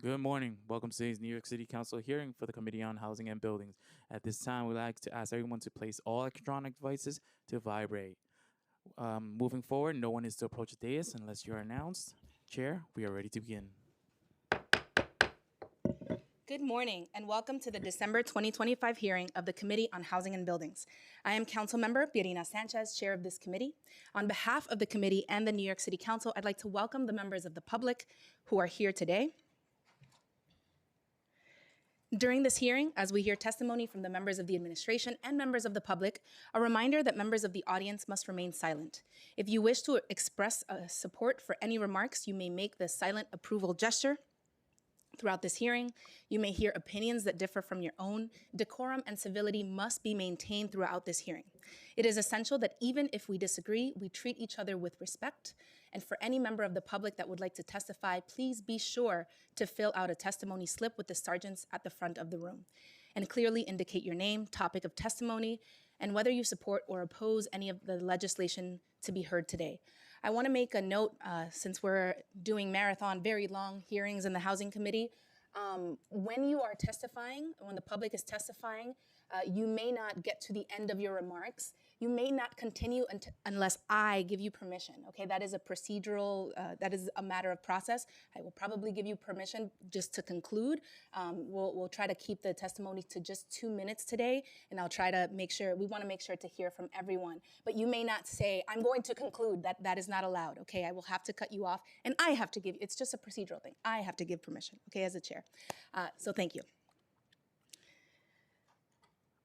Good morning. Welcome to today's New York City Council hearing for the Committee on Housing and Buildings. At this time, we'd like to ask everyone to place all electronic devices to vibrate. Moving forward, no one is to approach the dais unless you are announced. Chair, we are ready to begin. Good morning and welcome to the December 2025 hearing of the Committee on Housing and Buildings. I am Councilmember Pierina Sanchez, chair of this committee. On behalf of the committee and the New York City Council, I'd like to welcome the members of the public who are here today. During this hearing, as we hear testimony from the members of the administration and members of the public, a reminder that members of the audience must remain silent. If you wish to express support for any remarks, you may make the silent approval gesture. Throughout this hearing, you may hear opinions that differ from your own. Decorum and civility must be maintained throughout this hearing. It is essential that even if we disagree, we treat each other with respect. And for any member of the public that would like to testify, please be sure to fill out a testimony slip with the sergeants at the front of the room and clearly indicate your name, topic of testimony, and whether you support or oppose any of the legislation to be heard today. I want to make a note, since we're doing marathon, very long hearings in the Housing Committee. When you are testifying, when the public is testifying, you may not get to the end of your remarks. You may not continue unless I give you permission, okay? That is a procedural, that is a matter of process. I will probably give you permission just to conclude. We'll try to keep the testimony to just 2 minutes today, and I'll try to make sure, we wanna make sure to hear from everyone. But you may not say, I'm going to conclude, that is not allowed, okay? I will have to cut you off, and I have to give, it's just a procedural thing. I have to give permission, okay, as a chair. So thank you.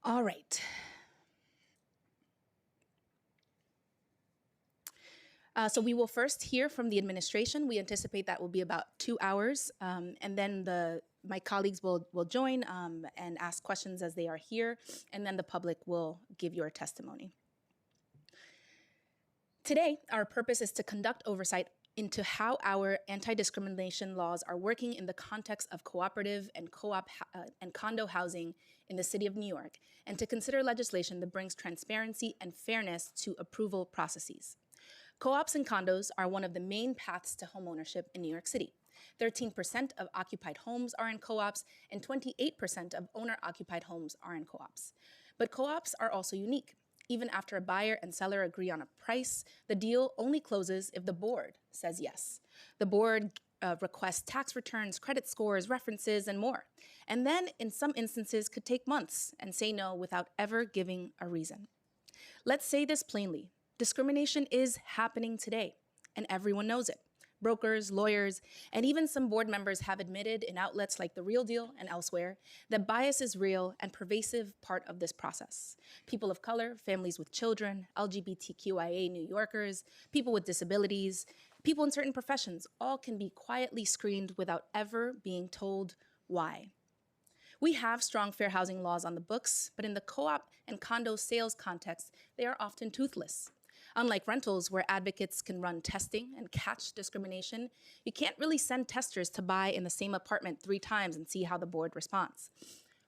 All right. So we will first hear from the administration. We anticipate that will be about 2 hours, and then my colleagues will join and ask questions as they are here, and then the public will give your testimony. Today, our purpose is to conduct oversight into how our anti-discrimination laws are working in the context of cooperative and co-op and condo housing in the city of New York, and to consider legislation that brings transparency and fairness to approval processes. Co-ops and condos are one of the main paths to homeownership in New York City. 13% of occupied homes are in co-ops, and 28% of owner-occupied homes are in co-ops. But co-ops are also unique. Even after a buyer and seller agree on a price, the deal only closes if the board says yes. The board requests tax returns, credit scores, references, and more. And then, in some instances, could take months and say no without ever giving a reason. Let's say this plainly. Discrimination is happening today, and everyone knows it. Brokers, lawyers, and even some board members have admitted in outlets like The Real Deal and elsewhere that bias is real and pervasive part of this process. People of color, families with children, LGBTQIA New Yorkers, people with disabilities, people in certain professions, all can be quietly screened without ever being told why. We have strong fair housing laws on the books, but in the co-op and condo sales context, they are often toothless. Unlike rentals, where advocates can run testing and catch discrimination, you can't really send testers to buy in the same apartment 3 times and see how the board responds.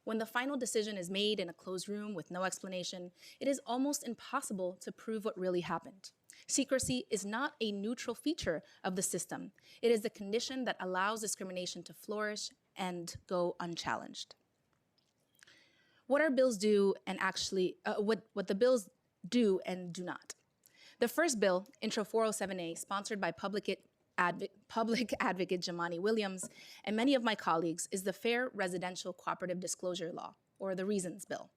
When the final decision is made in a closed room with no explanation, it is almost impossible to prove what really happened. Secrecy is not a neutral feature of the system. It is the condition that allows discrimination to flourish and go unchallenged. What our bills do and what the bills do and do not. The first bill, Intro 407A, sponsored by public advocate Jamani Williams and many of my colleagues, is the Fair Residential Cooperative Disclosure Law, or the Reasons Bill.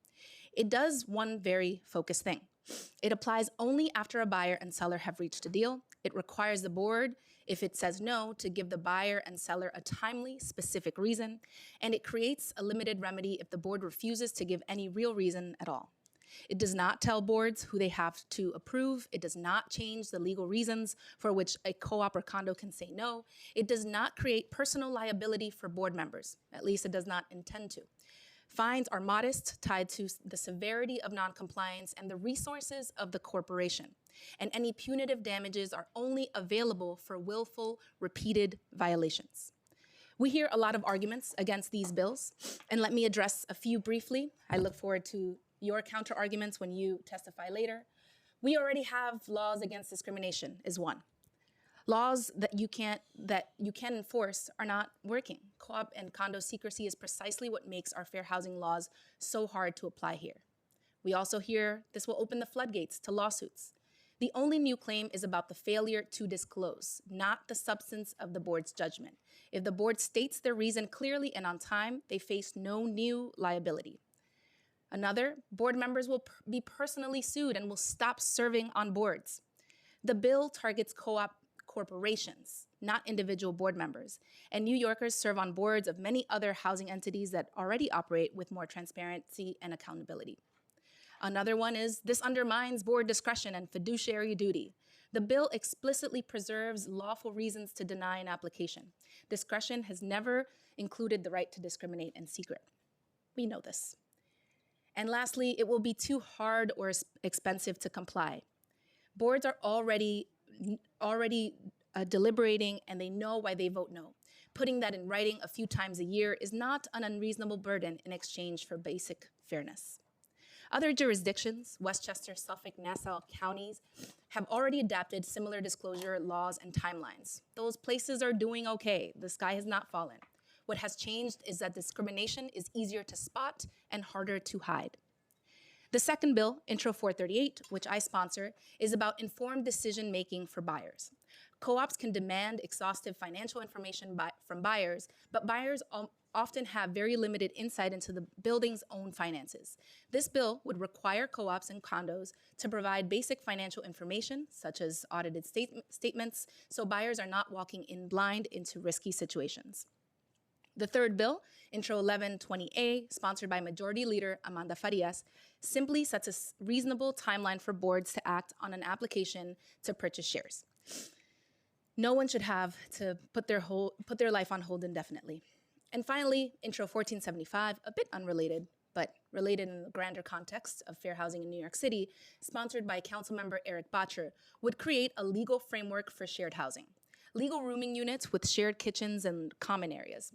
It does one very focused thing. It applies only after a buyer and seller have reached a deal. It requires the board, if it says no, to give the buyer and seller a timely, specific reason, and it creates a limited remedy if the board refuses to give any real reason at all. It does not tell boards who they have to approve. It does not change the legal reasons for which a co-op or condo can say no. It does not create personal liability for board members. At least it does not intend to. Fines are modest, tied to the severity of noncompliance and the resources of the corporation. And any punitive damages are only available for willful, repeated violations. We hear a lot of arguments against these bills, and let me address a few briefly. I look forward to your counter arguments when you testify later. We already have laws against discrimination, is one. Laws that you can enforce are not working. Co-op and condo secrecy is precisely what makes our fair housing laws so hard to apply here. We also hear this will open the floodgates to lawsuits. The only new claim is about the failure to disclose, not the substance of the board's judgment. If the board states their reason clearly and on time, they face no new liability. Another, board members will be personally sued and will stop serving on boards. The bill targets co-op corporations, not individual board members, and New Yorkers serve on boards of many other housing entities that already operate with more transparency and accountability. Another one is this undermines board discretion and fiduciary duty. The bill explicitly preserves lawful reasons to deny an application. Discretion has never included the right to discriminate in secret. We know this. And lastly, it will be too hard or expensive to comply. Boards are already deliberating, and they know why they vote no. Putting that in writing a few times a year is not an unreasonable burden in exchange for basic fairness. Other jurisdictions, Westchester, Suffolk, Nassau counties, have already adapted similar disclosure laws and timelines. Those places are doing okay. The sky has not fallen. What has changed is that discrimination is easier to spot and harder to hide. The second bill, Intro 438, which I sponsor, is about informed decision-making for buyers. Co-ops can demand exhaustive financial information from buyers, but buyers often have very limited insight into the building's own finances. This bill would require co-ops and condos to provide basic financial information, such as audited statements, so buyers are not walking in blind into risky situations. The third bill, Intro 1120A, sponsored by Majority Leader Amanda Farias, simply sets a reasonable timeline for boards to act on an application to purchase shares. No one should have to put their life on hold indefinitely. And finally, Intro 1475, a bit unrelated, but related in the grander context of fair housing in New York City, sponsored by Councilmember Eric Bottcher, would create a legal framework for shared housing. Legal rooming units with shared kitchens and common areas.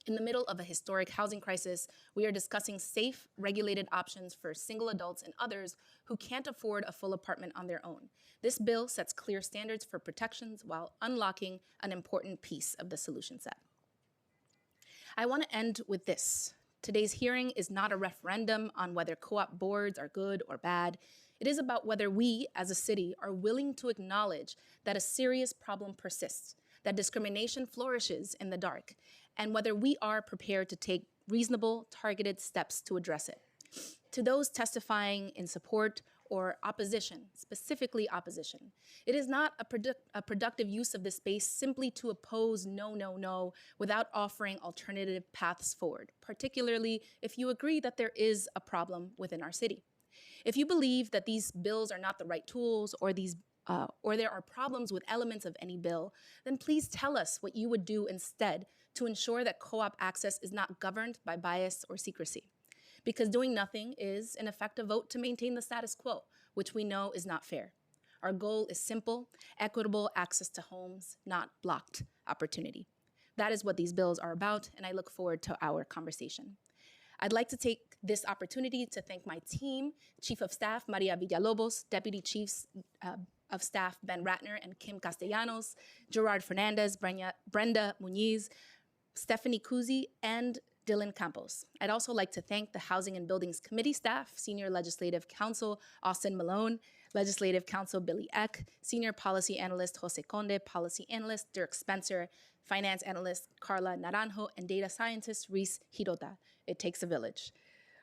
In the middle of a historic housing crisis, we are discussing safe, regulated options for single adults and others who can't afford a full apartment on their own. This bill sets clear standards for protections while unlocking an important piece of the solution set. I want to end with this. Today's hearing is not a referendum on whether co-op boards are good or bad. It is about whether we, as a city, are willing to acknowledge that a serious problem persists, that discrimination flourishes in the dark, and whether we are prepared to take reasonable, targeted steps to address it. To those testifying in support or opposition, specifically opposition, it is not a productive use of this space simply to oppose no without offering alternative paths forward, particularly if you agree that there is a problem within our city. If you believe that these bills are not the right tools or there are problems with elements of any bill, then please tell us what you would do instead to ensure that co-op access is not governed by bias or secrecy. Because doing nothing is, in effect, a vote to maintain the status quo, which we know is not fair. Our goal is simple, equitable access to homes, not blocked opportunity. That is what these bills are about, and I look forward to our conversation. I'd like to take this opportunity to thank my team, Chief of Staff Maria Villalobos, Deputy Chiefs of Staff Ben Ratner and Kim Castellanos, Gerard Fernandez, Brenda Muniz, Stephanie Kuzi, and Dylan Campos. I'd also like to thank the Housing and Buildings Committee staff, Senior Legislative Counsel Austin Malone, Legislative Counsel Billy Eck, Senior Policy Analyst Jose Conde, Policy Analyst Dirk Spencer, Finance Analyst Carla Naranjo, and Data Scientist Reese Hirota. It takes a village.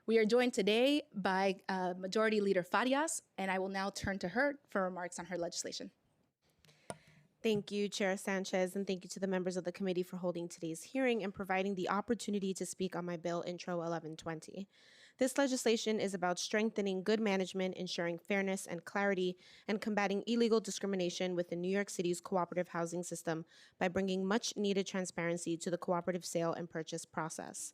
We are joined today by Majority Leader Farias, and I will now turn to her for remarks on her legislation. Thank you, Chair Sanchez, and thank you to the members of the committee for holding today's hearing and providing the opportunity to speak on my bill, Intro 1120. This legislation is about strengthening good management, ensuring fairness and clarity, and combating illegal discrimination within New York City's cooperative housing system by bringing much-needed transparency to the cooperative sale and purchase process.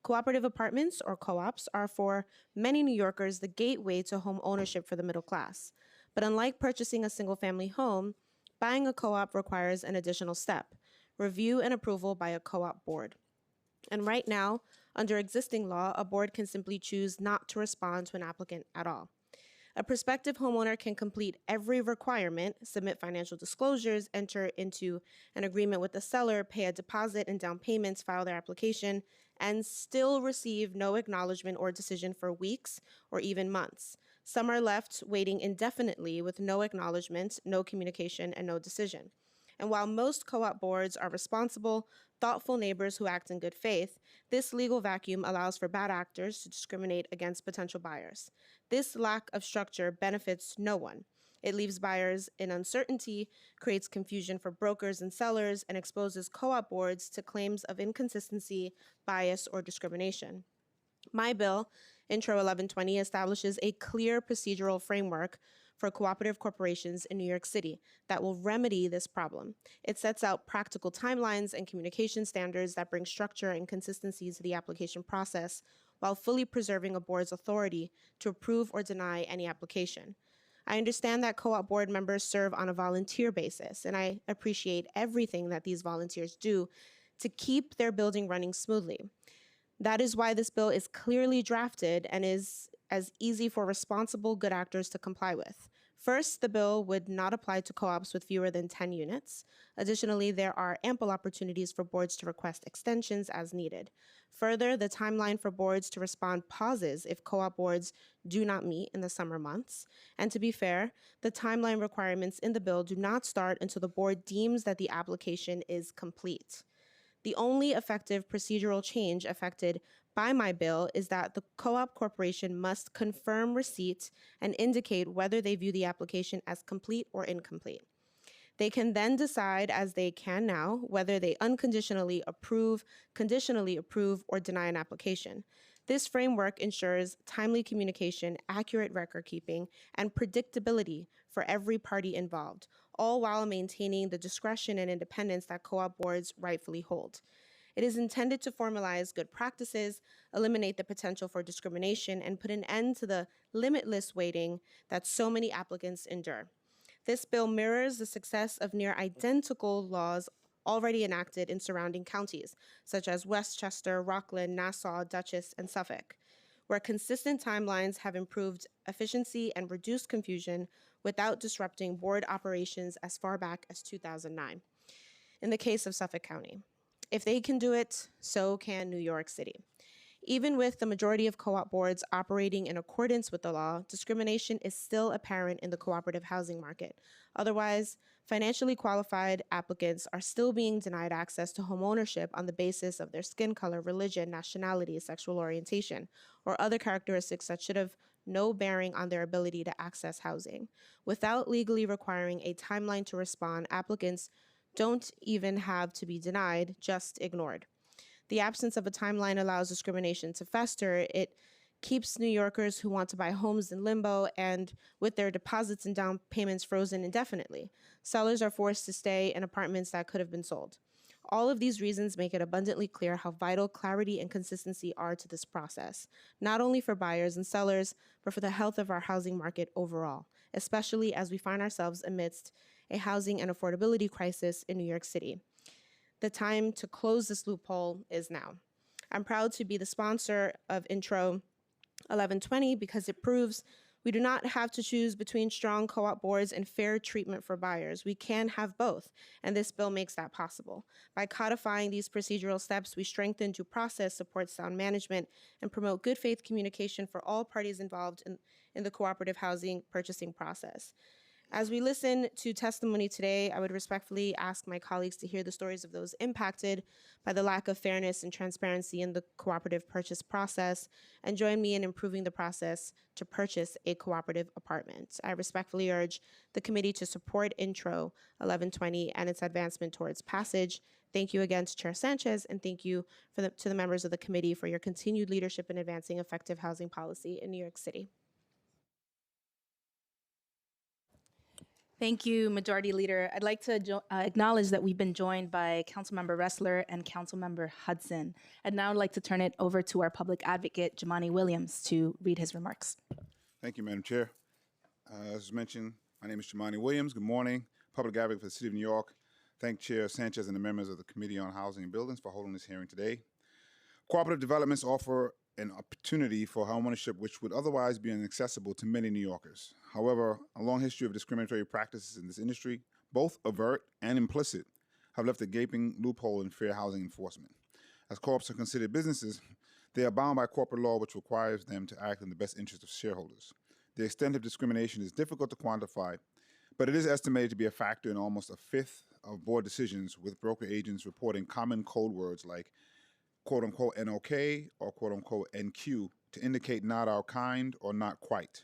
Cooperative apartments, or co-ops, are for many New Yorkers the gateway to home ownership for the middle class. But unlike purchasing a single-family home, buying a co-op requires an additional step: review and approval by a co-op board. And right now, under existing law, a board can simply choose not to respond to an applicant at all. A prospective homeowner can complete every requirement, submit financial disclosures, enter into an agreement with the seller, pay a deposit and down payments, file their application, and still receive no acknowledgement or decision for weeks or even months. Some are left waiting indefinitely with no acknowledgement, no communication, and no decision. And while most co-op boards are responsible, thoughtful neighbors who act in good faith, this legal vacuum allows for bad actors to discriminate against potential buyers. This lack of structure benefits no one. It leaves buyers in uncertainty, creates confusion for brokers and sellers, and exposes co-op boards to claims of inconsistency, bias, or discrimination. My bill, Intro 1120, establishes a clear procedural framework for cooperative corporations in New York City that will remedy this problem. It sets out practical timelines and communication standards that bring structure and consistency to the application process while fully preserving a board's authority to approve or deny any application. I understand that co-op board members serve on a volunteer basis, and I appreciate everything that these volunteers do to keep their building running smoothly. That is why this bill is clearly drafted and is as easy for responsible good actors to comply with. First, the bill would not apply to co-ops with fewer than 10 units. Additionally, there are ample opportunities for boards to request extensions as needed. Further, the timeline for boards to respond pauses if co-op boards do not meet in the summer months. And to be fair, the timeline requirements in the bill do not start until the board deems that the application is complete. The only effective procedural change affected by my bill is that the co-op corporation must confirm receipt and indicate whether they view the application as complete or incomplete. They can then decide, as they can now, whether they unconditionally approve, conditionally approve, or deny an application. This framework ensures timely communication, accurate record keeping, and predictability for every party involved, all while maintaining the discretion and independence that co-op boards rightfully hold. It is intended to formalize good practices, eliminate the potential for discrimination, and put an end to the limitless waiting that so many applicants endure. This bill mirrors the success of near identical laws already enacted in surrounding counties, such as Westchester, Rockland, Nassau, Dutchess, and Suffolk, where consistent timelines have improved efficiency and reduced confusion without disrupting board operations as far back as 2009. In the case of Suffolk County, if they can do it, so can New York City. Even with the majority of co-op boards operating in accordance with the law, discrimination is still apparent in the cooperative housing market. Otherwise, financially qualified applicants are still being denied access to homeownership on the basis of their skin color, religion, nationality, sexual orientation, or other characteristics that should have no bearing on their ability to access housing. Without legally requiring a timeline to respond, applicants don't even have to be denied, just ignored. The absence of a timeline allows discrimination to fester. It keeps New Yorkers who want to buy homes in limbo and with their deposits and down payments frozen indefinitely. Sellers are forced to stay in apartments that could have been sold. All of these reasons make it abundantly clear how vital clarity and consistency are to this process, not only for buyers and sellers, but for the health of our housing market overall, especially as we find ourselves amidst a housing and affordability crisis in New York City. The time to close this loophole is now. I'm proud to be the sponsor of Intro 1120 because it proves we do not have to choose between strong co-op boards and fair treatment for buyers. We can have both, and this bill makes that possible. By codifying these procedural steps, we strengthen due process, support sound management, and promote good faith communication for all parties involved in the cooperative housing purchasing process. As we listen to testimony today, I would respectfully ask my colleagues to hear the stories of those impacted by the lack of fairness and transparency in the cooperative purchase process and join me in improving the process to purchase a cooperative apartment. I respectfully urge the committee to support Intro 1120 and its advancement towards passage. Thank you again to Chair Sanchez, and thank you to the members of the committee for your continued leadership in advancing effective housing policy in New York City. Thank you, Majority Leader. I'd like to acknowledge that we've been joined by Councilmember Ressler and Councilmember Hudson. I'd now like to turn it over to our public advocate, Jamani Williams, to read his remarks. Thank you, Madam Chair. As mentioned, my name is Jamani Williams. Good morning. Public advocate for the City of New York. Thank Chair Sanchez and the members of the Committee on Housing and Buildings for holding this hearing today. Cooperative developments offer an opportunity for homeownership which would otherwise be inaccessible to many New Yorkers. However, a long history of discriminatory practices in this industry, both overt and implicit, have left a gaping loophole in fair housing enforcement. As co-ops are considered businesses, they are bound by corporate law, which requires them to act in the best interest of shareholders. The extent of discrimination is difficult to quantify, but it is estimated to be a factor in almost a fifth of board decisions, with broker agents reporting common code words like quote-unquote NOK or quote-unquote NQ to indicate not our kind or not quite.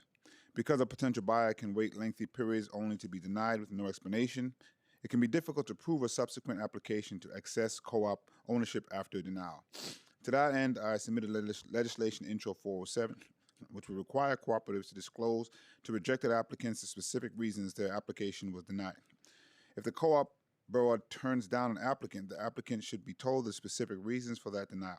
Because a potential buyer can wait lengthy periods only to be denied with no explanation, it can be difficult to prove a subsequent application to access co-op ownership after denial. To that end, I submitted legislation Intro 407, which will require cooperatives to disclose to rejected applicants the specific reasons their application was denied. If the co-op board turns down an applicant, the applicant should be told the specific reasons for that denial.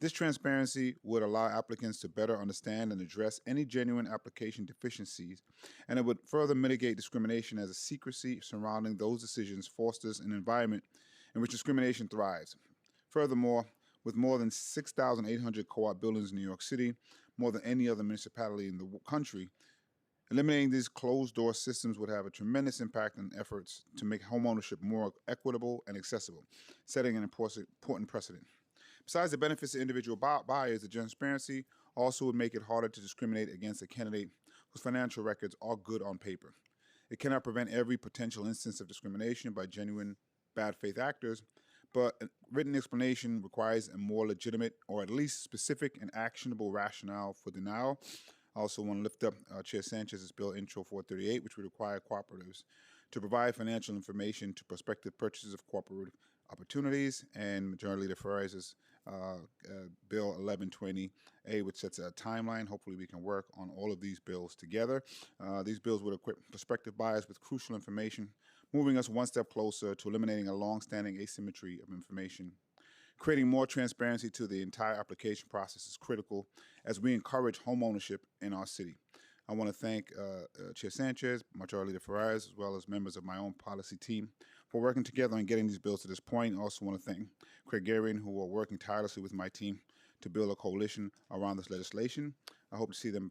This transparency would allow applicants to better understand and address any genuine application deficiencies, and it would further mitigate discrimination, as the secrecy surrounding those decisions fosters an environment in which discrimination thrives. Furthermore, with more than 6,800 co-op buildings in New York City, more than any other municipality in the country, eliminating these closed-door systems would have a tremendous impact on efforts to make homeownership more equitable and accessible, setting an important precedent. Besides the benefits to individual buyers, the transparency also would make it harder to discriminate against a candidate whose financial records are good on paper. It cannot prevent every potential instance of discrimination by genuine bad faith actors, but a written explanation requires a more legitimate or at least specific and actionable rationale for denial. I also want to lift up Chair Sanchez's bill, Intro 438, which would require cooperatives to provide financial information to prospective purchasers of cooperative opportunities, and Majority Leader Ferraz's Bill 1120A, which sets a timeline. Hopefully we can work on all of these bills together. These bills would equip prospective buyers with crucial information, moving us one step closer to eliminating a long-standing asymmetry of information. Creating more transparency to the entire application process is critical as we encourage homeownership in our city. I want to thank Chair Sanchez, Majority Leader Ferraz, as well as members of my own policy team for working together on getting these bills to this point. I also want to thank Craig Garian, who are working tirelessly with my team to build a coalition around this legislation. I hope to see them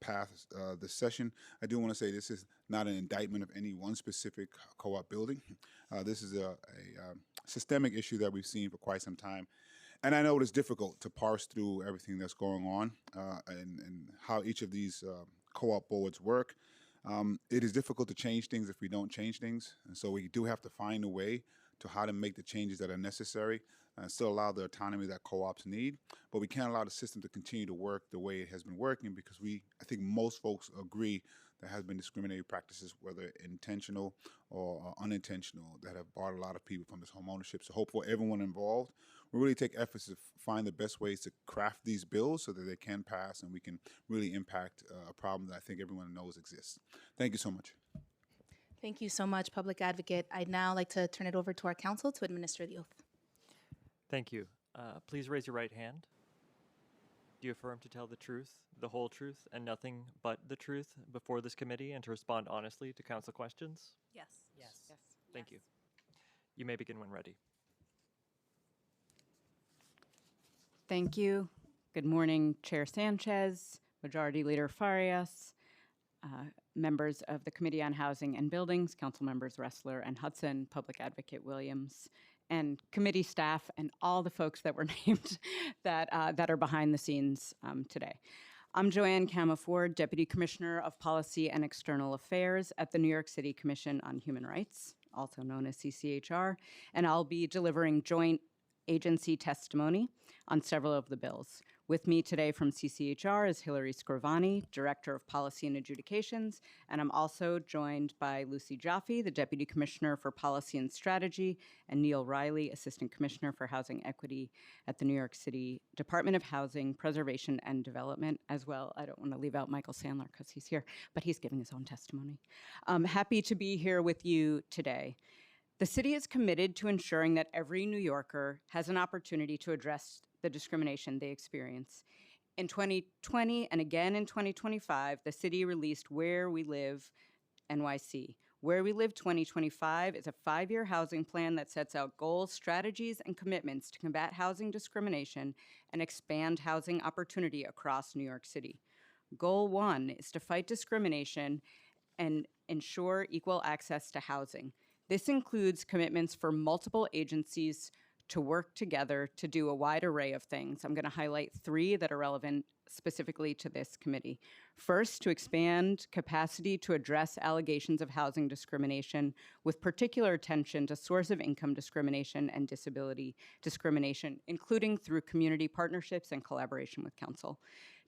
pass this session. I do want to say this is not an indictment of any one specific co-op building. This is a systemic issue that we've seen for quite some time. And I know it is difficult to parse through everything that's going on and how each of these co-op boards work. It is difficult to change things if we don't change things. And so we do have to find a way to how to make the changes that are necessary and still allow the autonomy that co-ops need. But we can't allow the system to continue to work the way it has been working, because I think most folks agree there has been discriminatory practices, whether intentional or unintentional, that have barred a lot of people from this home ownership. So hope for everyone involved. We really take efforts to find the best ways to craft these bills so that they can pass and we can really impact a problem that I think everyone knows exists. Thank you so much. Thank you so much, Public Advocate. I'd now like to turn it over to our counsel to administer the oath. Thank you. Please raise your right hand. Do you affirm to tell the truth, the whole truth, and nothing but the truth before this committee, and to respond honestly to council questions? Yes. Yes. Thank you. You may begin when ready. Thank you. Good morning, Chair Sanchez, Majority Leader Farias, members of the Committee on Housing and Buildings, Council members Ressler and Hudson, Public Advocate Williams, and committee staff, and all the folks that were named that are behind the scenes today. I'm Joanne Camaford, Deputy Commissioner of Policy and External Affairs at the New York City Commission on Human Rights, also known as CCHR, and I'll be delivering joint agency testimony on several of the bills. With me today from CCHR is Hilary Scrivani, Director of Policy and Adjudications, and I'm also joined by Lucy Jaffe, the Deputy Commissioner for Policy and Strategy, and Neil Riley, Assistant Commissioner for Housing Equity at the New York City Department of Housing, Preservation, and Development as well. I don't want to leave out Michael Sandler because he's here, but he's giving his own testimony. I'm happy to be here with you today. The city is committed to ensuring that every New Yorker has an opportunity to address the discrimination they experience. In 2020 and again in 2025, the city released Where We Live NYC, Where We Live 2025 is a 5-year housing plan that sets out goals, strategies, and commitments to combat housing discrimination and expand housing opportunity across New York City. Goal 1 is to fight discrimination and ensure equal access to housing. This includes commitments for multiple agencies to work together to do a wide array of things. I'm going to highlight 3 that are relevant specifically to this committee. First, to expand capacity to address allegations of housing discrimination with particular attention to source of income discrimination and disability discrimination, including through community partnerships and collaboration with council.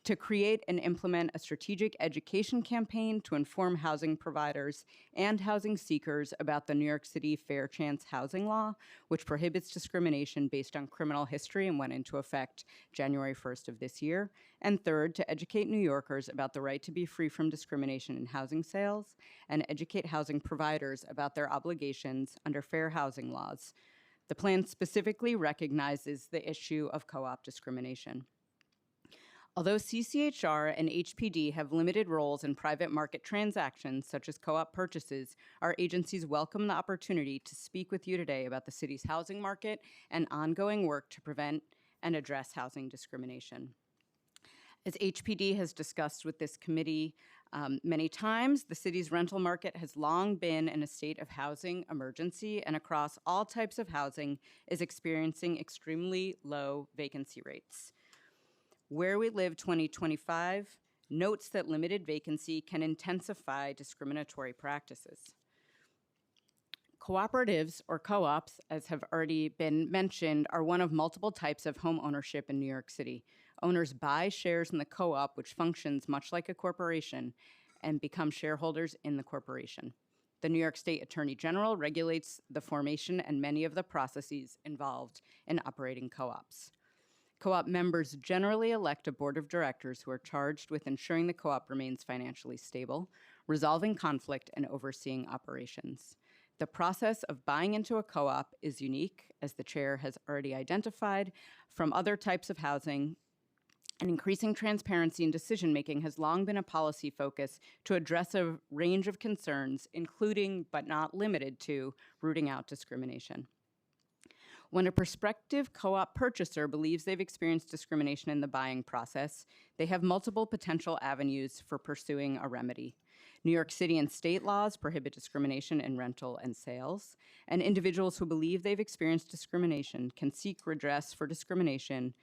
To create and implement a strategic education campaign to inform housing providers and housing seekers about the New York City Fair Chance Housing Law, which prohibits discrimination based on criminal history and went into effect January 1st of this year. And third, to educate New Yorkers about the right to be free from discrimination in housing sales and educate housing providers about their obligations under fair housing laws. The plan specifically recognizes the issue of co-op discrimination. Although CCHR and HPD have limited roles in private market transactions, such as co-op purchases, our agencies welcome the opportunity to speak with you today about the city's housing market and ongoing work to prevent and address housing discrimination. As HPD has discussed with this committee many times, the city's rental market has long been in a state of housing emergency and across all types of housing is experiencing extremely low vacancy rates. Where We Live 2025 notes that limited vacancy can intensify discriminatory practices. Cooperatives, or co-ops, as have already been mentioned, are one of multiple types of home ownership in New York City. Owners buy shares in the co-op, which functions much like a corporation, and become shareholders in the corporation. The New York State Attorney General regulates the formation and many of the processes involved in operating co-ops. Co-op members generally elect a board of directors who are charged with ensuring the co-op remains financially stable, resolving conflict, and overseeing operations. The process of buying into a co-op is unique, as the chair has already identified, from other types of housing, and increasing transparency in decision-making has long been a policy focus to address a range of concerns, including, but not limited to, rooting out discrimination. When a prospective co-op purchaser believes they've experienced discrimination in the buying process, they have multiple potential avenues for pursuing a remedy. New York City and state laws prohibit discrimination in rental and sales, and individuals who believe they've experienced discrimination can seek redress for discrimination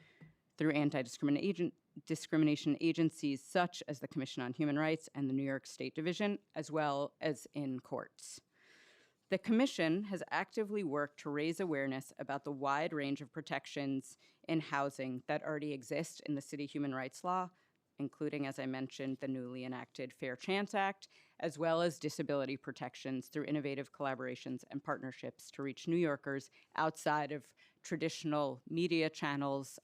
through anti-discrimination agencies such as the Commission on Human Rights and the New York State Division, as well as in courts. The Commission has actively worked to raise awareness about the wide range of protections in housing that already exist in the city human rights law, including, as I mentioned, the newly enacted Fair Chance Act, as well as disability protections through innovative collaborations and partnerships to reach New Yorkers outside of traditional media channels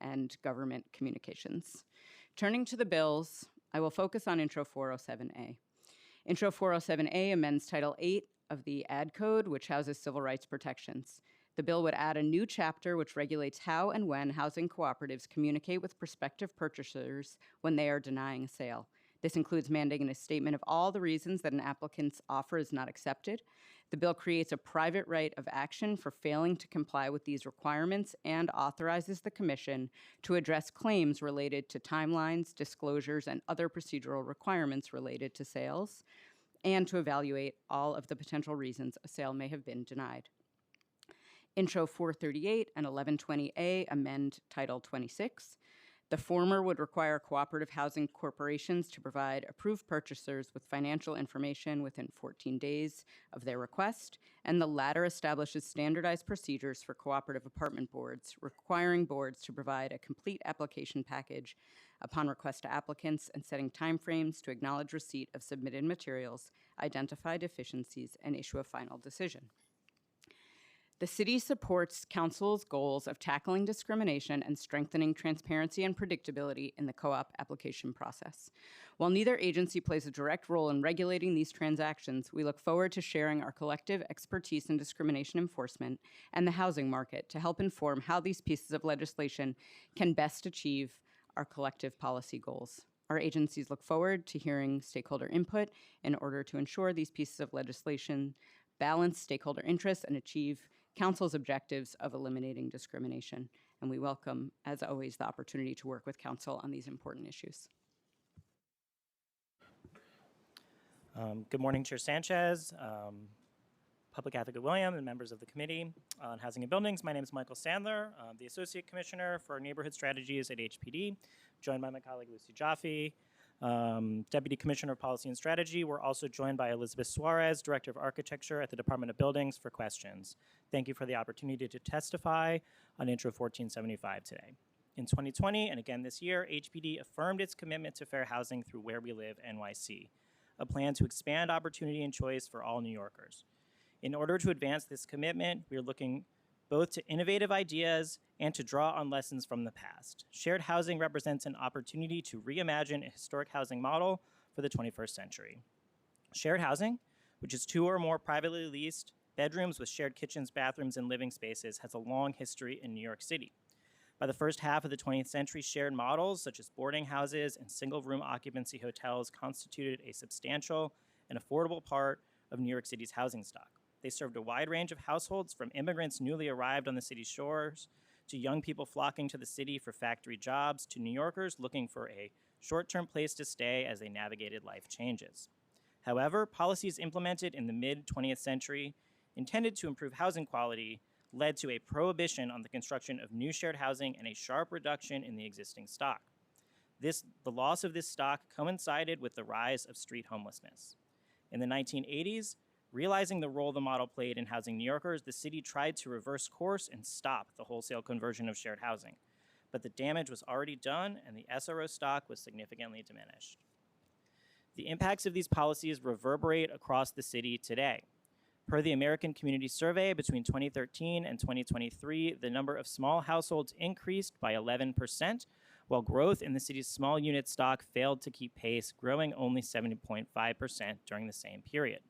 and government communications. Turning to the bills, I will focus on Intro 407A. Intro 407A amends Title 8 of the Ad Code, which houses civil rights protections. The bill would add a new chapter which regulates how and when housing cooperatives communicate with prospective purchasers when they are denying a sale. This includes mandating a statement of all the reasons that an applicant's offer is not accepted. The bill creates a private right of action for failing to comply with these requirements and authorizes the Commission to address claims related to timelines, disclosures, and other procedural requirements related to sales, and to evaluate all of the potential reasons a sale may have been denied. Intro 438 and 1120A amend Title 26. The former would require cooperative housing corporations to provide approved purchasers with financial information within 14 days of their request, and the latter establishes standardized procedures for cooperative apartment boards, requiring boards to provide a complete application package upon request to applicants and setting timeframes to acknowledge receipt of submitted materials, identify deficiencies, and issue a final decision. The city supports council's goals of tackling discrimination and strengthening transparency and predictability in the co-op application process. While neither agency plays a direct role in regulating these transactions, we look forward to sharing our collective expertise in discrimination enforcement and the housing market to help inform how these pieces of legislation can best achieve our collective policy goals. Our agencies look forward to hearing stakeholder input in order to ensure these pieces of legislation balance stakeholder interests and achieve Council's objectives of eliminating discrimination. And we welcome, as always, the opportunity to work with Council on these important issues. Good morning, Chair Sanchez, Public Advocate William, and members of the Committee on Housing and Buildings. My name is Michael Sandler, the Associate Commissioner for Neighborhood Strategies at HPD, joined by my colleague Lucy Jaffe, Deputy Commissioner of Policy and Strategy. We're also joined by Elizabeth Suarez, Director of Architecture at the Department of Buildings, for questions. Thank you for the opportunity to testify on Intro 1475 today. In 2020, and again this year, HPD affirmed its commitment to fair housing through Where We Live NYC, a plan to expand opportunity and choice for all New Yorkers. In order to advance this commitment, we are looking both to innovative ideas and to draw on lessons from the past. Shared housing represents an opportunity to reimagine a historic housing model for the 21st century. Shared housing, which is 2 or more privately leased bedrooms with shared kitchens, bathrooms, and living spaces, has a long history in New York City. By the first half of the 20th century, shared models such as boarding houses and single-room occupancy hotels constituted a substantial and affordable part of New York City's housing stock. They served a wide range of households, from immigrants newly arrived on the city's shores, to young people flocking to the city for factory jobs, to New Yorkers looking for a short-term place to stay as they navigated life changes. However, policies implemented in the mid-20th century intended to improve housing quality led to a prohibition on the construction of new shared housing and a sharp reduction in the existing stock. The loss of this stock coincided with the rise of street homelessness. In the 1980s, realizing the role the model played in housing New Yorkers, the city tried to reverse course and stop the wholesale conversion of shared housing. But the damage was already done, and the SRO stock was significantly diminished. The impacts of these policies reverberate across the city today. Per the American Community Survey, between 2013 and 2023, the number of small households increased by 11%, while growth in the city's small unit stock failed to keep pace, growing only 70.5% during the same period.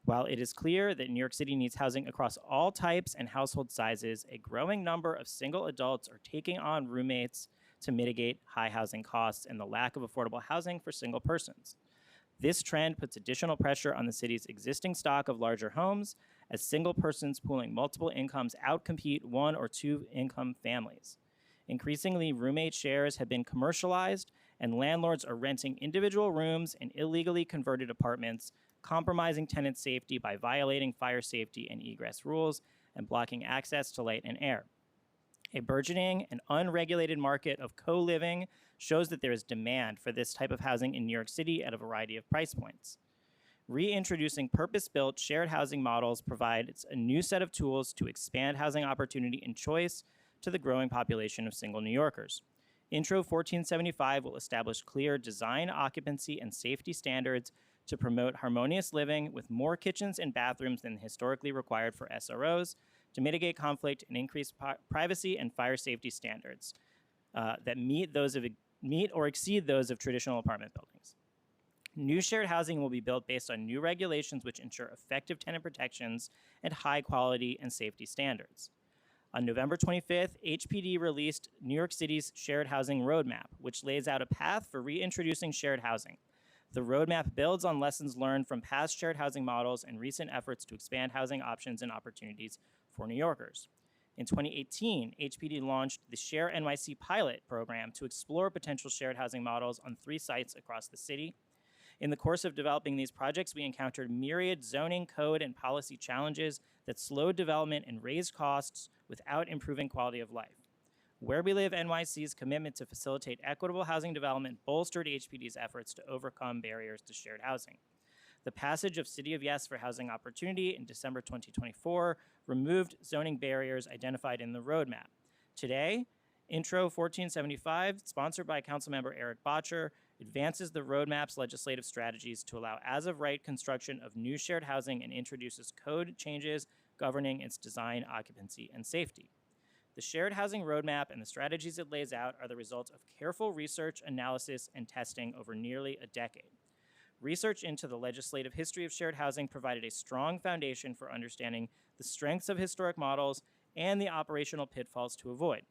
While it is clear that New York City needs housing across all types and household sizes, a growing number of single adults are taking on roommates to mitigate high housing costs and the lack of affordable housing for single persons. This trend puts additional pressure on the city's existing stock of larger homes, as single persons pooling multiple incomes outcompete 1 or 2 income families. Increasingly, roommate shares have been commercialized, and landlords are renting individual rooms in illegally converted apartments, compromising tenant safety by violating fire safety and egress rules and blocking access to light and air. A burgeoning and unregulated market of co-living shows that there is demand for this type of housing in New York City at a variety of price points. Reintroducing purpose-built shared housing models provides a new set of tools to expand housing opportunity and choice to the growing population of single New Yorkers. Intro 1475 will establish clear design, occupancy, and safety standards to promote harmonious living with more kitchens and bathrooms than historically required for SROs, to mitigate conflict and increase privacy and fire safety standards that meet or exceed those of traditional apartment buildings. New shared housing will be built based on new regulations which ensure effective tenant protections and high quality and safety standards. On November 25th, HPD released New York City's Shared Housing Roadmap, which lays out a path for reintroducing shared housing. The roadmap builds on lessons learned from past shared housing models and recent efforts to expand housing options and opportunities for New Yorkers. In 2018, HPD launched the Share NYC pilot program to explore potential shared housing models on 3 sites across the city. In the course of developing these projects, we encountered myriad zoning, code, and policy challenges that slowed development and raised costs without improving quality of life. Where We Live NYC's commitment to facilitate equitable housing development bolstered HPD's efforts to overcome barriers to shared housing. The passage of City of Yes for Housing Opportunity in December 2024 removed zoning barriers identified in the roadmap. Today, Intro 1475, sponsored by Councilmember Eric Botcher, advances the roadmap's legislative strategies to allow as-of-right construction of new shared housing and introduces code changes governing its design, occupancy, and safety. The shared housing roadmap and the strategies it lays out are the result of careful research, analysis, and testing over nearly a decade. Research into the legislative history of shared housing provided a strong foundation for understanding the strengths of historic models and the operational pitfalls to avoid.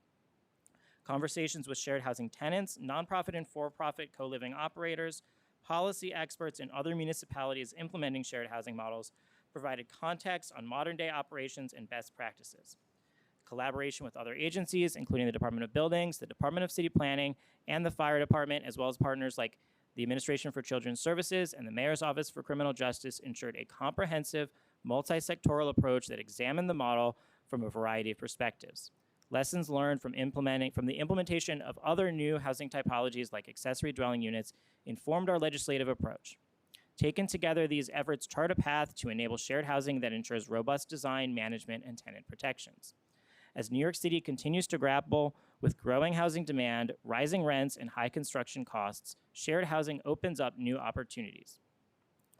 conversations with shared housing tenants, nonprofit and for-profit co-living operators, policy experts, and other municipalities implementing shared housing models provided context on modern-day operations and best practices. Collaboration with other agencies, including the Department of Buildings, the Department of City Planning, and the Fire Department, as well as partners like the Administration for Children's Services and the Mayor's Office for Criminal Justice, ensured a comprehensive, multi-sectoral approach that examined the model from a variety of perspectives. Lessons learned from the implementation of other new housing typologies like accessory dwelling units informed our legislative approach. Taken together, these efforts chart a path to enable shared housing that ensures robust design, management, and tenant protections. As New York City continues to grapple with growing housing demand, rising rents, and high construction costs, shared housing opens up new opportunities.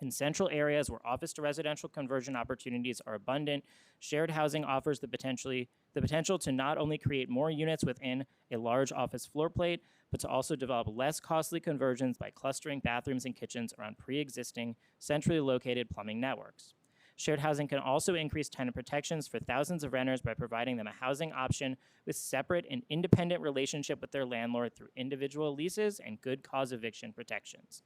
In central areas where office to residential conversion opportunities are abundant, shared housing offers the potential to not only create more units within a large office floor plate, but to also develop less costly conversions by clustering bathrooms and kitchens around pre-existing, centrally located plumbing networks. Shared housing can also increase tenant protections for thousands of renters by providing them a housing option with separate and independent relationship with their landlord through individual leases and good cause eviction protections.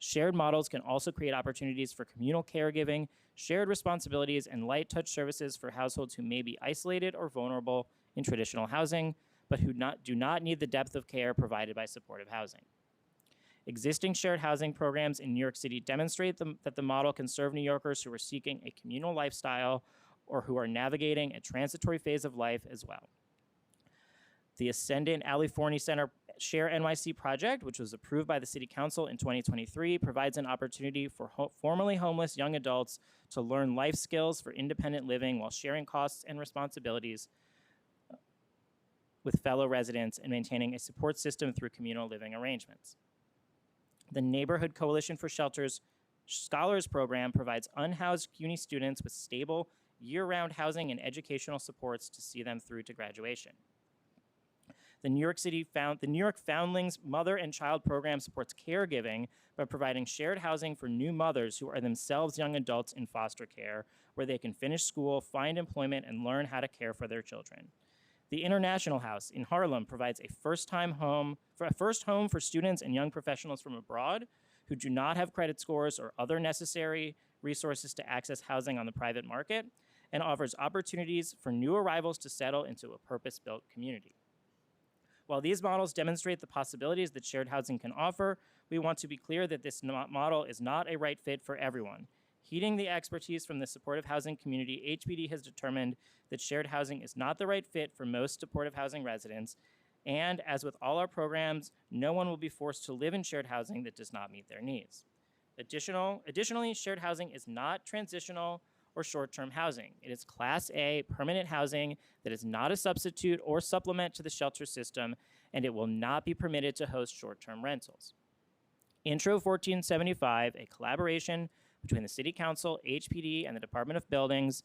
Shared models can also create opportunities for communal caregiving, shared responsibilities, and light touch services for households who may be isolated or vulnerable in traditional housing, but who do not need the depth of care provided by supportive housing. Existing shared housing programs in New York City demonstrate that the model can serve New Yorkers who are seeking a communal lifestyle or who are navigating a transitory phase of life as well. The Ascendant Alley Forney Center Share NYC project, which was approved by the City Council in 2023, provides an opportunity for formerly homeless young adults to learn life skills for independent living while sharing costs and responsibilities with fellow residents and maintaining a support system through communal living arrangements. The Neighborhood Coalition for Shelters Scholars Program provides unhoused CUNY students with stable, year-round housing and educational supports to see them through to graduation. The New York Foundlings Mother and Child Program supports caregiving by providing shared housing for new mothers who are themselves young adults in foster care, where they can finish school, find employment, and learn how to care for their children. The International House in Harlem provides a first home for students and young professionals from abroad who do not have credit scores or other necessary resources to access housing on the private market, and offers opportunities for new arrivals to settle into a purpose-built community. While these models demonstrate the possibilities that shared housing can offer, we want to be clear that this model is not a right fit for everyone. Heeding the expertise from the supportive housing community, HPD has determined that shared housing is not the right fit for most supportive housing residents, and as with all our programs, no one will be forced to live in shared housing that does not meet their needs. Additionally, shared housing is not transitional or short-term housing. It is Class A permanent housing that is not a substitute or supplement to the shelter system, and it will not be permitted to host short-term rentals. Intro 1475, a collaboration between the City Council, HPD, and the Department of Buildings,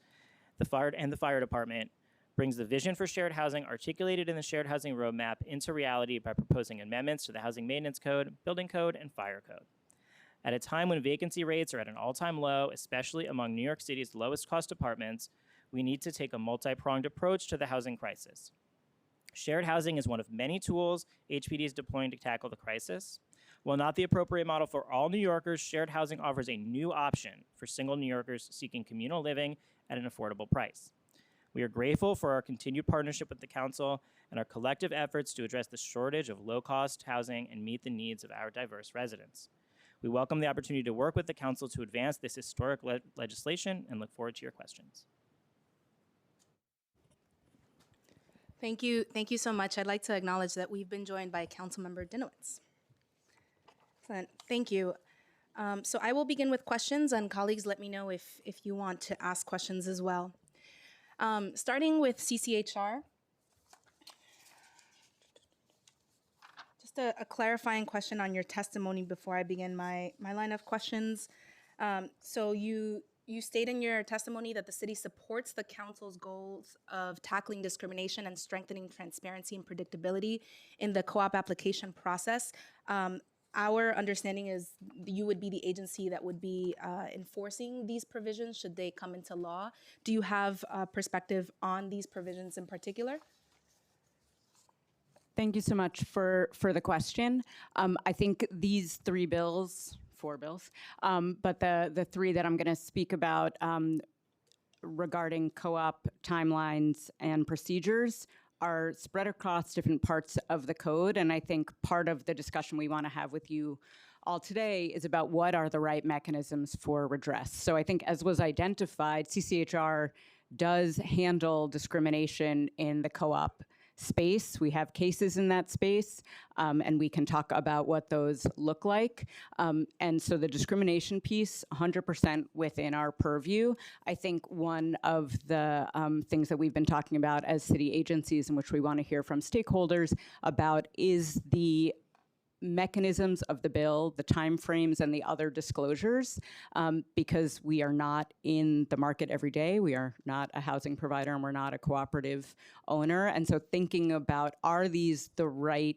the Fire Department, brings the vision for shared housing articulated in the Shared Housing Roadmap into reality by proposing amendments to the Housing Maintenance Code, Building Code, and Fire Code. At a time when vacancy rates are at an all-time low, especially among New York City's lowest cost apartments, we need to take a multi-pronged approach to the housing crisis. Shared housing is one of many tools HPD is deploying to tackle the crisis. While not the appropriate model for all New Yorkers, shared housing offers a new option for single New Yorkers seeking communal living at an affordable price. We are grateful for our continued partnership with the Council and our collective efforts to address the shortage of low-cost housing and meet the needs of our diverse residents. We welcome the opportunity to work with the Council to advance this historic legislation and look forward to your questions. Thank you so much. I'd like to acknowledge that we've been joined by Councilmember Dinowitz. Excellent, thank you. So I will begin with questions, and colleagues, let me know if you want to ask questions as well. Starting with CCHR. Just a clarifying question on your testimony before I begin my line of questions. So you state in your testimony that the city supports the council's goals of tackling discrimination and strengthening transparency and predictability in the co-op application process. Our understanding is you would be the agency that would be enforcing these provisions should they come into law. Do you have a perspective on these provisions in particular? Thank you so much for the question. I think these four bills, but the three that I'm going to speak about regarding co-op timelines and procedures are spread across different parts of the code. And I think part of the discussion we want to have with you all today is about what are the right mechanisms for redress. So I think, as was identified, CCHR does handle discrimination in the co-op space. We have cases in that space, and we can talk about what those look like. And so the discrimination piece, 100% within our purview. I think one of the things that we've been talking about as city agencies, in which we want to hear from stakeholders about, is the mechanisms of the bill, the timeframes, and the other disclosures, because we are not in the market every day. We are not a housing provider, and we're not a cooperative owner. And so thinking about, are these the right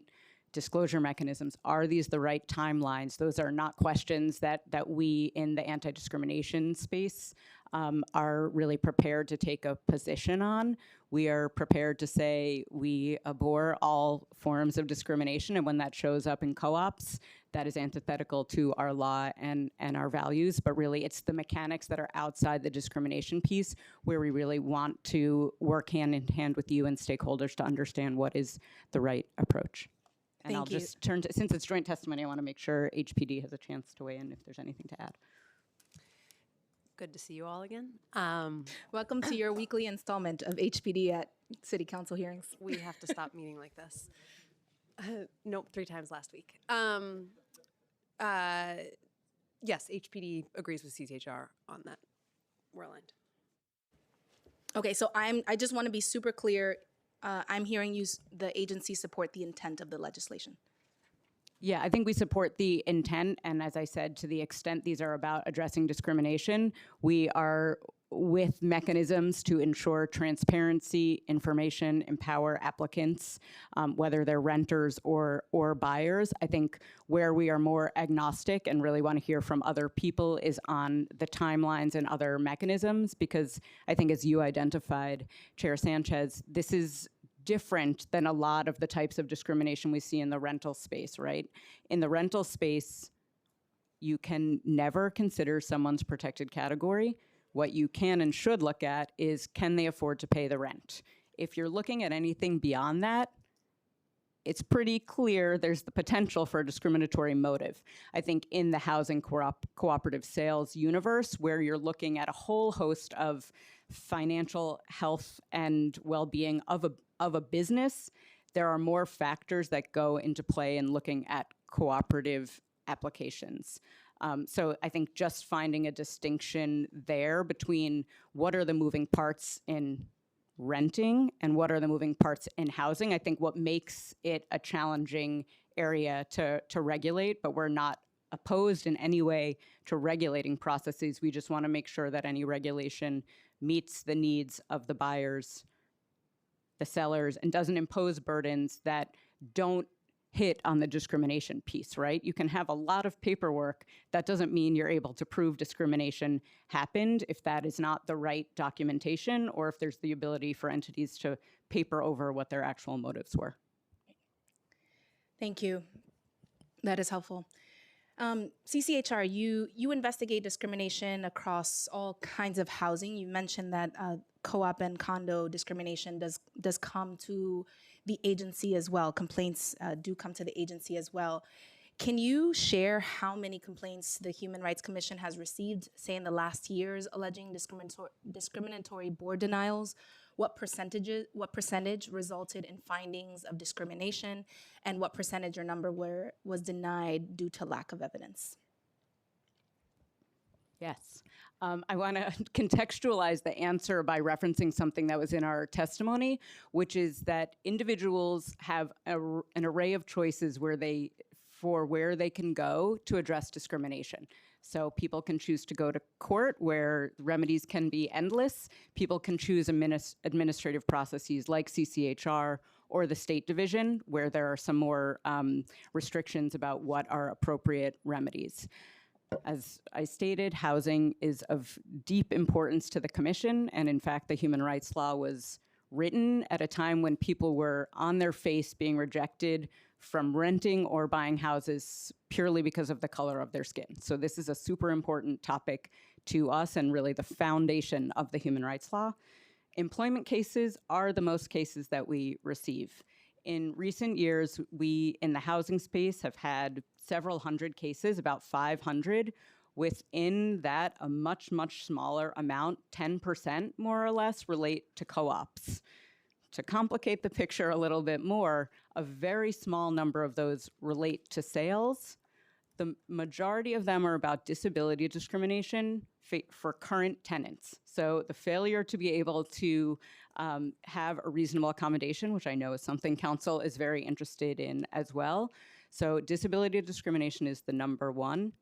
disclosure mechanisms? Are these the right timelines? Those are not questions that we in the anti-discrimination space are really prepared to take a position on. We are prepared to say we abhor all forms of discrimination, and when that shows up in co-ops, that is antithetical to our law and our values. But really, it's the mechanics that are outside the discrimination piece where we really want to work hand in hand with you and stakeholders to understand what is the right approach. And Thank I'll you. just turn to, since it's joint testimony, I want to make sure HPD has a chance to weigh in if there's anything to add. Good to see you all again. Welcome to your weekly installment of HPD at City Council hearings. We have to stop meeting like this. Nope, 3 times last week. Yes, HPD agrees with CCHR on that. We're aligned. Okay, so I just want to be super clear. I'm hearing the agency support the intent of the legislation. Yeah, I think we support the intent, and as I said, to the extent these are about addressing discrimination, we are with mechanisms to ensure transparency, information, empower applicants, whether they're renters or buyers. I think where we are more agnostic and really want to hear from other people is on the timelines and other mechanisms, because I think, as you identified, Chair Sanchez, this is different than a lot of the types of discrimination we see in the rental space, right? In the rental space, you can never consider someone's protected category. What you can and should look at is, can they afford to pay the rent? If you're looking at anything beyond that, it's pretty clear there's the potential for a discriminatory motive. I think in the housing cooperative sales universe, where you're looking at a whole host of financial health and well-being of a business, there are more factors that go into play in looking at cooperative applications. So I think just finding a distinction there between what are the moving parts in renting and what are the moving parts in housing, I think what makes it a challenging area to regulate, but we're not opposed in any way to regulating processes. We just want to make sure that any regulation meets the needs of the buyers, the sellers, and doesn't impose burdens that don't hit on the discrimination piece, right? You can have a lot of paperwork. That doesn't mean you're able to prove discrimination happened if that is not the right documentation, or if there's the ability for entities to paper over what their actual motives were. Thank you. That is helpful. CCHR, you investigate discrimination across all kinds of housing. You mentioned that co-op and condo discrimination does come to the agency as well. Complaints do come to the agency as well. Can you share how many complaints the Human Rights Commission has received, say, in the last years, alleging discriminatory board denials? What percentage resulted in findings of discrimination, and what percentage or number was denied due to lack of evidence? Yes. I want to contextualize the answer by referencing something that was in our testimony, which is that individuals have an array of choices where they can go to address discrimination. So people can choose to go to court, where remedies can be endless. People can choose administrative processes like CCHR or the State Division, where there are some more restrictions about what are appropriate remedies. As I stated, housing is of deep importance to the Commission, and in fact, the human rights law was written at a time when people were on their face being rejected from renting or buying houses purely because of the color of their skin. So this is a super important topic to us and really the foundation of the human rights law. Employment cases are the most cases that we receive. In recent years, we in the housing space have had several hundred cases, about 500. Within that, a much, much smaller amount, 10% more or less, relate to co-ops. To complicate the picture a little bit more, a very small number of those relate to sales. The majority of them are about disability discrimination for current tenants. So the failure to be able to have a reasonable accommodation, which I know is something council is very interested in as well. So disability discrimination is the number one.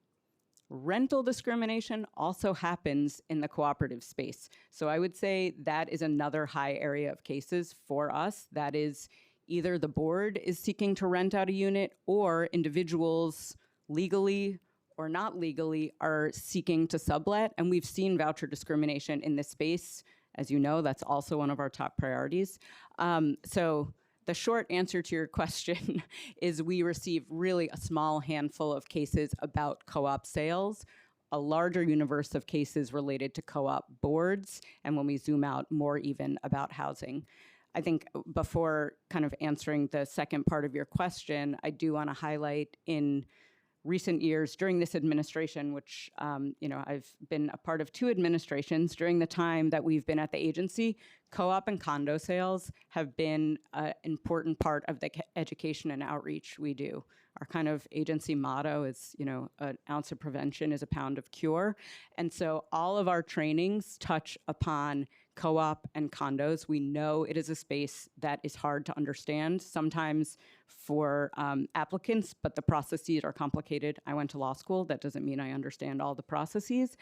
Rental discrimination also happens in the cooperative space. So I would say that is another high area of cases for us. That is either the board is seeking to rent out a unit or individuals legally or not legally are seeking to sublet. And we've seen voucher discrimination in this space. As you know, that's also one of our top priorities. So the short answer to your question is we receive really a small handful of cases about co-op sales, a larger universe of cases related to co-op boards, and when we zoom out, more even about housing. I think before kind of answering the second part of your question, I do want to highlight in recent years during this administration, which I've been a part of 2 administrations during the time that we've been at the agency, co-op and condo sales have been an important part of the education and outreach we do. Our kind of agency motto is, an ounce of prevention is a pound of cure. And so all of our trainings touch upon co-op and condos. We know it is a space that is hard to understand sometimes for applicants, but the processes are complicated. I went to law school. That doesn't mean I understand all the processes.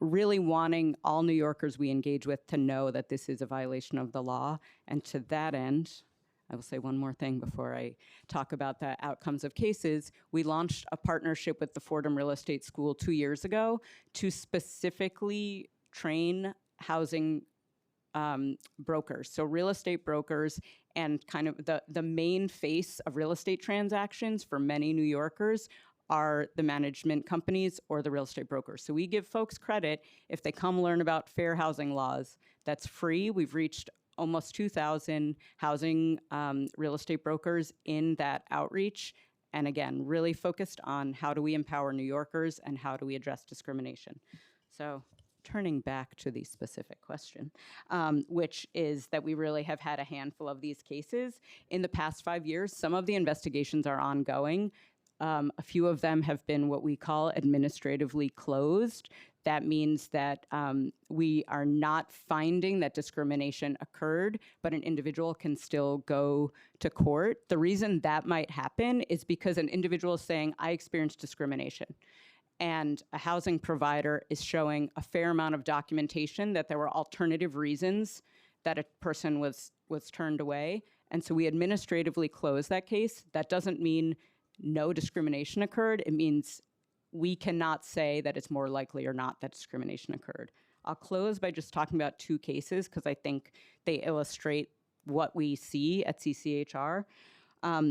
Really wanting all New Yorkers we engage with to know that this is a violation of the law. And to that end, I will say one more thing before I talk about the outcomes of cases. We launched a partnership with the Fordham Real Estate School 2 years ago to specifically train housing brokers, so real estate brokers, and kind of the main face of real estate transactions for many New Yorkers are the management companies or the real estate brokers. So we give folks credit if they come learn about fair housing laws. That's free. We've reached almost 2,000 housing real estate brokers in that outreach. And again, really focused on how do we empower New Yorkers and how do we address discrimination. So turning back to the specific question, which is that we really have had a handful of these cases. In the past 5 years, some of the investigations are ongoing. A few of them have been what we call administratively closed. That means that we are not finding that discrimination occurred, but an individual can still go to court. The reason that might happen is because an individual is saying, I experienced discrimination. And a housing provider is showing a fair amount of documentation that there were alternative reasons that a person was turned away. And so we administratively close that case. That doesn't mean no discrimination occurred. It means we cannot say that it's more likely or not that discrimination occurred. I'll close by just talking about 2 cases because I think they illustrate what we see at CCHR.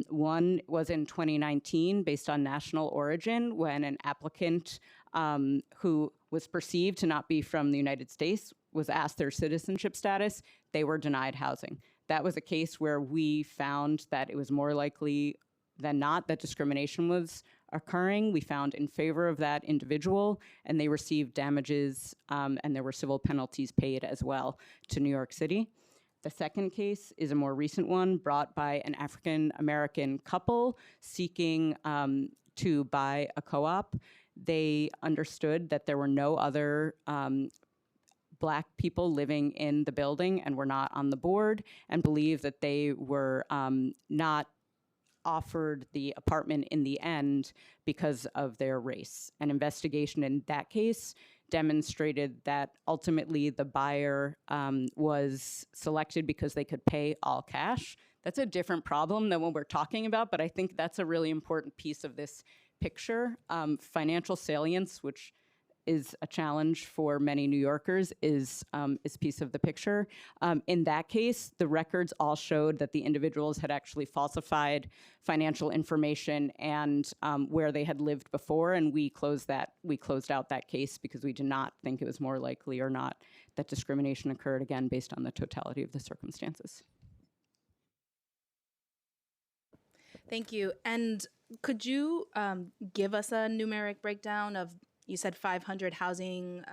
One was in 2019 based on national origin when an applicant who was perceived to not be from the United States was asked their citizenship status. They were denied housing. That was a case where we found that it was more likely than not that discrimination was occurring. We found in favor of that individual, and they received damages, and there were civil penalties paid as well to New York City. The second case is a more recent one brought by an African-American couple seeking to buy a co-op. They understood that there were no other Black people living in the building and were not on the board, and believed that they were not offered the apartment in the end because of their race. An investigation in that case demonstrated that ultimately the buyer was selected because they could pay all cash. That's a different problem than what we're talking about, but I think that's a really important piece of this picture. Financial salience, which is a challenge for many New Yorkers is piece of the picture. In that case, the records all showed that the individuals had actually falsified financial information and where they had lived before, and we closed out that case because we did not think it was more likely or not that discrimination occurred, again, based on the totality of the circumstances. Thank you. And could you give us a numeric breakdown of, you said 500 housing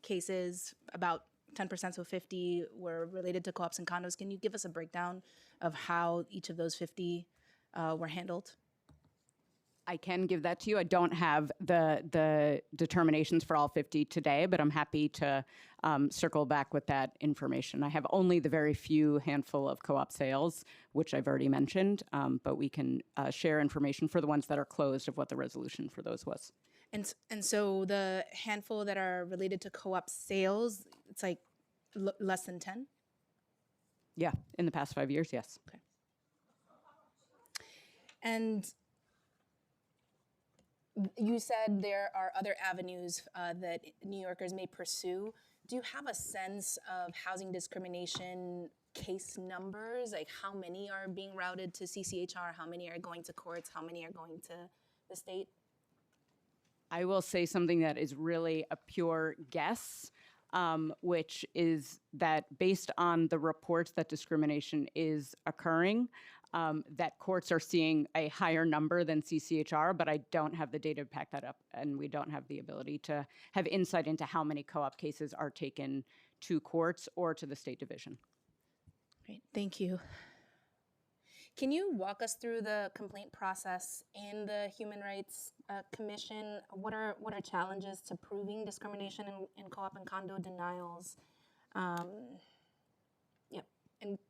cases, about 10%, so 50 were related to co-ops and condos. Can you give us a breakdown of how each of those 50 were handled? I can give that to you. I don't have the determinations for all 50 today, but I'm happy to circle back with that information. I have only the very few handful of co-op sales, which I've already mentioned, but we can share information for the ones that are closed of what the resolution for those was. And so the handful that are related to co-op sales, it's like less than 10? Yeah, in the past 5 years, yes. Okay. And you said there are other avenues that New Yorkers may pursue. Do you have a sense of housing discrimination case numbers? Like how many are being routed to CCHR? How many are going to courts? How many are going to the state? I will say something that is really a pure guess, which is that based on the reports that discrimination is occurring, that courts are seeing a higher number than CCHR, but I don't have the data to back that up, and we don't have the ability to have insight into how many co-op cases are taken to courts or to the state division. Great, thank you. Can you walk us through the complaint process in the Human Rights Commission? What are challenges to proving discrimination in co-op and condo denials? And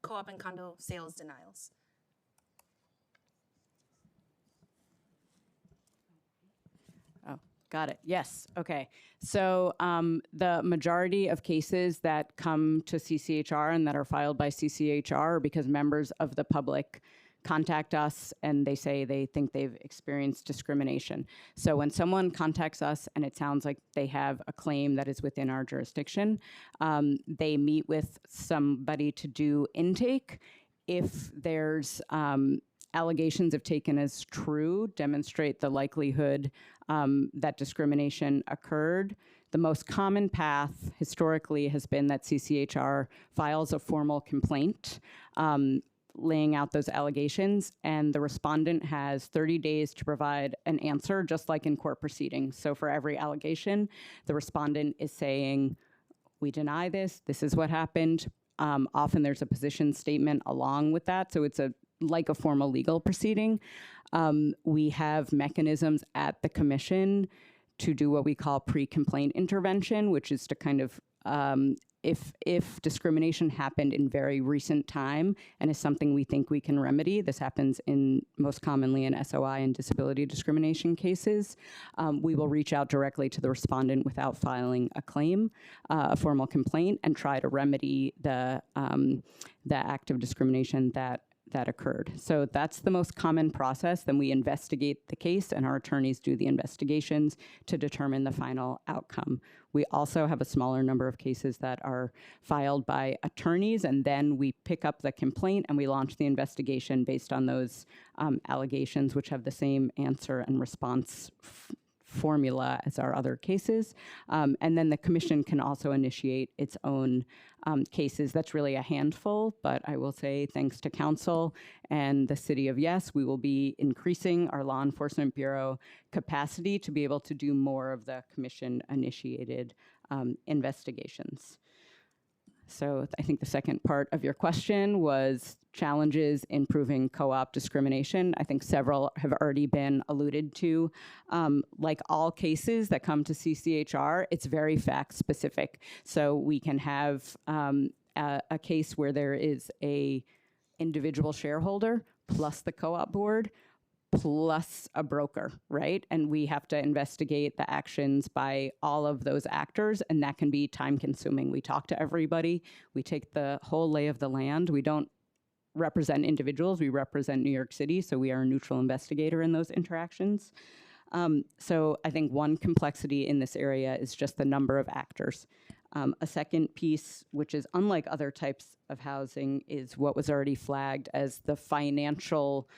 co-op and condo sales denials. Oh, got it. Yes. Okay. So the majority of cases that come to CCHR and that are filed by CCHR are because members of the public contact us and they say they think they've experienced discrimination. So when someone contacts us and it sounds like they have a claim that is within our jurisdiction, they meet with somebody to do intake. If there's allegations, if taken as true, demonstrate the likelihood that discrimination occurred. The most common path historically has been that CCHR files a formal complaint laying out those allegations, and the respondent has 30 days to provide an answer, just like in court proceedings. So for every allegation, the respondent is saying, we deny this, this is what happened. Often there's a position statement along with that, so it's like a formal legal proceeding. We have mechanisms at the commission to do what we call pre-complaint intervention, which is to kind of, if discrimination happened in very recent time and is something we think we can remedy, this happens most commonly in SOI and disability discrimination cases, we will reach out directly to the respondent without filing a claim, a formal complaint, and try to remedy the act of discrimination that occurred. So that's the most common process. Then we investigate the case and our attorneys do the investigations to determine the final outcome. We also have a smaller number of cases that are filed by attorneys, and then we pick up the complaint and we launch the investigation based on those allegations, which have the same answer and response formula as our other cases. And then the commission can also initiate its own cases. That's really a handful, but I will say thanks to council and the city of Yes, we will be increasing our law enforcement bureau capacity to be able to do more of the commission initiated investigations. So I think the second part of your question was challenges in proving co-op discrimination. I think several have already been alluded to. Like all cases that come to CCHR, it's very fact specific. So we can have a case where there is a individual shareholder plus the co-op board plus a broker, right? And we have to investigate the actions by all of those actors, and that can be time consuming. We talk to everybody, we take the whole lay of the land. We don't represent individuals, we represent New York City, so we are a neutral investigator in those interactions. So I think one complexity in this area is just the number of actors. A second piece, which is unlike other types of housing, is what was already flagged as the financial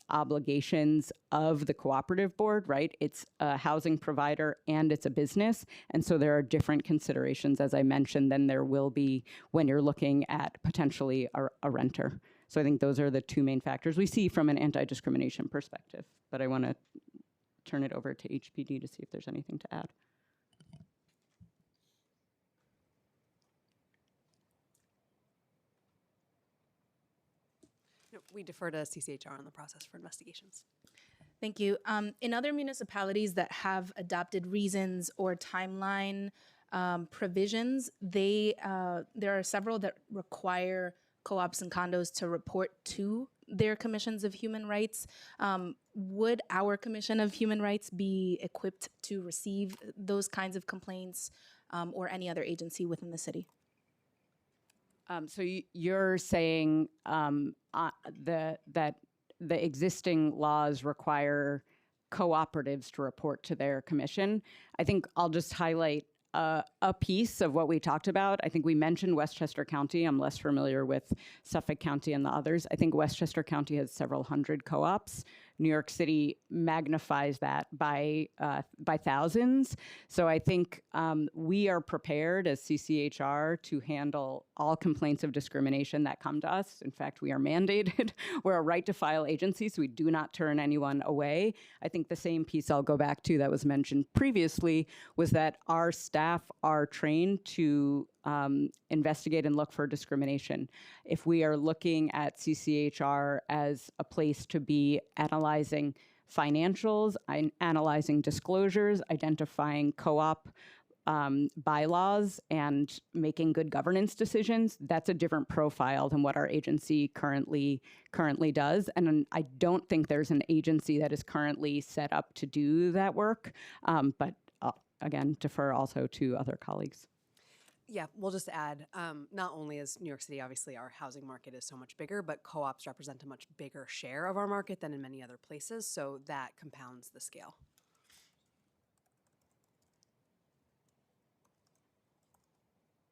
obligations of the cooperative board, right? It's a housing provider and it's a business. And so there are different considerations, as I mentioned, than there will be when you're looking at potentially a renter. So I think those are the two main factors we see from an anti-discrimination perspective. But I want to turn it over to HPD to see if there's anything to add. No, we defer to CCHR on the process for investigations. Thank you. In other municipalities that have adopted reasons or timeline provisions, there are several that require co-ops and condos to report to their commissions of human rights. Would our Commission of Human Rights be equipped to receive those kinds of complaints, or any other agency within the city? So you're saying that the existing laws require cooperatives to report to their commission. I think I'll just highlight a piece of what we talked about. I think we mentioned Westchester County. I'm less familiar with Suffolk County and the others. I think Westchester County has several hundred co-ops. New York City magnifies that by thousands. So I think we are prepared as CCHR to handle all complaints of discrimination that come to us. In fact, we are mandated. We're a right to file agency, so we do not turn anyone away. I think the same piece I'll go back to that was mentioned previously was that our staff are trained to investigate and look for discrimination. If we are looking at CCHR as a place to be analyzing financials, analyzing disclosures, identifying co-op bylaws, and making good governance decisions, that's a different profile than what our agency currently does. And I don't think there's an agency that is currently set up to do that work. But again, defer also to other colleagues. Yeah, we'll just add, not only is New York City, obviously our housing market is so much bigger, but co-ops represent a much bigger share of our market than in many other places, so that compounds the scale.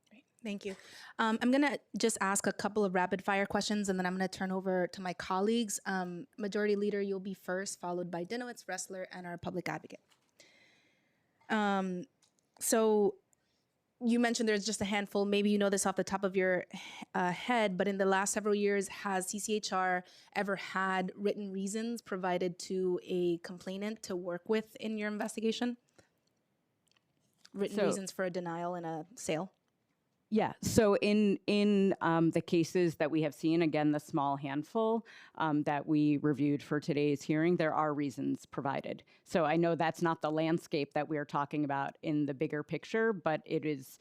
Great, thank you. I'm gonna just ask a couple of rapid fire questions and then I'm gonna turn over to my colleagues. Majority Leader, you'll be first, followed by Dinowitz, Ressler, and our public advocate. So you mentioned there's just a handful, maybe you know this off the top of your head, but in the last several years, has CCHR ever had written reasons provided to a complainant to work with in your investigation? Written reasons for a denial and a sale? Yeah, so in the cases that we have seen, again, the small handful that we reviewed for today's hearing, there are reasons provided. So I know that's not the landscape that we're talking about in the bigger picture, but it is,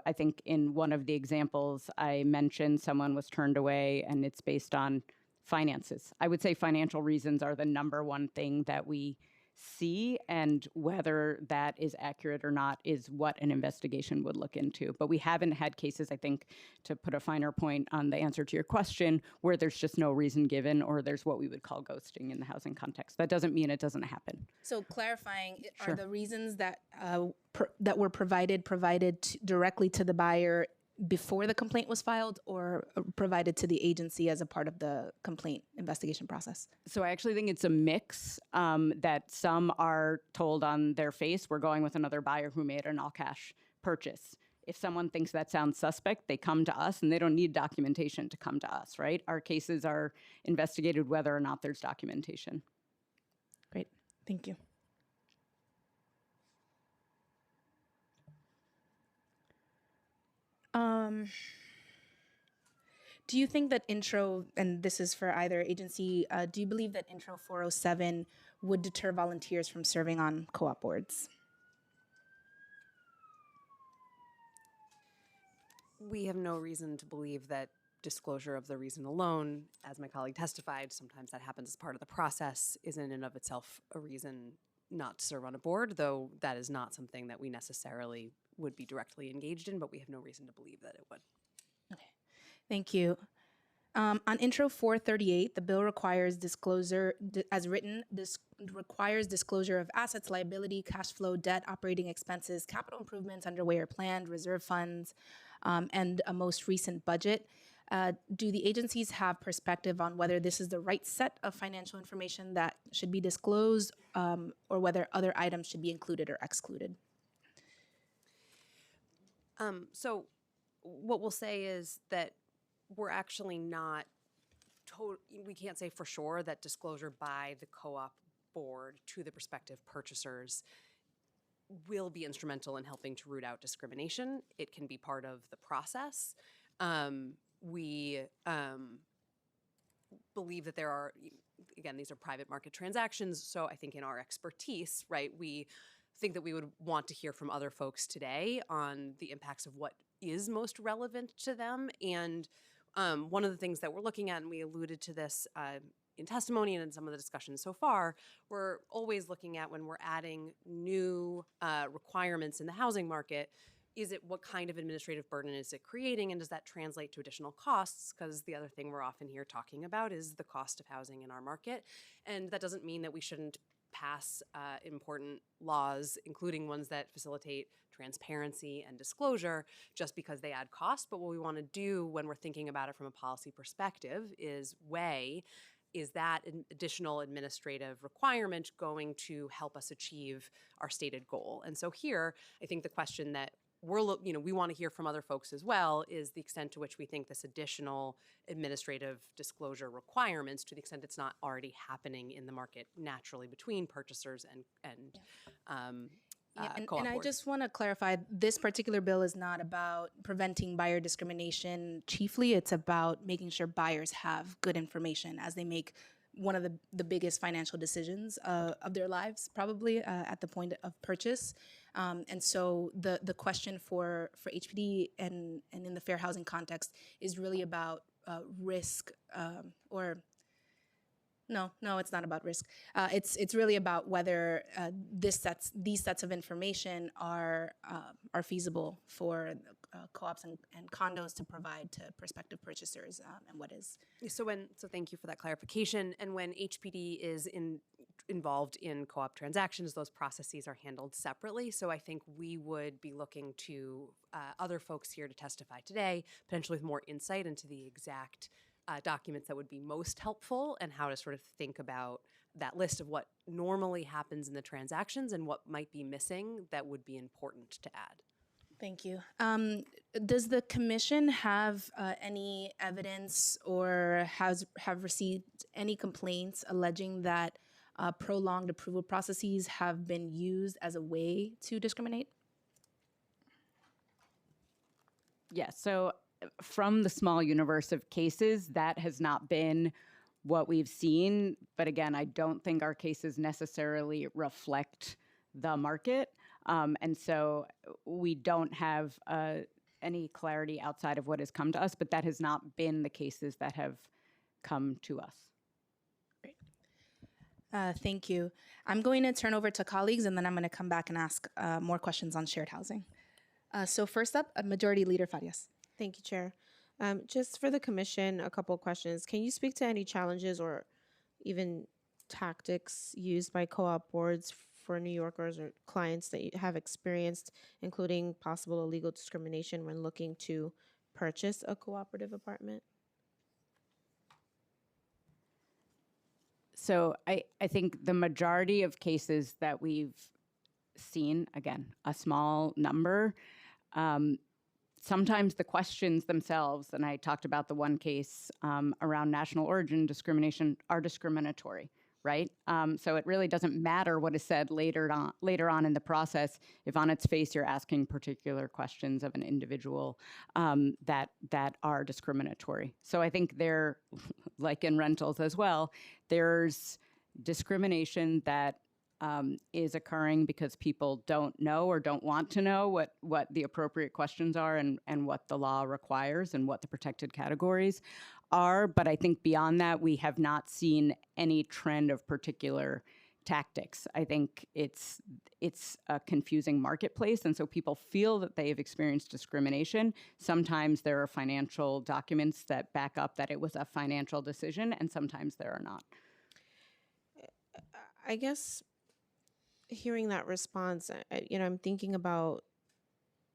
I think in one of the examples I mentioned, someone was turned away and it's based on finances. I would say financial reasons are the number one thing that we see, and whether that is accurate or not is what an investigation would look into. But we haven't had cases, I think, to put a finer point on the answer to your question, where there's just no reason given or there's what we would call ghosting in the housing context. That doesn't mean it doesn't happen. So clarifying, Sure. are the reasons that that were provided directly to the buyer before the complaint was filed, or provided to the agency as a part of the complaint investigation process? So I actually think it's a mix, that some are told on their face, we're going with another buyer who made an all-cash purchase. If someone thinks that sounds suspect, they come to us, and they don't need documentation to come to us, right? Our cases are investigated whether or not there's documentation. Great, thank you. Do you think that intro, and this is for either agency, do you believe that intro 407 would deter volunteers from serving on co-op boards? We have no reason to believe that disclosure of the reason alone, as my colleague testified, sometimes that happens as part of the process, is in and of itself a reason not to serve on a board, though that is not something that we necessarily would be directly engaged in, but we have no reason to believe that it would. Okay, thank you. On Intro 438, the bill requires disclosure, as written, requires disclosure of assets, liability, cash flow, debt, operating expenses, capital improvements underway or planned, reserve funds, and a most recent budget. Do the agencies have perspective on whether this is the right set of financial information that should be disclosed, or whether other items should be included or excluded? So what we'll say is that we're actually not we can't say for sure that disclosure by the co-op board to the prospective purchasers will be instrumental in helping to root out discrimination. It can be part of the process. We believe that there are, again, these are private market transactions, so I think in our expertise, right, we think that we would want to hear from other folks today on the impacts of what is most relevant to them. And one of the things that we're looking at, and we alluded to this in testimony and in some of the discussions so far, we're always looking at when we're adding new requirements in the housing market, is it what kind of administrative burden is it creating, and does that translate to additional costs? Because the other thing we're often here talking about is the cost of housing in our market. And that doesn't mean that we shouldn't pass important laws, including ones that facilitate transparency and disclosure, just because they add cost. But what we want to do when we're thinking about it from a policy perspective is weigh, is that an additional administrative requirement going to help us achieve our stated goal? And so here, I think the question that we want to hear from other folks as well is the extent to which we think this additional administrative disclosure requirements, to the extent it's not already happening in the market naturally between purchasers and co-op and I boards. just want to clarify, this particular bill is not about preventing buyer discrimination chiefly. It's about making sure buyers have good information as they make one of the biggest financial decisions of their lives, probably at the point of purchase. And so the question for HPD and in the fair housing context is really about risk, No, it's not about risk. It's really about whether these sets of information are feasible for co-ops and condos to provide to prospective purchasers, and what is. So thank you for that clarification. And when HPD is involved in co-op transactions, those processes are handled separately. So I think we would be looking to other folks here to testify today, potentially with more insight into the exact documents that would be most helpful and how to sort of think about that list of what normally happens in the transactions and what might be missing that would be important to add. Thank you. Does the commission have any evidence or have received any complaints alleging that prolonged approval processes have been used as a way to discriminate? Yes. So from the small universe of cases, that has not been what we've seen. But again, I don't think our cases necessarily reflect the market. And so we don't have any clarity outside of what has come to us, but that has not been the cases that have come to us. Great. Thank you. I'm going to turn over to colleagues, and then I'm going to come back and ask more questions on shared housing. So first up, Majority Leader Farias. Thank you, Chair. Just for the commission, a couple of questions. Can you speak to any challenges or even tactics used by co-op boards for New Yorkers or clients that you have experienced, including possible illegal discrimination when looking to purchase a cooperative apartment? So I think the majority of cases that we've seen, again, a small number, sometimes the questions themselves, and I talked about the one case around national origin discrimination, are discriminatory, right? So it really doesn't matter what is said later on in the process if on its face you're asking particular questions of an individual that are discriminatory. So I think there, like in rentals as well, there's discrimination that is occurring because people don't know or don't want to know what the appropriate questions are and what the law requires and what the protected categories are. But I think beyond that, we have not seen any trend of particular tactics. I think it's a confusing marketplace, and so people feel that they have experienced discrimination. Sometimes there are financial documents that back up that it was a financial decision, and sometimes there are not. I guess hearing that response, I'm thinking about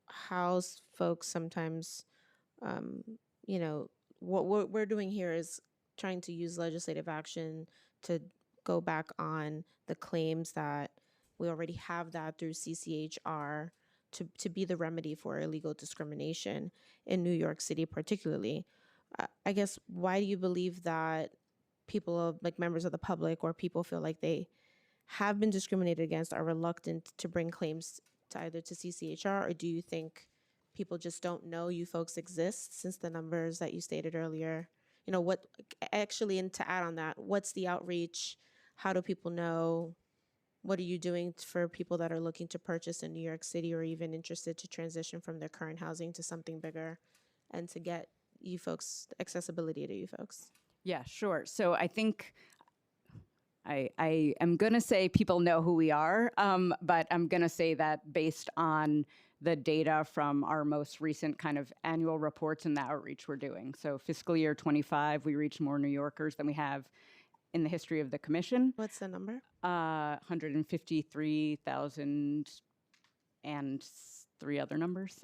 how folks sometimes, what we're doing here is trying to use legislative action to go back on the claims that we already have that through CCHR to be the remedy for illegal discrimination in New York City, particularly. I guess, why do you believe that people, like members of the public or people, feel like they have been discriminated against, are reluctant to bring claims to either to CCHR, or do you think people just don't know you folks exist, since the numbers that you stated earlier? What actually, and to add on that, what's the outreach? How do people know? What are you doing for people that are looking to purchase in New York City, or even interested to transition from their current housing to something bigger, and to get you folks, accessibility to you folks? Yeah, sure. So I think I am going to say people know who we are, but I'm going to say that based on the data from our most recent kind of annual reports and the outreach we're doing. So fiscal year 25, we reached more New Yorkers than we have in the history of the commission. What's the number? 153,000 and three other numbers,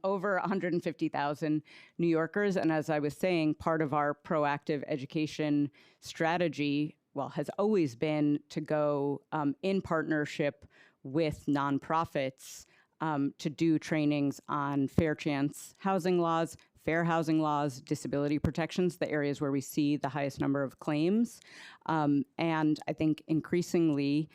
over 150,000 New Yorkers. And as I was saying, part of our proactive education strategy, has always been to go in partnership with nonprofits to do trainings on fair chance housing laws, fair housing laws, disability protections, the areas where we see the highest number of claims. And I think increasingly,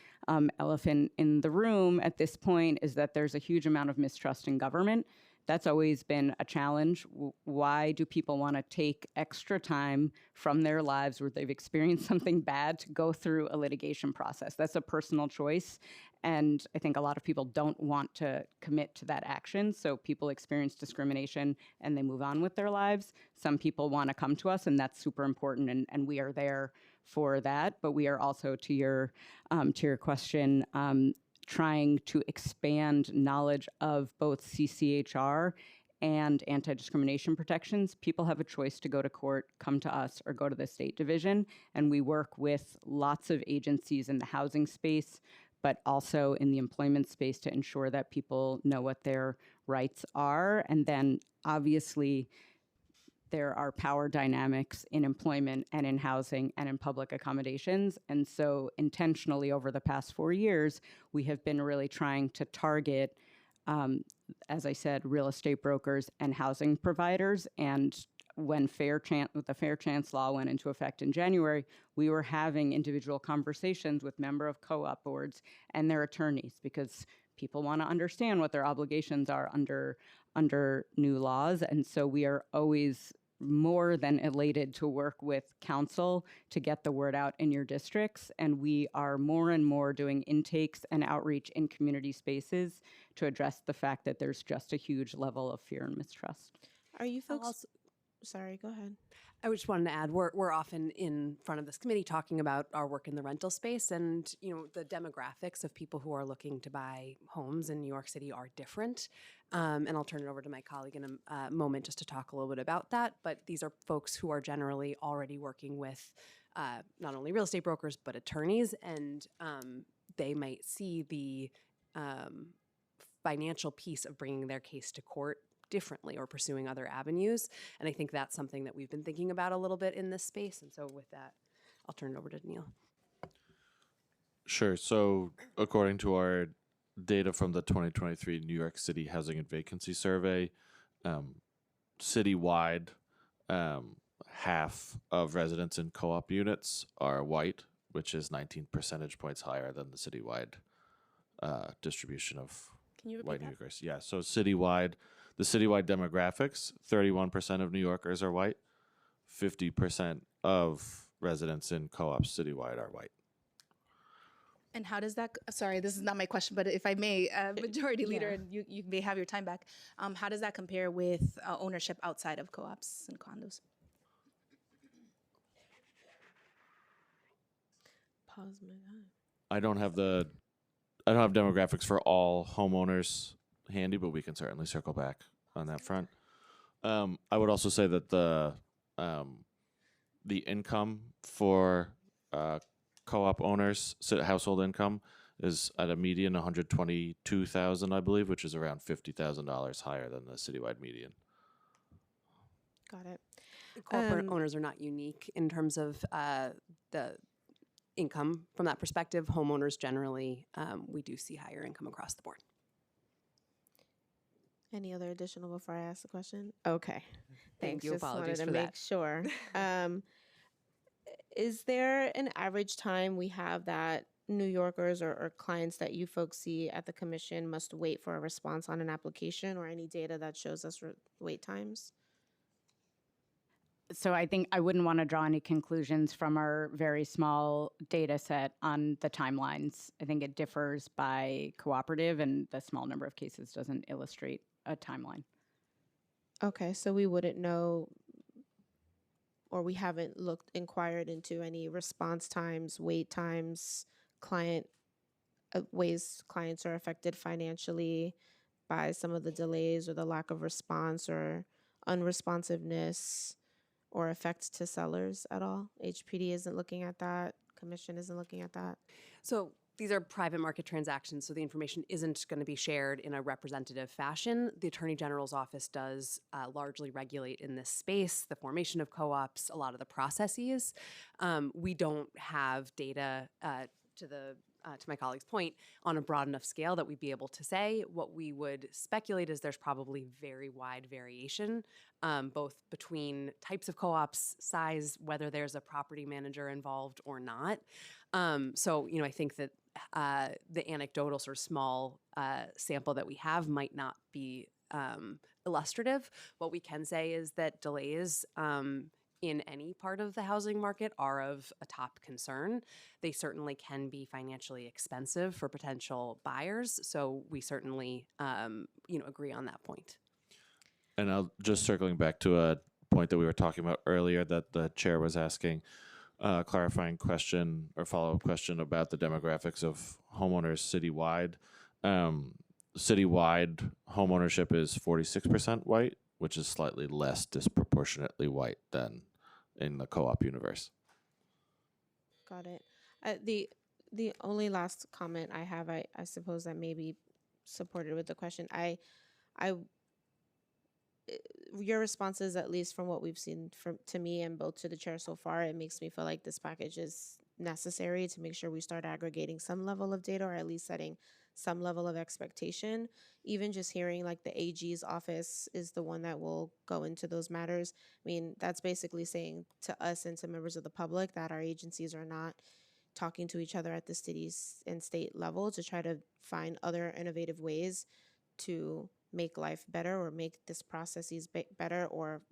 elephant in the room at this point is that there's a huge amount of mistrust in government. That's always been a challenge. Why do people want to take extra time from their lives where they've experienced something bad to go through a litigation process? That's a personal choice. And I think a lot of people don't want to commit to that action. So people experience discrimination and they move on with their lives. Some people want to come to us, and that's super important. And we are there for that. But we are also, to your question, trying to expand knowledge of both CCHR and anti-discrimination protections. People have a choice to go to court, come to us, or go to the state division. And we work with lots of agencies in the housing space, but also in the employment space, to ensure that people know what their rights are. And then obviously, there are power dynamics in employment and in housing and in public accommodations. And so intentionally over the past 4 years, we have been really trying to target, as I said, real estate brokers and housing providers. And when the Fair Chance Law went into effect in January, we were having individual conversations with member of co-op boards and their attorneys, because people want to understand what their obligations are under new laws. And so we are always more than elated to work with council to get the word out in your districts. And we are more and more doing intakes and outreach in community spaces to address the fact that there's just a huge level of fear and mistrust. Are you folks... Sorry, go ahead. I just wanted to add, we're often in front of this committee talking about our work in the rental space, and the demographics of people who are looking to buy homes in New York City are different. And I'll turn it over to my colleague in a moment just to talk a little bit about that. But these are folks who are generally already working with not only real estate brokers but attorneys, and they might see the financial piece of bringing their case to court differently or pursuing other avenues. And I think that's something that we've been thinking about a little bit in this space. And so with that, I'll turn it over to Neil. Sure. So according to our data from the 2023 New York City Housing and Vacancy Survey, citywide, half of residents in co-op units are white, which is 19 percentage points higher than the citywide distribution of white New Yorkers. Yeah, so the citywide demographics, 31% of New Yorkers are white, 50% of residents in co-ops citywide are white. And how does that, sorry, this is not my question, but if I may, Majority Leader, and you may have your time back, how does that compare with ownership outside of co-ops and condos? Pause my time. I don't have demographics for all homeowners handy, but we can certainly circle back on that front. I would also say that the income for co-op owners, household income, is at a median 122,000, I believe, which is around $50,000 higher than the citywide median. Got it. Corporate owners are not unique in terms of the income from that perspective. Homeowners generally, we do see higher income across the board. Any other additional before I ask the question? Okay. Thank you. Just Apologies wanted to for make that. sure. Is there an average time we have that New Yorkers or clients that you folks see at the commission must wait for a response on an application, or any data that shows us wait times? So I think I wouldn't want to draw any conclusions from our very small data set on the timelines. I think it differs by cooperative, and the small number of cases doesn't illustrate a timeline. Okay, so we wouldn't know, or we haven't inquired into any response times, wait times, ways clients are affected financially by some of the delays or the lack of response or unresponsiveness, or effects to sellers at all? HPD isn't looking at that. Commission isn't looking at that. So these are private market transactions, so the information isn't going to be shared in a representative fashion. The Attorney General's office does largely regulate in this space, the formation of co-ops, a lot of the processes. We don't have data to my colleague's point, on a broad enough scale that we'd be able to say. What we would speculate is there's probably very wide variation, both between types of co-ops, size, whether there's a property manager involved or not. So, I think that the anecdotal sort of small sample that we have might not be illustrative. What we can say is that delays in any part of the housing market are of a top concern. They certainly can be financially expensive for potential buyers. So we certainly, agree on that point. And I'll just circling back to a point that we were talking about earlier that the chair was asking, clarifying question or follow-up question about the demographics of homeowners citywide. Citywide homeownership is 46% white, which is slightly less disproportionately white than in the co-op universe. Got it. The only last comment I have, I suppose that may be supported with the question. Your responses, at least from what we've seen to me and both to the chair so far, it makes me feel like this package is necessary to make sure we start aggregating some level of data, or at least setting some level of expectation. Even just hearing like the AG's office is the one that will go into those matters. I mean, that's basically saying to us and to members of the public that our agencies are not talking to each other at the cities and state level to try to find other innovative ways to make life better, or make this processes better, or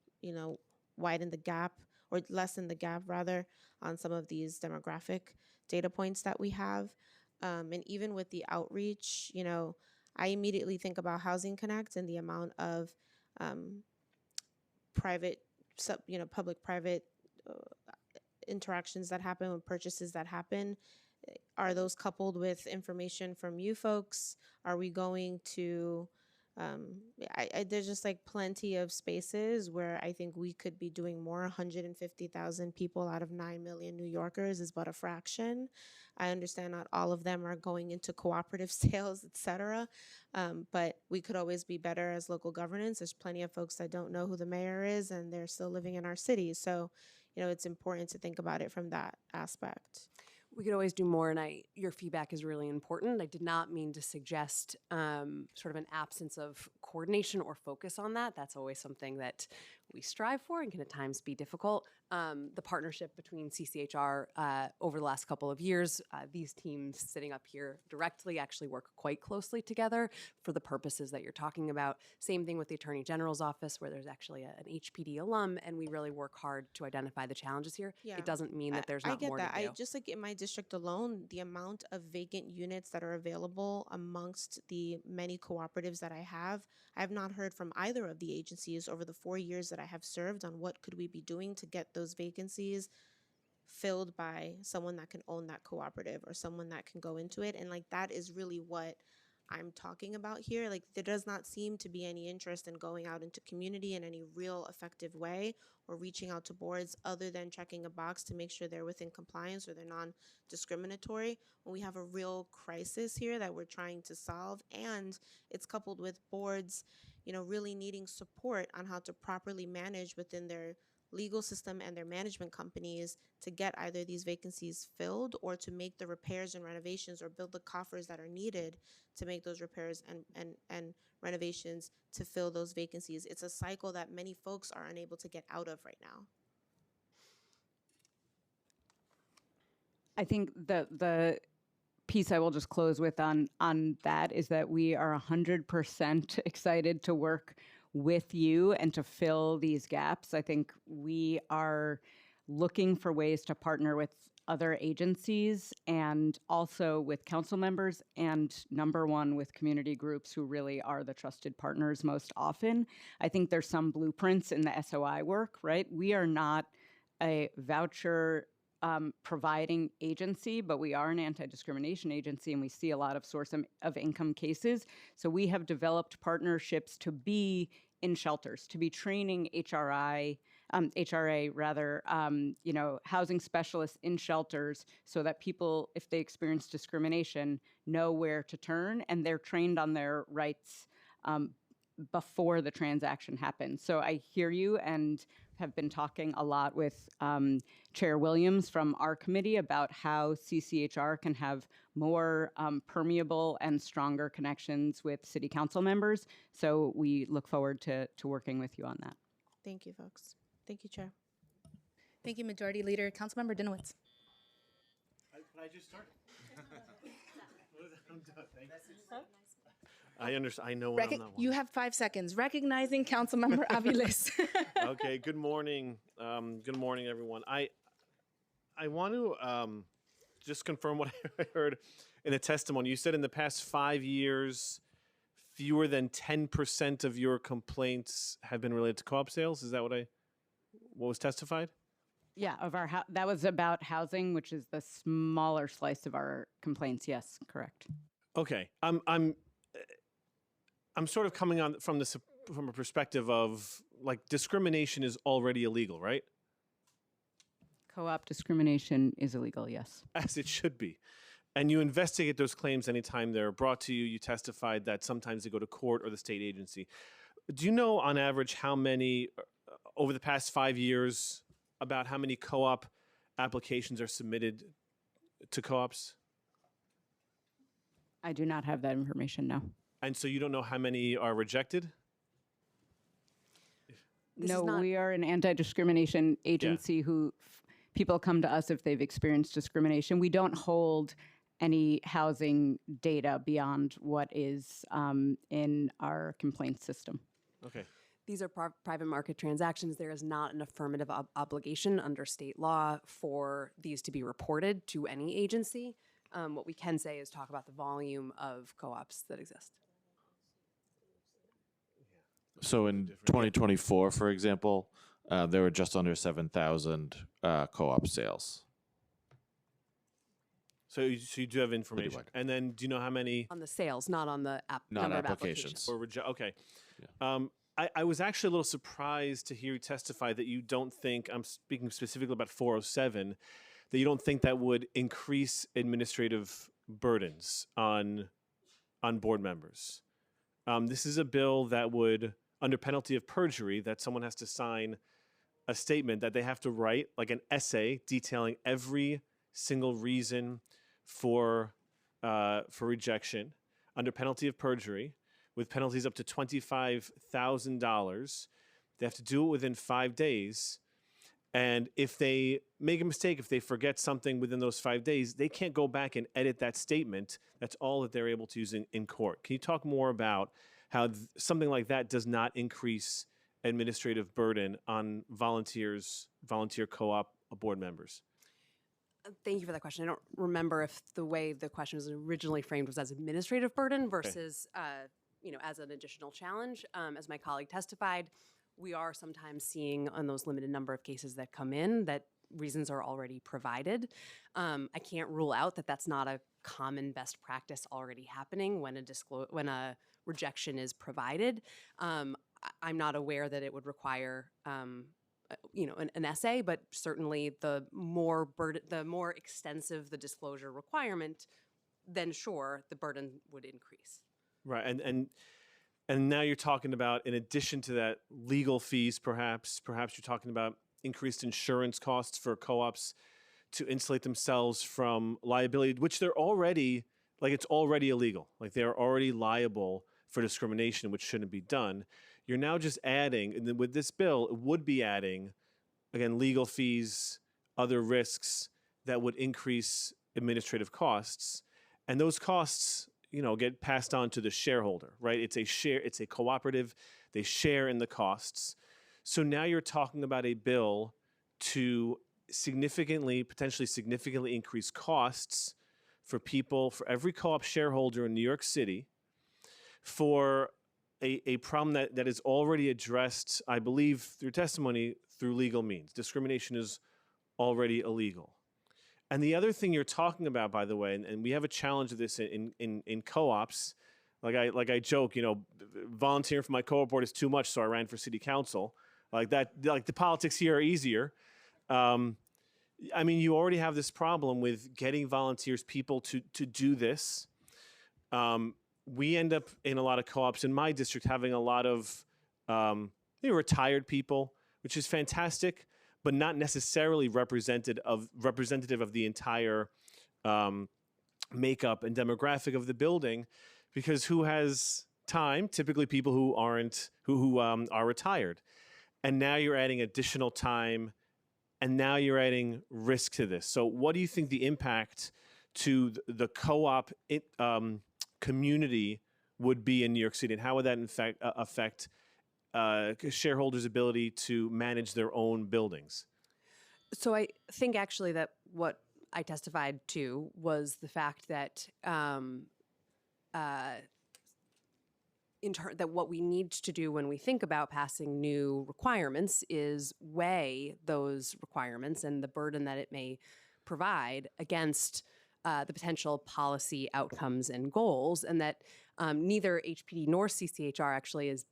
widen the gap, or lessen the gap rather, on some of these demographic data points that we have. And even with the outreach, I immediately think about Housing Connect and the amount of public-private interactions that happen, with purchases that happen. Are those coupled with information from you folks? Are we going to there's just like plenty of spaces where I think we could be doing more. 150,000 people out of 9 million New Yorkers is but a fraction. I understand not all of them are going into cooperative sales, etc. But we could always be better as local governance. There's plenty of folks that don't know who the mayor is, and they're still living in our city. So, it's important to think about it from that aspect. We could always do more, and your feedback is really important. I did not mean to suggest sort of an absence of coordination or focus on that. That's always something that we strive for and can at times be difficult. The partnership between CCHR over the last couple of years, these teams sitting up here directly actually work quite closely together for the purposes that you're talking about. Same thing with the Attorney General's office, where there's actually an HPD alum, and we really work hard to identify the challenges here. Yeah. It doesn't mean that there's not more to do. I just like in my district alone, the amount of vacant units that are available amongst the many cooperatives that I have not heard from either of the agencies over the 4 years that I have served on what could we be doing to get those vacancies filled by someone that can own that cooperative or someone that can go into it. And like that is really what I'm talking about here. Like there does not seem to be any interest in going out into community in any real effective way or reaching out to boards other than checking a box to make sure they're within compliance or they're non-discriminatory, when we have a real crisis here that we're trying to solve. And it's coupled with boards, really needing support on how to properly manage within their legal system and their management companies to get either these vacancies filled or to make the repairs and renovations or build the coffers that are needed to make those repairs and renovations to fill those vacancies. It's a cycle that many folks are unable to get out of right now. I think the piece I will just close with on that is that we are 100% excited to work with you and to fill these gaps. I think we are looking for ways to partner with other agencies and also with council members and number one with community groups who really are the trusted partners most often. I think there's some blueprints in the SOI work, right? We are not a voucher providing agency, but we are an anti-discrimination agency and we see a lot of source of income cases. So we have developed partnerships to be in shelters, to be training HRA, housing specialists in shelters so that people, if they experience discrimination, know where to turn and they're trained on their rights before the transaction happens. So I hear you and have been talking a lot with Chair Williams from our committee about how CCHR can have more permeable and stronger connections with city council members. So we look forward to working with you on that. Thank you, folks. Thank you, Chair. Thank you, Majority Leader. Councilmember Dinowitz. Can I just start? I'm done. Thank you. I understand. I know when I'm not one. You have 5 seconds. Recognizing Councilmember Aviles. Okay. Good morning. Good morning, everyone. I want to just confirm what I heard in the testimony. You said in the past 5 years, fewer than 10% of your complaints have been related to co-op sales. Is that what was testified? Yeah, that was about housing, which is the smaller slice of our complaints. Yes, correct. Okay. I'm sort of coming on from a perspective of like discrimination is already illegal, right? Co-op discrimination is illegal, yes. As it should be. And you investigate those claims anytime they're brought to you. You testified that sometimes they go to court or the state agency. Do you know on average how many, over the past 5 years, about how many co-op applications are submitted to co-ops? I do not have that information, no. And so you don't know how many are rejected? We are an anti-discrimination agency who people come to us if they've experienced discrimination. We don't hold any housing data beyond what is in our complaint system. Okay. These are private market transactions. There is not an affirmative obligation under state law for these to be reported to any agency. What we can say is talk about the volume of co-ops that exist. So in 2024, for example, there were just under 7,000 co-op sales. So you do have information. Citywide. And then do you know how many? On the sales, not on the number of applications. Okay. Yeah. I was actually a little surprised to hear you testify that you don't think, I'm speaking specifically about 407, that you don't think that would increase administrative burdens on board members. This is a bill that would, under penalty of perjury, that someone has to sign a statement that they have to write, like an essay detailing every single reason for rejection, under penalty of perjury, with penalties up to $25,000. They have to do it within 5 days. And if they make a mistake, if they forget something within those 5 days, they can't go back and edit that statement. That's all that they're able to use in court. Can you talk more about how something like that does not increase administrative burden on volunteer co-op board members? Thank you for that question. I don't remember if the way the question was originally framed was as administrative burden versus, as an additional challenge. As my colleague testified, we are sometimes seeing on those limited number of cases that come in that, reasons are already provided. I can't rule out that that's not a common best practice already happening when a rejection is provided. I'm not aware that it would require an essay, but certainly the more extensive the disclosure requirement, then sure, the burden would increase. Right, and now you're talking about, in addition to that, legal fees, perhaps you're talking about increased insurance costs for co-ops to insulate themselves from liability, which they're already, it's already illegal. Like, they're already liable for discrimination, which shouldn't be done. You're now just adding, and then with this bill, it would be adding, again, legal fees, other risks that would increase administrative costs. And those costs, get passed on to the shareholder, right? It's a cooperative. They share in the costs. So now you're talking about a bill to potentially significantly increase costs for every co-op shareholder in New York City for a problem that is already addressed, I believe, through testimony, through legal means. Discrimination is already illegal. And the other thing you're talking about, by the way, and we have a challenge of this in co-ops, like I joke, volunteering for my co-op board is too much, so I ran for city council. Like that, like the politics here are easier. You already have this problem with getting volunteers, people to do this. We end up in a lot of co-ops in my district having a lot of retired people, which is fantastic, but not necessarily representative of the entire makeup and demographic of the building, because who has time? Typically people who are retired. And now you're adding additional time, and now you're adding risk to this. So what do you think the impact to the co-op community would be in New York City, and how would that in fact affect shareholders' ability to manage their own buildings? So I think actually that what I testified to was the fact that that what we need to do when we think about passing new requirements is weigh those requirements and the burden that it may provide against the potential policy outcomes and goals, and that neither HPD nor CCHR actually is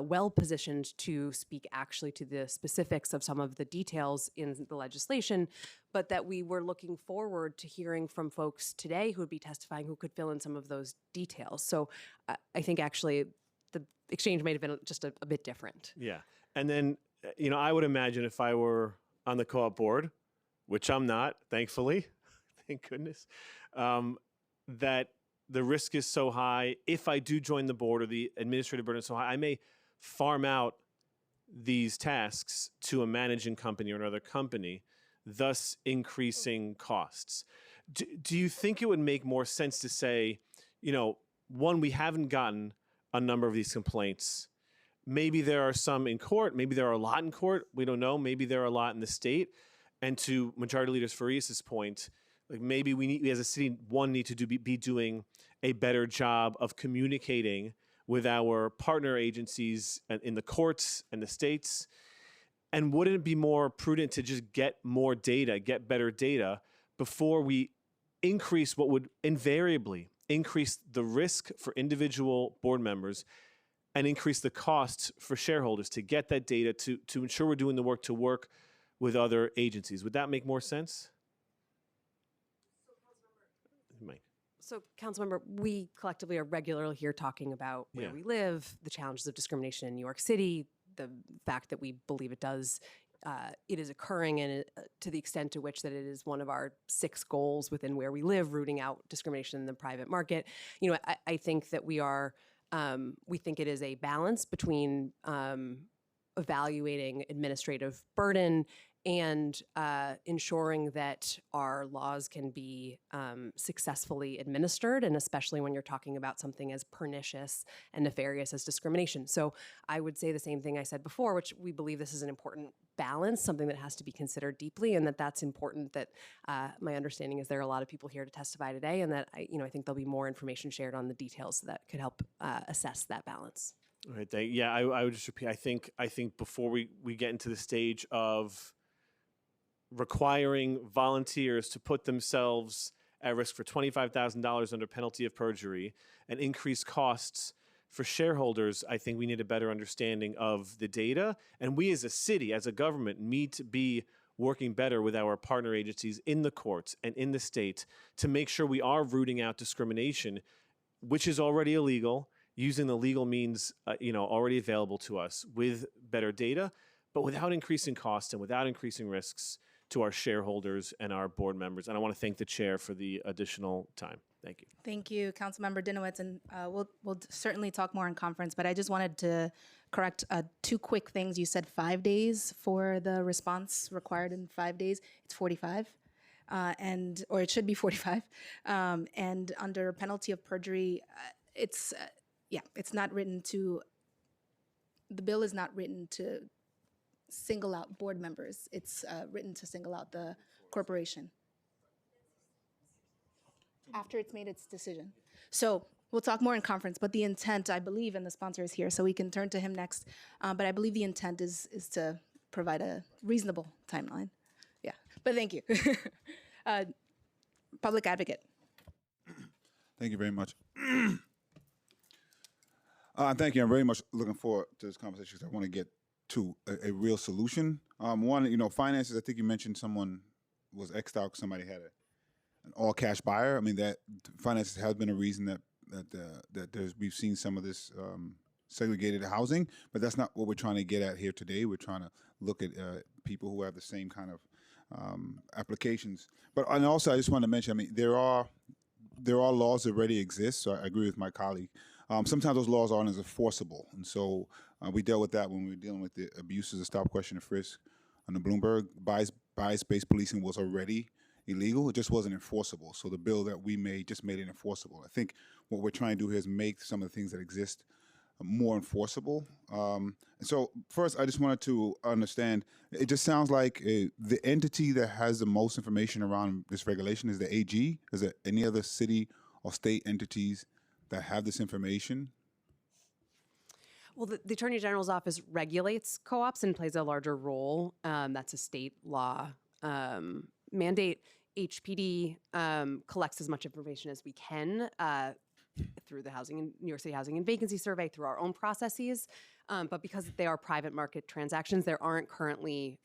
well positioned to speak actually to the specifics of some of the details in the legislation, but that we were looking forward to hearing from folks today who would be testifying who could fill in some of those details. So I think actually the exchange may have been just a bit different. Yeah. And then, I would imagine if I were on the co-op board, which I'm not, thankfully, thank goodness, that the risk is so high. If I do join the board, or the administrative burden is so high, I may farm out these tasks to a managing company or another company, thus increasing costs. Do you think it would make more sense to say, one, we haven't gotten a number of these complaints. Maybe there are some in court. Maybe there are a lot in court. We don't know. Maybe there are a lot in the state. And to Majority Leader Farias's point, like maybe we as a city, need to be doing a better job of communicating with our partner agencies in the courts and the states. And wouldn't it be more prudent to just get more data, get better data, before we increase what would invariably increase the risk for individual board members and increase the costs for shareholders to get that data to ensure we're doing the work to work with other agencies? Would that make more sense? Mike. So, Councilmember, we collectively are regularly here talking about where we live, the challenges of discrimination in New York City, the fact that we believe it is occurring, and to the extent to which that it is one of our 6 goals within where we live, rooting out discrimination in the private market. I think that we think it is a balance between evaluating administrative burden and ensuring that our laws can be successfully administered, and especially when you're talking about something as pernicious and nefarious as discrimination. So I would say the same thing I said before, which we believe this is an important balance, something that has to be considered deeply, and that's important. That my understanding is there are a lot of people here to testify today, and that I think there'll be more information shared on the details that could help assess that balance. All right. I would just repeat. I think before we get into the stage of requiring volunteers to put themselves at risk for $25,000 under penalty of perjury and increased costs for shareholders, I think we need a better understanding of the data. And we as a city, as a government, need to be working better with our partner agencies in the courts and in the state to make sure we are rooting out discrimination, which is already illegal, using the legal means already available to us with better data, but without increasing costs and without increasing risks to our shareholders and our board members. And I want to thank the chair for the additional time. Thank you. Thank you, Councilmember Dinowitz, and we'll certainly talk more in conference. But I just wanted to correct two quick things. You said 5 days for the response required in 5 days. It's 45, or it should be 45. And under penalty of perjury, it's not written to. The bill is not written to single out board members. It's written to single out the corporation after it's made its decision. So we'll talk more in conference, but the intent, I believe, and the sponsor is here, so we can turn to him next. But I believe the intent is to provide a reasonable timeline. Yeah, but thank you. Public advocate. Thank you very much. Thank you. I'm very much looking forward to this conversation because I want to get to a real solution. One, finances, I think you mentioned someone was X'd out because somebody had an all-cash buyer. I mean, that finances has been a reason that we've seen some of this segregated housing, but that's not what we're trying to get at here today. We're trying to look at people who have the same kind of applications. And also, I just want to mention, I mean, there are laws that already exist, so I agree with my colleague. Sometimes those laws aren't as enforceable, and so we dealt with that when we were dealing with the abuses of stop, question, and frisk on the Bloomberg. Bias-based policing was already illegal; it just wasn't enforceable. So the bill that we made just made it enforceable. I think what we're trying to do here is make some of the things that exist more enforceable. And so first, I just wanted to understand. It just sounds like the entity that has the most information around this regulation is the AG. Is there any other city or state entities that have this information? Well, the Attorney General's office regulates co-ops and plays a larger role. That's a state law mandate. HPD collects as much information as we can through the New York City Housing and Vacancy Survey, through our own processes. But because they are private market transactions, there aren't currently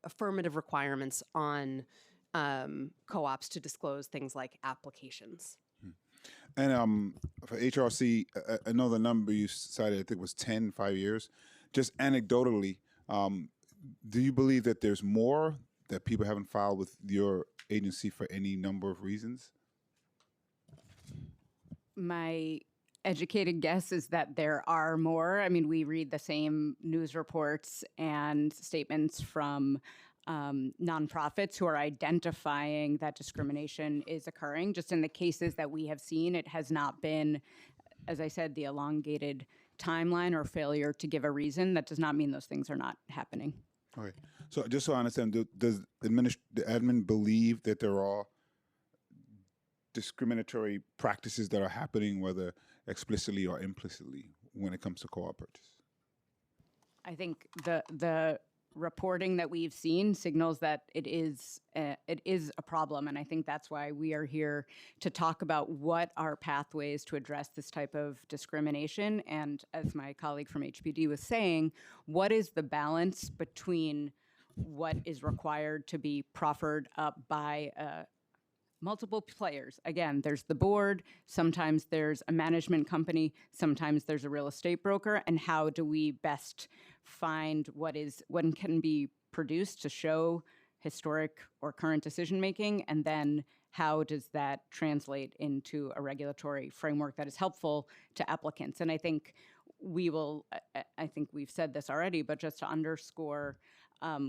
affirmative requirements on co-ops to disclose things like applications. And for HRC, I know the number you cited, I think was 5 years. Just anecdotally, do you believe that there's more that people haven't filed with your agency for any number of reasons? My educated guess is that there are more. I mean, we read the same news reports and statements from nonprofits who are identifying that discrimination is occurring. Just in the cases that we have seen, it has not been, as I said, the elongated timeline or failure to give a reason. That does not mean those things are not happening. Okay. So just so I understand, does the admin believe that there are discriminatory practices that are happening, whether explicitly or implicitly, when it comes to co-op purchase? I think the reporting that we've seen signals that it is a problem, and I think that's why we are here to talk about what are pathways to address this type of discrimination. And as my colleague from HPD was saying, what is the balance between what is required to be proffered up by multiple players? Again, there's the board, sometimes there's a management company, sometimes there's a real estate broker, and how do we best find what can be produced to show historic or current decision making, and then how does that translate into a regulatory framework that is helpful to applicants? And I think we've said this already, but just to underscore,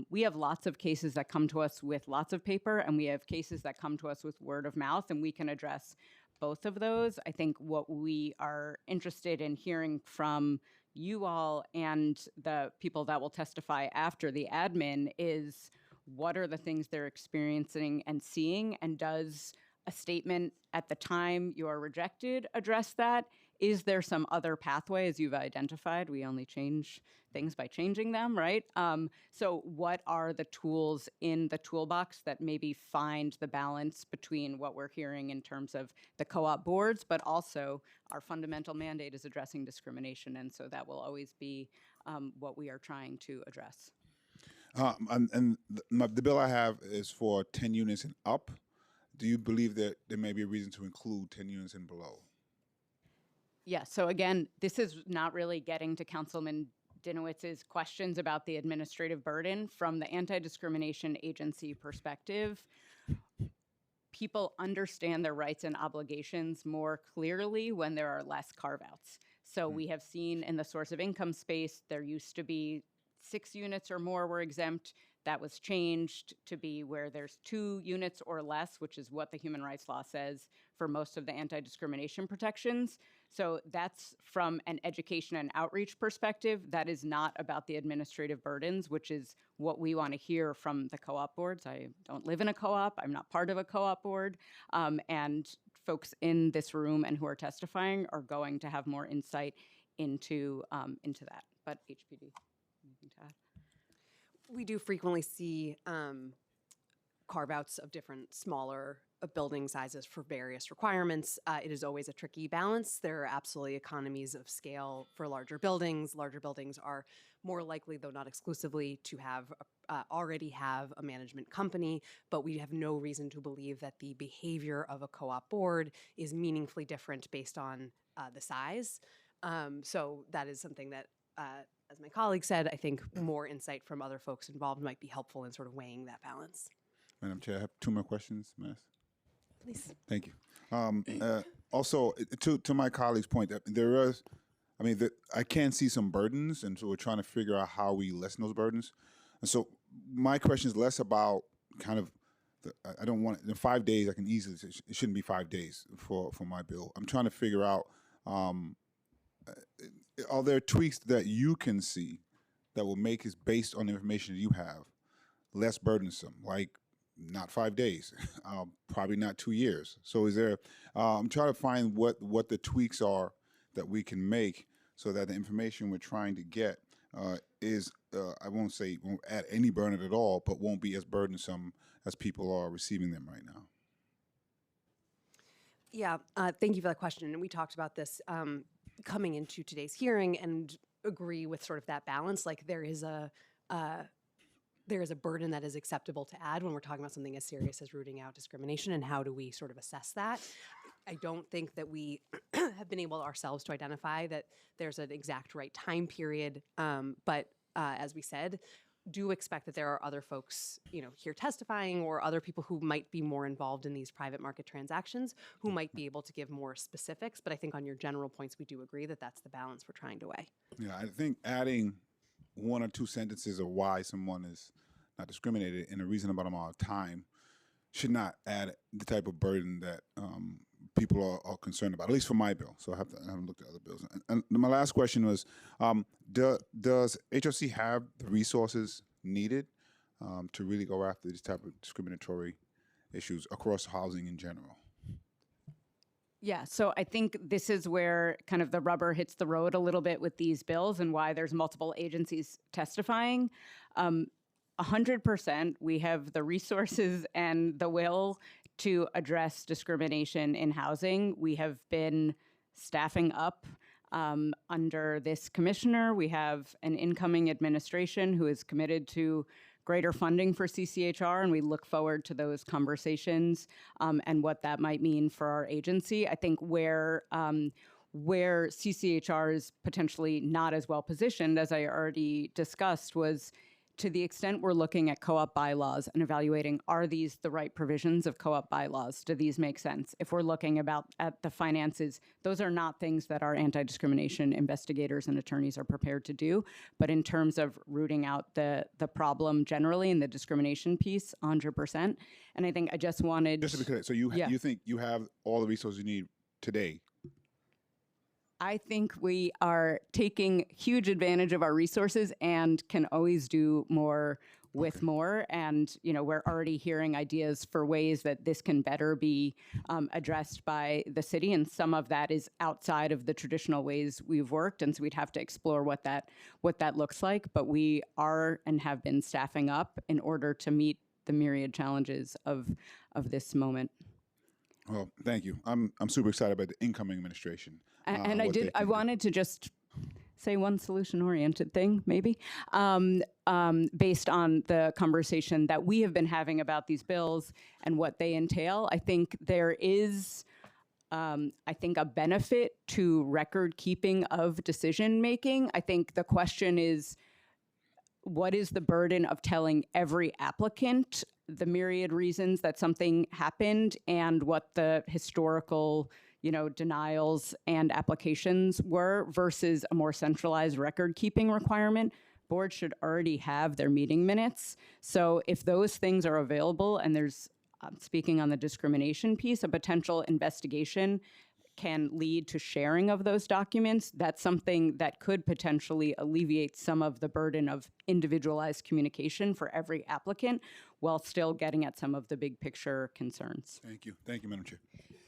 we have lots of cases that come to us with lots of paper, and we have cases that come to us with word of mouth, and we can address both of those. I think what we are interested in hearing from you all and the people that will testify after the admin is, what are the things they're experiencing and seeing, and does a statement at the time you are rejected address that? is there some other pathway, as you've identified? We only change things by changing them, right? So what are the tools in the toolbox that maybe find the balance between what we're hearing in terms of the co-op boards, but also our fundamental mandate is addressing discrimination, and so that will always be what we are trying to address. The bill I have is for 10 units and up. Do you believe that there may be a reason to include 10 units and below? Yeah, so again, this is not really getting to Councilman Dinowitz's questions about the administrative burden. From the anti-discrimination agency perspective, people understand their rights and obligations more clearly when there are less carve-outs. So we have seen in the source of income space, there used to be 6 units or more were exempt. That was changed to be where there's 2 units or less, which is what the human rights law says for most of the anti-discrimination protections. So that's from an education and outreach perspective. That is not about the administrative burdens, which is what we want to hear from the co-op boards. I don't live in a co-op. I'm not part of a co-op board. And folks in this room and who are testifying are going to have more insight into that. But HPD, anything to add? We do frequently see carve-outs of different smaller building sizes for various requirements. It is always a tricky balance. There are absolutely economies of scale for larger buildings. Larger buildings are more likely, though not exclusively, to have already have a management company, but we have no reason to believe that the behavior of a co-op board is meaningfully different based on the size. So that is something that as my colleague said, I think more insight from other folks involved might be helpful in sort of weighing that balance. Madam Chair, I have 2 more questions, Ms. Please. Thank you. Also, to my colleague's point, that there is, I can see some burdens, and so we're trying to figure out how we lessen those burdens. And so my question is less about kind of, I don't want, in 5 days, I can easily, it shouldn't be 5 days for my bill. I'm trying to figure out, are there tweaks that you can see that will make it, based on the information that you have, less burdensome, like not 5 days, probably not 2 years? So is there, I'm trying to find what the tweaks are that we can make so that the information we're trying to get is, I won't say won't add any burden at all, but won't be as burdensome as people are receiving them right now. Yeah, thank you for that question. And we talked about this coming into today's hearing and agree with sort of that balance. Like there is a burden that is acceptable to add when we're talking about something as serious as rooting out discrimination, and how do we sort of assess that? I don't think that we have been able ourselves to identify that there's an exact right time period, but as we said, do expect that there are other folks, here testifying, or other people who might be more involved in these private market transactions who might be able to give more specifics. But I think on your general points, we do agree that that's the balance we're trying to weigh. Yeah, I think adding 1 or 2 sentences of why someone is not discriminated in a reasonable amount of time should not add the type of burden that people are concerned about, at least for my bill. So I haven't looked at other bills. And my last question was, does HOC have the resources needed to really go after these type of discriminatory issues across housing in general? Yeah, so I think this is where kind of the rubber hits the road a little bit with these bills and why there's multiple agencies testifying. 100%, we have the resources and the will to address discrimination in housing. We have been staffing up under this commissioner. We have an incoming administration who is committed to greater funding for CCHR, and we look forward to those conversations and what that might mean for our agency. I think where CCHR is potentially not as well positioned, as I already discussed, was to the extent we're looking at co-op bylaws and evaluating, are these the right provisions of co-op bylaws? Do these make sense? If we're looking at the finances, those are not things that our anti-discrimination investigators and attorneys are prepared to do. But in terms of rooting out the problem generally and the discrimination piece, 100%. And I think I just wanted... Just to be clear, so you think you have all the resources you need today? I think we are taking huge advantage of our resources and can always do more with more. And, we're already hearing ideas for ways that this can better be addressed by the city. And some of that is outside of the traditional ways we've worked. And so we'd have to explore what that looks like. But we are and have been staffing up in order to meet the myriad challenges of this moment. Well, thank you. I'm super excited about the incoming administration. And what they I can do. wanted to just say one solution-oriented thing, maybe, based on the conversation that we have been having about these bills and what they entail. I think there is, a benefit to record keeping of decision making. I think the question is, what is the burden of telling every applicant the myriad reasons that something happened and what the historical denials and applications were versus a more centralized record keeping requirement? Boards should already have their meeting minutes. So if those things are available and there's, speaking on the discrimination piece, a potential investigation can lead to sharing of those documents, that's something that could potentially alleviate some of the burden of individualized communication for every applicant while still getting at some of the big picture concerns. Thank you. Thank you, Madam Chair.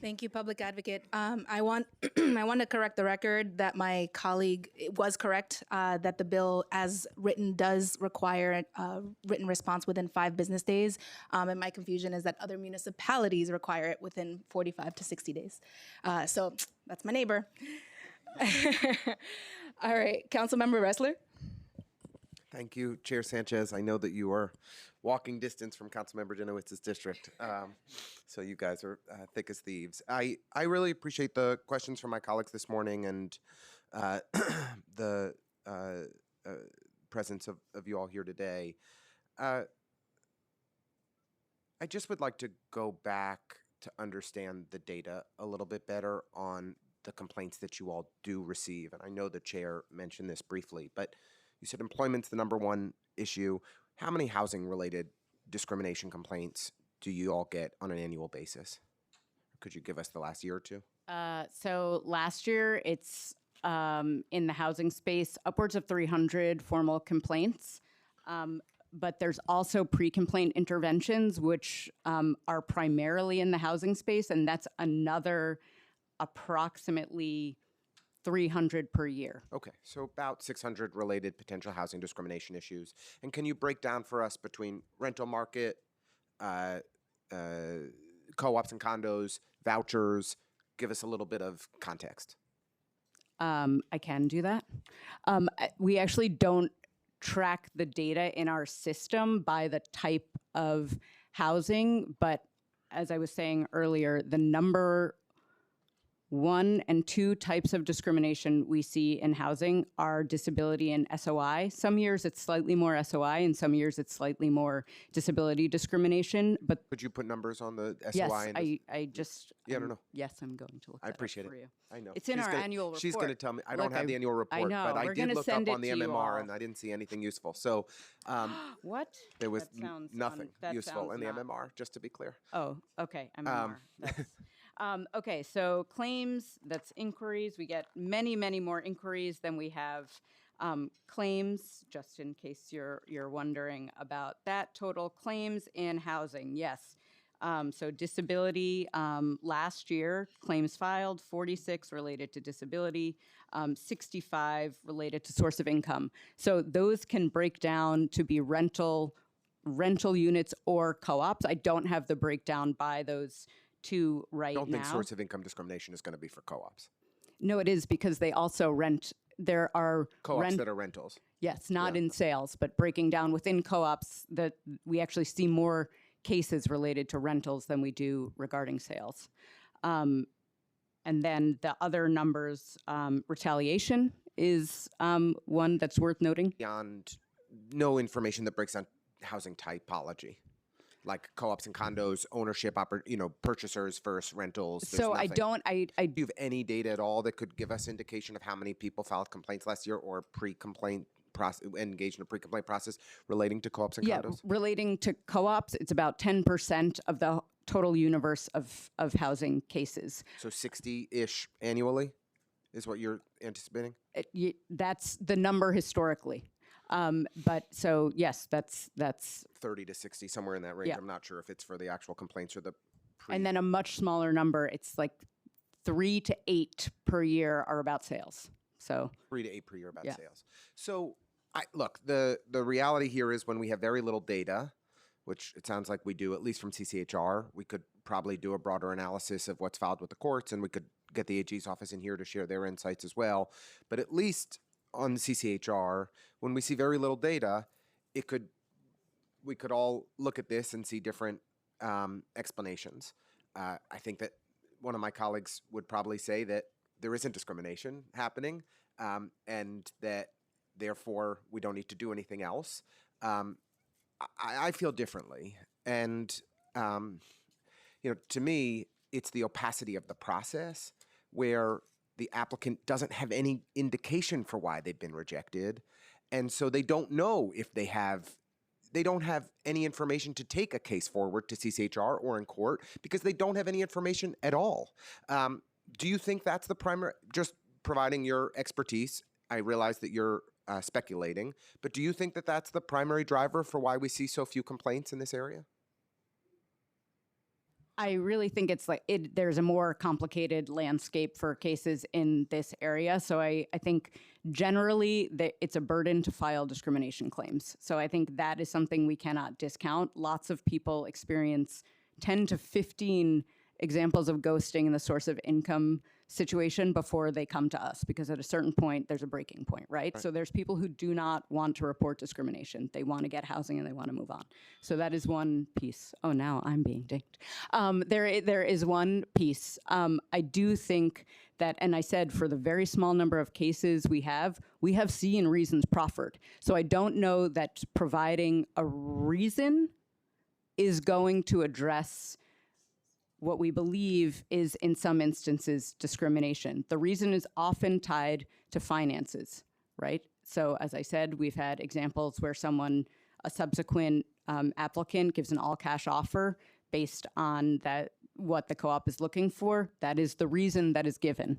Thank you, Public Advocate. I want I want to correct the record that my colleague was correct, that the bill as written does require a written response within 5 business days. And my confusion is that other municipalities require it within 45 to 60 days. So that's my neighbor. All right, Councilmember Ressler. Thank you, Chair Sanchez. I know that you are walking distance from Councilmember Janowitz's district, so you guys are thick as thieves. I really appreciate the questions from my colleagues this morning and the presence of you all here today. I just would like to go back to understand the data a little bit better on the complaints that you all do receive. And I know the chair mentioned this briefly, but you said employment's the #1 issue. How many housing-related discrimination complaints do you all get on an annual basis? Could you give us the last year or two? So last year, it's in the housing space, upwards of 300 formal complaints. But there's also pre-complaint interventions, which are primarily in the housing space, and that's another approximately 300 per year. Okay, so about 600 related potential housing discrimination issues. And can you break down for us between rental market, co-ops and condos, vouchers? Give us a little bit of context. I can do that. We actually don't track the data in our system by the type of housing, but as I was saying earlier, the number 1 and 2 types of discrimination we see in housing are disability and SOI. Some years it's slightly more SOI, and some years it's slightly more disability discrimination. But could you put numbers on the SOI? yes, and I just yeah, I don't know. Yes, I'm going to look. I appreciate that up for it. you. I know It's in our annual report. She's going to tell me. I don't Look, have the annual report, I know. but I We're did gonna look send up on it the to you MMR all. and I didn't see anything useful. So What? there was That sounds nothing that useful sounds in the not- MMR, just to be clear. Oh, okay. MMR. Okay, so claims, that's inquiries. We get many, many more inquiries than we have claims, just in case you're wondering about that. Total claims in housing, yes. So disability, last year, claims filed, 46 related to disability, 65 related to source of income. So those can break down to be rental units or co-ops. I don't have the breakdown by those two right now. I don't think source of income discrimination is going to be for co-ops. No, it is, because they also rent. There are Co-ops that are rentals. Yes, not in sales, but breaking down within co-ops, that we actually see more cases related to rentals than we do regarding sales. And then the other numbers, retaliation is one that's worth noting. Beyond no information that breaks down housing typology, like co-ops and condos, ownership, purchasers versus rentals. There's So I nothing. don't, Do you have any data at all that could give us indication of how many people filed complaints last year or pre-complaint process, engaged in a pre-complaint process relating to co-ops and condos? Relating to co-ops, it's about 10% of the total universe of housing cases. So 60-ish annually is what you're anticipating? That's the number historically. But so yes, that's 30 to 60, somewhere in that range. Yeah. I'm not sure if it's for the actual complaints or the and then a much smaller number. It's like 3 to 8 per year are about sales. So 3 to 8 per year about Yeah. sales. So look, the reality here is when we have very little data, which it sounds like we do, at least from CCHR, we could probably do a broader analysis of what's filed with the courts, and we could get the AG's office in here to share their insights as well. But at least on CCHR, when we see very little data, we could all look at this and see different explanations. I think that one of my colleagues would probably say that there isn't discrimination happening, and that therefore we don't need to do anything else. I feel differently, and to me, it's the opacity of the process where the applicant doesn't have any indication for why they've been rejected, and so they don't know if they don't have any information to take a case forward to CCHR or in court because they don't have any information at all. Do you think that's the primary, just providing your expertise? I realize that you're speculating, but do you think that that's the primary driver for why we see so few complaints in this area? I really think it's like there's a more complicated landscape for cases in this area. So I think generally it's a burden to file discrimination claims. So I think that is something we cannot discount. Lots of people experience 10 to 15 examples of ghosting in the source of income situation before they come to us, because at a certain point there's a breaking point, right? So there's people who do not want to report discrimination. They want to get housing and they want to move on. So that is one piece. Oh, now I'm being dinged. There is one piece. I do think that, and I said for the very small number of cases we have seen reasons proffered. So I don't know that providing a reason is going to address what we believe is, in some instances, discrimination. The reason is often tied to finances, right? So as I said, we've had examples where a subsequent applicant gives an all-cash offer based on what the co-op is looking for. That is the reason that is given.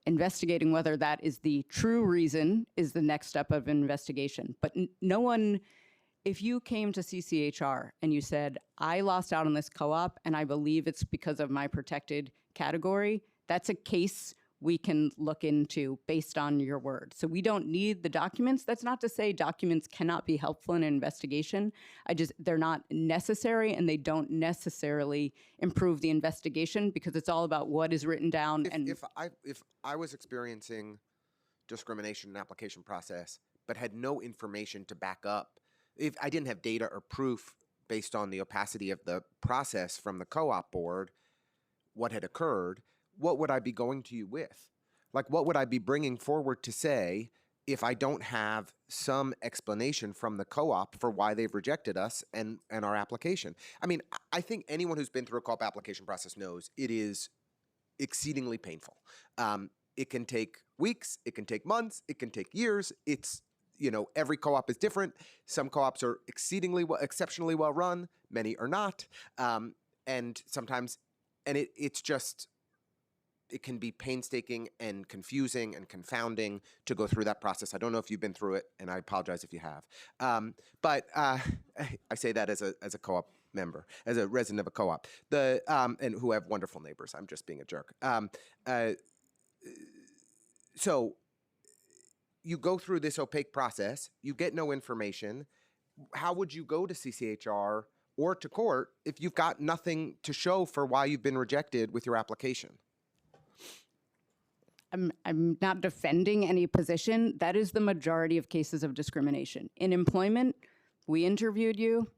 Investigating whether that is the true reason is the next step of investigation. But no one, if you came to CCHR and you said, I lost out on this co-op and I believe it's because of my protected category, that's a case we can look into based on your word. So we don't need the documents. That's not to say documents cannot be helpful in an investigation. They're not necessary, and they don't necessarily improve the investigation because it's all about what is written down. If I was experiencing discrimination in the application process but had no information to back up, if I didn't have data or proof based on the opacity of the process from the co-op board, what had occurred, what would I be going to you with? Like, what would I be bringing forward to say if I don't have some explanation from the co-op for why they've rejected us and our application? I mean, I think anyone who's been through a co-op application process knows it is exceedingly painful. It can take weeks, it can take months, it can take years. It's, every co-op is different. Some co-ops are exceptionally well run. Many are not. And sometimes, it can be painstaking and confusing and confounding to go through that process. I don't know if you've been through it, and I apologize if you have. But I say that as a co-op member, as a resident of a co-op, and who have wonderful neighbors. I'm just being a jerk. So you go through this opaque process, you get no information. How would you go to CCHR or to court if you've got nothing to show for why you've been rejected with your application? I'm not defending any position. That is the majority of cases of discrimination. In employment, we interviewed you,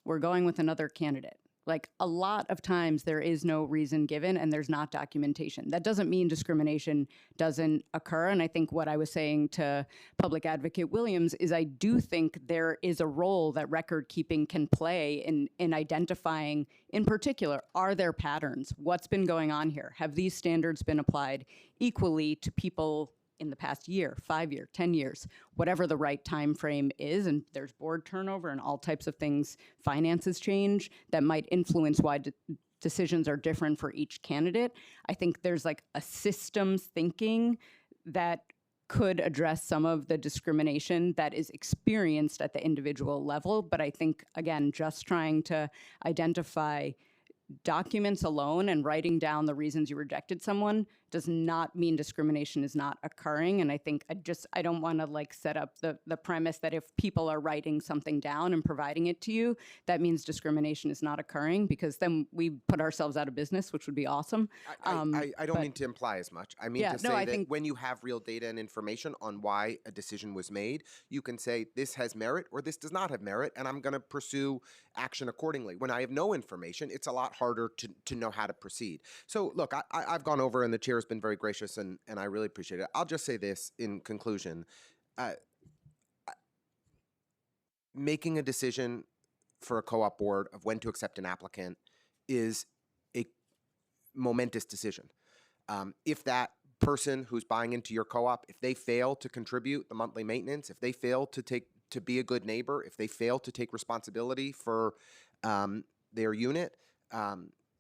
we're going with another candidate. Like, a lot of times there is no reason given and there's not documentation. That doesn't mean discrimination doesn't occur. And I think what I was saying to Public Advocate Williams is I do think there is a role that record keeping can play in identifying, in particular, are there patterns? What's been going on here? Have these standards been applied equally to people in the past year, 5 year, 10 years, whatever the right time frame is? And there's board turnover and all types of things, finances change, that might influence why decisions are different for each candidate. I think there's like a systems thinking that could address some of the discrimination that is experienced at the individual level. But I think, again, just trying to identify documents alone and writing down the reasons you rejected someone does not mean discrimination is not occurring. And I think I don't want to like set up the premise that if people are writing something down and providing it to you, that means discrimination is not occurring, because then we put ourselves out of business, which would be awesome. I don't mean to imply as much. I mean to say that when you have real data and information on why a decision was made, you can say this has merit or this does not have merit, and I'm going to pursue action accordingly. When I have no information, it's a lot harder to know how to proceed. So look, I've gone over, and the chair has been very gracious, and I really appreciate it. I'll just say this in conclusion. Making a decision for a co-op board of when to accept an applicant is a momentous decision. If that person who's buying into your co-op, if they fail to contribute the monthly maintenance, if they fail to be a good neighbor, if they fail to take responsibility for their unit,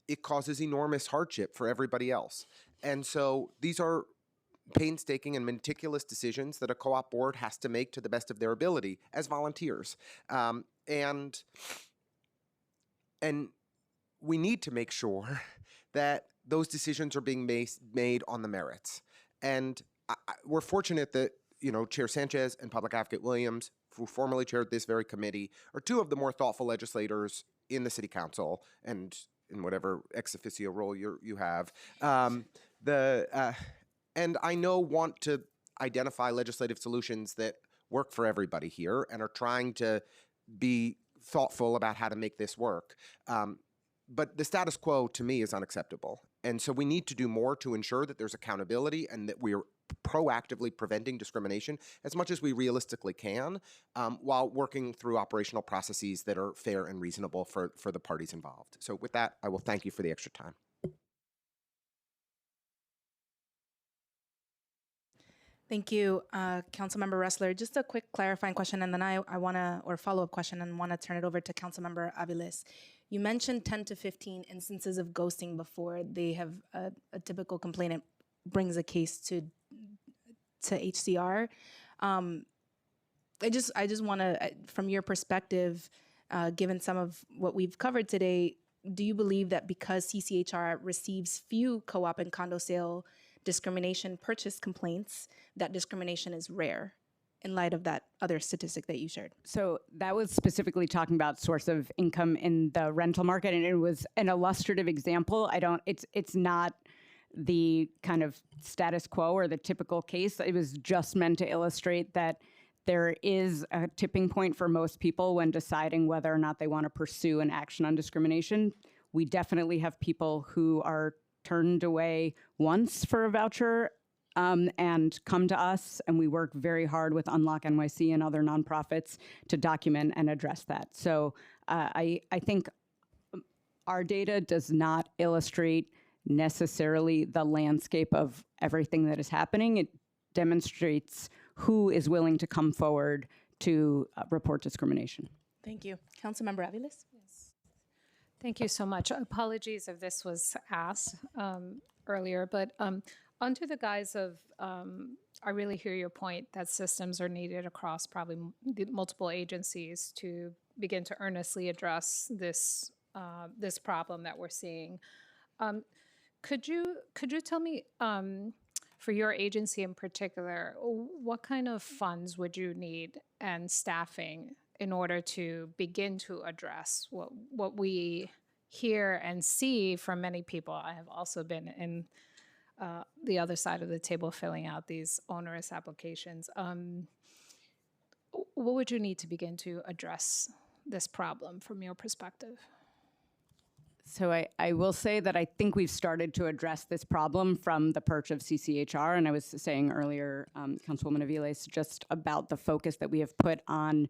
it causes enormous hardship for everybody else. And so these are painstaking and meticulous decisions that a co-op board has to make to the best of their ability as volunteers. And we need to make sure that those decisions are being made on the merits. And we're fortunate that, Chair Sanchez and Public Advocate Williams, who formerly chaired this very committee, are two of the more thoughtful legislators in the City Council and in whatever ex officio role you have. And I know want to identify legislative solutions that work for everybody here and are trying to be thoughtful about how to make this work. But the status quo, to me, is unacceptable. And so we need to do more to ensure that there's accountability and that we're proactively preventing discrimination as much as we realistically can, while working through operational processes that are fair and reasonable for the parties involved. So with that, I will thank you for the extra time. Thank you, Councilmember Ressler. Just a quick clarifying question, and then I want to, or follow-up question, and want to turn it over to Councilmember Aviles. You mentioned 10 to 15 instances of ghosting before they have a typical complainant brings a case to HCR. I just want to, from your perspective, given some of what we've covered today, do you believe that because CCHR receives few co-op and condo sale discrimination purchase complaints, that discrimination is rare in light of that other statistic that you shared? So that was specifically talking about source of income in the rental market, and it was an illustrative example. It's not the kind of status quo or the typical case. It was just meant to illustrate that there is a tipping point for most people when deciding whether or not they want to pursue an action on discrimination. We definitely have people who are turned away once for a voucher and come to us, and we work very hard with Unlock NYC and other nonprofits to document and address that. So I think our data does not illustrate necessarily the landscape of everything that is happening. It demonstrates who is willing to come forward to report discrimination. Thank you. Councilmember Aviles? Yes. Thank you so much. Apologies if this was asked earlier, but under the guise of, I really hear your point that systems are needed across probably multiple agencies to begin to earnestly address this this problem that we're seeing. Could you tell me, for your agency in particular, what kind of funds would you need and staffing in order to begin to address what we hear and see from many people? I have also been in the other side of the table filling out these onerous applications. What would you need to begin to address this problem from your perspective? So I will say that I think we've started to address this problem from the perch of CCHR, and I was saying earlier, Councilwoman Aviles, just about the focus that we have put on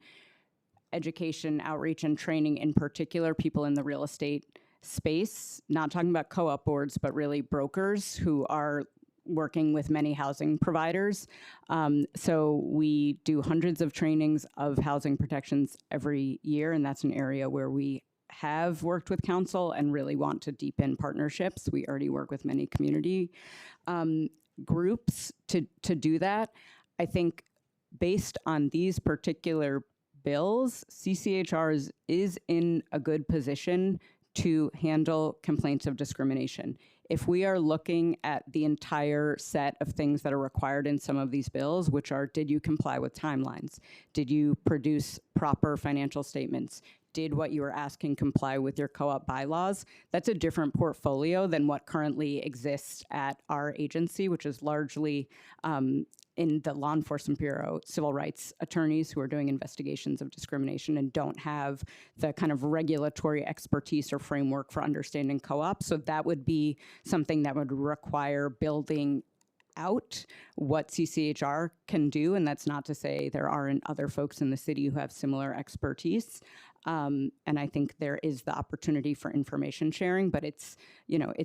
education, outreach, and training, in particular, people in the real estate space, not talking about co-op boards, but really brokers who are working with many housing providers. So we do hundreds of trainings of housing protections every year, and that's an area where we have worked with council and really want to deepen partnerships. We already work with many community groups to do that. I think based on these particular bills, CCHR is in a good position to handle complaints of discrimination. If we are looking at the entire set of things that are required in some of these bills, which are, did you comply with timelines? Did you produce proper financial statements? Did what you were asking comply with your co-op bylaws? That's a different portfolio than what currently exists at our agency, which is largely in the Law Enforcement Bureau, civil rights attorneys who are doing investigations of discrimination and don't have the kind of regulatory expertise or framework for understanding co-op. So that would be something that would require building out what CCHR can do, and that's not to say there aren't other folks in the city who have similar expertise. And I think there is the opportunity for information sharing, but it's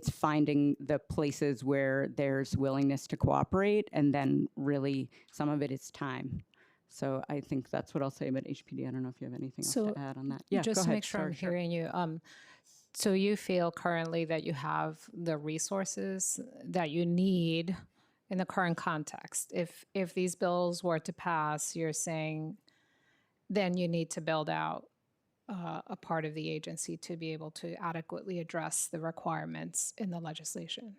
finding the places where there's willingness to cooperate, and then really some of it is time. So I think that's what I'll say about HPD. I don't know if you have anything else to add on that. Yeah, just go to ahead. make sure Sorry, I'm hearing you. So you feel currently that you have the resources that you need in the current context. If these bills were to pass, you're saying then you need to build out a part of the agency to be able to adequately address the requirements in the legislation.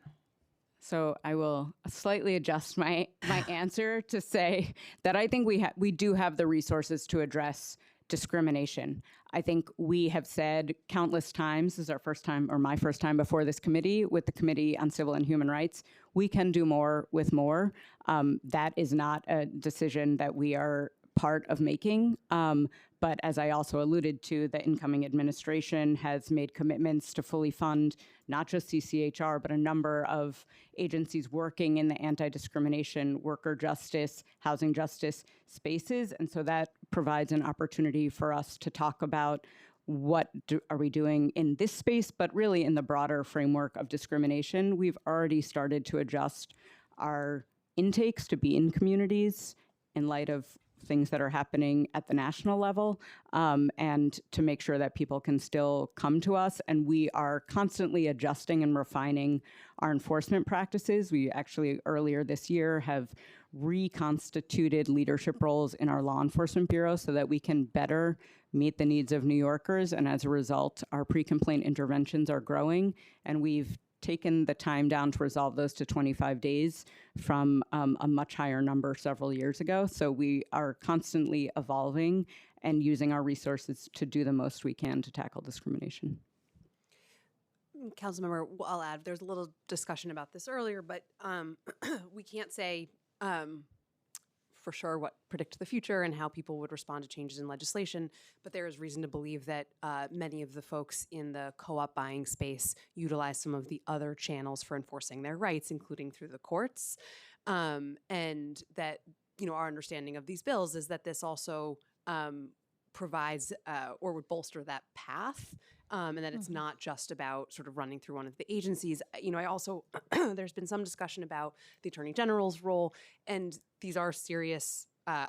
So I will slightly adjust my answer to say that I think we do have the resources to address discrimination. I think we have said countless times, this is our first time, or my first time before this committee, with the Committee on Civil and Human Rights, we can do more with more. That is not a decision that we are part of making. But as I also alluded to, the incoming administration has made commitments to fully fund not just CCHR, but a number of agencies working in the anti-discrimination, worker justice, housing justice spaces. And so that provides an opportunity for us to talk about what are we doing in this space, but really in the broader framework of discrimination. We've already started to adjust our intakes to be in communities in light of things that are happening at the national level, and to make sure that people can still come to us. And we are constantly adjusting and refining our enforcement practices. We actually earlier this year have reconstituted leadership roles in our law enforcement bureau so that we can better meet the needs of New Yorkers. And as a result, our pre-complaint interventions are growing, and we've taken the time down to resolve those to 25 days from a much higher number several years ago. So we are constantly evolving and using our resources to do the most we can to tackle discrimination. Councilmember, I'll add, there's a little discussion about this earlier, but we can't say for sure what predict the future and how people would respond to changes in legislation, but there is reason to believe that many of the folks in the co-op buying space utilize some of the other channels for enforcing their rights, including through the courts, and that our understanding of these bills is that this also provides or would bolster that path, and that it's not just about sort of running through one of the agencies. I also, there's been some discussion about the Attorney General's role, and these are serious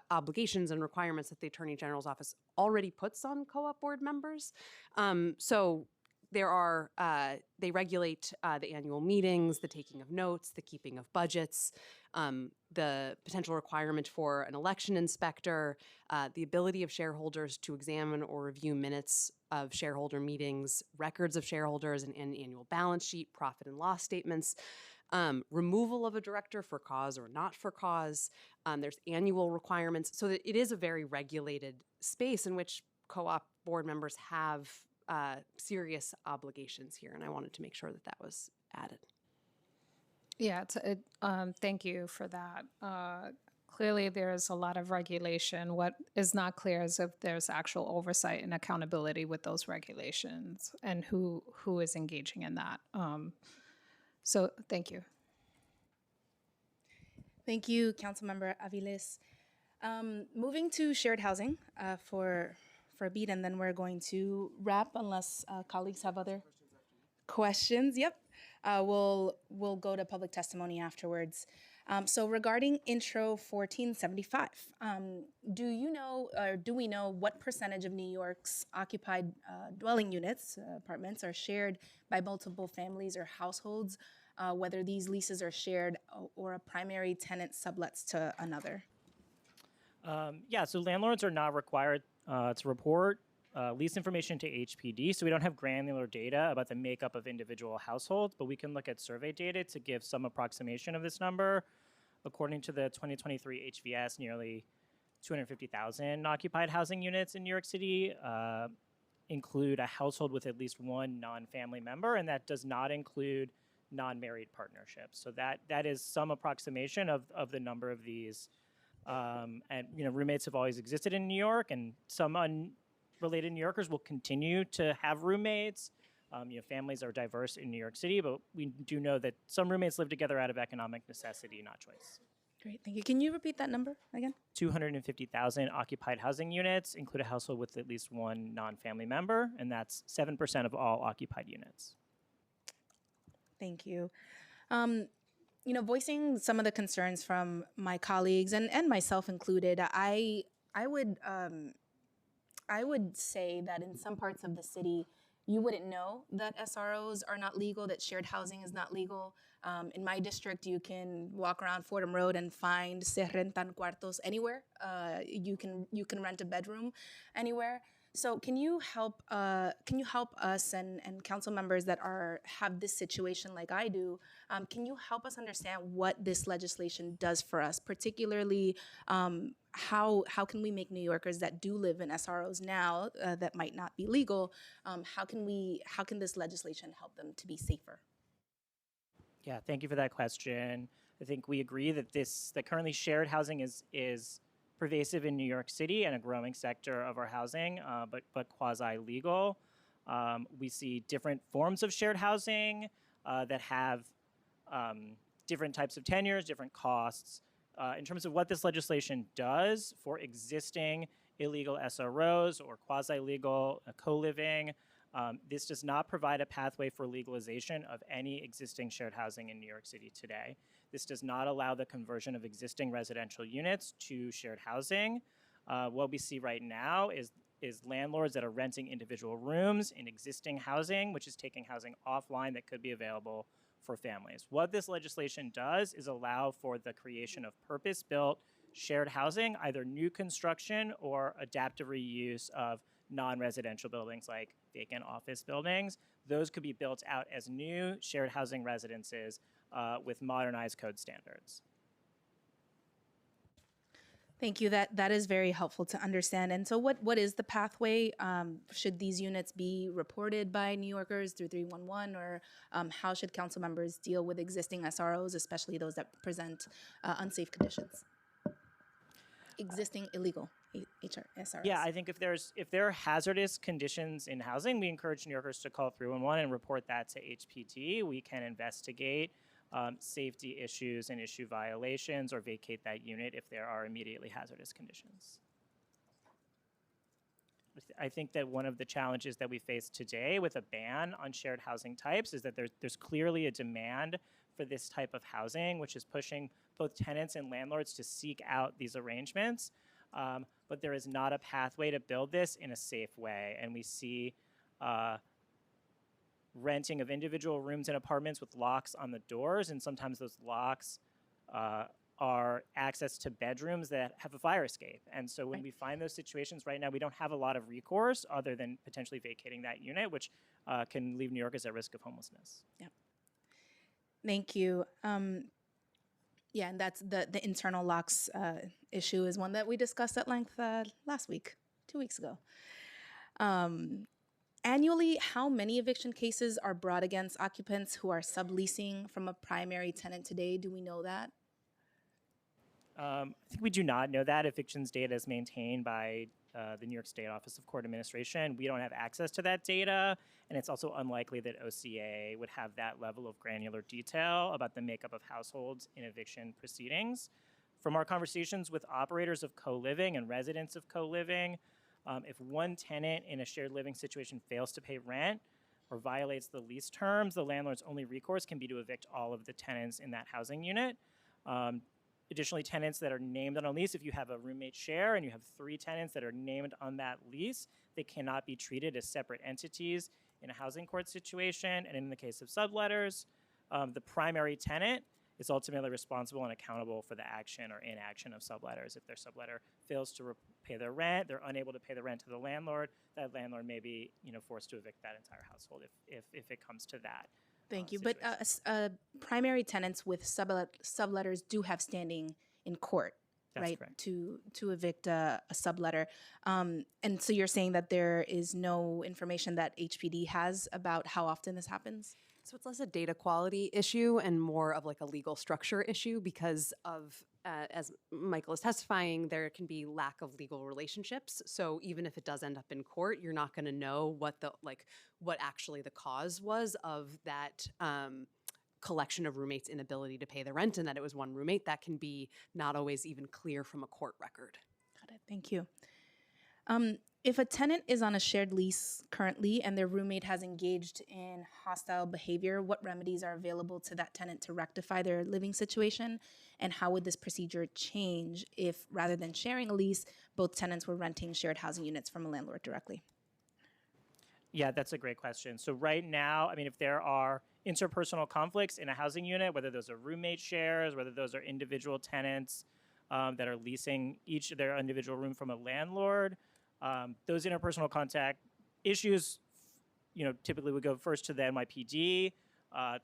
obligations and requirements that the Attorney General's office already puts on co-op board members. So there are, they regulate the annual meetings, the taking of notes, the keeping of budgets, the potential requirement for an election inspector, the ability of shareholders to examine or review minutes of shareholder meetings, records of shareholders, and an annual balance sheet, profit and loss statements, removal of a director for cause or not for cause. There's annual requirements. So that it is a very regulated space in which co-op board members have serious obligations here, and I wanted to make sure that that was added. Yeah, thank you for that. Clearly, there's a lot of regulation. What is not clear is if there's actual oversight and accountability with those regulations and who is engaging in that. So thank you. Thank you, Councilmember Aviles. Moving to shared housing for a beat, and then we're going to wrap unless colleagues have other questions. Yep. We'll go to public testimony afterwards. So regarding Intro 1475, do we know what percentage of New York's occupied dwelling units, apartments, are shared by multiple families or households, whether these leases are shared or a primary tenant sublets to another? Yeah, so landlords are not required to report lease information to HPD, so we don't have granular data about the makeup of individual households, but we can look at survey data to give some approximation of this number. According to the 2023 HVS, nearly 250,000 occupied housing units in New York City include a household with at least one non-family member, and that does not include non-married partnerships. So that is some approximation of the number of these. And roommates have always existed in New York, and some unrelated New Yorkers will continue to have roommates. Families are diverse in New York City, but we do know that some roommates live together out of economic necessity, not choice. Great, thank you. Can you repeat that number again? 250,000 occupied housing units include a household with at least one non-family member, and that's 7% of all occupied units. Thank you. Voicing some of the concerns from my colleagues and myself included, I would say that in some parts of the city, you wouldn't know that SROs are not legal, that shared housing is not legal. In my district, you can walk around Fordham Road and find se rentan cuartos anywhere. You can rent a bedroom anywhere. So can you help us and council members that have this situation like I do? Can you help us understand what this legislation does for us, particularly how can we make New Yorkers that do live in SROs now that might not be legal? How can this legislation help them to be safer? Yeah, thank you for that question. I think we agree that that currently shared housing is pervasive in New York City and a growing sector of our housing, but quasi-legal. We see different forms of shared housing that have different types of tenures, different costs. In terms of what this legislation does for existing illegal SROs or quasi-legal co-living, this does not provide a pathway for legalization of any existing shared housing in New York City today. This does not allow the conversion of existing residential units to shared housing. What we see right now is landlords that are renting individual rooms in existing housing, which is taking housing offline that could be available for families. What this legislation does is allow for the creation of purpose-built shared housing, either new construction or adaptive reuse of non-residential buildings like vacant office buildings. Those could be built out as new shared housing residences with modernized code standards. Thank you. That is very helpful to understand. And so what is the pathway? Should these units be reported by New Yorkers through 311, or how should council members deal with existing SROs, especially those that present unsafe conditions? Existing illegal SROs. Yeah, I think if there are hazardous conditions in housing, we encourage New Yorkers to call 311 and report that to HPD. We can investigate safety issues and issue violations or vacate that unit if there are immediately hazardous conditions. I think that one of the challenges that we face today with a ban on shared housing types is that there's clearly a demand for this type of housing, which is pushing both tenants and landlords to seek out these arrangements. But there is not a pathway to build this in a safe way. And we see renting of individual rooms and apartments with locks on the doors, and sometimes those locks are access to bedrooms that have a fire escape. And so when we find those situations right now, we don't have a lot of recourse other than potentially vacating that unit, which can leave New Yorkers at risk of homelessness. Yeah. Thank you. Yeah, and that's the internal locks issue is one that we discussed at length last week, 2 weeks ago. Annually, how many eviction cases are brought against occupants who are subleasing from a primary tenant today? Do we know that? I think we do not know that. Evictions data is maintained by the New York State Office of Court Administration. We don't have access to that data, and it's also unlikely that OCA would have that level of granular detail about the makeup of households in eviction proceedings. From our conversations with operators of co-living and residents of co-living, if one tenant in a shared living situation fails to pay rent or violates the lease terms, the landlord's only recourse can be to evict all of the tenants in that housing unit. Additionally, tenants that are named on a lease, if you have a roommate share and you have 3 tenants that are named on that lease, they cannot be treated as separate entities in a housing court situation. And in the case of subletters, the primary tenant is ultimately responsible and accountable for the action or inaction of subletters. If their subletter fails to pay their rent, they're unable to pay the rent to the landlord, that landlord may be forced to evict that entire household if it comes to that. Thank you. But primary tenants with subletters do have standing in court, That's right? Correct. To evict a subletter. And so you're saying that there is no information that HPD has about how often this happens? So it's less a data quality issue and more of like a legal structure issue because of, as Michael is testifying, there can be lack of legal relationships. So even if it does end up in court, you're not going to know what actually the cause was of that collection of roommates' inability to pay the rent, and that it was one roommate. That can be not always even clear from a court record. Got it. Thank you. If a tenant is on a shared lease currently and their roommate has engaged in hostile behavior, what remedies are available to that tenant to rectify their living situation? And how would this procedure change if, rather than sharing a lease, both tenants were renting shared housing units from a landlord directly? Yeah, that's a great question. So right now, I mean, if there are interpersonal conflicts in a housing unit, whether those are roommate shares, whether those are individual tenants that are leasing each their individual room from a landlord, those interpersonal contact issues, typically would go first to the NYPD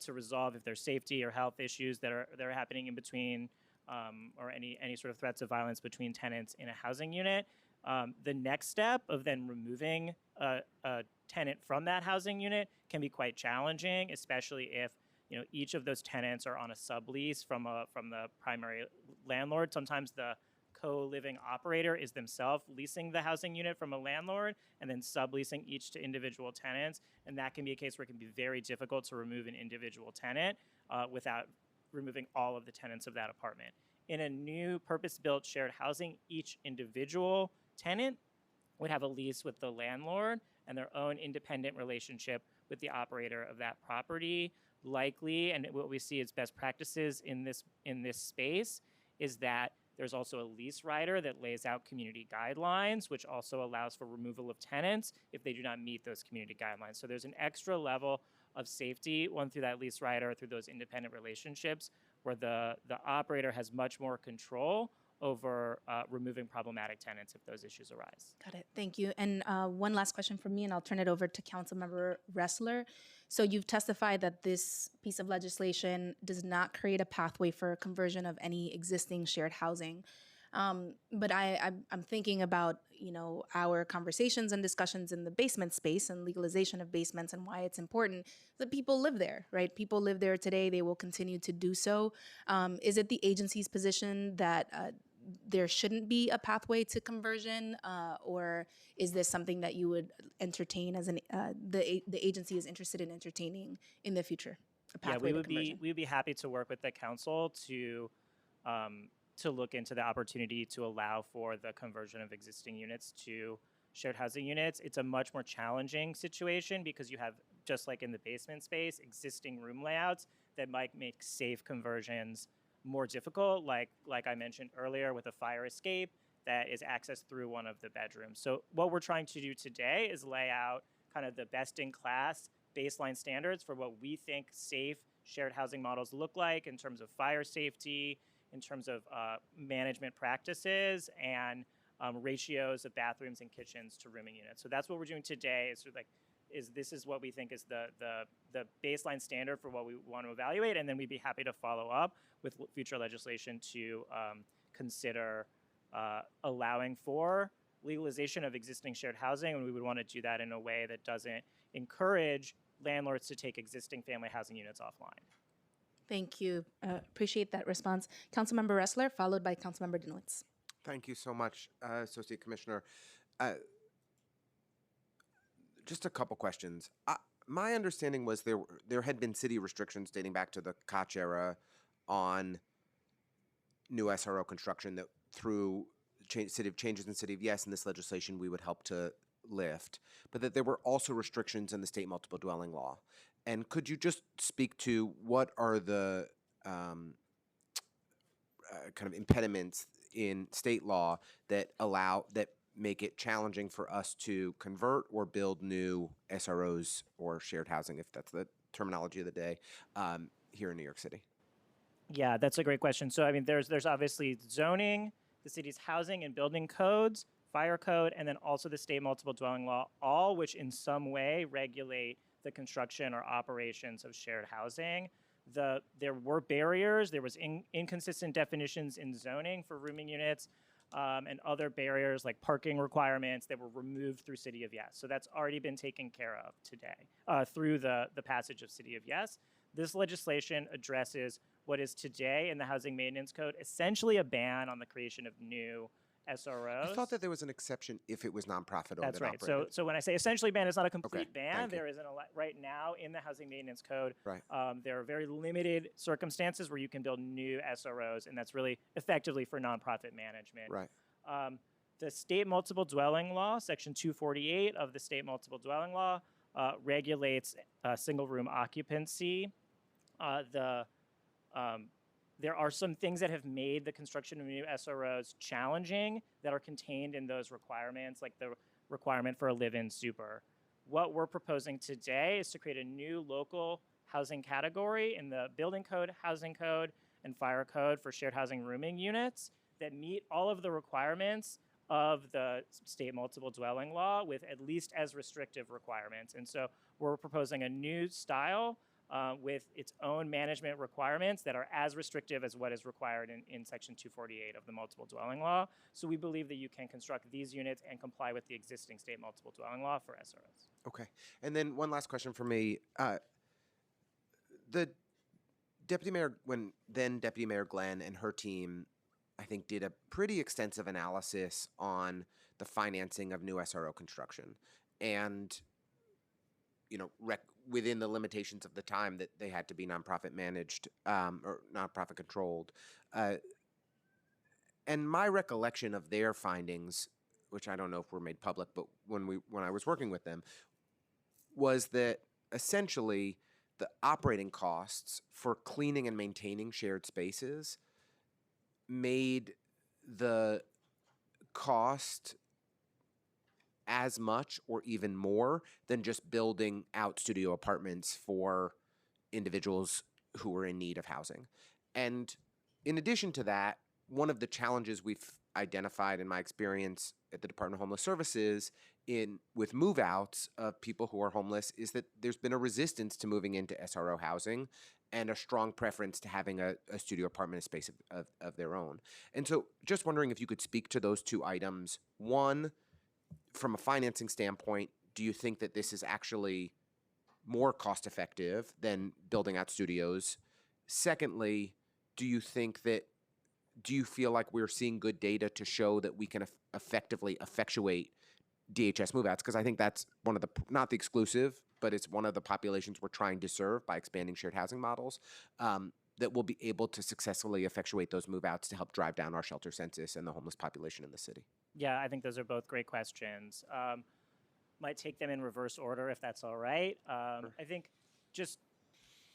to resolve if there's safety or health issues that are happening in between, or any sort of threats of violence between tenants in a housing unit. The next step of then removing a tenant from that housing unit can be quite challenging, especially if each of those tenants are on a sublease from the primary landlord. Sometimes the co-living operator is themselves leasing the housing unit from a landlord and then subleasing each to individual tenants. And that can be a case where it can be very difficult to remove an individual tenant without removing all of the tenants of that apartment. In a new purpose-built shared housing, each individual tenant would have a lease with the landlord and their own independent relationship with the operator of that property. Likely, and what we see as best practices in this space is that there's also a lease rider that lays out community guidelines, which also allows for removal of tenants if they do not meet those community guidelines. So there's an extra level of safety, one through that lease rider, through those independent relationships, where the operator has much more control over removing problematic tenants if those issues arise. Got it. Thank you. And one last question from me, and I'll turn it over to Councilmember Ressler. So you've testified that this piece of legislation does not create a pathway for conversion of any existing shared housing. But I'm thinking about our conversations and discussions in the basement space and legalization of basements and why it's important that people live there, right? People live there today. They will continue to do so. Is it the agency's position that there shouldn't be a pathway to conversion, or is this something that you would entertain as the agency is interested in entertaining in the future? A pathway to conversion? We would be happy to work with the council to look into the opportunity to allow for the conversion of existing units to shared housing units. It's a much more challenging situation because you have, just like in the basement space, existing room layouts that might make safe conversions more difficult, like I mentioned earlier with a fire escape that is accessed through one of the bedrooms. So what we're trying to do today is lay out kind of the best-in-class baseline standards for what we think safe shared housing models look like in terms of fire safety, in terms of management practices, and ratios of bathrooms and kitchens to rooming units. So that's what we're doing today. This is what we think is the baseline standard for what we want to evaluate, and then we'd be happy to follow up with future legislation to consider allowing for legalization of existing shared housing, and we would want to do that in a way that doesn't encourage landlords to take existing family housing units offline. Thank you. Appreciate that response. Councilmember Ressler, followed by Councilmember Dinowitz. Thank you so much, Associate Commissioner. Just a couple questions. My understanding was there had been city restrictions dating back to the Koch era on new SRO construction that through changes in City of Yes and this legislation we would help to lift, but that there were also restrictions in the state multiple dwelling law. And could you just speak to what are the kind of impediments in state law that make it challenging for us to convert or build new SROs or shared housing, if that's the terminology of the day, here in New York City? Yeah, that's a great question. So I mean, there's obviously zoning, the city's housing and building codes, fire code, and then also the state multiple dwelling law, all which in some way regulate the construction or operations of shared housing. There were barriers. There was inconsistent definitions in zoning for rooming units, and other barriers like parking requirements that were removed through City of Yes. So that's already been taken care of today through the passage of City of Yes. This legislation addresses what is today in the Housing Maintenance Code essentially a ban on the creation of new SROs. I thought that there was an exception if it was nonprofit owned. That's and right. operated. So when I say essentially ban, it's not a complete Okay, ban. thank you. There is right now in the Housing Maintenance Code. Right. There are very limited circumstances where you can build new SROs, and that's really effectively for nonprofit management. Right. The state multiple dwelling law, Section 248 of the state multiple dwelling law, regulates single room occupancy. There are some things that have made the construction of new SROs challenging that are contained in those requirements, like the requirement for a live-in super. What we're proposing today is to create a new local housing category in the building code, housing code, and fire code for shared housing rooming units that meet all of the requirements of the state multiple dwelling law with at least as restrictive requirements. And so we're proposing a new style with its own management requirements that are as restrictive as what is required in Section 248 of the multiple dwelling law. So we believe that you can construct these units and comply with the existing state multiple dwelling law for SROs. Okay. And then one last question for me. The Deputy Mayor, then Deputy Mayor Glenn and her team, I think, did a pretty extensive analysis on the financing of new SRO construction. And, you know, within the limitations of the time that they had to be nonprofit managed or nonprofit controlled. And my recollection of their findings, which I don't know if were made public, but when I was working with them, was that essentially the operating costs for cleaning and maintaining shared spaces made the cost as much or even more than just building out studio apartments for individuals who were in need of housing. And in addition to that, one of the challenges we've identified in my experience at the Department of Homeless Services with move-outs of people who are homeless is that there's been a resistance to moving into SRO housing and a strong preference to having a studio apartment space of their own. And so just wondering if you could speak to those two items. One, from a financing standpoint, do you think that this is actually more cost effective than building out studios? Secondly, do you feel like we're seeing good data to show that we can effectively effectuate DHS move-outs? Because I think that's one of the, not the exclusive, but it's one of the populations we're trying to serve by expanding shared housing models, that will be able to successfully effectuate those move-outs to help drive down our shelter census and the homeless population in the city. Yeah, I think those are both great questions. Might take them in reverse order if that's all right. Sure. I think just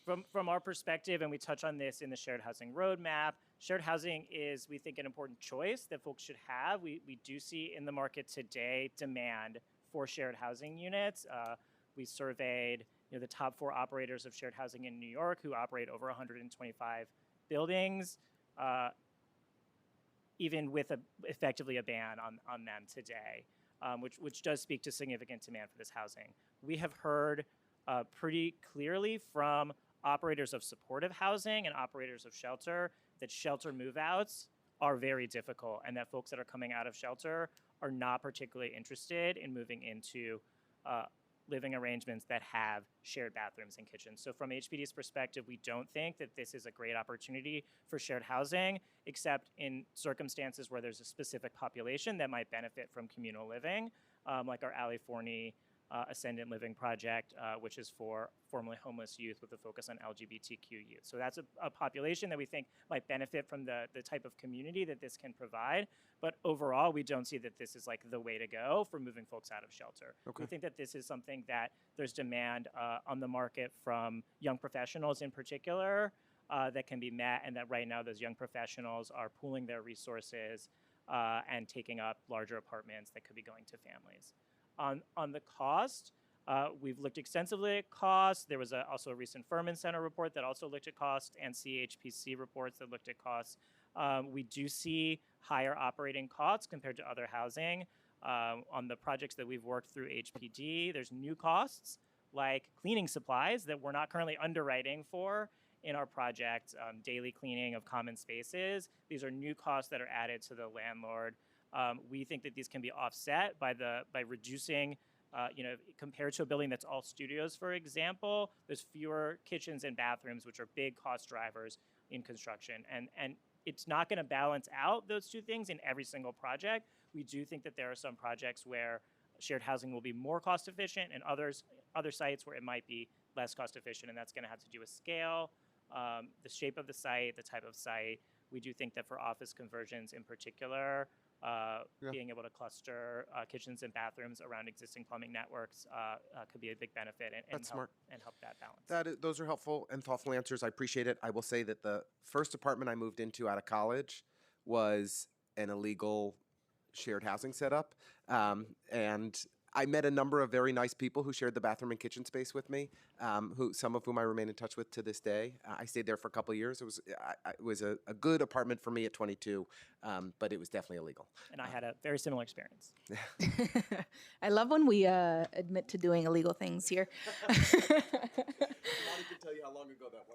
from our perspective, and we touch on this in the shared housing roadmap, shared housing is, we think, an important choice that folks should have. We do see in the market today demand for shared housing units. We surveyed the top 4 operators of shared housing in New York who operate over 125 buildings, even with effectively a ban on them today, which does speak to significant demand for this housing. We have heard pretty clearly from operators of supportive housing and operators of shelter that shelter move-outs are very difficult and that folks that are coming out of shelter are not particularly interested in moving into living arrangements that have shared bathrooms and kitchens. So from HPD's perspective, we don't think that this is a great opportunity for shared housing, except in circumstances where there's a specific population that might benefit from communal living, like our Ali Forney Ascendant Living Project, which is for formerly homeless youth with a focus on LGBTQ youth. So that's a population that we think might benefit from the type of community that this can provide. But overall, we don't see that this is like the way to go for moving folks out of shelter. Okay. We think that this is something that there's demand on the market from young professionals in particular that can be met, and that right now those young professionals are pooling their resources and taking up larger apartments that could be going to families. On the cost, We've looked extensively at costs. There was also a recent Furman Center report that also looked at costs, and CHPC reports that looked at costs. We do see higher operating costs compared to other housing. On the projects that we've worked through HPD, there's new costs like cleaning supplies that we're not currently underwriting for in our project, daily cleaning of common spaces. These are new costs that are added to the landlord. We think that these can be offset by reducing, compared to a building that's all studios, for example, there's fewer kitchens and bathrooms, which are big cost drivers in construction. And it's not going to balance out those two things in every single project. We do think that there are some projects where shared housing will be more cost efficient, and other sites where it might be less cost efficient, and that's going to have to do with scale, the shape of the site, the type of site. We do think that for office conversions in particular, being able to cluster kitchens and bathrooms around existing plumbing networks could be a big benefit and help that balance. Those are helpful and thoughtful answers. I appreciate it. I will say that the first apartment I moved into out of college was an illegal shared housing setup, and I met a number of very nice people who shared the bathroom and kitchen space with me, some of whom I remain in touch with to this day. I stayed there for a couple of years. It was a good apartment for me at 22, but it was definitely illegal. And I had a very similar experience. I love when we admit to doing illegal things here. Lonnie can tell you how long ago that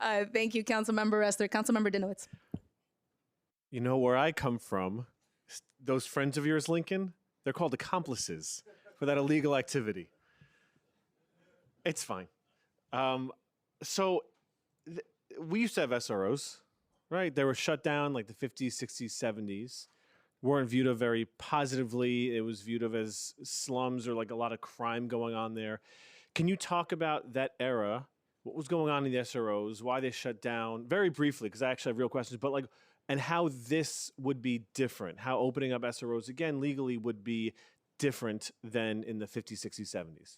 was. Thank you, Councilmember Ressler. Councilmember Dinowitz. You know where I come from, those friends of yours, Lincoln, they're called accomplices for that illegal activity. It's fine. We used to have SROs, right? They were shut down like the 50s, 60s, 70s. Weren't viewed of very positively. It was viewed of as slums or like a lot of crime going on there. Can you talk about that era? What was going on in the SROs? Why they shut down? Very briefly, because I actually have real questions, but like, and how this would be different, how opening up SROs again legally would be different than in the 50s, 60s, 70s.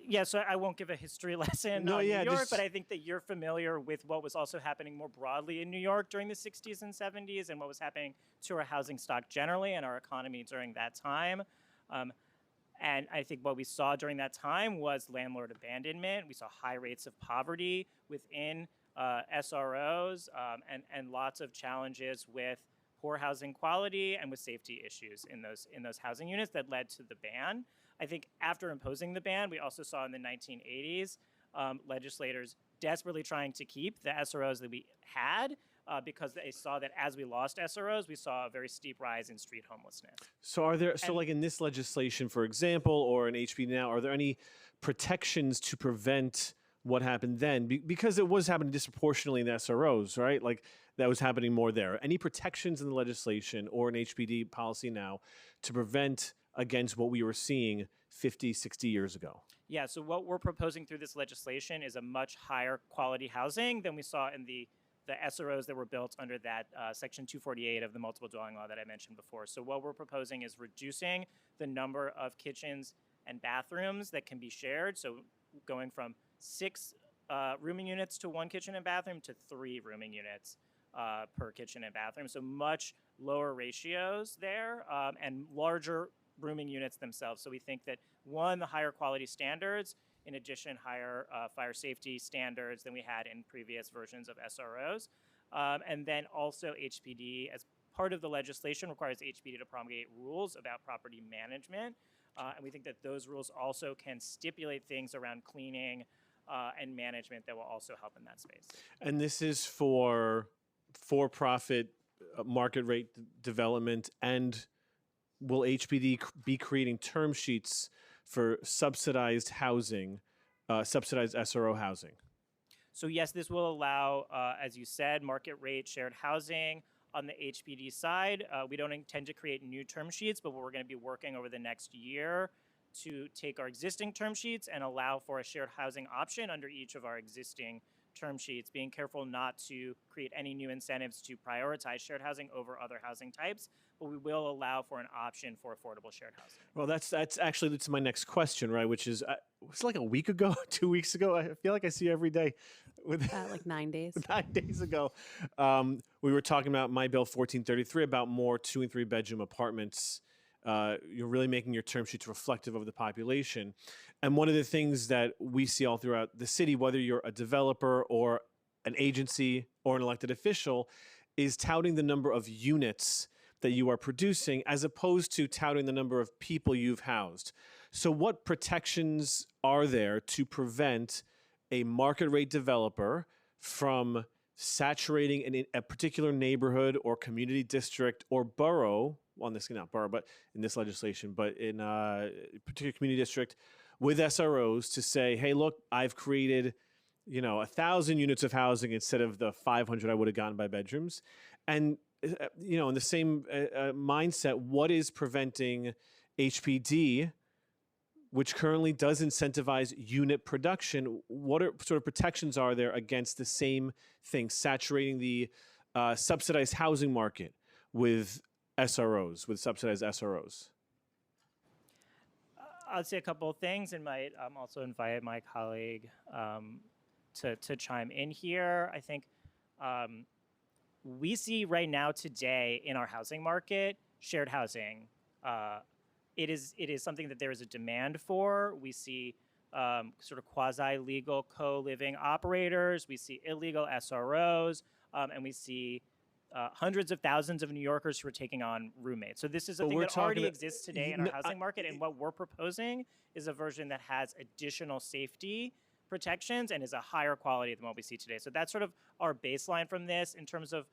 Yeah, so I won't give a history lesson on New York, but I think that you're familiar with what was also happening more broadly in New York during the 60s and 70s and what was happening to our housing stock generally and our economy during that time. And I think what we saw during that time was landlord abandonment. We saw high rates of poverty within SROs, and lots of challenges with poor housing quality and with safety issues in those housing units that led to the ban. I think after imposing the ban, we also saw in the 1980s legislators desperately trying to keep the SROs that we had because they saw that as we lost SROs, we saw a very steep rise in street homelessness. So like in this legislation, for example, or in HB now, are there any protections to prevent what happened then? Because it was happening disproportionately in the SROs, right? Like that was happening more there. Any protections in the legislation or in HPD policy now to prevent against what we were seeing 50, 60 years ago? Yeah, so what we're proposing through this legislation is a much higher quality housing than we saw in the SROs that were built under that Section 248 of the multiple dwelling law that I mentioned before. So what we're proposing is reducing the number of kitchens and bathrooms that can be shared. So going from 6 rooming units to 1 kitchen and bathroom to 3 rooming units per kitchen and bathroom. So much lower ratios there and larger rooming units themselves. So we think that, one, the higher quality standards, in addition, higher fire safety standards than we had in previous versions of SROs. And then also HPD, as part of the legislation, requires HPD to promulgate rules about property management. And we think that those rules also can stipulate things around cleaning and management that will also help in that space. And this is for-profit market rate development, and will HPD be creating term sheets for subsidized housing, subsidized SRO housing? So yes, this will allow, as you said, market rate shared housing. On the HPD side, we don't intend to create new term sheets, but we're going to be working over the next year to take our existing term sheets and allow for a shared housing option under each of our existing term sheets, being careful not to create any new incentives to prioritize shared housing over other housing types, but we will allow for an option for affordable shared housing. Well, that's actually leads to my next question, right? Which is, was it like a week ago, 2 weeks ago? I feel like I see you every day. Like 9 days. 9 days ago, we were talking about my bill 1433 about more 2- and 3-bedroom apartments You're really making your term sheets reflective of the population. And one of the things that we see all throughout the city, whether you're a developer or an agency or an elected official, is touting the number of units that you are producing as opposed to touting the number of people you've housed. So what protections are there to prevent a market rate developer from saturating a particular neighborhood or community district or borough, well, this not borough, but in this legislation, but in a particular community district with SROs to say, hey, look, I've created 1,000 units of housing instead of the 500 I would have gotten by bedrooms. And, in the same mindset, what is preventing HPD, which currently does incentivize unit production? What sort of protections are there against the same thing, saturating the subsidized housing market with SROs, with subsidized SROs? I'll say a couple of things and might also invite my colleague to chime in here. I think we see right now today in our housing market, shared housing. It is something that there is a demand for. We see sort of quasi-legal co-living operators. We see illegal SROs, and we see hundreds of thousands of New Yorkers who are taking on roommates. So this is a thing that already exists today in our housing market, and what we're proposing is a version that has additional safety protections and is a higher quality than what we see today. So that's sort of our baseline from this in terms of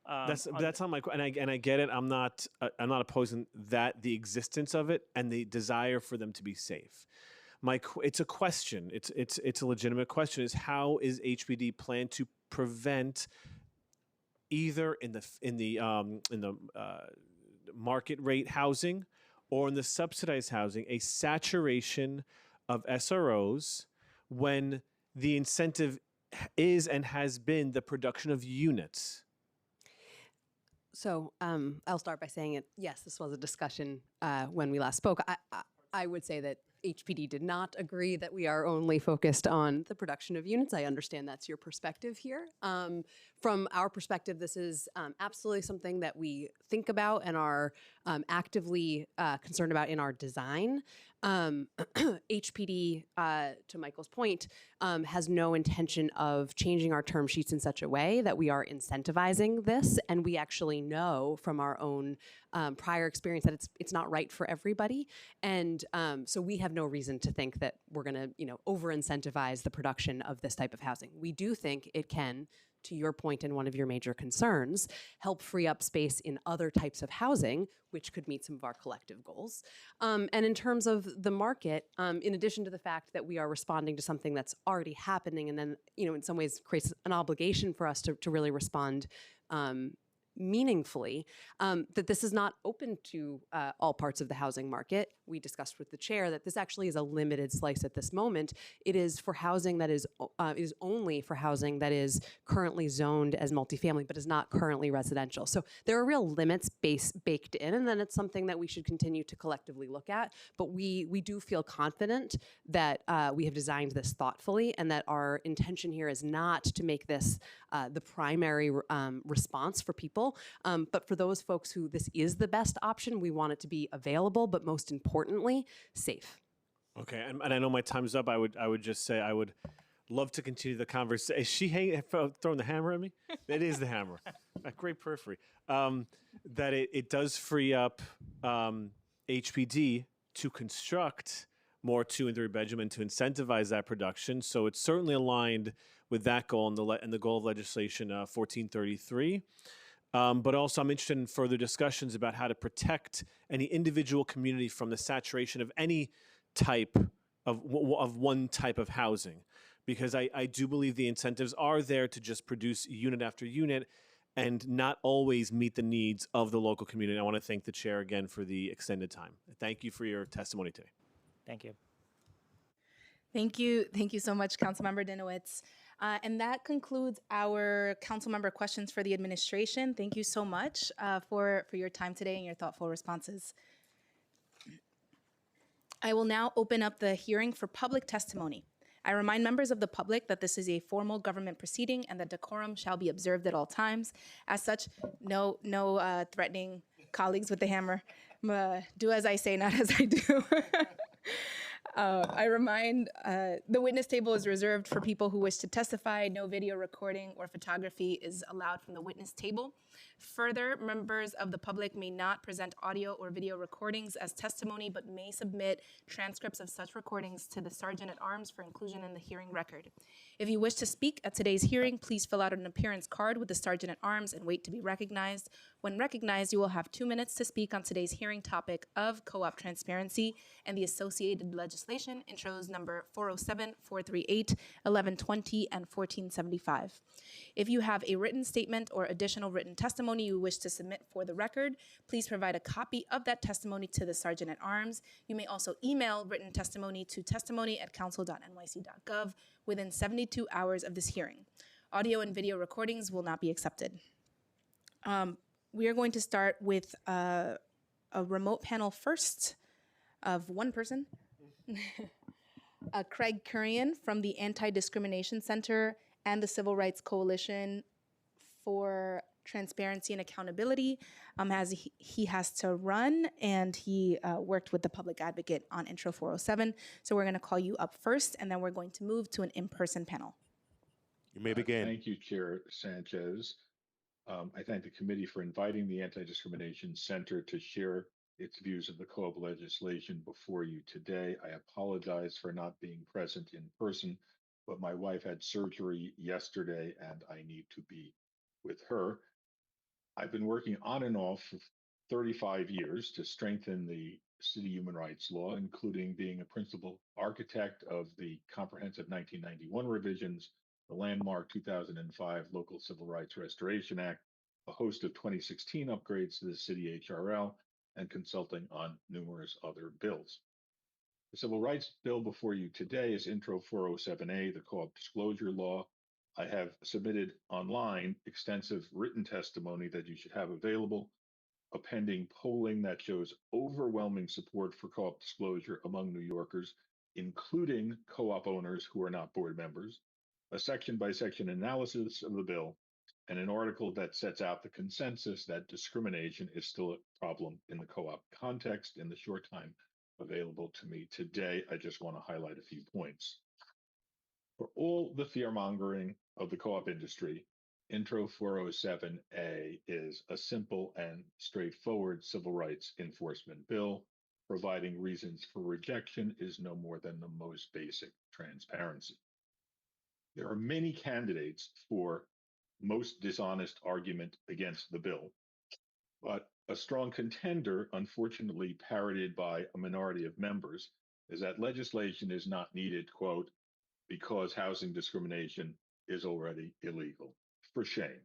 that's not my and I get it. I'm not opposing the existence of it and the desire for them to be safe. It's a question. It's a legitimate question. Is how is HPD plan to prevent either in the market rate housing or in the subsidized housing a saturation of SROs when the incentive is and has been the production of units? So I'll start by saying it. Yes, this was a discussion when we last spoke. I would say that HPD did not agree that we are only focused on the production of units. I understand that's your perspective here. From our perspective, this is absolutely something that we think about and are actively concerned about in our design. HPD, to Michael's point, has no intention of changing our term sheets in such a way that we are incentivizing this, and we actually know from our own prior experience that it's not right for everybody, and so we have no reason to think that we're going to over-incentivize the production of this type of housing. We do think it can, to your point and one of your major concerns, help free up space in other types of housing, which could meet some of our collective goals. And in terms of the market, in addition to the fact that we are responding to something that's already happening and then, in some ways creates an obligation for us to really respond meaningfully, that this is not open to all parts of the housing market. We discussed with the chair that this actually is a limited slice at this moment. It is for housing that is only for housing that is currently zoned as multifamily, but is not currently residential. So there are real limits baked in, and then it's something that we should continue to collectively look at. But we do feel confident that we have designed this thoughtfully, and that our intention here is not to make this the primary response for people, but for those folks who this is the best option, we want it to be available, but most importantly, safe. Okay, and I know my time's up. I would just say I would love to continue the conversation. Is she throwing the hammer at me? It is the hammer. Great periphery. That it does free up HPD to construct more 2- and 3-bedroom and to incentivize that production. So it's certainly aligned with that goal and the goal of legislation 1433. But also I'm interested in further discussions about how to protect any individual community from the saturation of any type of one type of housing. Because I do believe the incentives are there to just produce unit after unit and not always meet the needs of the local community. I want to thank the chair again for the extended time. Thank you for your testimony today. Thank you. Thank you. Thank you so much, Councilmember Dinowitz. And that concludes our council member questions for the administration. Thank you so much for your time today and your thoughtful responses. I will now open up the hearing for public testimony. I remind members of the public that this is a formal government proceeding and that decorum shall be observed at all times. As such, no threatening colleagues with the hammer. Do as I say, not as I do. I remind the witness table is reserved for people who wish to testify. No video recording or photography is allowed from the witness table. Further, members of the public may not present audio or video recordings as testimony, but may submit transcripts of such recordings to the Sergeant at Arms for inclusion in the hearing record. If you wish to speak at today's hearing, please fill out an appearance card with the Sergeant at Arms and wait to be recognized. When recognized, you will have 2 minutes to speak on today's hearing topic of co-op transparency and the associated legislation, intros number 407, 438, 1120, and 1475. If you have a written statement or additional written testimony you wish to submit for the record, please provide a copy of that testimony to the Sergeant at Arms. You may also email written testimony to testimony@council.nyc.gov within 72 hours of this hearing. Audio and video recordings will not be accepted. We are going to start with a remote panel first of one person. Craig Kurian from the Anti-Discrimination Center and the Civil Rights Coalition for Transparency and Accountability, as he has to run, and he worked with the public advocate on Intro 407. So we're going to call you up first, and then we're going to move to an in-person panel. You may begin. Thank you, Chair Sanchez. I thank the committee for inviting the Anti-Discrimination Center to share its views of the co-op legislation before you today. I apologize for not being present in person, but my wife had surgery yesterday and I need to be with her. I've been working on and off for 35 years to strengthen the city human rights law, including being a principal architect of the comprehensive 1991 revisions, the landmark 2005 Local Civil Rights Restoration Act, a host of 2016 upgrades to the city HRL, and consulting on numerous other bills. The Civil Rights Bill before you today is Intro 407A, the co-op disclosure law. I have submitted online extensive written testimony that you should have available, a pending polling that shows overwhelming support for co-op disclosure among New Yorkers, including co-op owners who are not board members, a section-by-section analysis of the bill, and an article that sets out the consensus that discrimination is still a problem in the co-op context. In the short time available to me today, I just want to highlight a few points. For all the fear-mongering of the co-op industry, Intro 407A is a simple and straightforward civil rights enforcement bill. Providing reasons for rejection is no more than the most basic transparency. There are many candidates for most dishonest argument against the bill, but a strong contender, unfortunately parroted by a minority of members, is that legislation is not needed, quote, because housing discrimination is already illegal. For shame.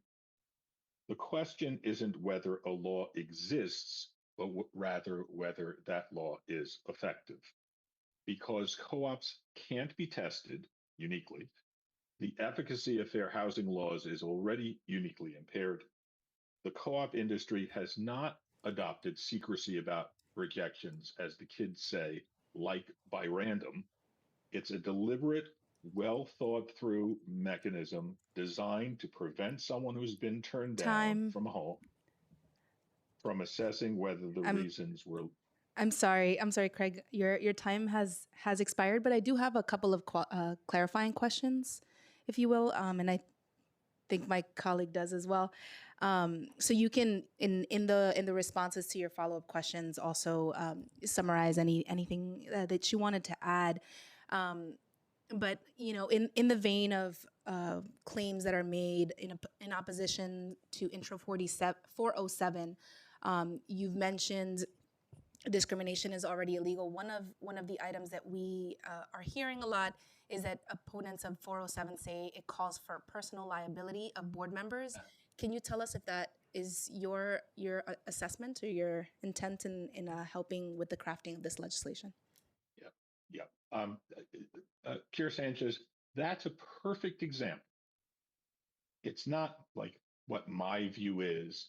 The question isn't whether a law exists, but rather whether that law is effective. Because co-ops can't be tested uniquely, the efficacy of fair housing laws is already uniquely impaired. The co-op industry has not adopted secrecy about rejections, as the kids say, like by random. It's a deliberate, well thought through mechanism designed to prevent someone who's been turned down from a home from assessing whether the reasons were. I'm sorry, Craig. Your time has expired, but I do have a couple of clarifying questions, if you will, and I think my colleague does as well. So you can, in the responses to your follow-up questions, also summarize anything that you wanted to add. But you know, in the vein of claims that are made in opposition to Intro 407, you've mentioned discrimination is already illegal. One of the items that we are hearing a lot is that opponents of 407 say it calls for personal liability of board members. Can you tell us if that is your assessment or your intent in helping with the crafting of this legislation? Yeah. Chair Sanchez, that's a perfect example. It's not like what my view is.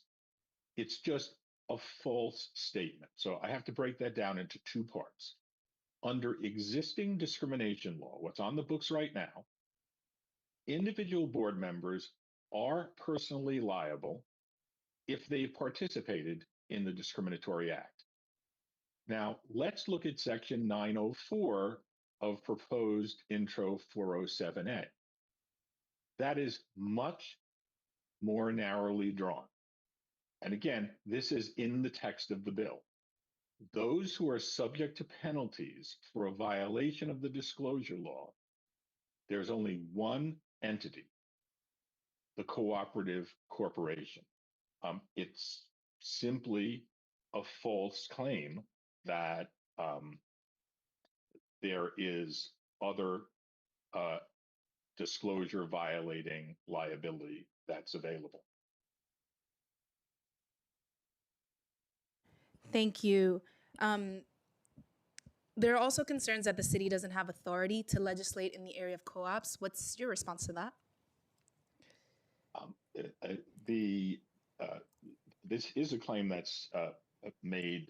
It's just a false statement. So I have to break that down into two parts. Under existing discrimination law, what's on the books right now, individual board members are personally liable if they participated in the Discriminatory Act. Now, let's look at Section 904 of proposed Intro 407A. That is much more narrowly drawn. And again, this is in the text of the bill. Those who are subject to penalties for a violation of the disclosure law, there's only one entity, the cooperative corporation. It's simply a false claim that there is other disclosure violating liability that's available. Thank you. There are also concerns that the city doesn't have authority to legislate in the area of co-ops. What's your response to that? This is a claim that's made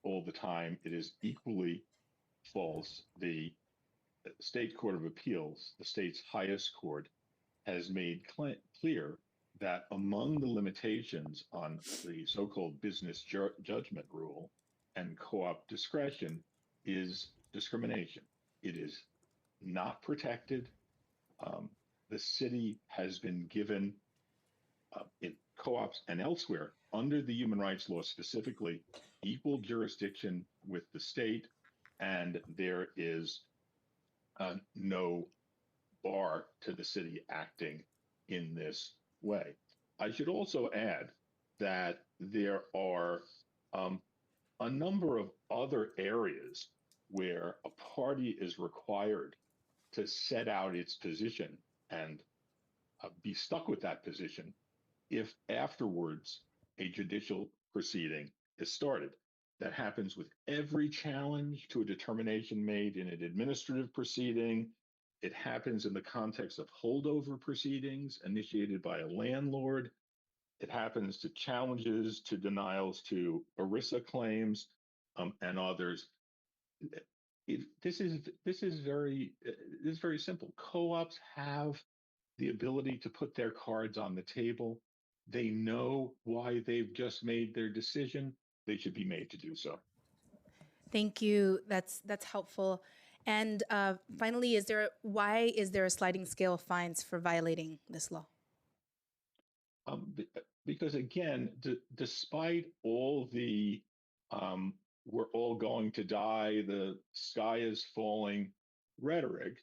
all the time. It is equally false. The State Court of Appeals, the state's highest court, has made clear that among the limitations on the so-called business judgment rule and co-op discretion is discrimination. It is not protected. The city has been given in co-ops and elsewhere under the human rights law specifically equal jurisdiction with the state, and there is no bar to the city acting in this way. I should also add that there are a number of other areas where a party is required to set out its position and be stuck with that position if afterwards a judicial proceeding is started. That happens with every challenge to a determination made in an administrative proceeding. It happens in the context of holdover proceedings initiated by a landlord. It happens to challenges to denials to ERISA claims and others. This is very simple. Co-ops have the ability to put their cards on the table. They know why they've just made their decision. They should be made to do so. Thank you. That's helpful. And finally, why is there a sliding scale of fines for violating this law? Because again, despite all the we're all going to die, the sky is falling rhetoric,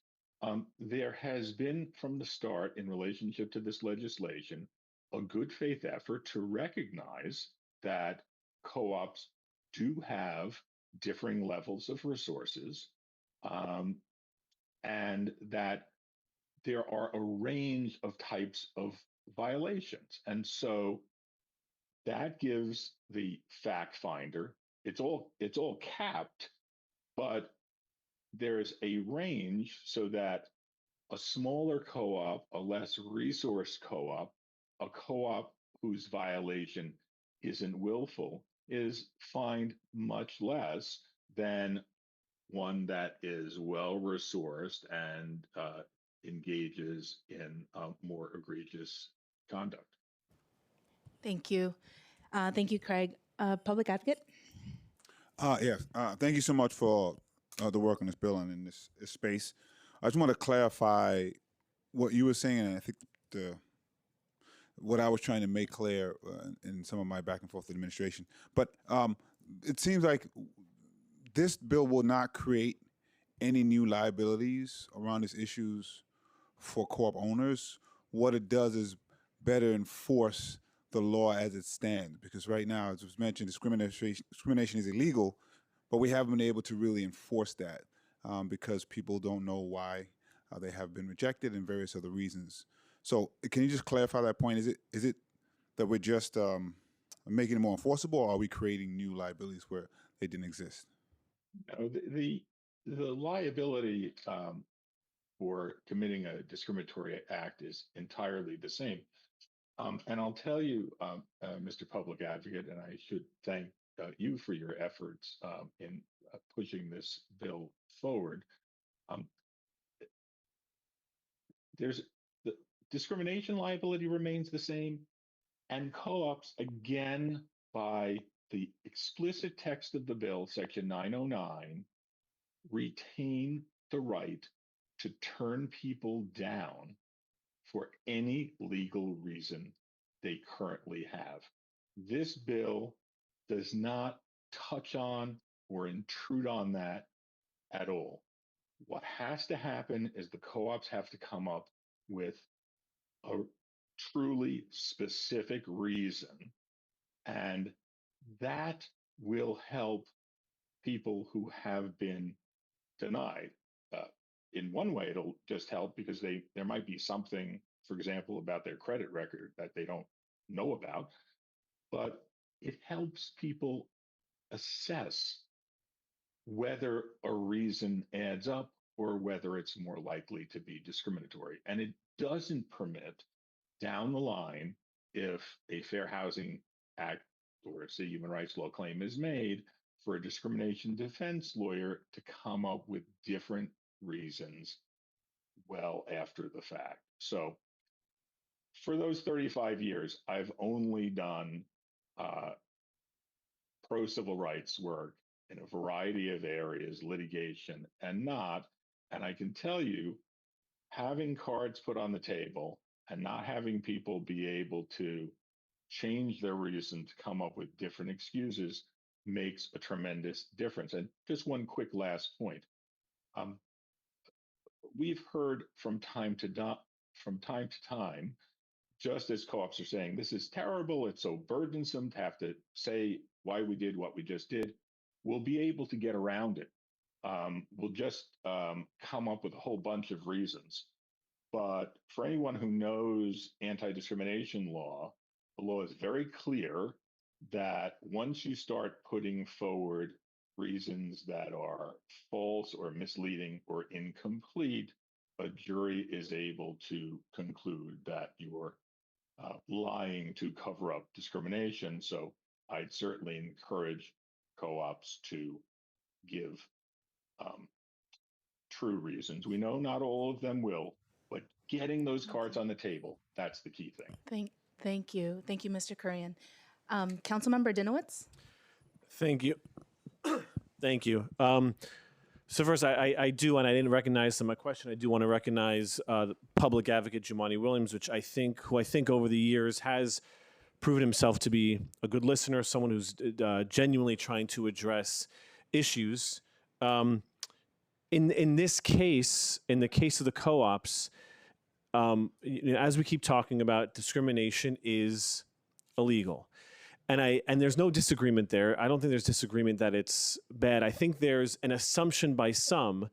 there has been from the start in relationship to this legislation a good faith effort to recognize that co-ops do have differing levels of resources, and that there are a range of types of violations. And so that gives the fact finder, it's all capped, but there's a range so that a smaller co-op, a less resource co-op, a co-op whose violation isn't willful is fined much less than one that is well resourced and engages in more egregious conduct. Thank you. Thank you, Craig. Public advocate? Yes. Thank you so much for the work on this bill and in this space. I just want to clarify what you were saying, and I think what I was trying to make clear in some of my back and forth with the administration. But it seems like this bill will not create any new liabilities around these issues for co-op owners. What it does is better enforce the law as it stands, because right now, as was mentioned, discrimination is illegal, but we haven't been able to really enforce that because people don't know why they have been rejected and various other reasons. So can you just clarify that point? Is it that we're just making it more enforceable, or are we creating new liabilities where they didn't exist? No, the liability for committing a discriminatory act is entirely the same. And I'll tell you, Mr. Public Advocate, and I should thank you for your efforts in pushing this bill forward. There's the discrimination liability remains the same, and co-ops, again, by the explicit text of the bill, section 909, retain the right to turn people down for any legal reason they currently have. This bill does not touch on or intrude on that at all. What has to happen is the co-ops have to come up with a truly specific reason, and that will help people who have been denied. In one way, it'll just help because there might be something, for example, about their credit record that they don't know about, but it helps people assess whether a reason adds up or whether it's more likely to be discriminatory. And it doesn't permit down the line, if a Fair Housing Act or a city human rights law claim is made, for a discrimination defense lawyer to come up with different reasons well after the fact. So for those 35 years, I've only done pro-civil rights work in a variety of areas, litigation and not. And I can tell you, having cards put on the table and not having people be able to change their reason to come up with different excuses makes a tremendous difference. And just one quick last point. We've heard from time to time, just as co-ops are saying, this is terrible, it's so burdensome to have to say why we did what we just did. We'll be able to get around it. We'll just come up with a whole bunch of reasons. But for anyone who knows anti-discrimination law, the law is very clear that once you start putting forward reasons that are false or misleading or incomplete, a jury is able to conclude that you're lying to cover up discrimination. So I'd certainly encourage co-ops to give true reasons. We know not all of them will, but getting those cards on the table, that's the key thing. Thank you. Thank you, Mr. Kurian. Councilmember Dinowitz? Thank you. Thank you. So first, I do, and I didn't recognize in my question, I do want to recognize the public advocate Jumaane Williams, who I think over the years has proven himself to be a good listener, someone who's genuinely trying to address issues. In this case, in the case of the co-ops, as we keep talking about, discrimination is illegal. And there's no disagreement there. I don't think there's disagreement that it's bad. I think there's an assumption by some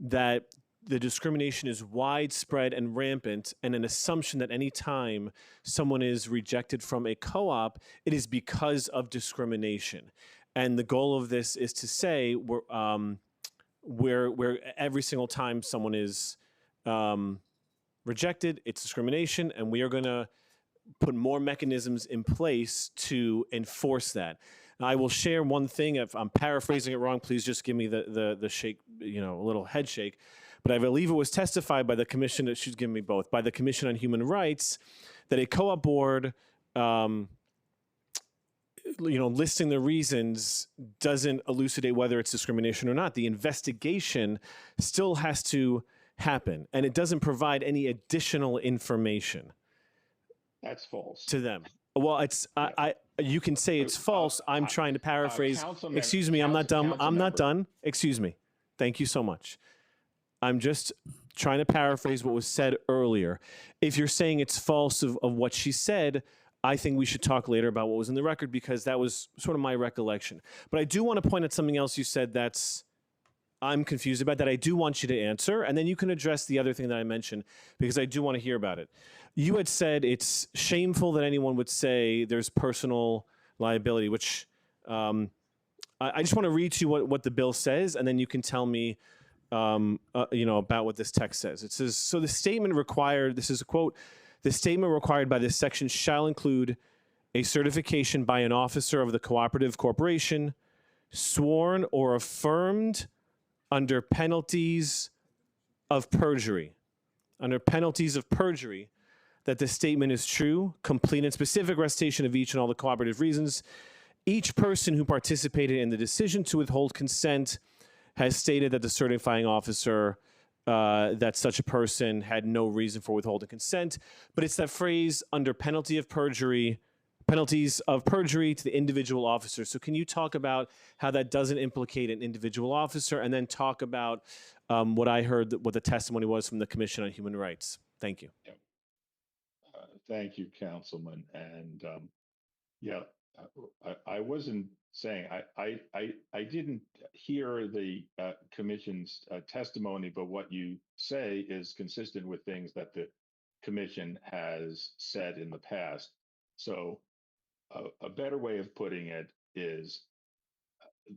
that the discrimination is widespread and rampant, and an assumption that any time someone is rejected from a co-op, it is because of discrimination. And the goal of this is to say where every single time someone is rejected, it's discrimination, and we are going to put more mechanisms in place to enforce that. Now, I will share one thing. If I'm paraphrasing it wrong, please just give me the shake, a little head shake. But I believe it was testified by the commission, she's given me both, by the Commission on Human Rights, that a co-op board, listing the reasons doesn't elucidate whether it's discrimination or not. The investigation still has to happen, and it doesn't provide any additional information. That's false. To them. Well, it's you can say it's false. I'm trying to paraphrase. Excuse me, I'm not done. I'm not done. Excuse me. Thank you so much. I'm just trying to paraphrase what was said earlier. If you're saying it's false of what she said, I think we should talk later about what was in the record, because that was sort of my recollection. But I do want to point out something else you said I'm confused about, that I do want you to answer, and then you can address the other thing that I mentioned, because I do want to hear about it. You had said it's shameful that anyone would say there's personal liability, which I just want to read to you what the bill says, and then you can tell me about what this text says. It says, so the statement required, this is a quote, the statement required by this section shall include a certification by an officer of the cooperative corporation, sworn or affirmed under penalties of perjury. Under penalties of perjury, that the statement is true, complete, and specific recitation of each and all the cooperative reasons each person who participated in the decision to withhold consent has stated that the certifying officer, that such a person had no reason for withholding consent. But it's that phrase, under penalties of perjury to the individual officer. So can you talk about how that doesn't implicate an individual officer, and then talk about what I heard, what the testimony was from the Commission on Human Rights? Thank you. Thank you, Councilman. And I wasn't saying, I didn't hear the Commission's testimony, but what you say is consistent with things that the Commission has said in the past. So a better way of putting it is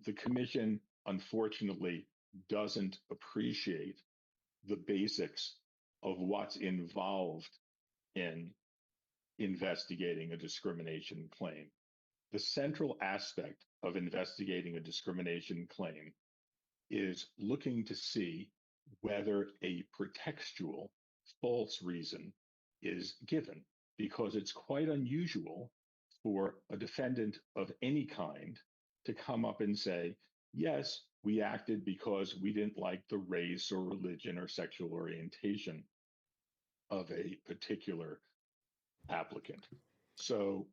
the Commission, unfortunately, doesn't appreciate the basics of what's involved in investigating a discrimination claim. The central aspect of investigating a discrimination claim is looking to see whether a pretextual false reason is given, because it's quite unusual for a defendant of any kind to come up and say, yes, we acted because we didn't like the race or religion or sexual orientation of a particular applicant. So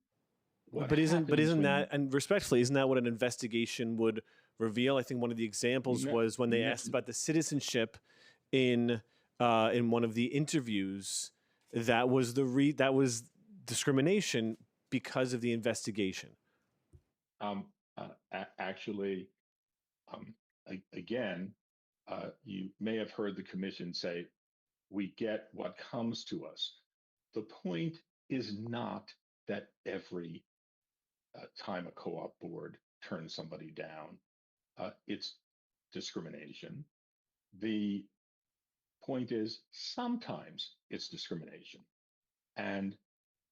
but isn't that, and respectfully, isn't that what an investigation would reveal? I think one of the examples was when they asked about the citizenship in one of the interviews. That was that was discrimination because of the investigation. Actually, again, you may have heard the Commission say, we get what comes to us. The point is not that every time a co-op board turns somebody down, it's discrimination. The point is sometimes it's discrimination. And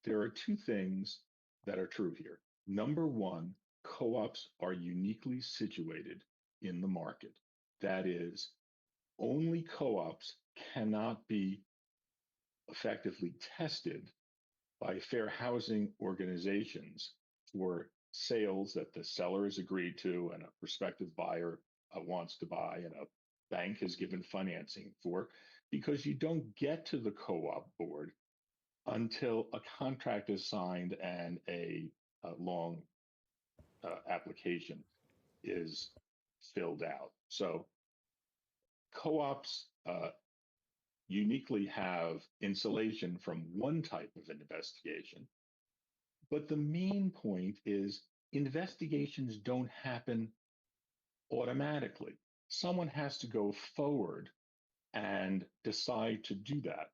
there are two things that are true here. Number one, co-ops are uniquely situated in the market. That is, only co-ops cannot be effectively tested by fair housing organizations for sales that the seller has agreed to and a prospective buyer wants to buy and a bank has given financing for, because you don't get to the co-op board until a contract is signed and a long application is filled out. So co-ops uniquely have insulation from one type of investigation. But the main point is investigations don't happen automatically. Someone has to go forward and decide to do that.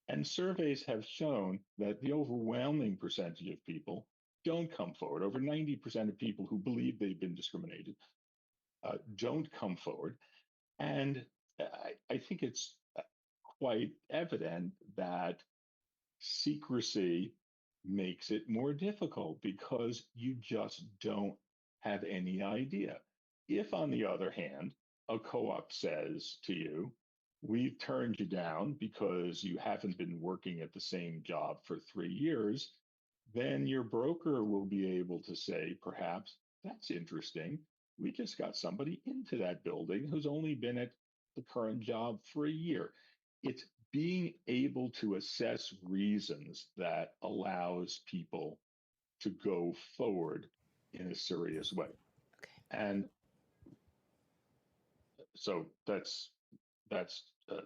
And surveys have shown that the overwhelming percentage of people don't come forward. Over 90% of people who believe they've been discriminated don't come forward. And I think it's quite evident that secrecy makes it more difficult because you just don't have any idea. If, on the other hand, a co-op says to you, we've turned you down because you haven't been working at the same job for 3 years, then your broker will be able to say, perhaps, that's interesting. We just got somebody into that building who's only been at the current job for a year. It's being able to assess reasons that allows people to go forward in a serious way. Okay. And so that's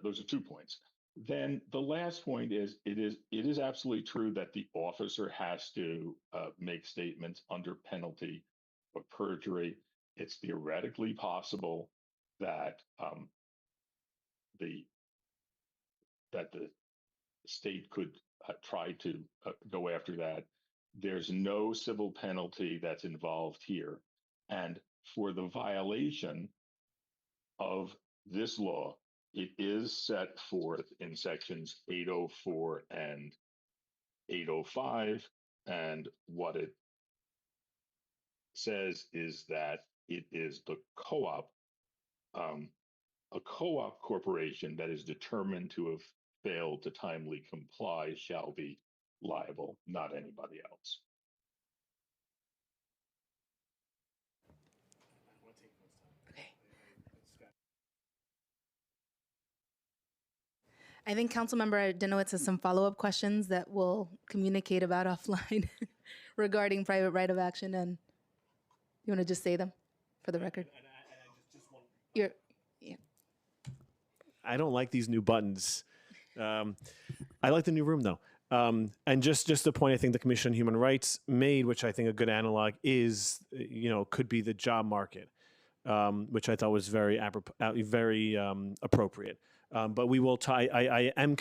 those are 2 points. Then the last point is it is absolutely true that the officer has to make statements under penalty of perjury. It's theoretically possible that the state could try to go after that. There's no civil penalty that's involved here. And for the violation of this law, it is set forth in sections 804 and 805. And what it says is that it is the co-op, a co-op corporation that is determined to have failed to timely comply shall be liable, not anybody else. I think Councilmember Denowitz has some follow-up questions that we'll communicate about offline regarding private right of action. And you want to just say them for the record? You're, yeah. I don't like these new buttons. I like the new room though. And just the point I think the Commission on Human Rights made, which I think a good analog is, could be the job market, which I thought was very appropriate. But we will. I am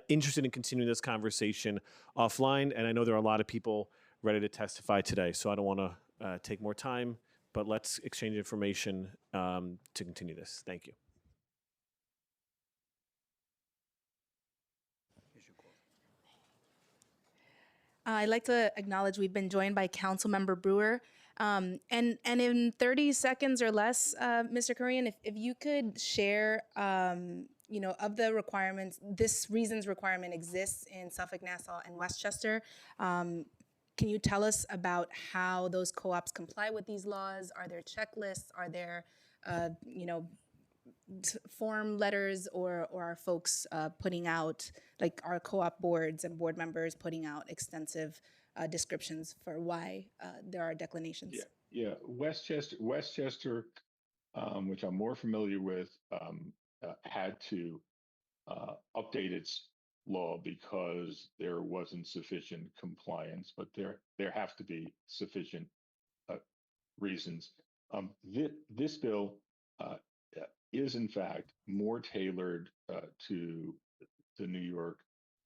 interested in continuing this conversation offline, and I know there are a lot of people ready to testify today, so I don't want to take more time. But let's exchange information to continue this. Thank you. I'd like to acknowledge we've been joined by Councilmember Brewer. And in 30 seconds or less, Mr. Korean, if you could share, of the requirements, this reasons requirement exists in Suffolk, Nassau, and Westchester. Can you tell us about how those co-ops comply with these laws? Are there checklists? Are there, form letters, or are folks putting out, like our co-op boards and board members putting out extensive descriptions for why there are declinations? Yeah. Westchester, which I'm more familiar with, had to update its law because there wasn't sufficient compliance, but there have to be sufficient reasons. This bill is in fact more tailored to the New York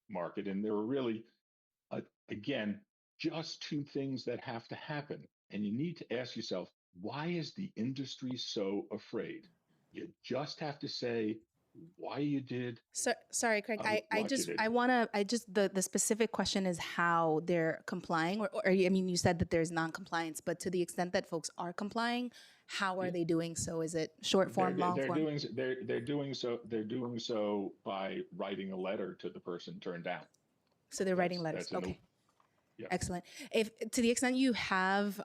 market, and there are really, again, just two things that have to happen, and you need to ask yourself, why is the industry so afraid? You just have to say why you did. Sorry, Craig. The specific question is how they're complying, or you said that there's non-compliance, but to the extent that folks are complying, how are they doing so? Is it short form, long form? They're doing so by writing a letter to the person turned down. So they're writing letters. Okay. Yeah. Excellent. If to the extent you have,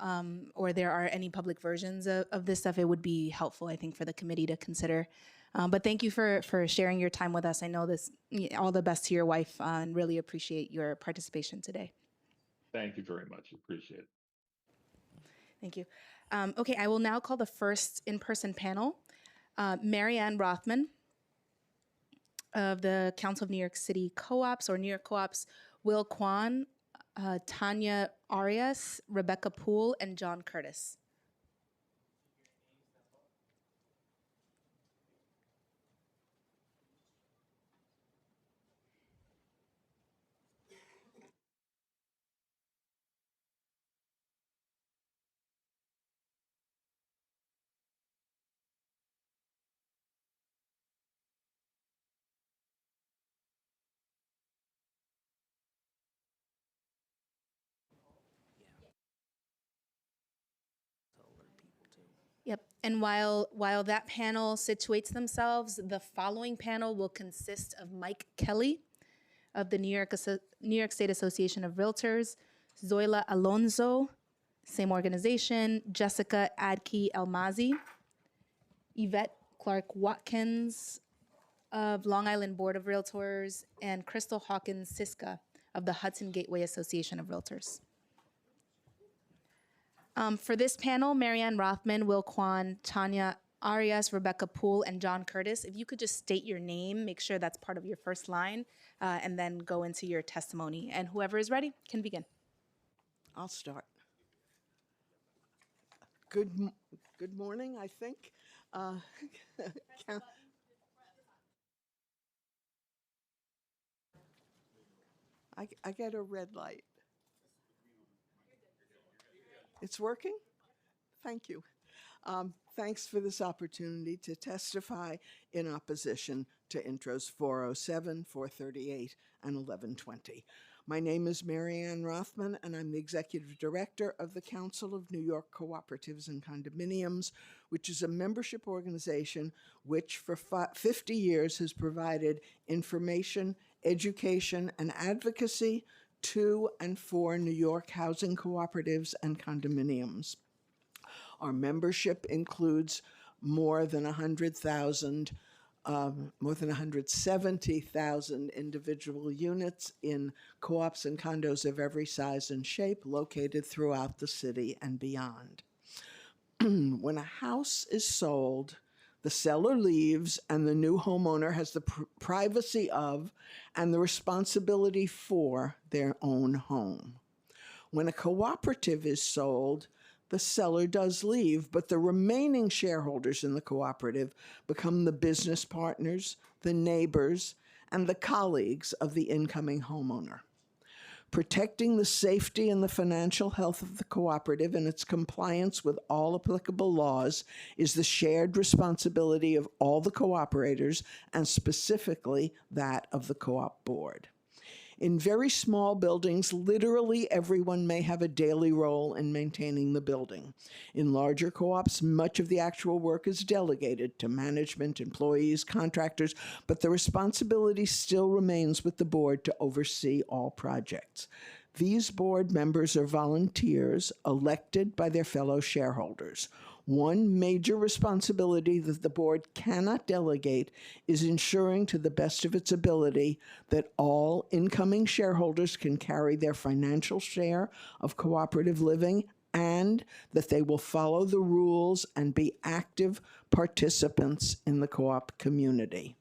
or there are any public versions of this stuff, it would be helpful, I think, for the committee to consider. But thank you for sharing your time with us. I know this, all the best to your wife, and really appreciate your participation today. Thank you very much. Appreciate it. Thank you. Okay, I will now call the first in-person panel. Marianne Rothman of the Council of New York City Co-ops, or New York Co-ops, Will Kwan, Tanya Arias, Rebecca Poole, and John Curtis. Yep, and while that panel situates themselves, the following panel will consist of Mike Kelly of the New York State Association of Realtors, Zoila Alonso, same organization, Jessica Adke Elmazi, Yvette Clark Watkins of Long Island Board of Realtors, and Crystal Hawkins Siska of the Hudson Gateway Association of Realtors. For this panel, Marianne Rothman, Will Kwan, Tanya Arias, Rebecca Poole, and John Curtis, if you could just state your name, make sure that's part of your first line, and then go into your testimony. And whoever is ready can begin. I'll start. Good morning, I think. I get a red light. It's working? Thank you. Thanks for this opportunity to testify in opposition to intros 407, 438, and 1120. My name is Marianne Rothman, and I'm the Executive Director of the Council of New York Cooperatives and Condominiums, which is a membership organization which for 50 years has provided information, education, and advocacy to and for New York housing cooperatives and condominiums. Our membership includes more than 100,000 more than 170,000 individual units in co-ops and condos of every size and shape located throughout the city and beyond. When a house is sold, the seller leaves and the new homeowner has the privacy of and the responsibility for their own home. When a cooperative is sold, the seller does leave, but the remaining shareholders in the cooperative become the business partners, the neighbors, and the colleagues of the incoming homeowner. Protecting the safety and the financial health of the cooperative and its compliance with all applicable laws is the shared responsibility of all the cooperators, and specifically that of the co-op board. In very small buildings, literally everyone may have a daily role in maintaining the building. In larger co-ops, much of the actual work is delegated to management, employees, contractors, but the responsibility still remains with the board to oversee all projects. These board members are volunteers elected by their fellow shareholders. One major responsibility that the board cannot delegate is ensuring to the best of its ability that all incoming shareholders can carry their financial share of cooperative living and that they will follow the rules and be active participants in the co-op community.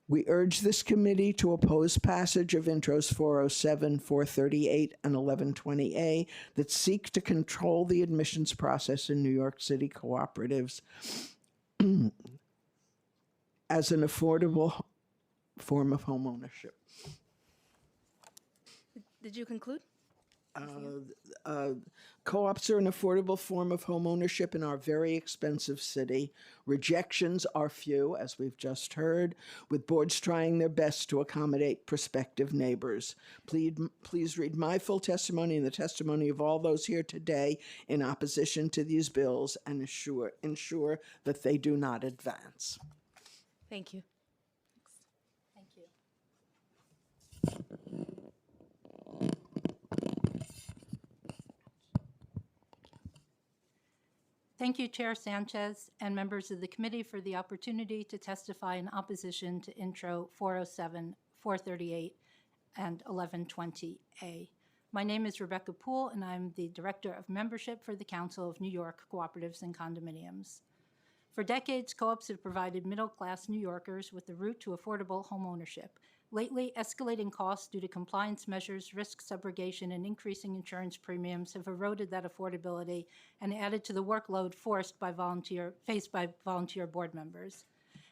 We urge this committee to oppose passage of intros 407, 438, and 1120A that seek to control the admissions process in New York City cooperatives as an affordable form of homeownership. Did you conclude? Co-ops are an affordable form of homeownership in our very expensive city. Rejections are few, as we've just heard, with boards trying their best to accommodate prospective neighbors. Please read my full testimony and the testimony of all those here today in opposition to these bills and ensure that they do not advance. Thank you. Thank you. Thank you, Chair Sanchez and members of the committee for the opportunity to testify in opposition to Intro 407, 438, and 1120A. My name is Rebecca Poole, and I'm the Director of Membership for the Council of New York Cooperatives and Condominiums. For decades, co-ops have provided middle-class New Yorkers with the route to affordable homeownership. Lately, escalating costs due to compliance measures, risk subrogation, and increasing insurance premiums have eroded that affordability and added to the workload faced by volunteer board members.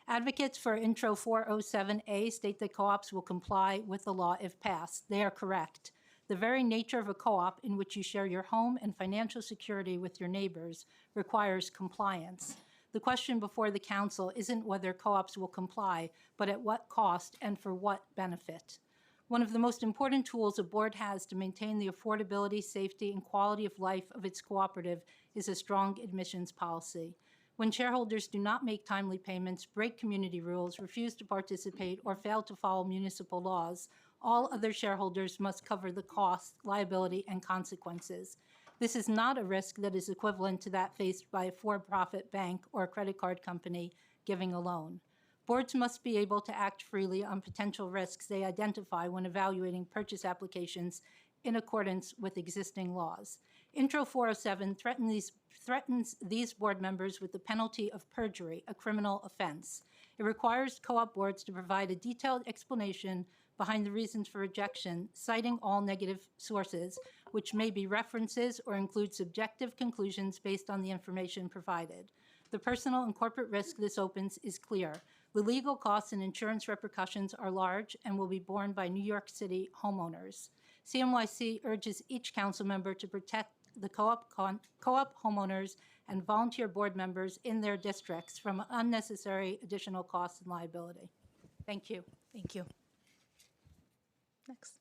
Advocates for Intro 407A state that co-ops will comply with the law if passed. They are correct. The very nature of a co-op, in which you share your home and financial security with your neighbors, requires compliance. The question before the Council isn't whether co-ops will comply, but at what cost and for what benefit. One of the most important tools a board has to maintain the affordability, safety, and quality of life of its cooperative is a strong admissions policy. When shareholders do not make timely payments, break community rules, refuse to participate, or fail to follow municipal laws, all other shareholders must cover the cost, liability, and consequences. This is not a risk that is equivalent to that faced by a for-profit bank or a credit card company giving a loan. Boards must be able to act freely on potential risks they identify when evaluating purchase applications in accordance with existing laws. Intro 407 threatens these board members with the penalty of perjury, a criminal offense. It requires co-op boards to provide a detailed explanation behind the reasons for rejection, citing all negative sources, which may be references or include subjective conclusions based on the information provided. The personal and corporate risk this opens is clear. The legal costs and insurance repercussions are large and will be borne by New York City homeowners. CMYC urges each council member to protect the co-op homeowners and volunteer board members in their districts from unnecessary additional costs and liability. Thank you. Thank you. Next.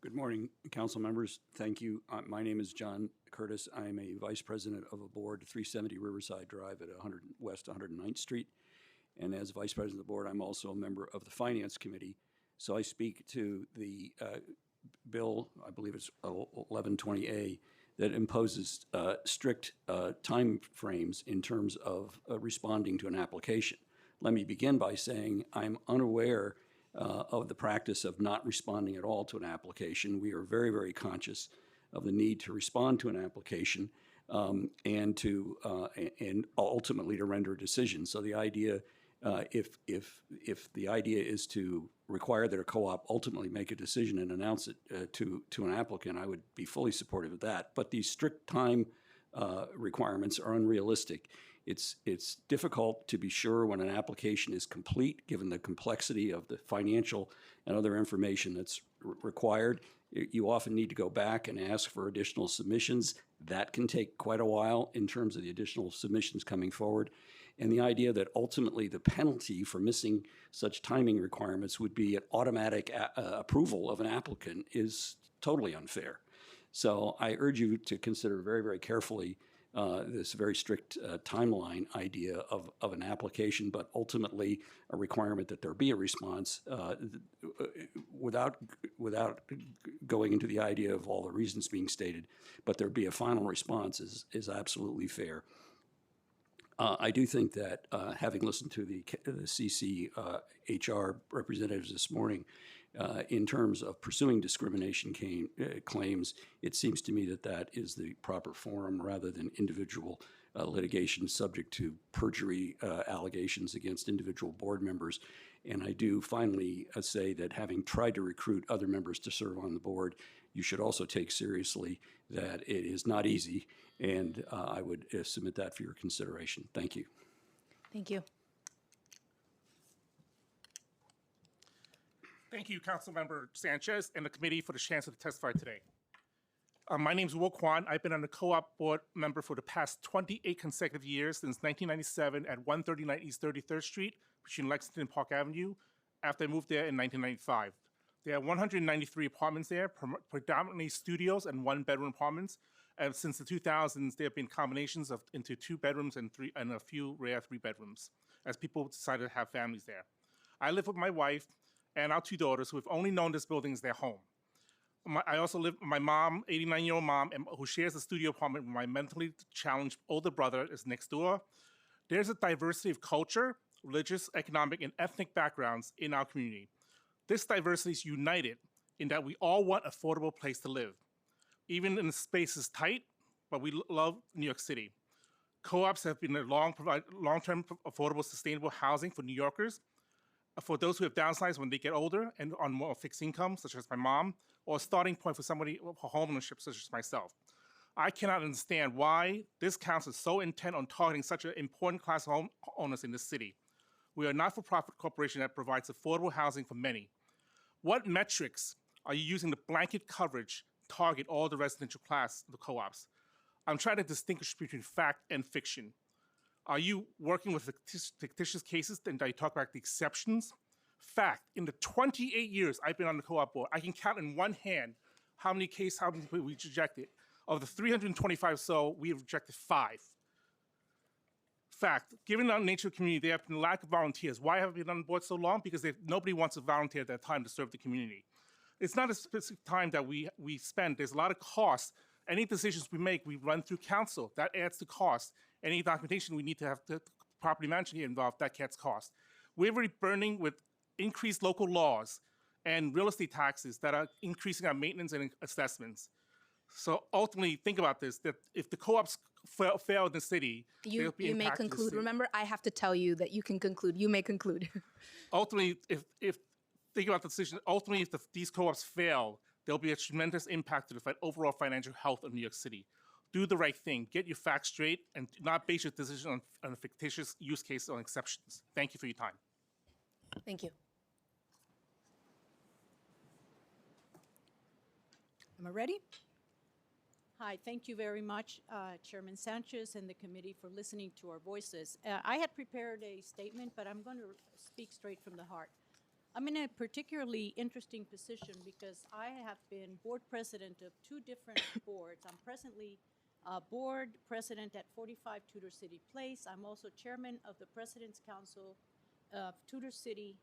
Good morning, council members. Thank you. My name is John Curtis. I am a vice president of a board, 370 Riverside Drive at 100 West 109th Street. And as vice president of the board, I'm also a member of the finance committee. So I speak to the bill, I believe it's 1120A, that imposes strict time frames in terms of responding to an application. Let me begin by saying I'm unaware of the practice of not responding at all to an application. We are very, very conscious of the need to respond to an application and ultimately to render a decision. So the idea, if the idea is to require that a co-op ultimately make a decision and announce it to an applicant, I would be fully supportive of that. But these strict time requirements are unrealistic. It's difficult to be sure when an application is complete, given the complexity of the financial and other information that's required. You often need to go back and ask for additional submissions. That can take quite a while in terms of the additional submissions coming forward. And the idea that ultimately the penalty for missing such timing requirements would be an automatic approval of an applicant is totally unfair. So I urge you to consider very, very carefully this very strict timeline idea of an application, but ultimately a requirement that there be a response without going into the idea of all the reasons being stated, but there be a final response is absolutely fair. I do think that having listened to the CC HR representatives this morning, in terms of pursuing discrimination claims, it seems to me that is the proper forum rather than individual litigation subject to perjury allegations against individual board members. And I do finally say that having tried to recruit other members to serve on the board, you should also take seriously that it is not easy, and I would submit that for your consideration. Thank you. Thank you. Thank you, Councilmember Sanchez and the committee for the chance to testify today. My name is Will Kwan. I've been on the co-op board member for the past 28 consecutive years since 1997 at 139 East 33rd Street between Lexington and Park Avenue after I moved there in 1995. There are 193 apartments there, predominantly studios and one-bedroom apartments. And since the 2000s, there have been combinations into 2 bedrooms and a few rare 3 bedrooms as people decided to have families there. I live with my wife and our 2 daughters who have only known this building as their home. I also live with my mom, 89-year-old mom, who shares a studio apartment with my mentally challenged older brother is next door. There's a diversity of culture, religious, economic, and ethnic backgrounds in our community. This diversity is united in that we all want an affordable place to live. Even in the space is tight, but we love New York City. Co-ops have been a long-term affordable, sustainable housing for New Yorkers, for those who have downsized when they get older and on more fixed income, such as my mom, or a starting point for somebody for homeownership, such as myself. I cannot understand why this council is so intent on targeting such an important class of homeowners in this city. We are a not-for-profit corporation that provides affordable housing for many. What metrics are you using to blanket coverage target all the residential class, the co-ops? I'm trying to distinguish between fact and fiction. Are you working with fictitious cases and I talk about the exceptions? Fact, in the 28 years I've been on the co-op board, I can count in one hand how many people we rejected. Of the 325 or so, we have rejected 5. Fact, given the nature of the community, there have been a lack of volunteers. Why have we been on the board so long? Because nobody wants to volunteer at that time to serve the community. It's not a specific time that we spend. There's a lot of costs. Any decisions we make, we run through council. That adds to cost. Any documentation we need to have the property manager get involved, that gets cost. We're already burning with increased local laws and real estate taxes that are increasing our maintenance and assessments. So ultimately, think about this, that if the co-ops fail in the city, you may conclude. Remember, I have to tell you that you can conclude. You may conclude. Ultimately, if think about the decision, ultimately, if these co-ops fail, there'll be a tremendous impact to the overall financial health of New York City. Do the right thing, get your facts straight, and do not base your decision on a fictitious use case or exceptions. Thank you for your time. Thank you. Am I ready? Hi, thank you very much, Chairman Sanchez and the committee for listening to our voices. I had prepared a statement, but I'm going to speak straight from the heart. I'm in a particularly interesting position because I have been board president of 2 different boards. I'm presently board president at 45 Tudor City Place. I'm also chairman of the President's Council of Tudor City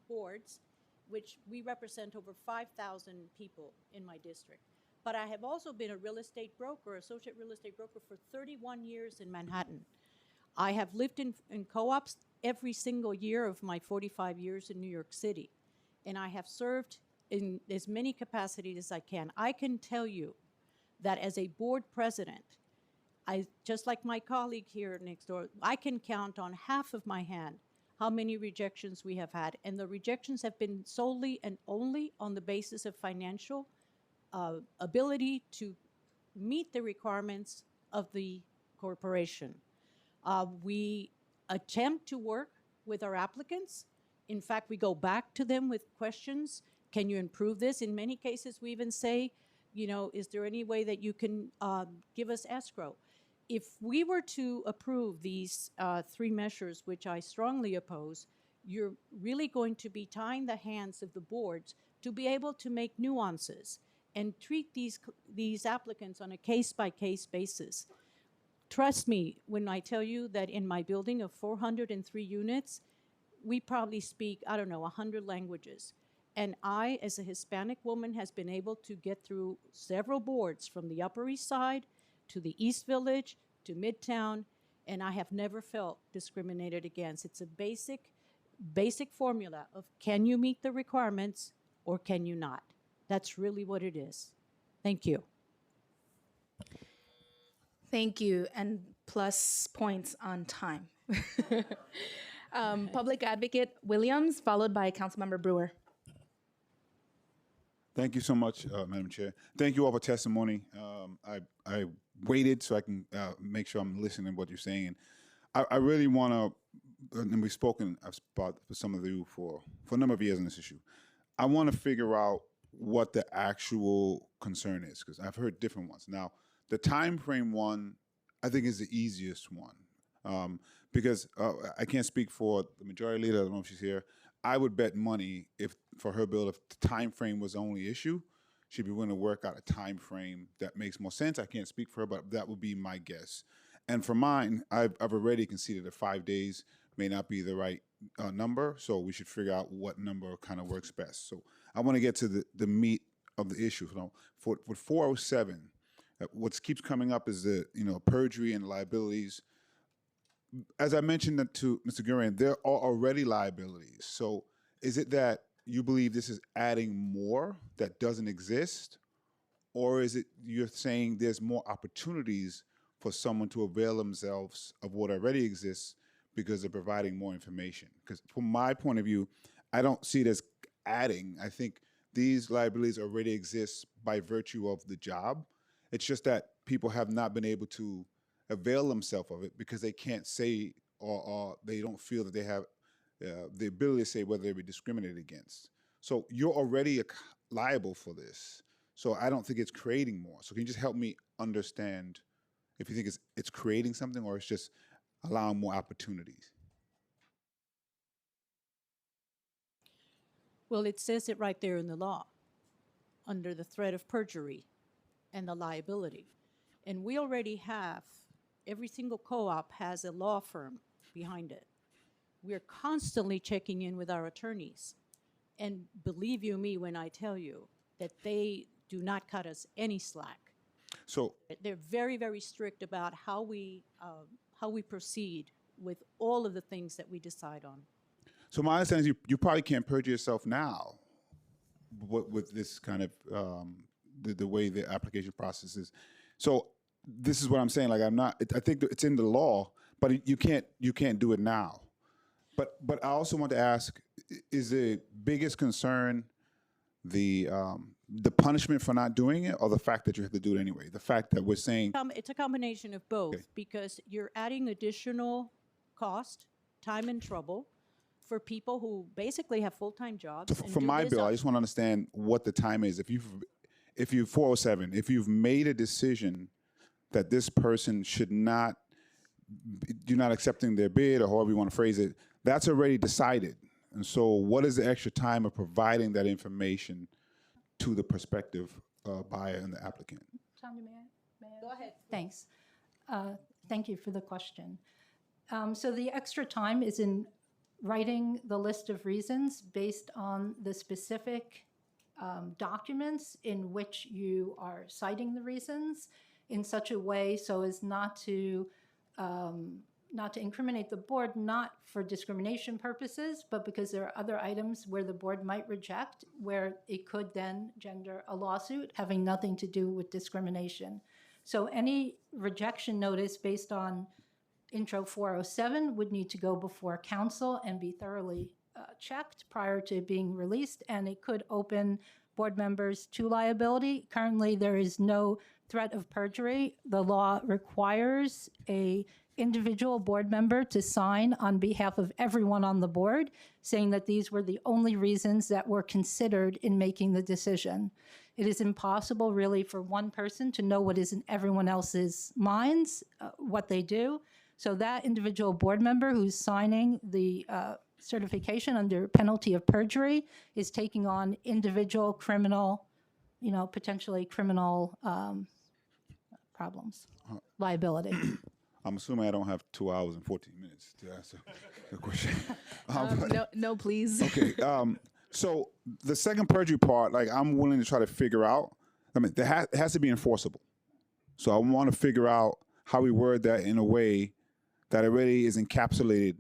boards, which we represent over 5,000 people in my district. but I have also been a real estate broker, associate real estate broker for 31 years in Manhattan. I have lived in co-ops every single year of my 45 years in New York City, and I have served in as many capacities as I can. I can tell you that as a board president, just like my colleague here next door, I can count on half of my hand how many rejections we have had, and the rejections have been solely and only on the basis of financial ability to meet the requirements of the corporation. We attempt to work with our applicants. In fact, we go back to them with questions. Can you improve this? In many cases, we even say, you know, is there any way that you can give us escrow? If we were to approve these three measures, which I strongly oppose, you're really going to be tying the hands of the boards to be able to make nuances and treat these applicants on a case-by-case basis. Trust me when I tell you that in my building of 403 units, we probably speak, I don't know, 100 languages. And I, as a Hispanic woman, has been able to get through several boards from the Upper East Side to the East Village to Midtown, and I have never felt discriminated against. It's a basic formula of can you meet the requirements or can you not? That's really what it is. Thank you. Thank you, and plus points on time. Public Advocate Williams, followed by Councilmember Brewer. Thank you so much, Madam Chair. Thank you all for testimony. I waited so I can make sure I'm listening to what you're saying. I really want to, and I've spoken for some of you for a number of years on this issue. I want to figure out what the actual concern is, because I've heard different ones. Now, the time frame one, I think, is the easiest one, because I can't speak for the majority leader. I don't know if she's here. I would bet money if for her bill, if the time frame was the only issue, she'd be willing to work out a time frame that makes more sense. I can't speak for her, but that would be my guess. And for mine, I've already conceded that 5 days may not be the right number, so we should figure out what number kind of works best. So I want to get to the meat of the issue. So for 407, what keeps coming up is the perjury and liabilities. As I mentioned to Mr. Gurin, there are already liabilities. So is it that you believe this is adding more that doesn't exist? Or is it you're saying there's more opportunities for someone to avail themselves of what already exists because they're providing more information? Because from my point of view, I don't see it as adding. I think these liabilities already exist by virtue of the job. It's just that people have not been able to avail themselves of it because they can't say or they don't feel that they have the ability to say whether they were discriminated against. So you're already liable for this. So I don't think it's creating more. So can you just help me understand if you think it's creating something or it's just allowing more opportunities? Well, it says it right there in the law, under the threat of perjury and the liability. And we already have, every single co-op has a law firm behind it. We're constantly checking in with our attorneys. And believe you me when I tell you that they do not cut us any slack. So they're very, very strict about how we proceed with all of the things that we decide on. So my understanding is you probably can't perjure yourself now with this kind of the way the application process is. So this is what I'm saying. Like I think that it's in the law, but you can't do it now. But I also want to ask: is the biggest concern the punishment for not doing it, or the fact that you have to do it anyway? The fact that we're saying it's a combination of both, okay, because you're adding additional cost, time, and trouble for people who basically have full-time jobs. So for my bill, I just want to understand what the time is. If you 407, if you've made a decision that this person should not, you're not accepting their bid, or however you want to phrase it, that's already decided. And so what is the extra time of providing that information to the prospective buyer and the applicant? Tanya, may I? Go ahead. Thanks. Thank you for the question. So the extra time is in writing the list of reasons based on the specific documents in which you are citing the reasons in such a way so as not to incriminate the board, not for discrimination purposes, but because there are other items where the board might reject, where it could then gender a lawsuit having nothing to do with discrimination. So any rejection notice based on Intro 407 would need to go before council and be thoroughly checked prior to being released, and it could open board members to liability. Currently, there is no threat of perjury. The law requires a individual board member to sign on behalf of everyone on the board, saying that these were the only reasons that were considered in making the decision. It is impossible, really, for one person to know what is in everyone else's minds, what they do. So that individual board member who's signing the certification under penalty of perjury is taking on individual criminal, potentially criminal problems, liability. I'm assuming I don't have 2 hours and 14 minutes to answer the question. No, please. Okay. So the second perjury part, like, I'm willing to try to figure out. I mean, it has to be enforceable. So I want to figure out how we word that in a way that already is encapsulated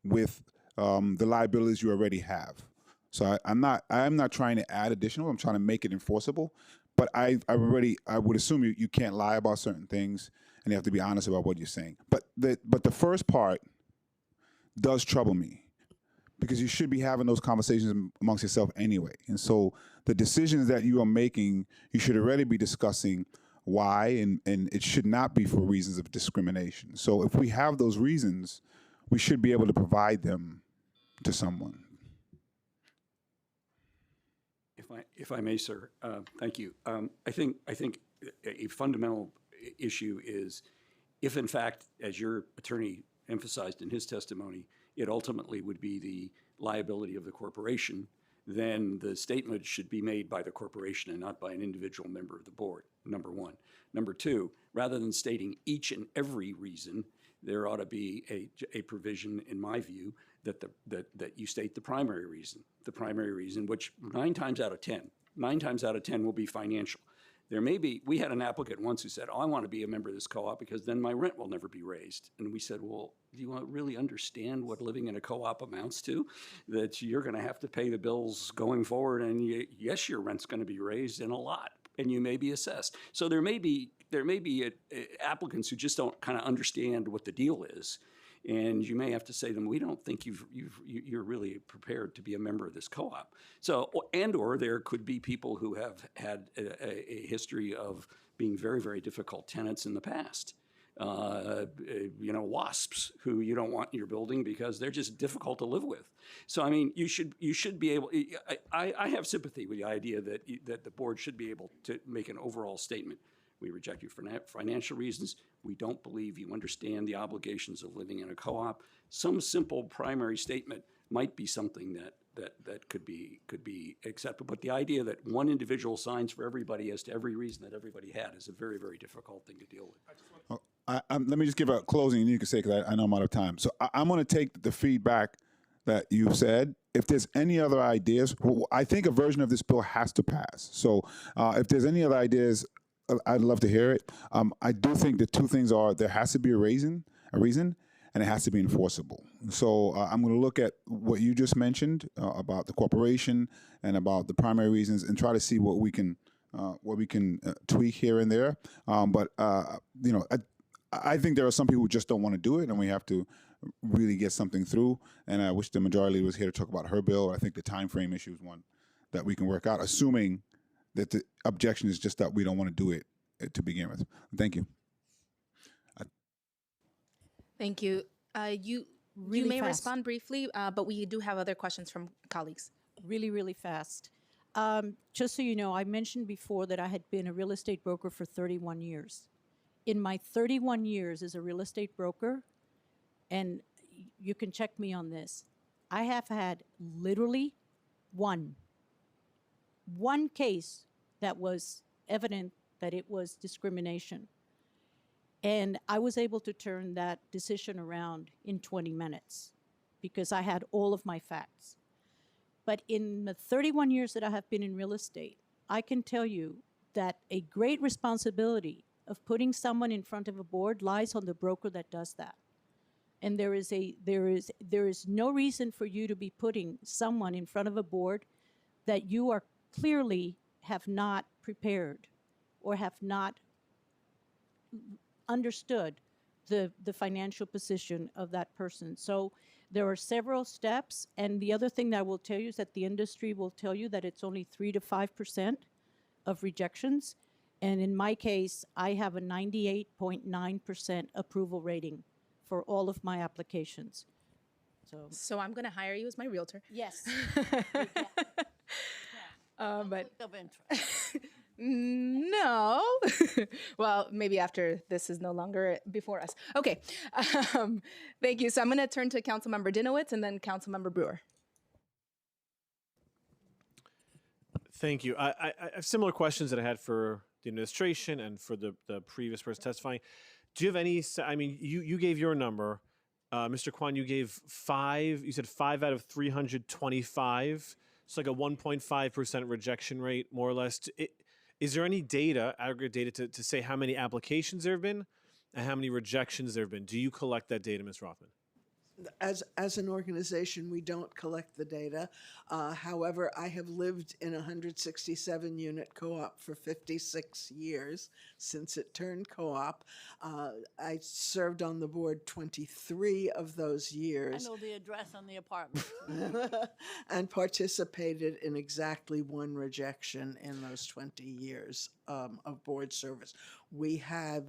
with the liabilities you already have. So I'm not trying to add additional. I'm trying to make it enforceable. But I would assume you can't lie about certain things, and you have to be honest about what you're saying. But the first part does trouble me, because you should be having those conversations amongst yourself anyway. And so the decisions that you are making, you should already be discussing why, and it should not be for reasons of discrimination. So if we have those reasons, we should be able to provide them to someone. If I may, sir, thank you. I think a fundamental issue is if, in fact, as your attorney emphasized in his testimony, it ultimately would be the liability of the corporation, then the statement should be made by the corporation and not by an individual member of the board, number one. Number two, rather than stating each and every reason, there ought to be a provision, in my view, that you state the primary reason, which 9 times out of 10 will be financial. There may be, we had an applicant once who said, I want to be a member of this co-op because then my rent will never be raised. And we said, well, do you really understand what living in a co-op amounts to? That you're going to have to pay the bills going forward, and yes, your rent's going to be raised, and a lot, and you may be assessed. So there may be applicants who just don't kind of understand what the deal is. And you may have to say to them, we don't think you're really prepared to be a member of this co-op. So, or there could be people who have had a history of being very, very difficult tenants in the past. WASPs who you don't want in your building because they're just difficult to live with. So, I mean, you should be able, I have sympathy with the idea that the board should be able to make an overall statement. We reject you for financial reasons. We don't believe you understand the obligations of living in a co-op. Some simple primary statement might be something that could be acceptable. But the idea that one individual signs for everybody as to every reason that everybody had is a very, very difficult thing to deal with. Let me just give a closing, and you can say, because I know I'm out of time. So I'm going to take the feedback that you said. If there's any other ideas, I think a version of this bill has to pass. So if there's any other ideas, I'd love to hear it. I do think the two things are there has to be a reason, and it has to be enforceable. So I'm going to look at what you just mentioned about the corporation and about the primary reasons, and try to see what we can tweak here and there. I think there are some people who just don't want to do it, and we have to really get something through. And I wish the majority leader was here to talk about her bill. I think the time frame issue is one that we can work out, assuming that the objection is just that we don't want to do it to begin with. Thank you. Thank you. You may respond briefly, but we do have other questions from colleagues. Really, really fast. Just so you know, I mentioned before that I had been a real estate broker for 31 years. In my 31 years as a real estate broker, and you can check me on this, I have had literally one case that was evident that it was discrimination. And I was able to turn that decision around in 20 minutes because I had all of my facts. But in the 31 years that I have been in real estate, I can tell you that a great responsibility of putting someone in front of a board lies on the broker that does that. And there is no reason for you to be putting someone in front of a board that you are clearly have not prepared or have not understood the financial position of that person. So there are several steps, and the other thing that I will tell you is that the industry will tell you that it's only 3 to 5% of rejections. And in my case, I have a 98.9% approval rating for all of my applications. So I'm going to hire you as my realtor. Yes. But of interest. No. Well, maybe after this is no longer before us. Okay. Thank you. So I'm going to turn to Councilmember Dinowitz and then Councilmember Brewer. Thank you. I have similar questions that I had for the administration and for the previous person testifying. Do you have any, I mean, you gave your number. Mr. Kwan, you gave 5, you said 5 out of 325. It's like a 1.5% rejection rate, more or less. Is there any data, aggregate data, to say how many applications there have been and how many rejections there have been? Do you collect that data, Ms. Rothman? As an organization, we don't collect the data. However, I have lived in a 167-unit co-op for 56 years since it turned co-op. I served on the board 23 of those years. I know the address on the apartment. And participated in exactly 1 rejection in those 20 years of board service. We have,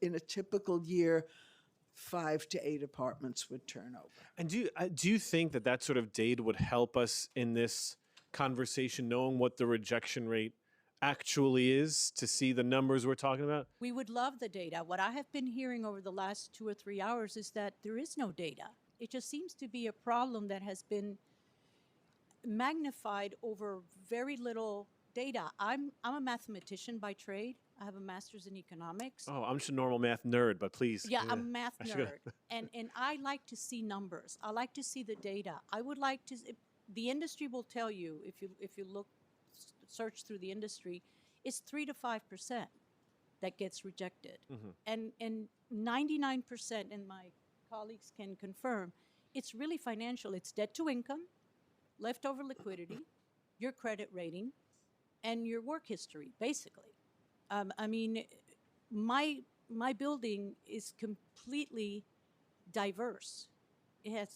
in a typical year, 5 to 8 apartments would turn over. And do you think that sort of data would help us in this conversation, knowing what the rejection rate actually is, to see the numbers we're talking about? We would love the data. What I have been hearing over the last 2 or 3 hours is that there is no data. It just seems to be a problem that has been magnified over very little data. I'm a mathematician by trade. I have a master's in economics. Oh, I'm just a normal math nerd, but please. Yeah, I'm a math nerd. and I like to see numbers. I like to see the data. I would like to, the industry will tell you, if you look, search through the industry, it's 3 to 5% that gets rejected. Mm-hmm. And 99%, and my colleagues can confirm, it's really financial. It's debt to income, leftover liquidity, your credit rating, and your work history, basically. I mean, my building is completely diverse. And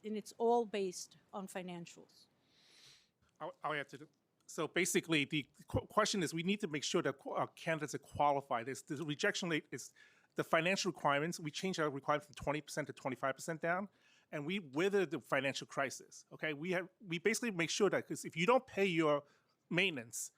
it's all based on financials. I'll answer it. So basically, the question is, we need to make sure that candidates are qualified. The rejection rate is the financial requirements. We changed our requirement from 20% to 25% down, and we weathered the financial crisis. Okay, we basically make sure that, because if you don't pay your maintenance,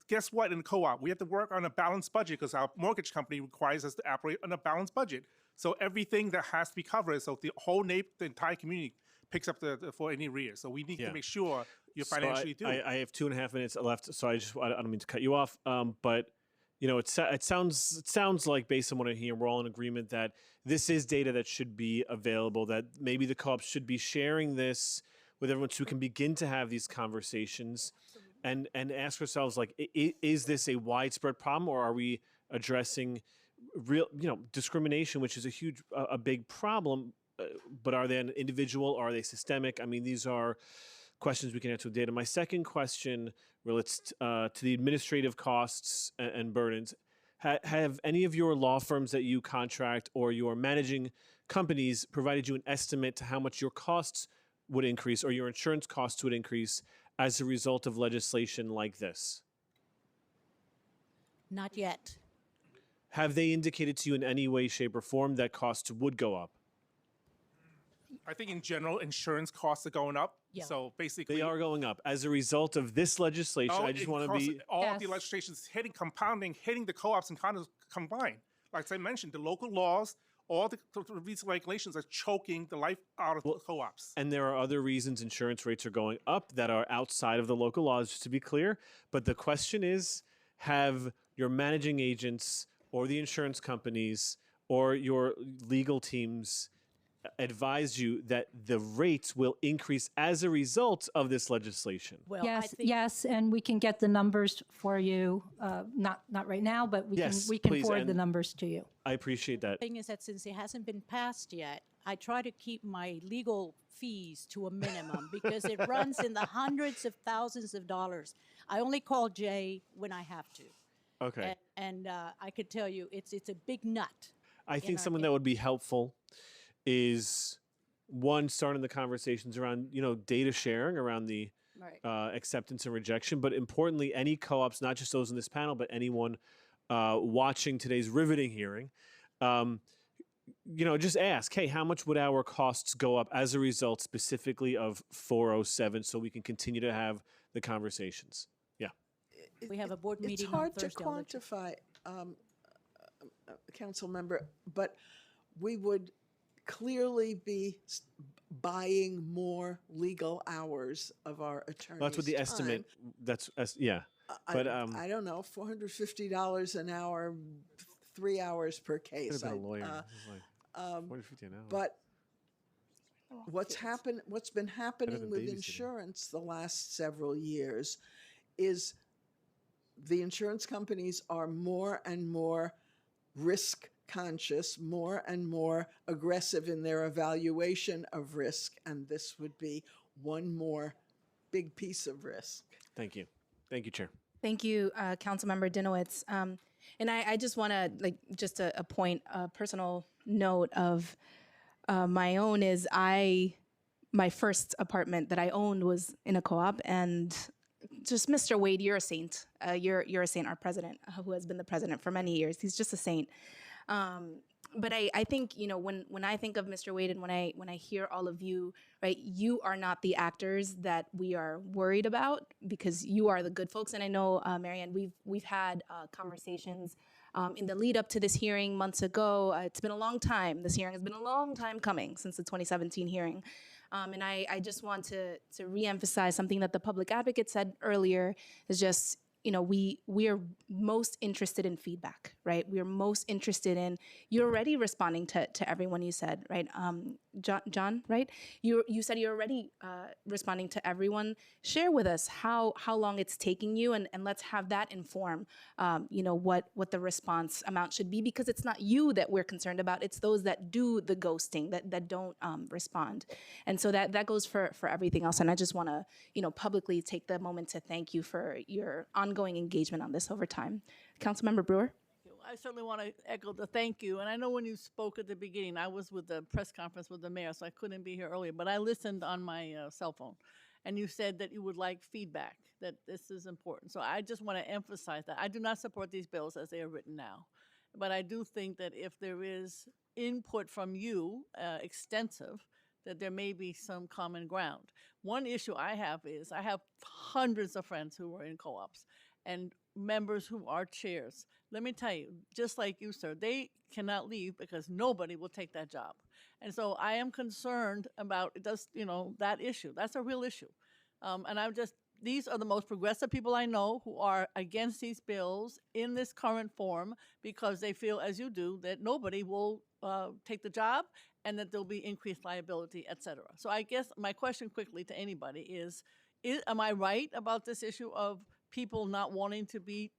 guess what? In the co-op, we have to work on a balanced budget because our mortgage company requires us to operate on a balanced budget. So everything that has to be covered, so the whole the entire community picks up for any arrears. So we need to make sure you're financially doing. I have 2.5 minutes left, so I don't mean to cut you off, but you know, it sounds like, based on what I hear, we're all in agreement that this is data that should be available. That maybe the co-op should be sharing this with everyone so we can begin to have these conversations. And ask ourselves, like, is this a widespread problem, or are we addressing real, discrimination, which is a big problem, but are they an individual, or are they systemic? I mean, these are questions we can answer with data. My second question relates to the administrative costs and burdens. Have any of your law firms that you contract or your managing companies provided you an estimate to how much your costs would increase or your insurance costs would increase as a result of legislation like this? Not yet. Have they indicated to you in any way, shape, or form that costs would go up? I think in general, insurance costs are going up. Yeah. So basically, they are going up as a result of this legislation. I just want to be all the legislations compounding, hitting the co-ops and condos combined. Like I mentioned, the local laws, all these regulations are choking the life out of the co-ops. And there are other reasons insurance rates are going up that are outside of the local laws, just to be clear. But the question is, have your managing agents or the insurance companies or your legal teams advised you that the rates will increase as a result of this legislation. Well, yes, and we can get the numbers for you. Not right now, but we Yes, can please, forward the and numbers to you. I appreciate that. Thing is that since it hasn't been passed yet, I try to keep my legal fees to a minimum because it runs in the hundreds of thousands of dollars. I only call Jay when I have to. Okay. And I could tell you, it's a big nut. I think something that would be helpful is one, starting the conversations around, data sharing around the acceptance and rejection, but importantly, any co-ops, not just those in this panel, but anyone watching today's riveting hearing, just ask, hey, how much would our costs go up as a result specifically of 407 so we can continue to have the conversations? Yeah. We have a board meeting It's hard on Thursday. to quantify, council member, but we would clearly be buying more legal hours of our attorneys. That's what the estimate. Yeah. But I don't know, $450 an hour, 3 hours per case. Could have been a lawyer. $450 an hour. But what's been happening than with babysitting. insurance the last several years is the insurance companies are more and more risk conscious, more and more aggressive in their evaluation of risk, and this would be one more big piece of risk. Thank you. Thank you, Chair. Thank you, Councilmember Dinowitz. And I just want to, just a point, a personal note of my own is my first apartment that I owned was in a co-op, and just Mr. Wade, you're a saint. You're a saint, our president, who has been the president for many years. He's just a saint. But I think, when I think of Mr. Wade and when I hear all of you, right, you are not the actors that we are worried about because you are the good folks. And I know, Marianne, we've had conversations in the lead up to this hearing months ago. It's been a long time. This hearing has been a long time coming since the 2017 hearing. And I just want to reemphasize something that the public advocate said earlier is just, we are most interested in feedback, right? We are most interested in, you're already responding to everyone you said, right? John, right? You said you're already responding to everyone. Share with us how long it's taking you, and let's have that inform, what the response amount should be, because it's not you that we're concerned about, it's those that do the ghosting, that don't respond. And so that goes for everything else. And I just want to, publicly take the moment to thank you for your ongoing engagement on this over time. Councilmember Brewer? I certainly want to echo the thank you. And I know when you spoke at the beginning, I was with the press conference with the mayor, so I couldn't be here earlier, but I listened on my cell phone. And you said that you would like feedback, that this is important. So I just want to emphasize that. I do not support these bills as they are written now. But I do think that if there is input from you, extensive, that there may be some common ground. One issue I have is I have hundreds of friends who are in co-ops and members who are chairs. Let me tell you, just like you, sir, they cannot leave because nobody will take that job. And so I am concerned about that issue. That's a real issue. And these are the most progressive people I know who are against these bills in this current form because they feel, as you do, that nobody will take the job and that there'll be increased liability, et cetera. So I guess my question quickly to anybody is am I right about this issue of people not wanting to be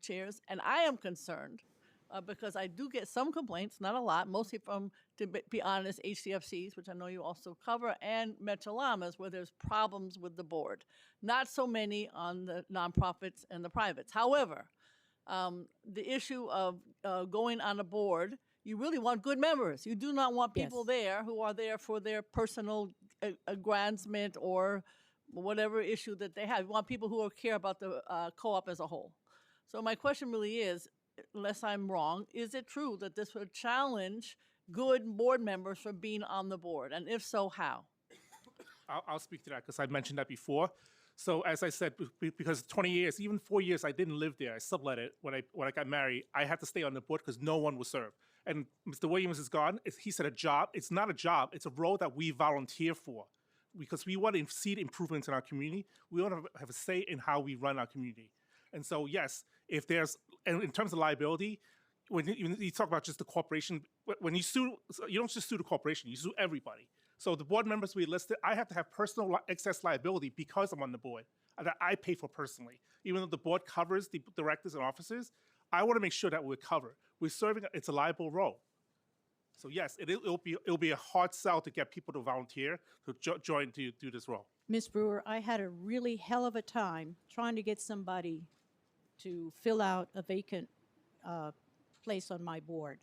chairs? And I am concerned because I do get some complaints, not a lot, mostly from, to be honest, HCFCs, which I know you also cover, and Metro Lamas, where there's problems with the board. Not so many on the nonprofits and the privates. However, the issue of going on a board, you really want good members. You do not want people there who are there for their personal aggrandizement or whatever issue that they have. You want people who care about the co-op as a whole. So my question really is, unless I'm wrong, is it true that this would challenge good board members from being on the board? And if so, how? I'll speak to that because I mentioned that before. So as I said, because 20 years, even 4 years, I didn't live there. I sublet it. When I got married, I had to stay on the board because no one would serve. And Mr. Williams is gone. He said a job. It's not a job. It's a role that we volunteer for because we want to see improvements in our community. We want to have a say in how we run our community. And so, yes, if there's, and in terms of liability, when you talk about just the corporation, when you sue, you don't just sue the corporation, you sue everybody. So the board members we listed, I have to have personal excess liability because I'm on the board that I pay for personally. Even though the board covers the directors and officers, I want to make sure that we're covered. We're serving, it's a liable role. So yes, it'll be a hard sell to get people to volunteer to join to do this role. Ms. Brewer, I had a really hell of a time trying to get somebody to fill out a vacant place on my board.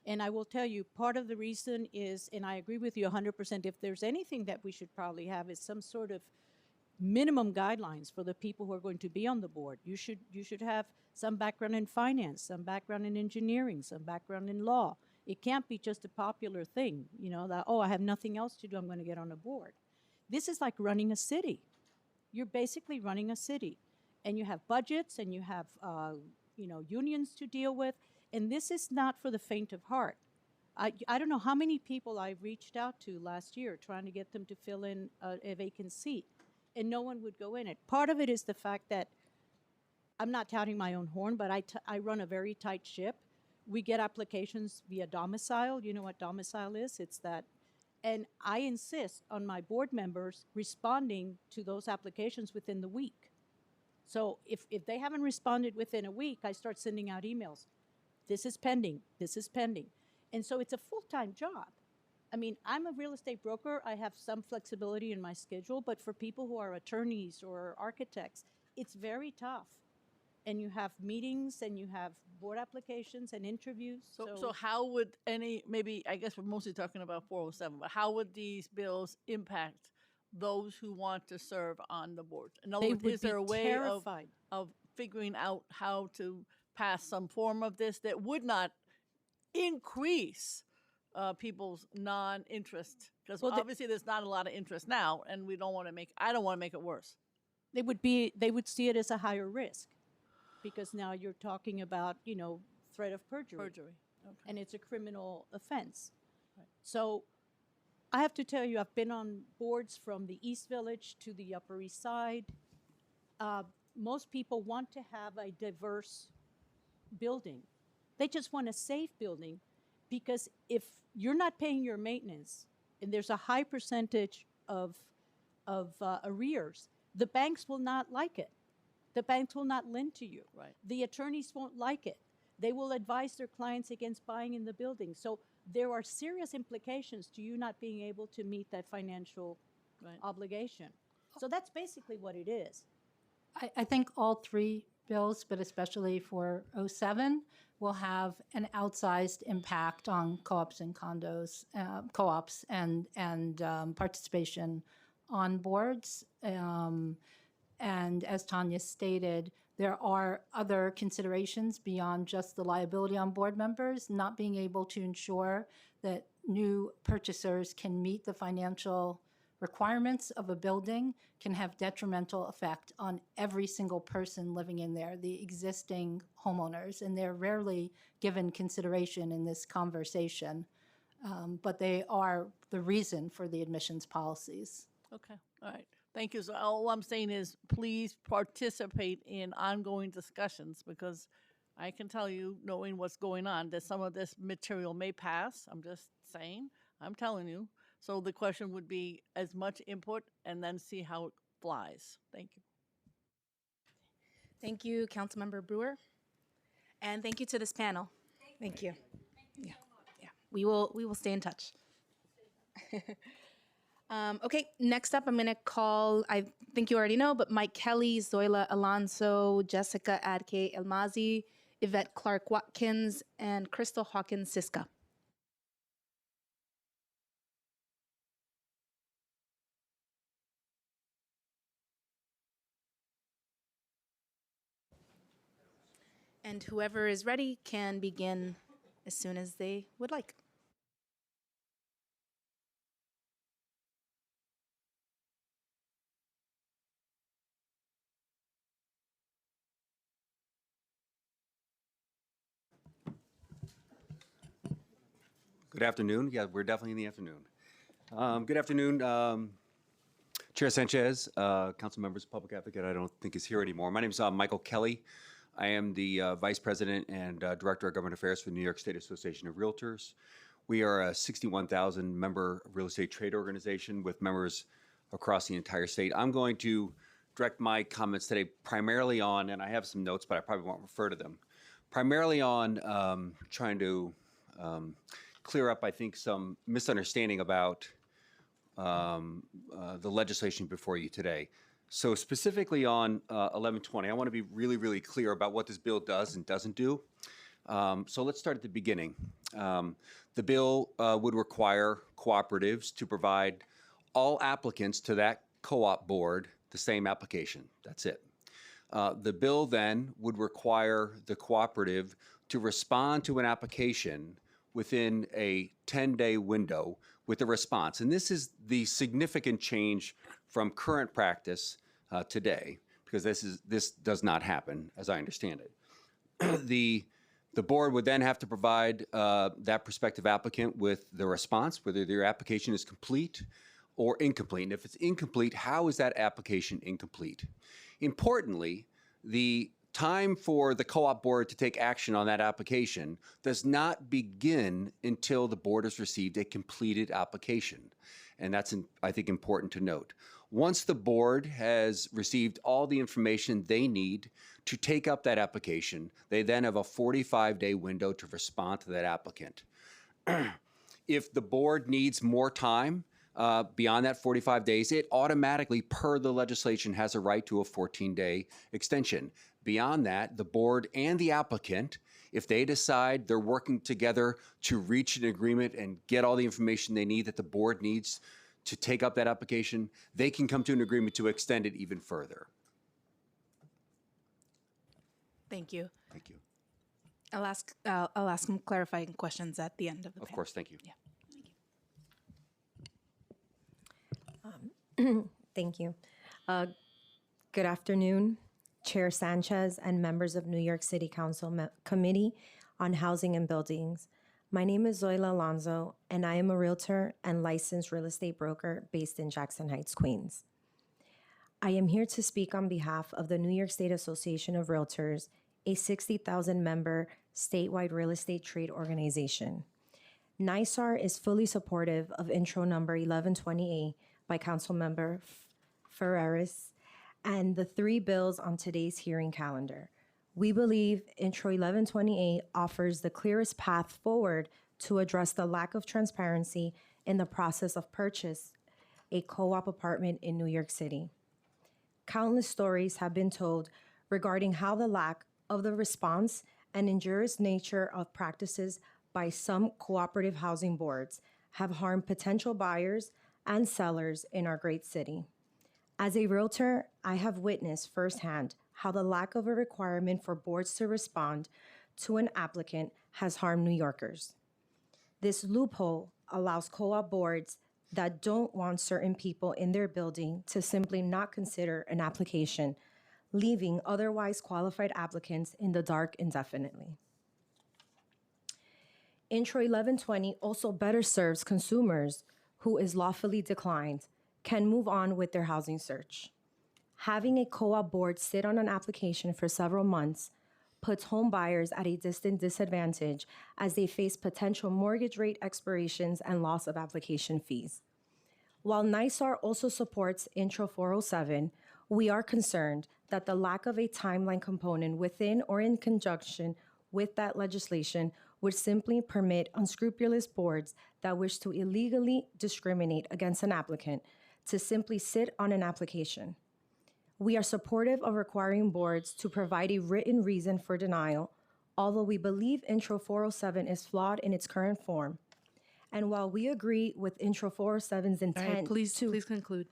And I will tell you, part of the reason is, and I agree with you 100%, if there's anything that we should probably have is some sort of minimum guidelines for the people who are going to be on the board. You should have some background in finance, some background in engineering, some background in law. It can't be just a popular thing, you know, that, oh, I have nothing else to do, I'm going to get on a board. This is like running a city. You're basically running a city. And you have budgets and you have, you know, unions to deal with. And this is not for the faint of heart. I don't know how many people I reached out to last year trying to get them to fill in a vacant seat, and no one would go in it. Part of it is the fact that I'm not touting my own horn, but I run a very tight ship. We get applications via domicile. You know what domicile is? It's that. And I insist on my board members responding to those applications within the week. So if they haven't responded within a week, I start sending out emails. This is pending. This is pending. And so it's a full-time job. I mean, I'm a real estate broker. I have some flexibility in my schedule, but for people who are attorneys or architects, it's very tough. And you have meetings and you have board applications and interviews. So how would maybe, I guess we're mostly talking about 407, but how would these bills impact those who want to serve on the board? In other words, is there a way of figuring out how to pass some form of this that would not increase people's non-interest? Because obviously there's not a lot of interest now, and I don't want to make it worse. They would see it as a higher risk, because now you're talking about, you know, threat of perjury. Okay. And it's a criminal offense. Right. So I have to tell you, I've been on boards from the East Village to the Upper East Side. Most people want to have a diverse building. They just want a safe building, because if you're not paying your maintenance and there's a high percentage of arrears, the banks will not like it. The banks will not lend to you. Right. The attorneys won't like it. They will advise their clients against buying in the building. So there are serious implications to you not being able to meet that financial obligation. So that's basically what it is. I think all three bills, but especially for 07, will have an outsized impact on co-ops and condos, co-ops and participation on boards. And as Tanya stated, there are other considerations beyond just the liability on board members. Not being able to ensure that new purchasers can meet the financial requirements of a building can have detrimental effect on every single person living in there, the existing homeowners, and they're rarely given consideration in this conversation, but they are the reason for the admissions policies. Okay, all right. Thank you. So all I'm saying is please participate in ongoing discussions, because I can tell you, knowing what's going on, that some of this material may pass. I'm just saying, I'm telling you. So the question would be as much input and then see how it flies. Thank you. Thank you, Councilmember Brewer. And thank you to this panel. Thank you. Yeah. We will stay in touch. Okay, next up, I'm going to call, I think you already know, but Mike Kelly, Zoila Alonso, Jessica Adke Elmazi, Yvette Clark Watkins, and Crystal Hawkins Siska. And whoever is ready can begin as soon as they would like. Good afternoon. Yeah, we're definitely in the afternoon. Good afternoon, Chair Sanchez, council members, public advocate, I don't think is here anymore. My name is Michael Kelly. I am the Vice President and Director of Government Affairs for the New York State Association of Realtors. We are a 61,000 member real estate trade organization with members across the entire state. I'm going to direct my comments today primarily on, and I have some notes, but I probably won't refer to them, primarily on trying to clear up, I think, some misunderstanding about the legislation before you today. So specifically on 1120, I want to be really, really clear about what this bill does and doesn't do. So let's start at the beginning. The bill would require cooperatives to provide all applicants to that co-op board the same application. That's it. The bill then would require the cooperative to respond to an application within a 10-day window with a response. And this is the significant change from current practice today, because this does not happen, as I understand it. The board would then have to provide that prospective applicant with the response, whether their application is complete or incomplete. And if it's incomplete, how is that application incomplete? Importantly, the time for the co-op board to take action on that application does not begin until the board has received a completed application. And that's, I think, important to note. Once the board has received all the information they need to take up that application, they then have a 45-day window to respond to that applicant. If the board needs more time beyond that 45 days, it automatically, per the legislation, has a right to a 14-day extension. Beyond that, the board and the applicant, if they decide they're working together to reach an agreement and get all the information they need that the board needs to take up that application, they can come to an agreement to extend it even further. Thank you. Thank you. I'll ask some clarifying questions at the end of the Of panel. course, thank you. Yeah. Thank you. Good afternoon, Chair Sanchez and members of New York City Council Committee on Housing and Buildings. My name is Zoila Alonso, and I am a realtor and licensed real estate broker based in Jackson Heights, Queens. I am here to speak on behalf of the New York State Association of Realtors, a 60,000-member statewide real estate trade organization. NYCR is fully supportive of intro number 1120A by Councilmember Ferreris and the 3 bills on today's hearing calendar. We believe intro 1120A offers the clearest path forward to address the lack of transparency in the process of purchase a co-op apartment in New York City. Countless stories have been told regarding how the lack of the response and injurious nature of practices by some cooperative housing boards have harmed potential buyers and sellers in our great city. As a realtor, I have witnessed firsthand how the lack of a requirement for boards to respond to an applicant has harmed New Yorkers. This loophole allows co-op boards that don't want certain people in their building to simply not consider an application, leaving otherwise qualified applicants in the dark indefinitely. Intro 1120 also better serves consumers who is lawfully declined can move on with their housing search. Having a co-op board sit on an application for several months puts home buyers at a distant disadvantage as they face potential mortgage rate expirations and loss of application fees. While NYCR also supports Intro 407, we are concerned that the lack of a timeline component within or in conjunction with that legislation would simply permit unscrupulous boards that wish to illegally discriminate against an applicant to simply sit on an application. We are supportive of requiring boards to provide a written reason for denial, although we believe Intro 407 is flawed in its current form. And while we agree with Intro 407's intent please conclude.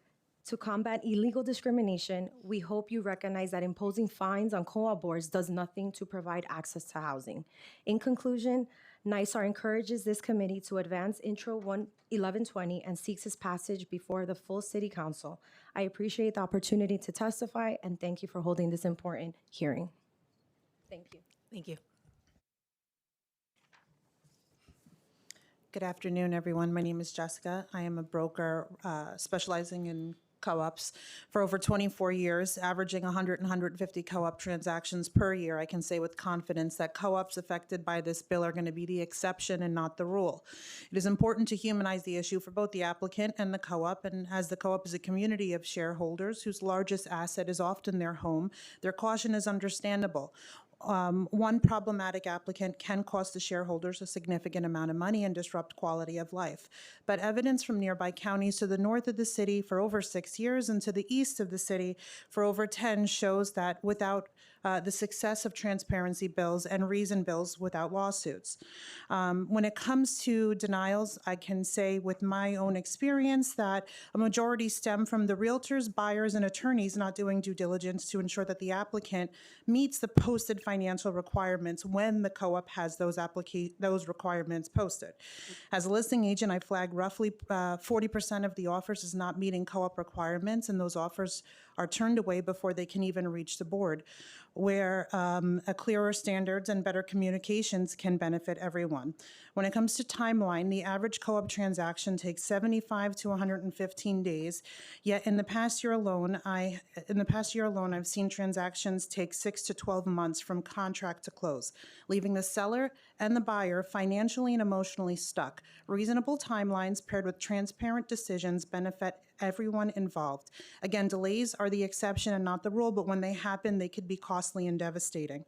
To combat illegal discrimination, we hope you recognize that imposing fines on co-op boards does nothing to provide access to housing. In conclusion, NYCR encourages this committee to advance Intro 1120 and seeks its passage before the full City Council. I appreciate the opportunity to testify and thank you for holding this important hearing. Thank you. Thank you. Good afternoon, everyone. My name is Jessica. I am a broker specializing in co-ops for over 24 years, averaging 100 and 150 co-op transactions per year. I can say with confidence that co-ops affected by this bill are going to be the exception and not the rule. It is important to humanize the issue for both the applicant and the co-op, and as the co-op is a community of shareholders whose largest asset is often their home, their caution is understandable. One problematic applicant can cost the shareholders a significant amount of money and disrupt quality of life. But evidence from nearby counties to the north of the city for over 6 years and to the east of the city for over 10 shows that without the success of transparency bills and reason bills without lawsuits. When it comes to denials, I can say with my own experience that a majority stem from the realtors, buyers, and attorneys not doing due diligence to ensure that the applicant meets the posted financial requirements when the co-op has those requirements posted. As a listing agent, I flagged roughly 40% of the offers as not meeting co-op requirements, and those offers are turned away before they can even reach the board, where a clearer standards and better communications can benefit everyone. When it comes to timeline, the average co-op transaction takes 75 to 115 days. Yet in the past year alone, I've seen transactions take 6 to 12 months from contract to close, leaving the seller and the buyer financially and emotionally stuck. Reasonable timelines paired with transparent decisions benefit everyone involved. Again, delays are the exception and not the rule, but when they happen, they could be costly and devastating.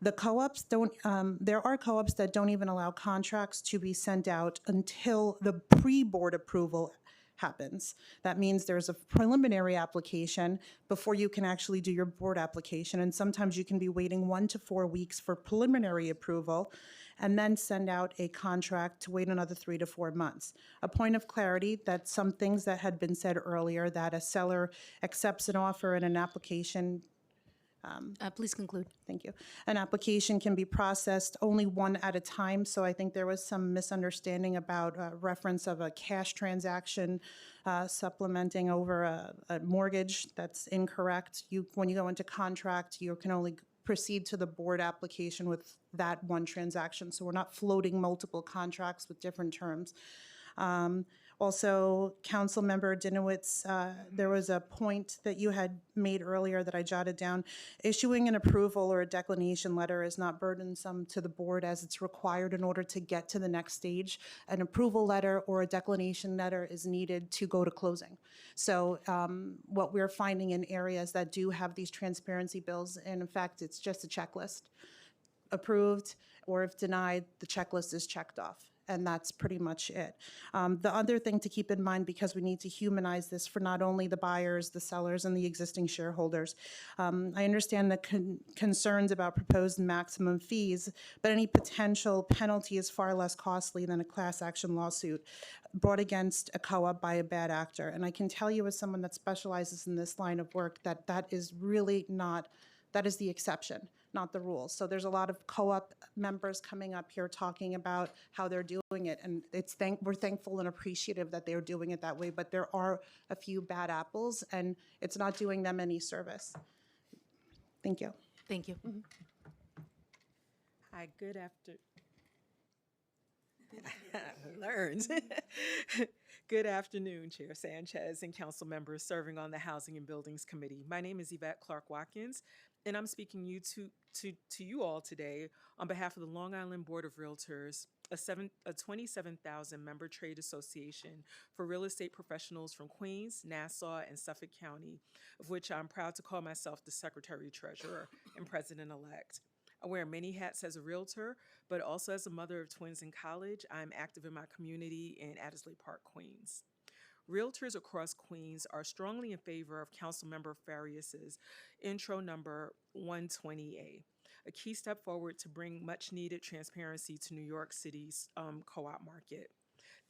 The co-ops don't, there are co-ops that don't even allow contracts to be sent out until the pre-board approval happens. That means there's a preliminary application before you can actually do your board application, and sometimes you can be waiting 1 to 4 weeks for preliminary approval and then send out a contract to wait another 3 to 4 months. A point of clarity that some things that had been said earlier, that a seller accepts an offer and an application. Please conclude. Thank you. An application can be processed only one at a time, so I think there was some misunderstanding about reference of a cash transaction supplementing over a mortgage. That's incorrect. When you go into contract, you can only proceed to the board application with that one transaction, so we're not floating multiple contracts with different terms. Also, Councilmember Dinowitz, there was a point that you had made earlier that I jotted down. Issuing an approval or a declination letter is not burdensome to the board as it's required in order to get to the next stage. An approval letter or a declination letter is needed to go to closing. So what we're finding in areas that do have these transparency bills, and in fact, it's just a checklist. Approved, or if denied, the checklist is checked off. And that's pretty much it. The other thing to keep in mind, because we need to humanize this for not only the buyers, the sellers, and the existing shareholders, I understand the concerns about proposed maximum fees, but any potential penalty is far less costly than a class action lawsuit brought against a co-op by a bad actor. And I can tell you as someone that specializes in this line of work that that is really not, that is the exception, not the rule. So there's a lot of co-op members coming up here talking about how they're doing it, and we're thankful and appreciative that they're doing it that way, but there are a few bad apples, and it's not doing them any service. Thank you. Thank you. Hi, good after. Learns. Good afternoon, Chair Sanchez and council members serving on the Housing and Buildings Committee. My name is Yvette Clark-Watkins, and I'm speaking to you all today on behalf of the Long Island Board of Realtors, a 27,000 member trade association for real estate professionals from Queens, Nassau, and Suffolk County, of which I'm proud to call myself the Secretary-Treasurer and President-elect. I wear many hats as a realtor, but also as a mother of twins in college. I'm active in my community in Adderley Park, Queens. Realtors across Queens are strongly in favor of Councilmember Farias's intro number 120A, a key step forward to bring much needed transparency to New York City's co-op market.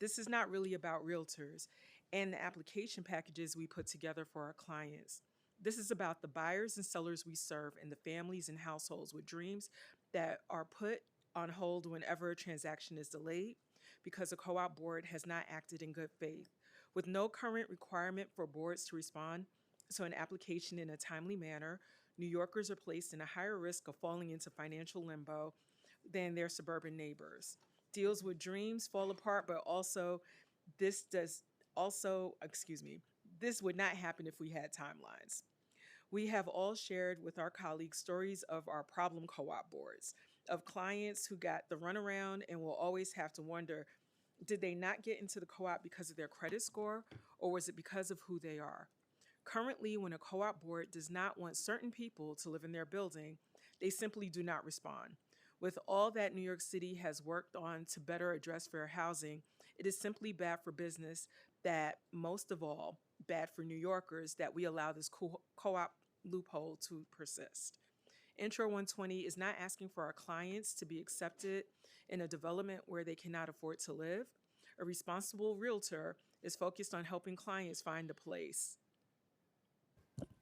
This is not really about realtors and the application packages we put together for our clients. This is about the buyers and sellers we serve and the families and households with dreams that are put on hold whenever a transaction is delayed because a co-op board has not acted in good faith. With no current requirement for boards to respond to an application in a timely manner, New Yorkers are placed in a higher risk of falling into financial limbo than their suburban neighbors. Deals with dreams fall apart, but also this would not happen if we had timelines. We have all shared with our colleagues stories of our problem co-op boards, of clients who got the runaround and will always have to wonder, did they not get into the co-op because of their credit score, or was it because of who they are? Currently, when a co-op board does not want certain people to live in their building, they simply do not respond. With all that New York City has worked on to better address fair housing, it is simply bad for business that, most of all, bad for New Yorkers that we allow this co-op loophole to persist. Intro 120 is not asking for our clients to be accepted in a development where they cannot afford to live. A responsible realtor is focused on helping clients find a place.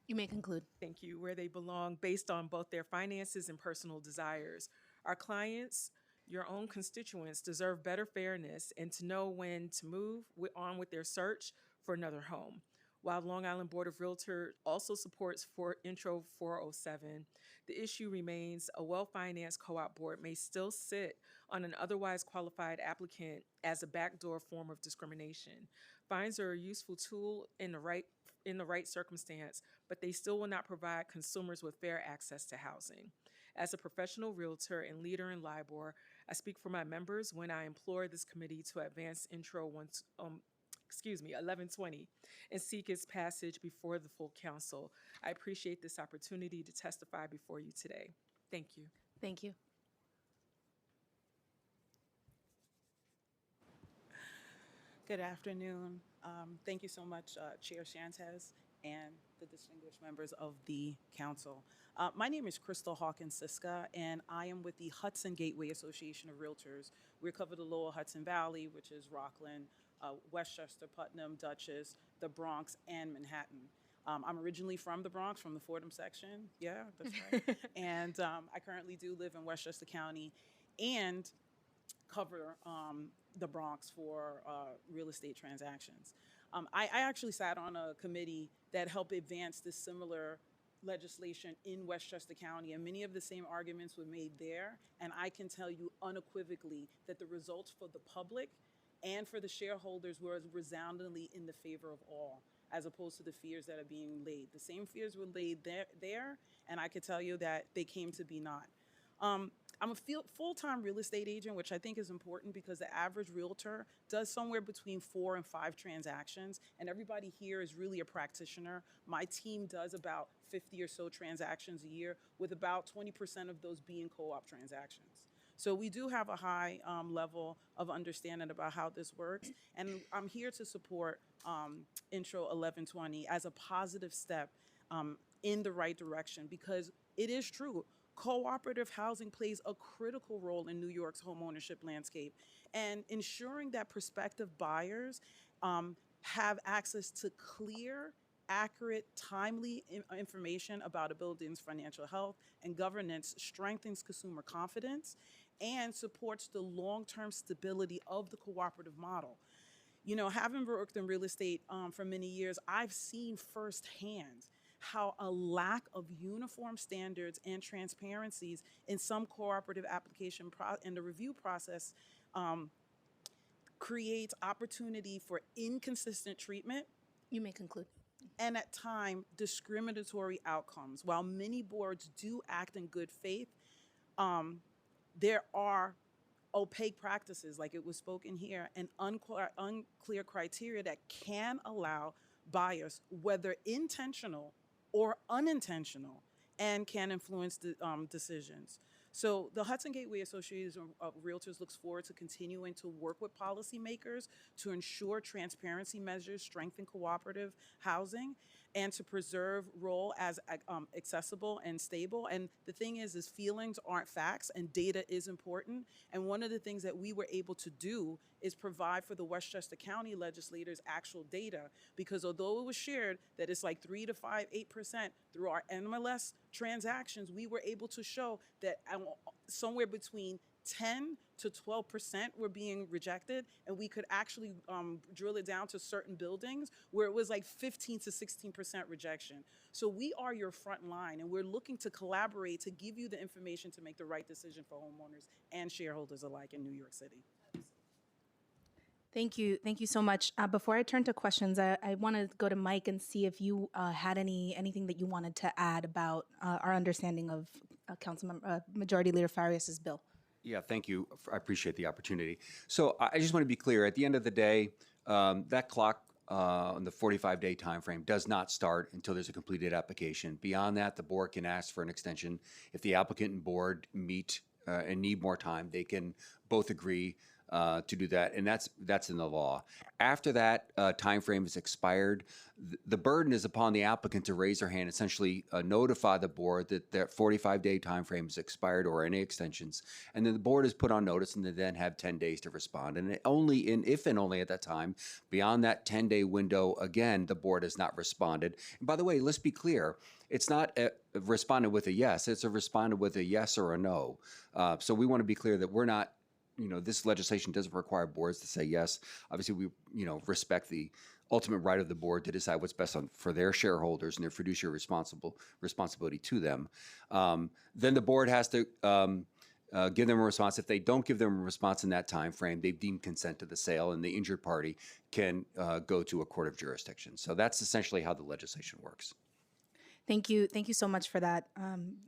You may conclude. Thank you. Where they belong based on both their finances and personal desires. Our clients, your own constituents, deserve better fairness and to know when to move on with their search for another home. While Long Island Board of Realtors also supports Intro 407, the issue remains a well-financed co-op board may still sit on an otherwise qualified applicant as a backdoor form of discrimination. Fines are a useful tool in the right circumstance, but they still will not provide consumers with fair access to housing. As a professional realtor and leader in LIBOR, I speak for my members when I implore this committee to advance Intro 1120 and seek its passage before the full council. I appreciate this opportunity to testify before you today. Thank you. Thank you. Good afternoon. Thank you so much, Chair Shantes and the distinguished members of the council. My name is Crystal Hawkins-Siska, and I am with the Hudson Gateway Association of Realtors. We cover the Lower Hudson Valley, which is Rockland, Westchester, Putnam, Dutchess, the Bronx, and Manhattan. I'm originally from the Bronx, from the Fordham section. Yeah, that's right. And I currently do live in Westchester County and cover the Bronx for real estate transactions. I actually sat on a committee that helped advance this similar legislation in Westchester County, and many of the same arguments were made there. And I can tell you unequivocally that the results for the public and for the shareholders were resoundingly in the favor of all, as opposed to the fears that are being laid. The same fears were laid there, and I could tell you that they came to be not. I'm a full-time real estate agent, which I think is important because the average realtor does somewhere between 4 and 5 transactions, and everybody here is really a practitioner. My team does about 50 or so transactions a year, with about 20% of those being co-op transactions. So we do have a high level of understanding about how this works, and I'm here to support Intro 1120 as a positive step in the right direction, because it is true. Cooperative housing plays a critical role in New York's homeownership landscape, and ensuring that prospective buyers have access to clear, accurate, timely information about a building's financial health and governance strengthens consumer confidence and supports the long-term stability of the cooperative model. You know, having worked in real estate for many years, I've seen firsthand how a lack of uniform standards and transparencies in some cooperative application and the review process creates opportunity for inconsistent treatment. You may conclude. And at times, discriminatory outcomes. While many boards do act in good faith, there are opaque practices, like it was spoken here, and unclear criteria that can allow buyers, whether intentional or unintentional, and can influence the decisions. So the Hudson Gateway Association of Realtors looks forward to continuing to work with policymakers to ensure transparency measures strengthen cooperative housing and to preserve role as accessible and stable. And the thing is feelings aren't facts and data is important. And one of the things that we were able to do is provide for the Westchester County legislators actual data, because although it was shared that it's like 3 to 8% through our MLS transactions, we were able to show that somewhere between 10 to 12% were being rejected, and we could actually drill it down to certain buildings where it was like 15 to 16% rejection. So we are your front line, and we're looking to collaborate to give you the information to make the right decision for homeowners and shareholders alike in New York City. Thank you so much. Before I turn to questions, I want to go to Mike and see if you had anything that you wanted to add about our understanding of Majority Leader Farias's bill. Yeah, thank you. I appreciate the opportunity. So I just want to be clear. At the end of the day, that clock on the 45-day time frame does not start until there's a completed application. Beyond that, the board can ask for an extension. If the applicant and board meet and need more time, they can both agree to do that, and that's in the law. After that time frame is expired, the burden is upon the applicant to raise their hand, essentially notify the board that their 45-day time frame is expired or any extensions, and then the board is put on notice, and they then have 10 days to respond. And if and only at that time, beyond that 10-day window, again, the board has not responded. And by the way, let's be clear. It's not responded with a yes. It's a responded with a yes or a no. So we want to be clear that we're not, this legislation doesn't require boards to say yes. Obviously, we, respect the ultimate right of the board to decide what's best for their shareholders and their fiduciary responsibility to them. Then the board has to give them a response. If they don't give them a response in that time frame, they've deemed consent to the sale, and the injured party can go to a court of jurisdiction. So that's essentially how the legislation works. Thank you so much for that.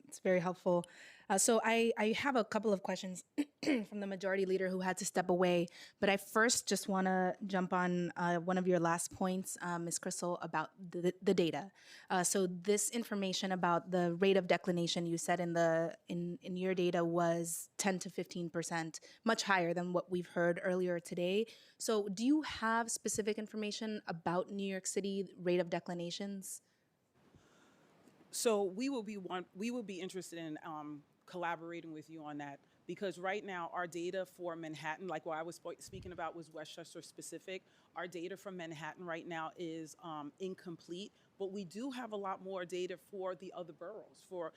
It's very helpful. So I have a couple of questions from the majority leader who had to step away, but I first just want to jump on one of your last points, Ms. Crystal, about the data. So this information about the rate of declination you said in your data was 10 to 15%, much higher than what we've heard earlier today. So do you have specific information about New York City rate of declinations? So we will be interested in collaborating with you on that, because right now our data for Manhattan, like what I was speaking about was Westchester specific, our data from Manhattan right now is incomplete, but we do have a lot more data for the other boroughs, for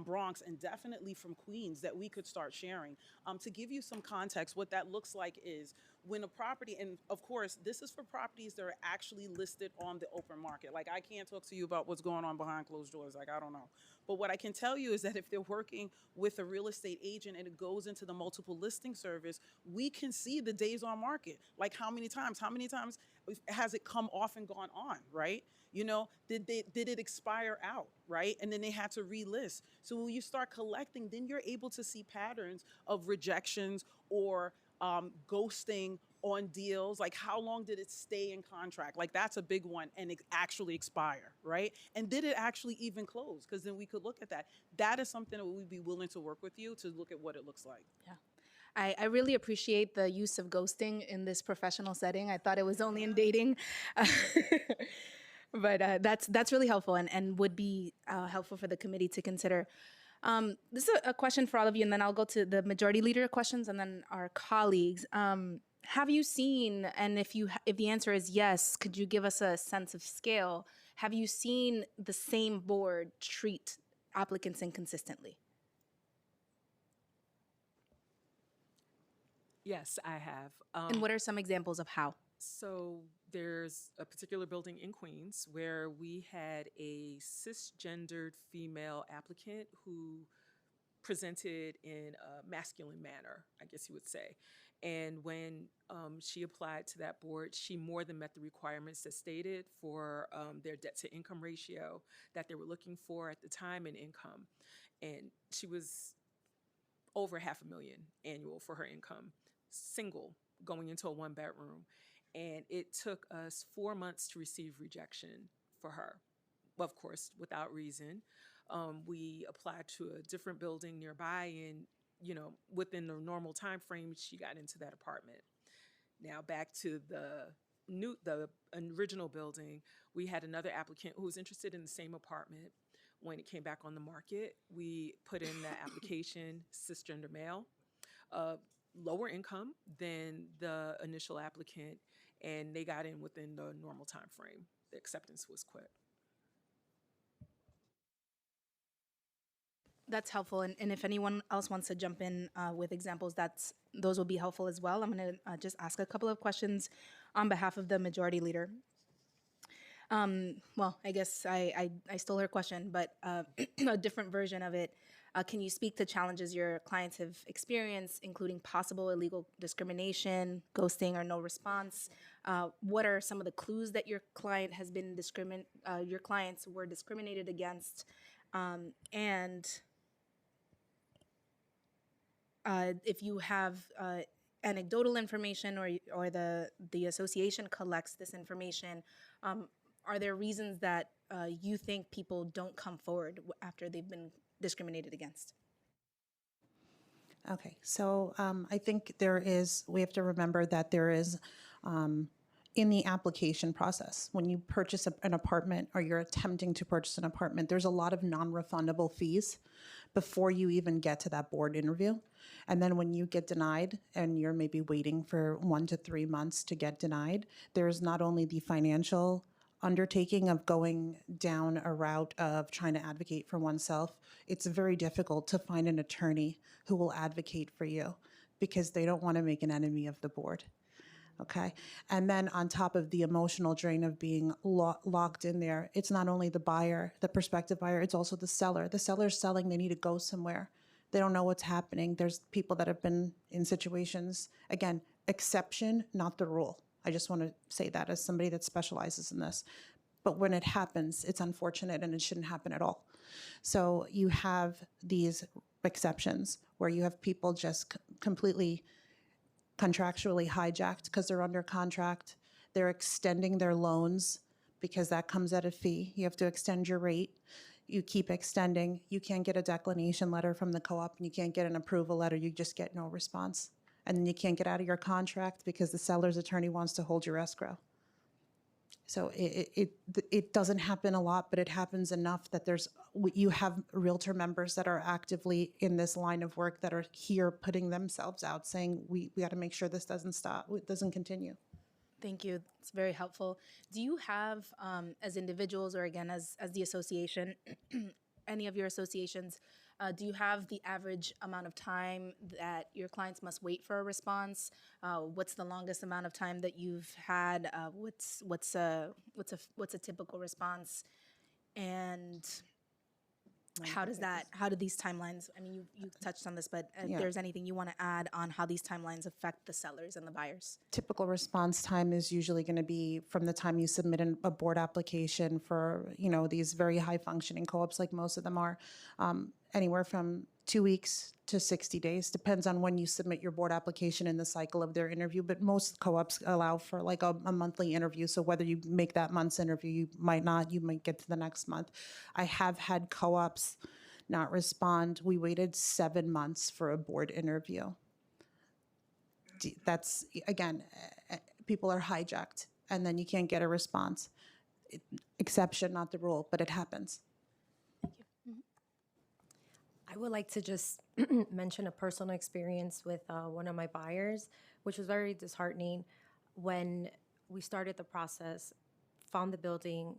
Bronx, and definitely from Queens that we could start sharing. To give you some context, what that looks like is when a property, and of course, this is for properties that are actually listed on the open market. Like, I can't talk to you about what's going on behind closed doors. Like, I don't know. But what I can tell you is that if they're working with a real estate agent and it goes into the multiple listing service, we can see the days on market. Like, how many times has it come off and gone on, right? Did it expire out, right? And then they had to relist. So when you start collecting, then you're able to see patterns of rejections or ghosting on deals. Like, how long did it stay in contract? Like, that's a big one, and it actually expire, right? And did it actually even close? Because then we could look at that. That is something that we'd be willing to work with you to look at what it looks like. Yeah. I really appreciate the use of ghosting in this professional setting. I thought it was only in dating. But that's really helpful and would be helpful for the committee to consider. This is a question for all of you, and then I'll go to the majority leader questions and then our colleagues. Have you seen, and if the answer is yes, could you give us a sense of scale? Have you seen the same board treat applicants inconsistently? Yes, I have. And what are some examples of how? So there's a particular building in Queens where we had a cisgendered female applicant who presented in a masculine manner, I guess you would say. And when she applied to that board, she more than met the requirements that stated for their debt to income ratio that they were looking for at the time in income. And she was over $500,000 annual for her income, single, going into a 1-bedroom. And it took us 4 months to receive rejection for her, of course, without reason. We applied to a different building nearby, and within the normal time frame, she got into that apartment. Now back to the original building, we had another applicant who was interested in the same apartment. When it came back on the market, we put in the application, cisgender male, lower income than the initial applicant, and they got in within the normal time frame. The acceptance was quick. That's helpful, and if anyone else wants to jump in with examples, those will be helpful as well. I'm going to just ask a couple of questions on behalf of the majority leader. Well, I guess I stole her question, but a different version of it. Can you speak to challenges your clients have experienced, including possible illegal discrimination, ghosting, or no response? What are some of the clues that your client has been your clients were discriminated against, and if you have anecdotal information or the association collects this information, are there reasons that you think people don't come forward after they've been discriminated against? Okay, so I think we have to remember that there is, in the application process, when you purchase an apartment or you're attempting to purchase an apartment, there's a lot of non-refundable fees before you even get to that board interview. And then when you get denied and you're maybe waiting for 1 to 3 months to get denied, there's not only the financial undertaking of going down a route of trying to advocate for oneself, it's very difficult to find an attorney who will advocate for you because they don't want to make an enemy of the board. Okay. And then on top of the emotional drain of being locked in there, it's not only the buyer, the prospective buyer, it's also the seller. The seller's selling, they need to go somewhere. They don't know what's happening. There's people that have been in situations, again, exception, not the rule. I just want to say that as somebody that specializes in this. But when it happens, it's unfortunate and it shouldn't happen at all. So you have these exceptions where you have people just completely contractually hijacked because they're under contract. They're extending their loans because that comes at a fee. You have to extend your rate. You keep extending. You can't get a declination letter from the co-op and you can't get an approval letter. You just get no response. And then you can't get out of your contract because the seller's attorney wants to hold your escrow. So it doesn't happen a lot, but it happens enough that you have realtor members that are actively in this line of work that are here putting themselves out saying, we got to make sure this doesn't stop, it doesn't continue. Thank you. It's very helpful. Do you have, as individuals or again as the association, any of your associations, do you have the average amount of time that your clients must wait for a response? What's the longest amount of time that you've had? What's a typical response? And how do these timelines, I mean, you touched on this, but if Yeah. there's anything you want to add on how these timelines affect the sellers and the buyers? Typical response time is usually going to be from the time you submit a board application for, these very high functioning co-ops, like most of them are, anywhere from 2 weeks to 60 days, depends on when you submit your board application in the cycle of their interview. But most co-ops allow for like a monthly interview. So whether you make that month's interview, you might get to the next month. I have had co-ops not respond. We waited 7 months for a board interview. That's, again, people are hijacked and then you can't get a response. Exception, not the rule, but it happens. I would like to just mention a personal experience with one of my buyers, which was very disheartening. When we started the process, found the building,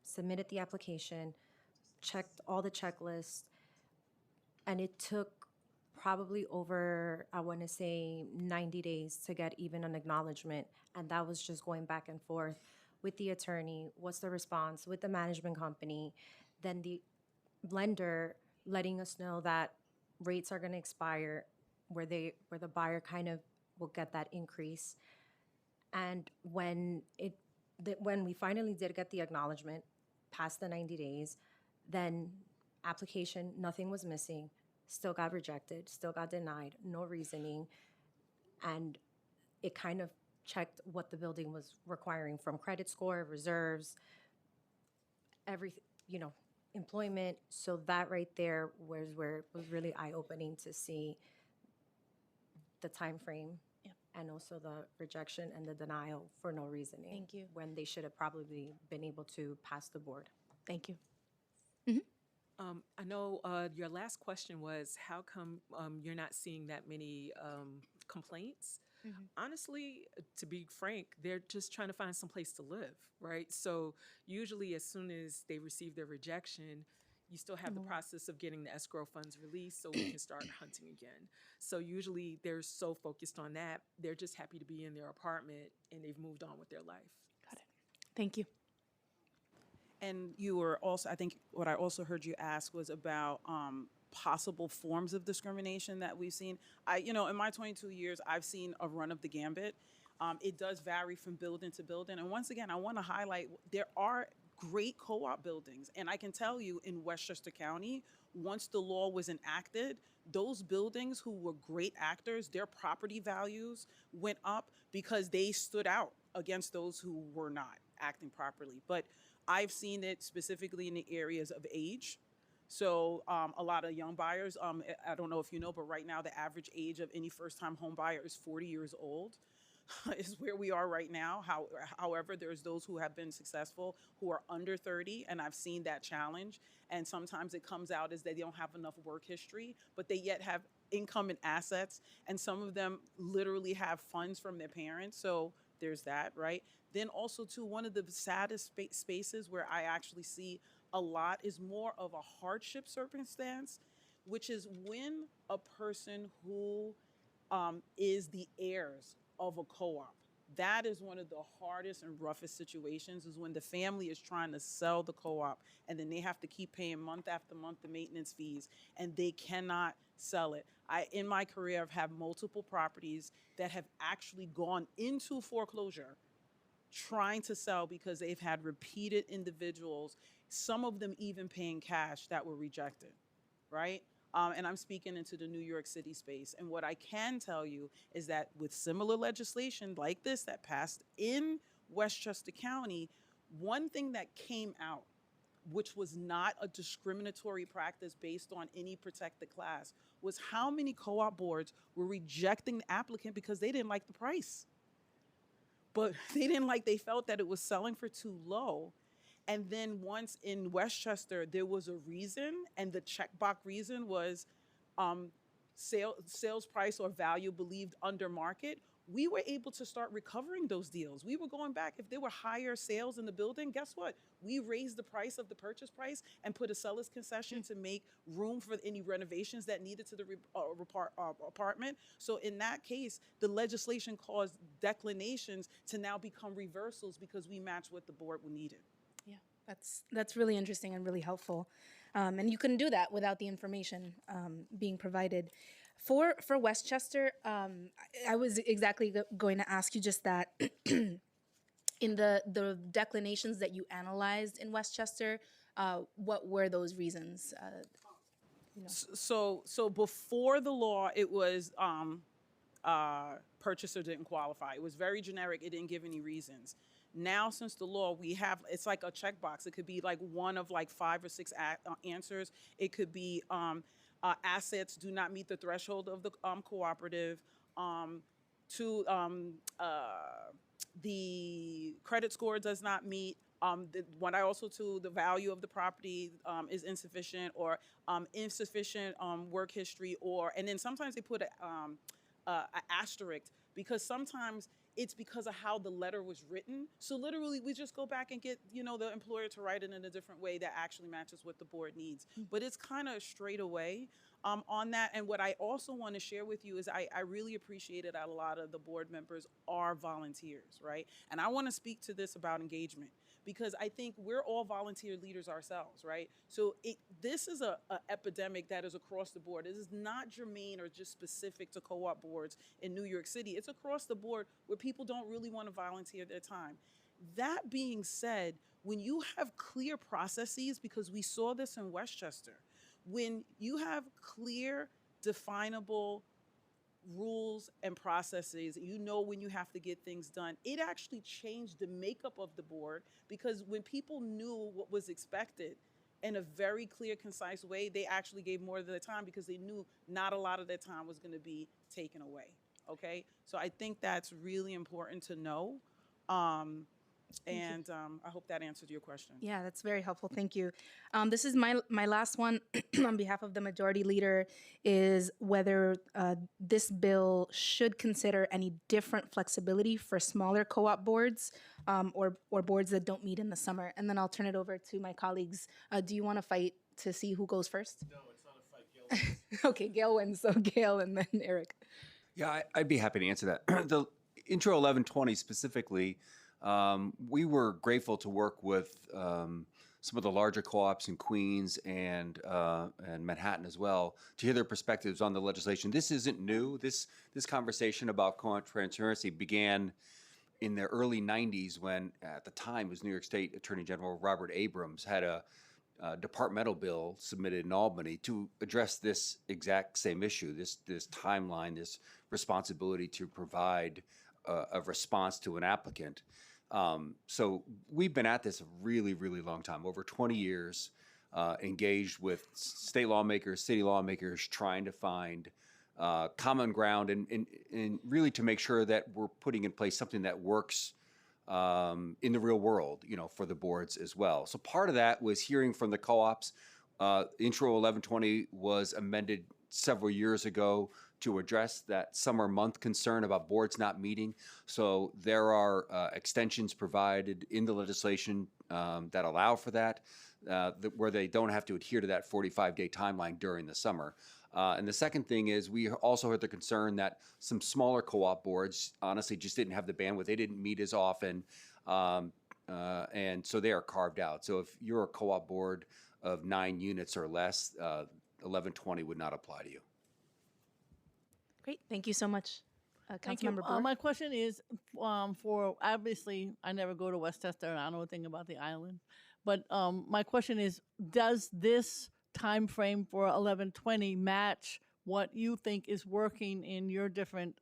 submitted the application, checked all the checklists, and it took probably over, I want to say, 90 days to get even an acknowledgement. And that was just going back and forth with the attorney. What's the response with the management company? Then the lender letting us know that rates are going to expire, where the buyer kind of will get that increase. And when we finally did get the acknowledgement past the 90 days, then application, nothing was missing, still got rejected, still got denied, no reasoning. And it kind of checked what the building was requiring from credit score, reserves, everything, employment. So that right there was where it was really eye-opening to see the time frame and also the rejection and the denial for no reasoning. Thank you. When they should have probably been able to pass the board. Thank you. I know your last question was how come you're not seeing that many complaints? Honestly, to be frank, they're just trying to find some place to live, right? So usually as soon as they receive their rejection, you still have the process of getting the escrow funds released so we can start hunting again. So usually they're so focused on that, they're just happy to be in their apartment and they've moved on with their life. Got it. Thank you. And you were also, I think what I also heard you ask was about possible forms of discrimination that we've seen. In my 22 years, I've seen a run of the gambit. It does vary from building to building. And once again, I want to highlight there are great co-op buildings. And I can tell you in Westchester County, once the law was enacted, those buildings who were great actors, their property values went up because they stood out against those who were not acting properly. But I've seen it specifically in the areas of age. So a lot of young buyers, I don't know if you know, but right now the average age of any first-time home buyer is 40 years old. Is where we are right now. However, there's those who have been successful who are under 30, and I've seen that challenge. And sometimes it comes out as they don't have enough work history, but they yet have income and assets, and some of them literally have funds from their parents. So there's that, right? Then also, too, one of the saddest spaces where I actually see a lot is more of a hardship circumstance, which is when a person who is the heirs of a co-op. That is one of the hardest and roughest situations, is when the family is trying to sell the co-op and then they have to keep paying month after month the maintenance fees, and they cannot sell it. In my career, I've had multiple properties that have actually gone into foreclosure trying to sell because they've had repeated individuals, some of them even paying cash, that were rejected, right? And I'm speaking into the New York City space. And what I can tell you is that with similar legislation like this that passed in Westchester County, one thing that came out, which was not a discriminatory practice based on any protected class, was how many co-op boards were rejecting the applicant because they didn't like the price. But they felt that it was selling for too low. And then once in Westchester, there was a reason, and the checkbox reason was sales price or value believed under market. We were able to start recovering those deals. We were going back. If there were higher sales in the building, guess what? We raised the price of the purchase price and put a seller's concession to make room for any renovations that needed to the apartment. So in that case, the legislation caused declinations to now become reversals because we matched what the board needed. Yeah, that's really interesting and really helpful. And you couldn't do that without the information being provided. For Westchester, I was exactly going to ask you just that. In the declinations that you analyzed in Westchester, what were those reasons? So before the law, it was purchaser didn't qualify. It was very generic. It didn't give any reasons. Now, since the law, it's like a checkbox. It could be like one of like 5 or 6 answers. It could be assets do not meet the threshold of the cooperative. The credit score does not meet. The value of the property is insufficient, or insufficient work history, and then sometimes they put an asterisk because sometimes it's because of how the letter was written. So literally, we just go back and get the employer to write it in a different way that actually matches what the board needs. But it's kind of straight away on that. And what I also want to share with you is I really appreciated that a lot of the board members are volunteers, right? And I want to speak to this about engagement, because I think we're all volunteer leaders ourselves, right? So this is a epidemic that is across the board. It is not germane or just specific to co-op boards in New York City. It's across the board where people don't really want to volunteer their time. That being said, when you have clear processes, because we saw this in Westchester, when you have clear, definable rules and processes, when you have to get things done, it actually changed the makeup of the board, because when people knew what was expected in a very clear, concise way, they actually gave more of their time because they knew not a lot of their time was going to be taken away. Okay, so I think that's really important to know. And I hope that answered your question. Yeah, that's very helpful. Thank you. This is my last one on behalf of the majority leader, is whether this bill should consider any different flexibility for smaller co-op boards or boards that don't meet in the summer. And then I'll turn it over to my colleagues. Do you want to fight to see who goes first? No, it's not a fight. Gail wins. Okay, Gail wins. So Gail and then Eric. Yeah, I'd be happy to answer that. The Intro 1120 specifically, we were grateful to work with some of the larger co-ops in Queens and Manhattan as well, to hear their perspectives on the legislation. This isn't new. This conversation about co-op transparency began in the early 90s when, at the time, it was New York State Attorney General Robert Abrams had a departmental bill submitted in Albany to address this exact same issue, this timeline, this responsibility to provide a response to an applicant. So we've been at this a really, really long time, over 20 years, engaged with state lawmakers, city lawmakers, trying to find common ground and really to make sure that we're putting in place something that works in the real world, for the boards as well. So part of that was hearing from the co-ops. Intro 1120 was amended several years ago to address that summer month concern about boards not meeting. So there are extensions provided in the legislation that allow for that, where they don't have to adhere to that 45-day timeline during the summer. And the second thing is we also heard the concern that some smaller co-op boards honestly just didn't have the bandwidth. They didn't meet as often, and so they are carved out. So if you're a co-op board of 9 units or less, 1120 would not apply to you. Great, thank you so much. Thank you. Councilmember Brewer. My question is, for obviously, I never go to Westchester and I don't know anything about the island, but my question is, does this time frame for 1120 match what you think is working in your different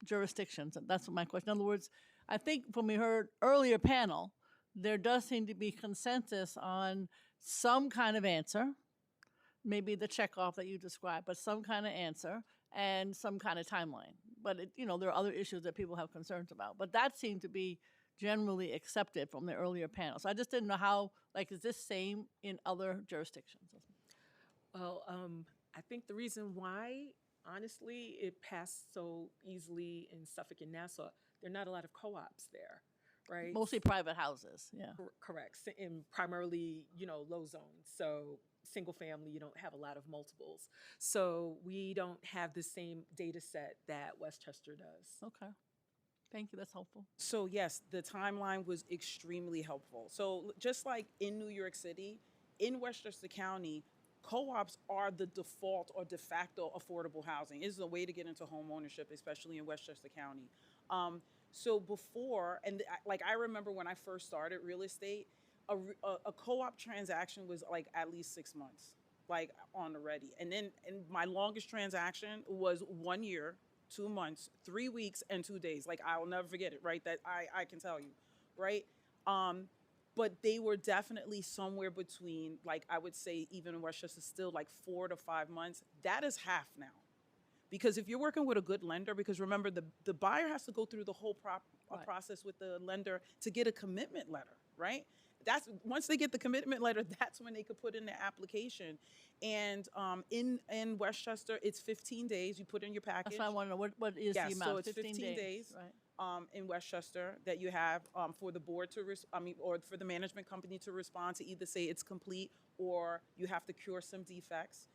jurisdictions? That's my question. In other words, I think when we heard earlier panel, there does seem to be consensus on some kind of answer, maybe the checkoff that you described, but some kind of answer and some kind of timeline. But there are other issues that people have concerns about. But that seemed to be generally accepted from the earlier panel. So I just didn't know how, is this same in other jurisdictions? Well, I think the reason why, honestly, it passed so easily in Suffolk and Nassau, there are not a lot of co-ops there, right? Mostly private houses, yeah. Correct, and primarily, low zones. So single family, you don't have a lot of multiples. So we don't have the same data set that Westchester does. Okay. Thank you, that's helpful. So yes, the timeline was extremely helpful. So just like in New York City, in Westchester County, co-ops are the default or de facto affordable housing. It's a way to get into home ownership, especially in Westchester County. So before, and I remember when I first started real estate, a co-op transaction was at least 6 months, on the ready. And my longest transaction was 1 year, 2 months, 3 weeks, and 2 days. I'll never forget it, right? That I can tell you, right? But they were definitely somewhere between, I would say, even in Westchester, still 4 to 5 months. That is half now. Because if you're working with a good lender, because remember, the buyer has to go through the whole process with the lender to get a commitment letter, right? Once they get the commitment letter, that's when they could put in the application. And in Westchester, it's 15 days. You put in your package. That's why I want to know what is the amount. So it's 15 days. Right. In Westchester that you have for the board to, or for the management company to respond to either say it's complete or you have to cure some defects.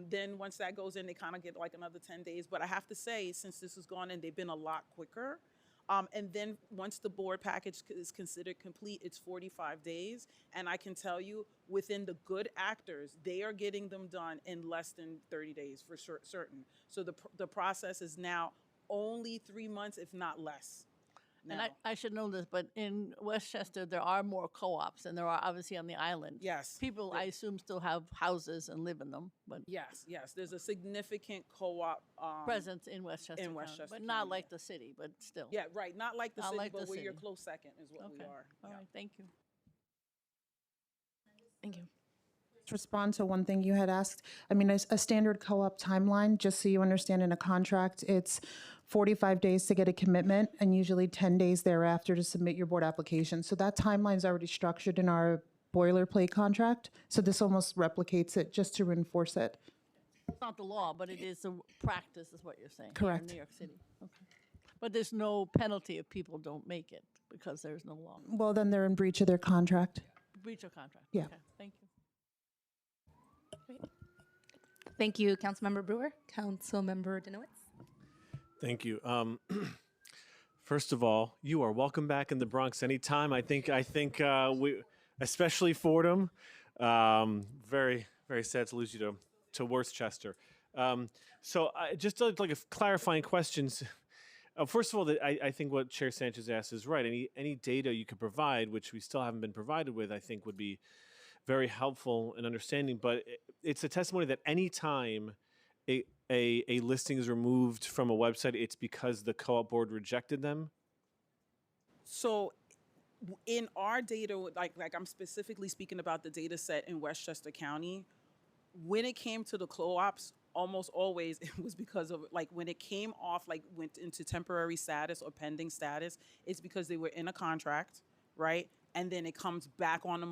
Then once that goes in, they kind of get another 10 days. But I have to say, since this has gone in, they've been a lot quicker. And then once the board package is considered complete, it's 45 days. And I can tell you, within the good actors, they are getting them done in less than 30 days for certain. So the process is now only 3 months, if not less. And I should know this, but in Westchester, there are more co-ops than there are obviously on the island. Yes. People, I assume, still have houses and live in them. But yes. There's a significant co-op presence in Westchester. But not like the city, but still. Yeah, right. Not like the city, but we're city. your close second is what we are. All right, thank you. Thank you. To respond to one thing you had asked, a standard co-op timeline, just so you understand, in a contract, it's 45 days to get a commitment and usually 10 days thereafter to submit your board application. So that timeline is already structured in our boilerplate contract. So this almost replicates it just to reinforce it. It's not the law, but it is a practice, is what you're saying. Correct. Here in New York City. Okay. But there's no penalty if people don't make it because there's no law. Well, then they're in breach of their contract. Breach of contract. Yeah. Okay. Thank you. Great. Thank you, Councilmember Brewer. Councilmember Dinowitz. Thank you. First of all, you are welcome back in the Bronx anytime. I think especially Fordham. Very, very sad to lose you to Worcester. So just like a clarifying questions. First of all, I think what Chair Sanchez asked is right. Any data you could provide, which we still haven't been provided with, I think would be very helpful in understanding. But it's a testimony that any time a listing is removed from a website, it's because the co-op board rejected them. So in our data, like I'm specifically speaking about the data set in Westchester County, when it came to the co-ops, almost always it was because of, like, when it came off, like went into temporary status or pending status, it's because they were in a contract, right? And then it comes back on the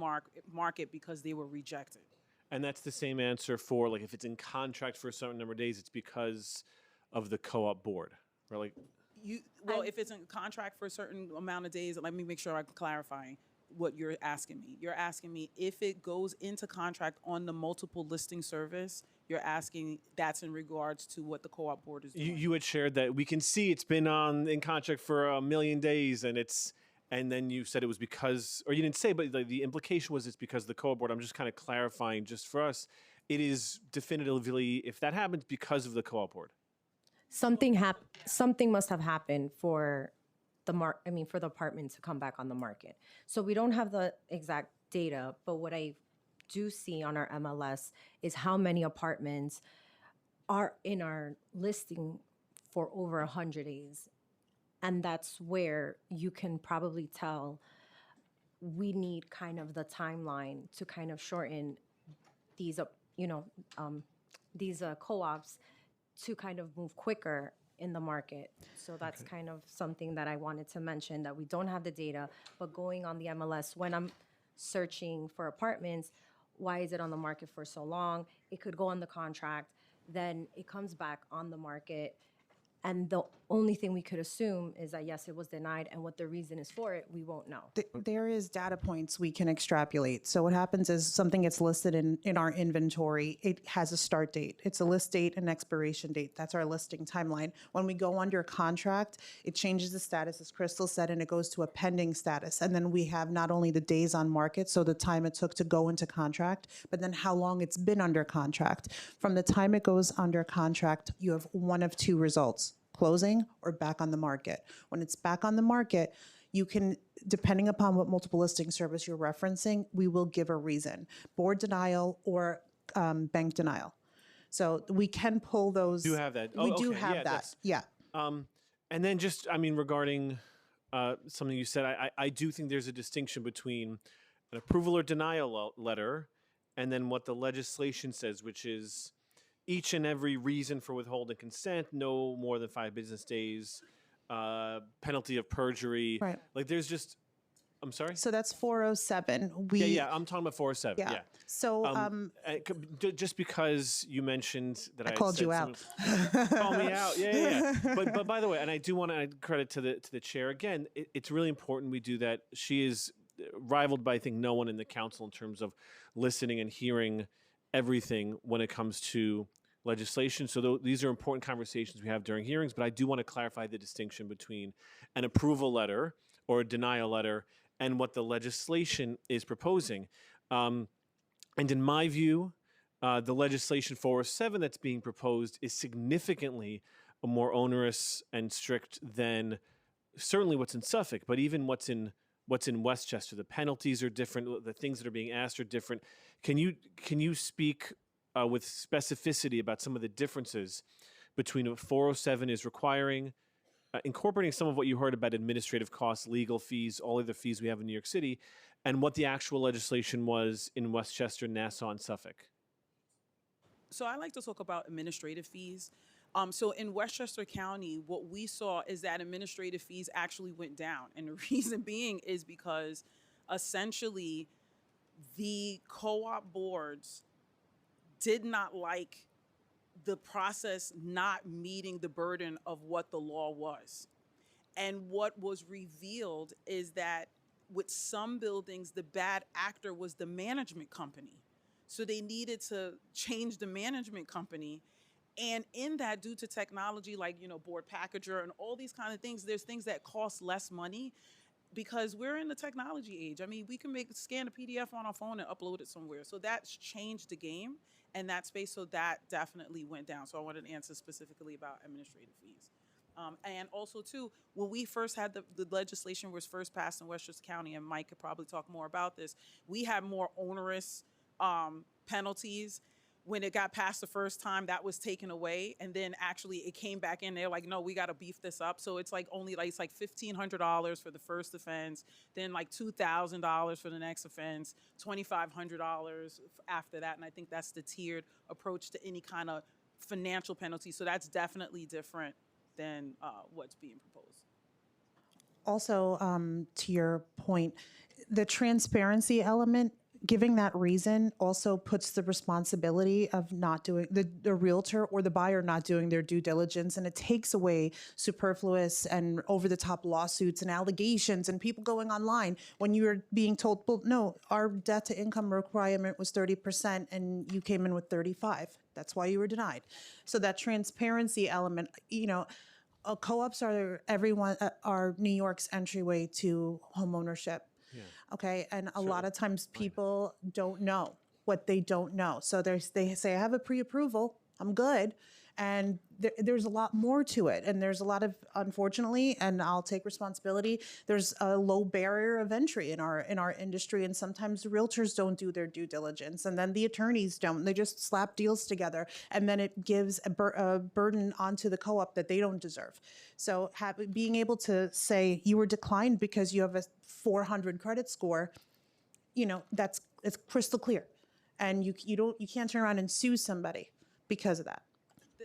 market because they were rejected. And that's the same answer for, like, if it's in contract for a certain number of days, it's because of the co-op board, or like. If it's in contract for a certain amount of days, let me make sure I'm clarifying what you're asking me. You're asking me if it goes into contract on the multiple listing service, you're asking that's in regards to what the co-op board is doing. You had shared that we can see it's been in contract for 1 million days, and then you said it was because, or you didn't say, but the implication was it's because of the co-op board. I'm just kind of clarifying just for us. It is definitively, if that happens, because of the co-op board. Something must have happened for for the apartment to come back on the market. So we don't have the exact data, but what I do see on our MLS is how many apartments are in our listing for over 100 days. And that's where you can probably tell we need kind of the timeline to kind of shorten these, co-ops to kind of move quicker in the market. So that's kind of something that I wanted to mention, that we don't have the data, but going on the MLS, when I'm searching for apartments, why is it on the market for so long? It could go on the contract, then it comes back on the market. And the only thing we could assume is that, yes, it was denied, and what the reason is for it, we won't know. There is data points we can extrapolate. So what happens is something gets listed in our inventory. It has a start date. It's a list date and expiration date. That's our listing timeline. When we go under contract, it changes the status, as Crystal said, and it goes to a pending status. And then we have not only the days on market, so the time it took to go into contract, but then how long it's been under contract. From the time it goes under contract, you have one of two results: closing or back on the market. When it's back on the market, you can, depending upon what multiple listing service you're referencing, we will give a reason: board denial or bank denial. So we can pull those. Do you have that? We do have that. Yeah. And then just, regarding something you said, I do think there's a distinction between an approval or denial letter and then what the legislation says, which is each and every reason for withholding consent, no more than 5 business days, penalty of perjury. Right. Like, there's just, I'm sorry? So that's 407. I'm talking about 407. Yeah. So just because you mentioned that I called you out. Call me out. Yeah. But by the way, and I do want to add credit to the chair again. It's really important we do that. She is rivaled by, I think, no one in the council in terms of listening and hearing everything when it comes to legislation. So these are important conversations we have during hearings, but I do want to clarify the distinction between an approval letter or a denial letter and what the legislation is proposing. And in my view, the legislation 407 that's being proposed is significantly more onerous and strict than certainly what's in Suffolk, but even what's in Westchester. The penalties are different. The things that are being asked are different. Can you speak with specificity about some of the differences between what 407 is requiring, incorporating some of what you heard about administrative costs, legal fees, all of the fees we have in New York City, and what the actual legislation was in Westchester, Nassau, and Suffolk? So I like to talk about administrative fees. So in Westchester County, what we saw is that administrative fees actually went down. And the reason being is because essentially the co-op boards did not like the process not meeting the burden of what the law was. And what was revealed is that with some buildings, the bad actor was the management company. So they needed to change the management company. And in that, due to technology like, board packager and all these kind of things, there's things that cost less money. because we're in the technology age. I mean, we can scan a PDF on our phone and upload it somewhere. So that's changed the game in that space. So that definitely went down. So I wanted to answer specifically about administrative fees. And also, too, when we first had the legislation was first passed in Westchester County, and Mike could probably talk more about this, we had more onerous penalties. When it got passed the first time, that was taken away, and then actually it came back in. They're like, no, we got to beef this up. So it's like only like, it's like $1,500 for the first offense, then like $2,000 for the next offense, $2,500 after that. And I think that's the tiered approach to any kind of financial penalty. So that's definitely different than what's being proposed. Also, to your point, the transparency element, giving that reason also puts the responsibility of not doing the realtor or the buyer not doing their due diligence, and it takes away superfluous and over the top lawsuits and allegations and people going online when you're being told, well, no, our debt to income requirement was 30% and you came in with 35. That's why you were denied. So that transparency element, co-ops are New York's entryway to homeownership. Yeah. Okay, and a lot of times people don't know what they don't know. So they say, I have a pre-approval, I'm good. And there's a lot more to it. And there's a lot of, unfortunately, and I'll take responsibility, there's a low barrier of entry in our industry. And sometimes the realtors don't do their due diligence. And then the attorneys don't. They just slap deals together. And then it gives a burden onto the co-op that they don't deserve. So being able to say you were declined because you have a 400 credit score, it's crystal clear. And you can't turn around and sue somebody because of that.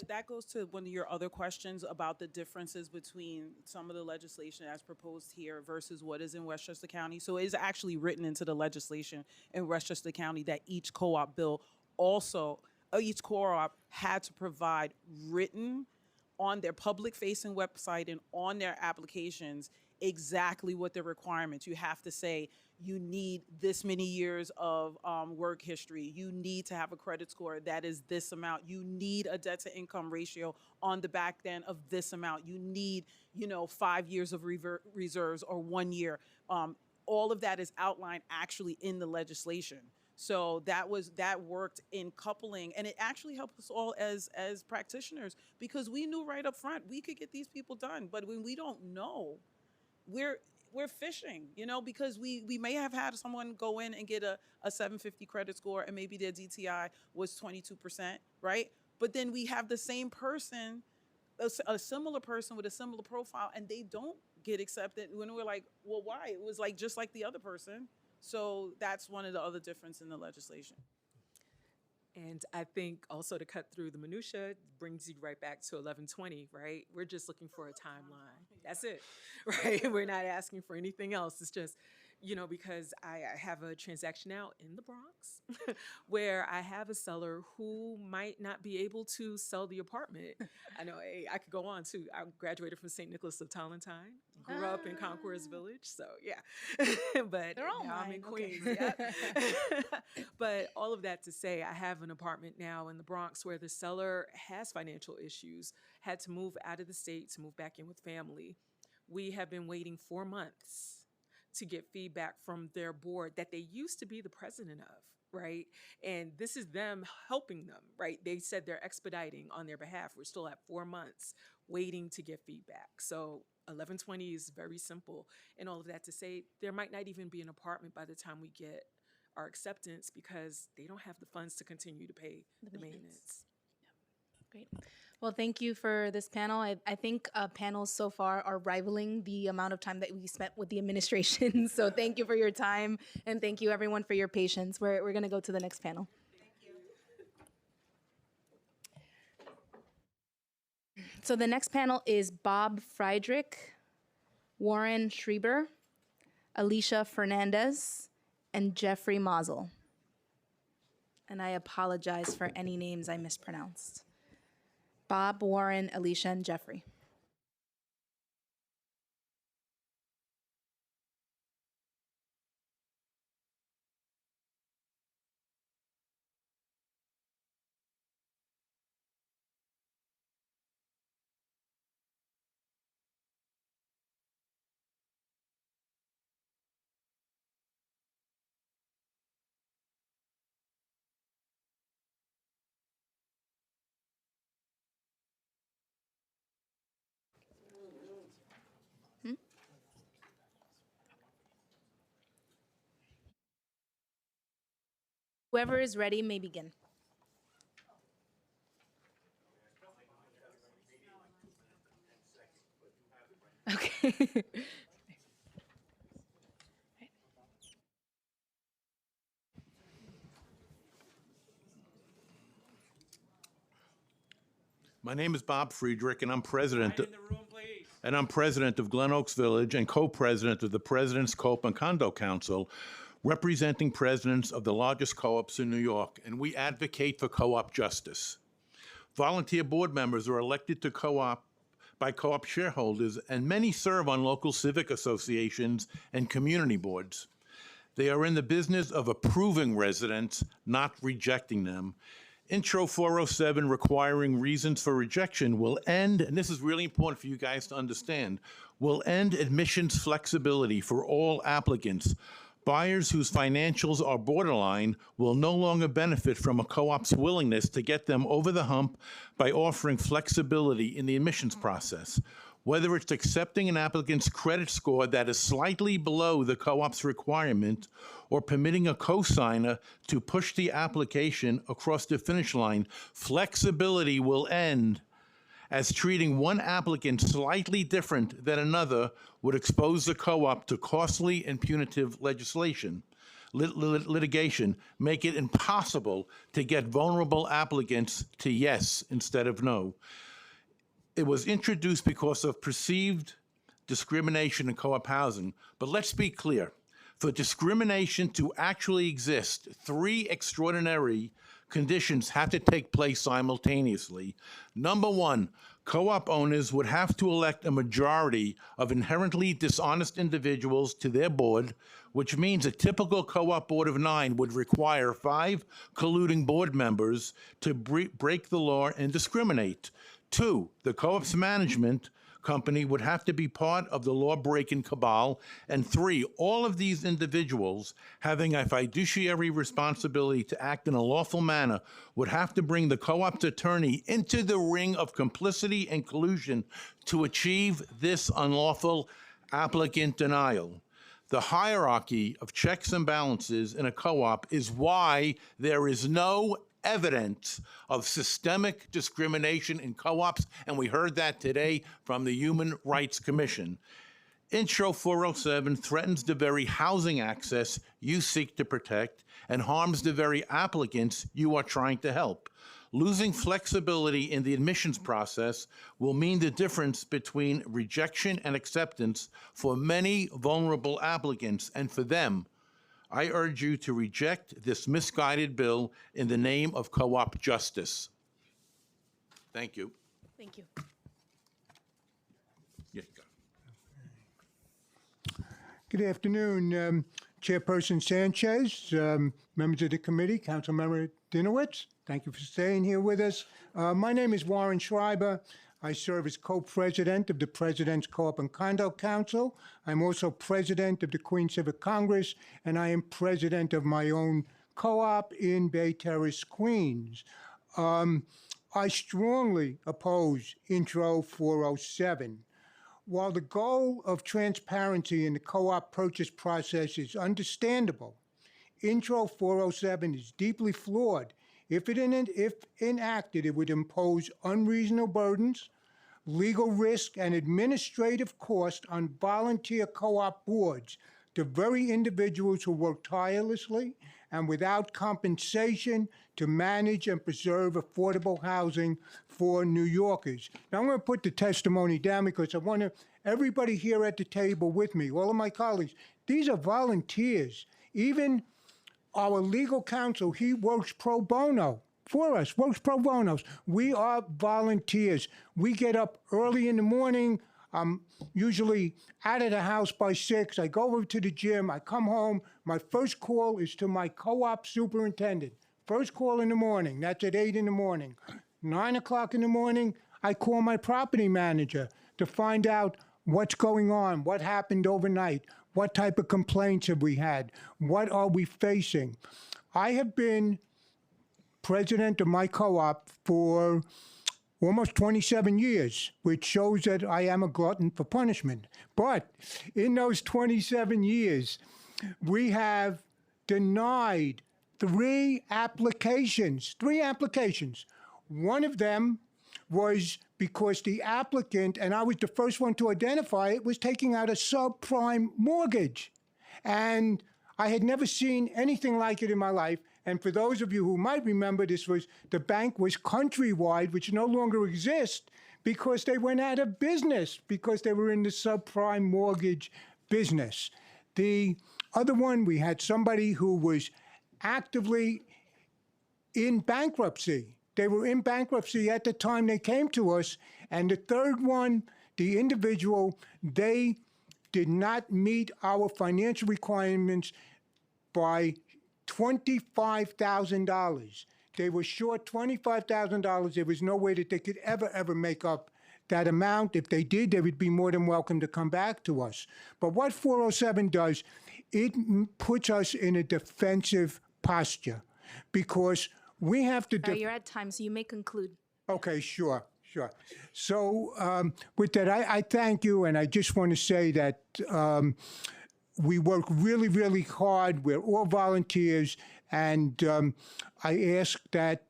That goes to one of your other questions about the differences between some of the legislation as proposed here versus what is in Westchester County. So it is actually written into the legislation in Westchester County that each co-op bill each co-op had to provide written on their public-facing website and on their applications exactly what the requirements. You have to say you need this many years of work history. You need to have a credit score that is this amount. You need a debt to income ratio on the back end of this amount. You need, 5 years of reserves or 1 year. All of that is outlined actually in the legislation. So that worked in coupling, and it actually helped us all as practitioners because we knew right up front we could get these people done. But when we don't know, we're fishing, because we may have had someone go in and get a 750 credit score and maybe their DTI was 22%, right? But then we have the same person, a similar person with a similar profile, and they don't get accepted when we're like, well, why? It was like just like the other person. So that's one of the other differences in the legislation. And I think also to cut through the minutia brings you right back to 1120, right? We're just looking for a timeline. That's it, right? We're not asking for anything else. It's just, because I have a transaction out in the Bronx where I have a seller who might not be able to sell the apartment. I know I could go on too. I graduated from St. Nicholas of Tallentine, grew up in Concourse Village, so yeah. But They're all now I'm mine. in Okay. Queens. Yep. But all of that to say, I have an apartment now in the Bronx where the seller has financial issues, had to move out of the state to move back in with family. We have been waiting 4 months to get feedback from their board that they used to be the president of, right? And this is them helping them, right? They said they're expediting on their behalf. We're still at 4 months waiting to get feedback. So 1120 is very simple. And all of that to say, there might not even be an apartment by the time we get our acceptance because they don't have the funds to continue to pay the maintenance. Great. Well, thank you for this panel. I think panels so far are rivaling the amount of time that we spent with the administration. So thank you for your time, and thank you everyone for your patience. We're going to go to the next panel. So the next panel is Bob Friedrich, Warren Schreiber, Alicia Fernandez, and Jeffrey Mazel. And I apologize for any names I mispronounced. Bob, Warren, Alicia, and Jeffrey. Whoever is ready may begin. Okay. My name is Bob Friedrich, and I'm president. And I'm president of Glen Oaks Village and co-president of the President's Co-op and Condo Council, representing presidents of the largest co-ops in New York, and we advocate for co-op justice. Volunteer board members are elected to co-op by co-op shareholders, and many serve on local civic associations and community boards. They are in the business of approving residents, not rejecting them. Intro 407 requiring reasons for rejection will end, and this is really important for you guys to understand, will end admissions flexibility for all applicants. Buyers whose financials are borderline will no longer benefit from a co-op's willingness to get them over the hump by offering flexibility in the admissions process. Whether it's accepting an applicant's credit score that is slightly below the co-op's requirement or permitting a cosigner to push the application across the finish line, flexibility will end, as treating one applicant slightly different than another would expose the co-op to costly and punitive litigation, make it impossible to get vulnerable applicants to yes instead of no. It was introduced because of perceived discrimination in co-op housing. But let's be clear. For discrimination to actually exist, 3 extraordinary conditions have to take place simultaneously. Number 1, co-op owners would have to elect a majority of inherently dishonest individuals to their board, which means a typical co-op board of 9 would require 5 colluding board members to break the law and discriminate. 2, the co-op's management company would have to be part of the law-breaking cabal. And 3, all of these individuals having a fiduciary responsibility to act in a lawful manner would have to bring the co-op's attorney into the ring of complicity and collusion to achieve this unlawful applicant denial. The hierarchy of checks and balances in a co-op is why there is no evidence of systemic discrimination in co-ops, and we heard that today from the Human Rights Commission. Intro 407 threatens the very housing access you seek to protect and harms the very applicants you are trying to help. Losing flexibility in the admissions process will mean the difference between rejection and acceptance for many vulnerable applicants, and for them, I urge you to reject this misguided bill in the name of co-op justice. Thank you. Thank you. Yeah, you got it. Good afternoon, Chairperson Sanchez, members of the committee, Councilmember Dinowitz. Thank you for staying here with us. My name is Warren Schreiber. I serve as co-president of the President's Co-op and Condo Council. I'm also president of the Queens Civic Congress, and I am president of my own co-op in Bay Terrace, Queens. I strongly oppose Intro 407. While the goal of transparency in the co-op purchase process is understandable, Intro 407 is deeply flawed. If enacted, it would impose unreasonable burdens, legal risk, and administrative cost on volunteer co-op boards, the very individuals who work tirelessly and without compensation to manage and preserve affordable housing for New Yorkers. Now, I'm going to put the testimony down because I want everybody here at the table with me, all of my colleagues, these are volunteers. Even our legal counsel, he works pro bono for us, works pro bono. We are volunteers. We get up early in the morning. I'm usually out of the house by 6. I go over to the gym. I come home. My first call is to my co-op superintendent. First call in the morning. That's at 8 in the morning. 9 o'clock in the morning, I call my property manager to find out what's going on, what happened overnight, what type of complaints have we had, what are we facing. I have been president of my co-op for almost 27 years, which shows that I am a glutton for punishment. But in those 27 years, we have denied three applications. One of them was because the applicant, and I was the first one to identify it, was taking out a subprime mortgage. And I had never seen anything like it in my life. And for those of you who might remember, the bank was Countrywide, which no longer exists because they went out of business because they were in the subprime mortgage business. The other one, we had somebody who was actively in bankruptcy. They were in bankruptcy at the time they came to us. And the third one, the individual, they did not meet our financial requirements by $25,000. They were short $25,000. There was no way that they could ever make up that amount. If they did, they would be more than welcome to come back to us. But what 407 does, it puts us in a defensive posture because we have to... You're at time, so you may conclude. Okay, sure. So with that, I thank you, and I just want to say that we work really, really hard. We're all volunteers, and I ask that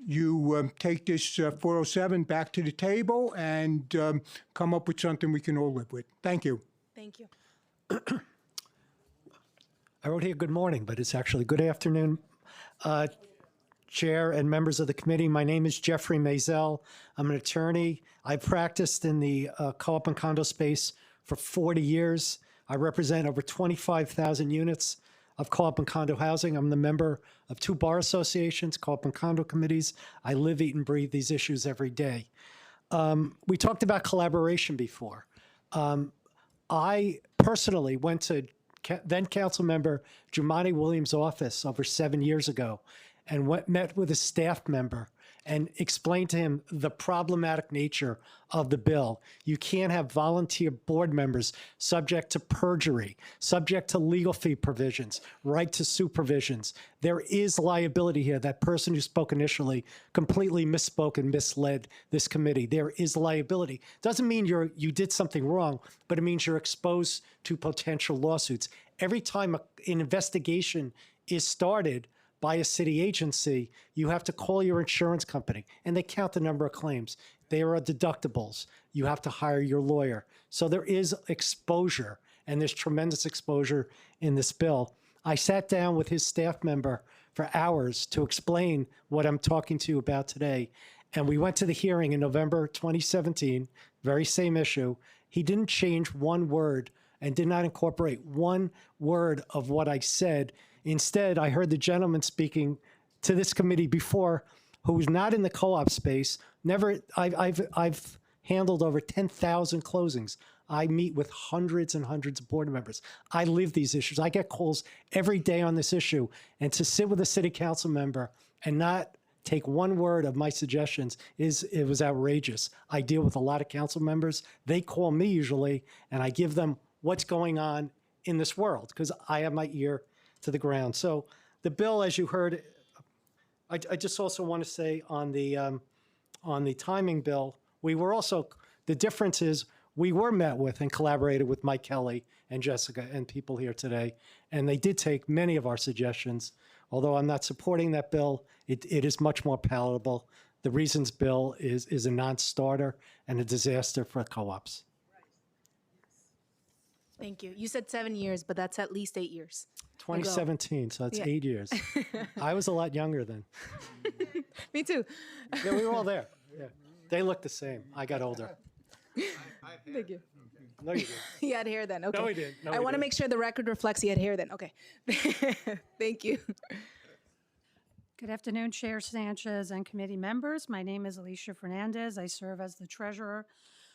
you take this 407 back to the table and come up with something we can all live with. Thank you. Thank you. I wrote here good morning, but it's actually good afternoon. Chair and members of the committee, my name is Jeffrey Maisel. I'm an attorney. I've practiced in the co-op and condo space for 40 years. I represent over 25,000 units of co-op and condo housing. I'm the member of 2 bar associations, co-op and condo committees. I live, eat, and breathe these issues every day. We talked about collaboration before. I personally went to then council member Jumaane Williams' office over 7 years ago and met with a staff member and explained to him the problematic nature of the bill. You can't have volunteer board members subject to perjury, subject to legal fee provisions, right to supervisions. There is liability here. That person who spoke initially completely misspoke and misled this committee. There is liability. Doesn't mean you did something wrong, but it means you're exposed to potential lawsuits. Every time an investigation is started by a city agency, you have to call your insurance company, and they count the number of claims. There are deductibles. You have to hire your lawyer. So there is exposure, and there's tremendous exposure in this bill. I sat down with his staff member for hours to explain what I'm talking to you about today, and we went to the hearing in November 2017, very same issue. He didn't change one word and did not incorporate one word of what I said. Instead, I heard the gentleman speaking to this committee before, who's not in the co-op space. I've handled over 10,000 closings. I meet with hundreds and hundreds of board members. I live these issues. I get calls every day on this issue. And to sit with a city council member and not take one word of my suggestions it was outrageous. I deal with a lot of council members. They call me usually, and I give them what's going on in this world because I have my ear to the ground. So the bill, as you heard, I just also want to say on the timing bill, the difference is we were met with and collaborated with Mike Kelly and Jessica and people here today, and they did take many of our suggestions. Although I'm not supporting that bill, it is much more palatable. The reasons bill is a non-starter and a disaster for co-ops. Thank you. You said 7 years, but that's at least 8 years. 2017, so that's Yeah. 8 years. I was a lot younger then. Me too. Yeah, we were all there. Yeah. They look the same. I got older. Thank you. No, you didn't. He had hair then. Okay. No, he didn't. No, I he want to didn't. make sure the record reflects he had hair then. Okay. Thank you. Good afternoon, Chair Sanchez and committee members. My name is Alicia Fernandez. I serve as the treasurer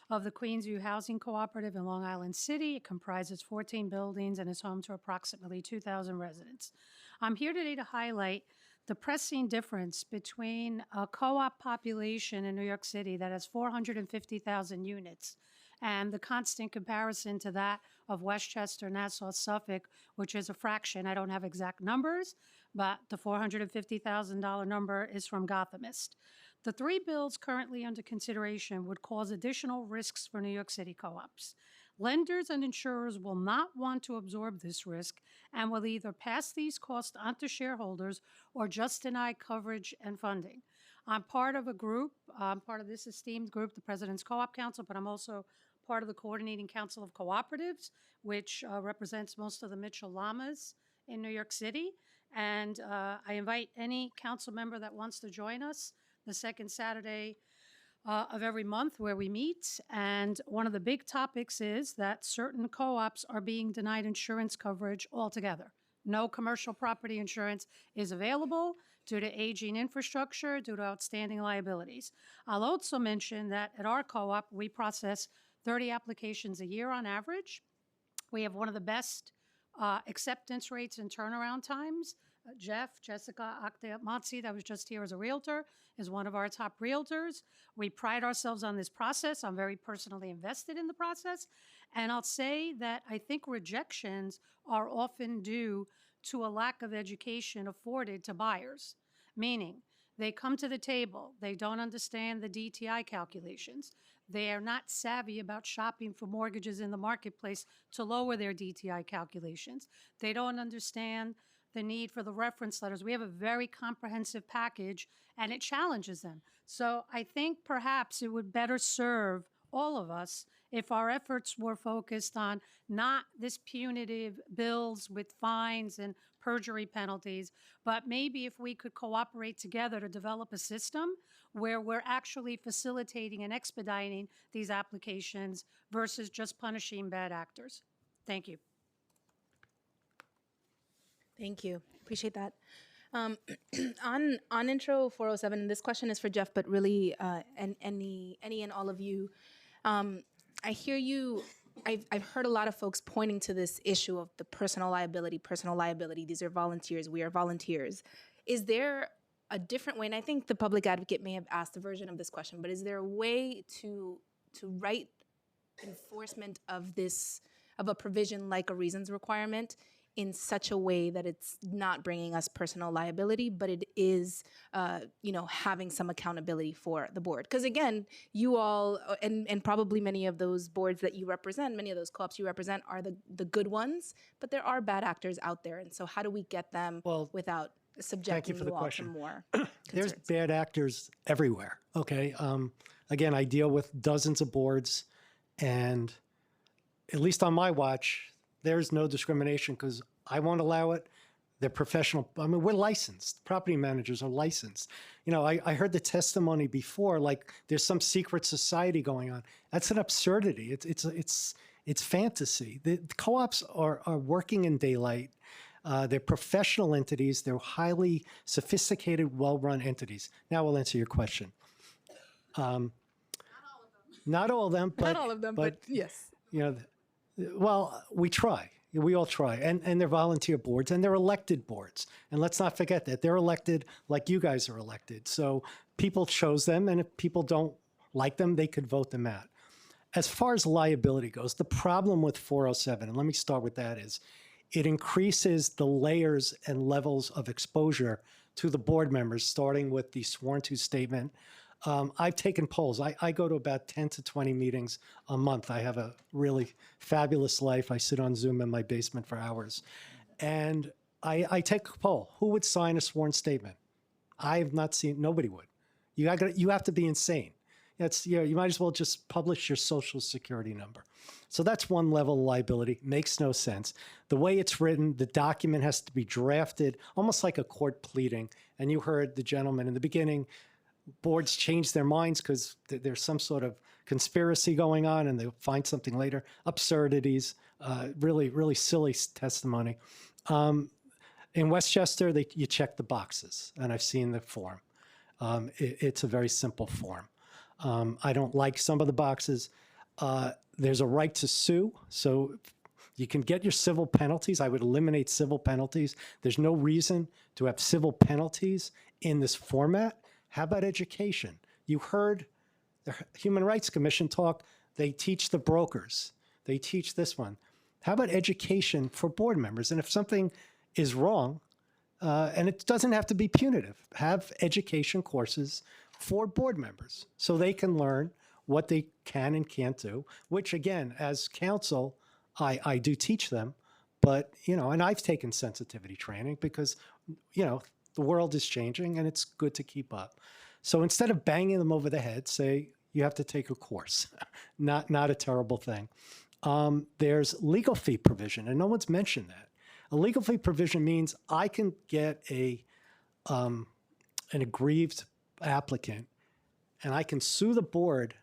of the Queensview Housing Cooperative in Long Island City. It comprises 14 buildings and is home to approximately 2,000 residents. I'm here today to highlight the pressing difference between a co-op population in New York City that has 450,000 units and the constant comparison to that of Westchester, Nassau, Suffolk, which is a fraction. I don't have exact numbers, but the $450,000 number is from Gothamist. The 3 bills currently under consideration would cause additional risks for New York City co-ops. Lenders and insurers will not want to absorb this risk and will either pass these costs onto shareholders or just deny coverage and funding. I'm part of a group, I'm part of this esteemed group, the President's Co-op Council, but I'm also part of the Coordinating Council of Cooperatives, which represents most of the Mitchell Llamas in New York City. And I invite any council member that wants to join us the second Saturday of every month where we meet. And one of the big topics is that certain co-ops are being denied insurance coverage altogether. No commercial property insurance is available due to aging infrastructure, due to outstanding liabilities. I'll also mention that at our co-op, we process 30 applications a year on average. We have one of the best acceptance rates and turnaround times. Jessica Akhtamatsi, that was just here as a realtor, is one of our top realtors. We pride ourselves on this process. I'm very personally invested in the process. And I'll say that I think rejections are often due to a lack of education afforded to buyers, meaning they come to the table, they don't understand the DTI calculations. They are not savvy about shopping for mortgages in the marketplace to lower their DTI calculations. They don't understand the need for the reference letters. We have a very comprehensive package, and it challenges them. So I think perhaps it would better serve all of us if our efforts were focused on not this punitive bills with fines and perjury penalties, but maybe if we could cooperate together to develop a system where we're actually facilitating and expediting these applications versus just punishing bad actors. Thank you. Thank you. Appreciate that. On Intro 407, and this question is for Jeff, but really any and all of you. I hear you. I've heard a lot of folks pointing to this issue of the personal liability. These are volunteers. We are volunteers. Is there a different way? And I think the public advocate may have asked a version of this question, but is there a way to write enforcement of a provision like a reasons requirement in such a way that it's not bringing us personal liability, but it is, having some accountability for the board? Because again, you all, and probably many of those boards that you represent, many of those co-ops you represent are the good ones, but there are bad actors out there. And so how do we get them without subjecting you all to more There's bad actors everywhere, okay? Again, I deal with dozens of boards, and at least on my watch, there's no discrimination because I won't allow it. They're professional. I mean, we're licensed. Property managers are licensed. I heard the testimony before, like there's some secret society going on. That's an absurdity. It's fantasy. The co-ops are working in daylight. They're professional entities. They're highly sophisticated, well-run entities. Now I'll answer your question. Not all of them, but yes. Well, we try. We all try. And they're volunteer boards, and they're elected boards. And let's not forget that. They're elected like you guys are elected. So people chose them, and if people don't like them, they could vote them out. As far as liability goes, the problem with 407, and let me start with that, is it increases the layers and levels of exposure to the board members, starting with the sworn to statement. I've taken polls. I go to about 10 to 20 meetings a month. I have a really fabulous life. I sit on Zoom in my basement for hours. And I take a poll. Who would sign a sworn statement? I have not seen, nobody would. You have to be insane. You might as well just publish your social security number. So that's one level of liability. Makes no sense. The way it's written, the document has to be drafted almost like a court pleading. And you heard the gentleman in the beginning, boards change their minds because there's some sort of conspiracy going on and they'll find something later. Absurdities, really, really silly testimony. In Westchester, you check the boxes, and I've seen the form. It's a very simple form. I don't like some of the boxes. There's a right to sue, so you can get your civil penalties. I would eliminate civil penalties. There's no reason to have civil penalties in this format. How about education? You heard the Human Rights Commission talk. They teach the brokers. They teach this one. How about education for board members? And if something is wrong, and it doesn't have to be punitive, have education courses for board members so they can learn what they can and can't do, which again, as counsel, I do teach them. But, and I've taken sensitivity training because, the world is changing and it's good to keep up. So instead of banging them over the head, say, you have to take a course. Not a terrible thing. There's legal fee provision, and no one's mentioned that. A legal fee provision means I can get an aggrieved applicant, and I can sue the board,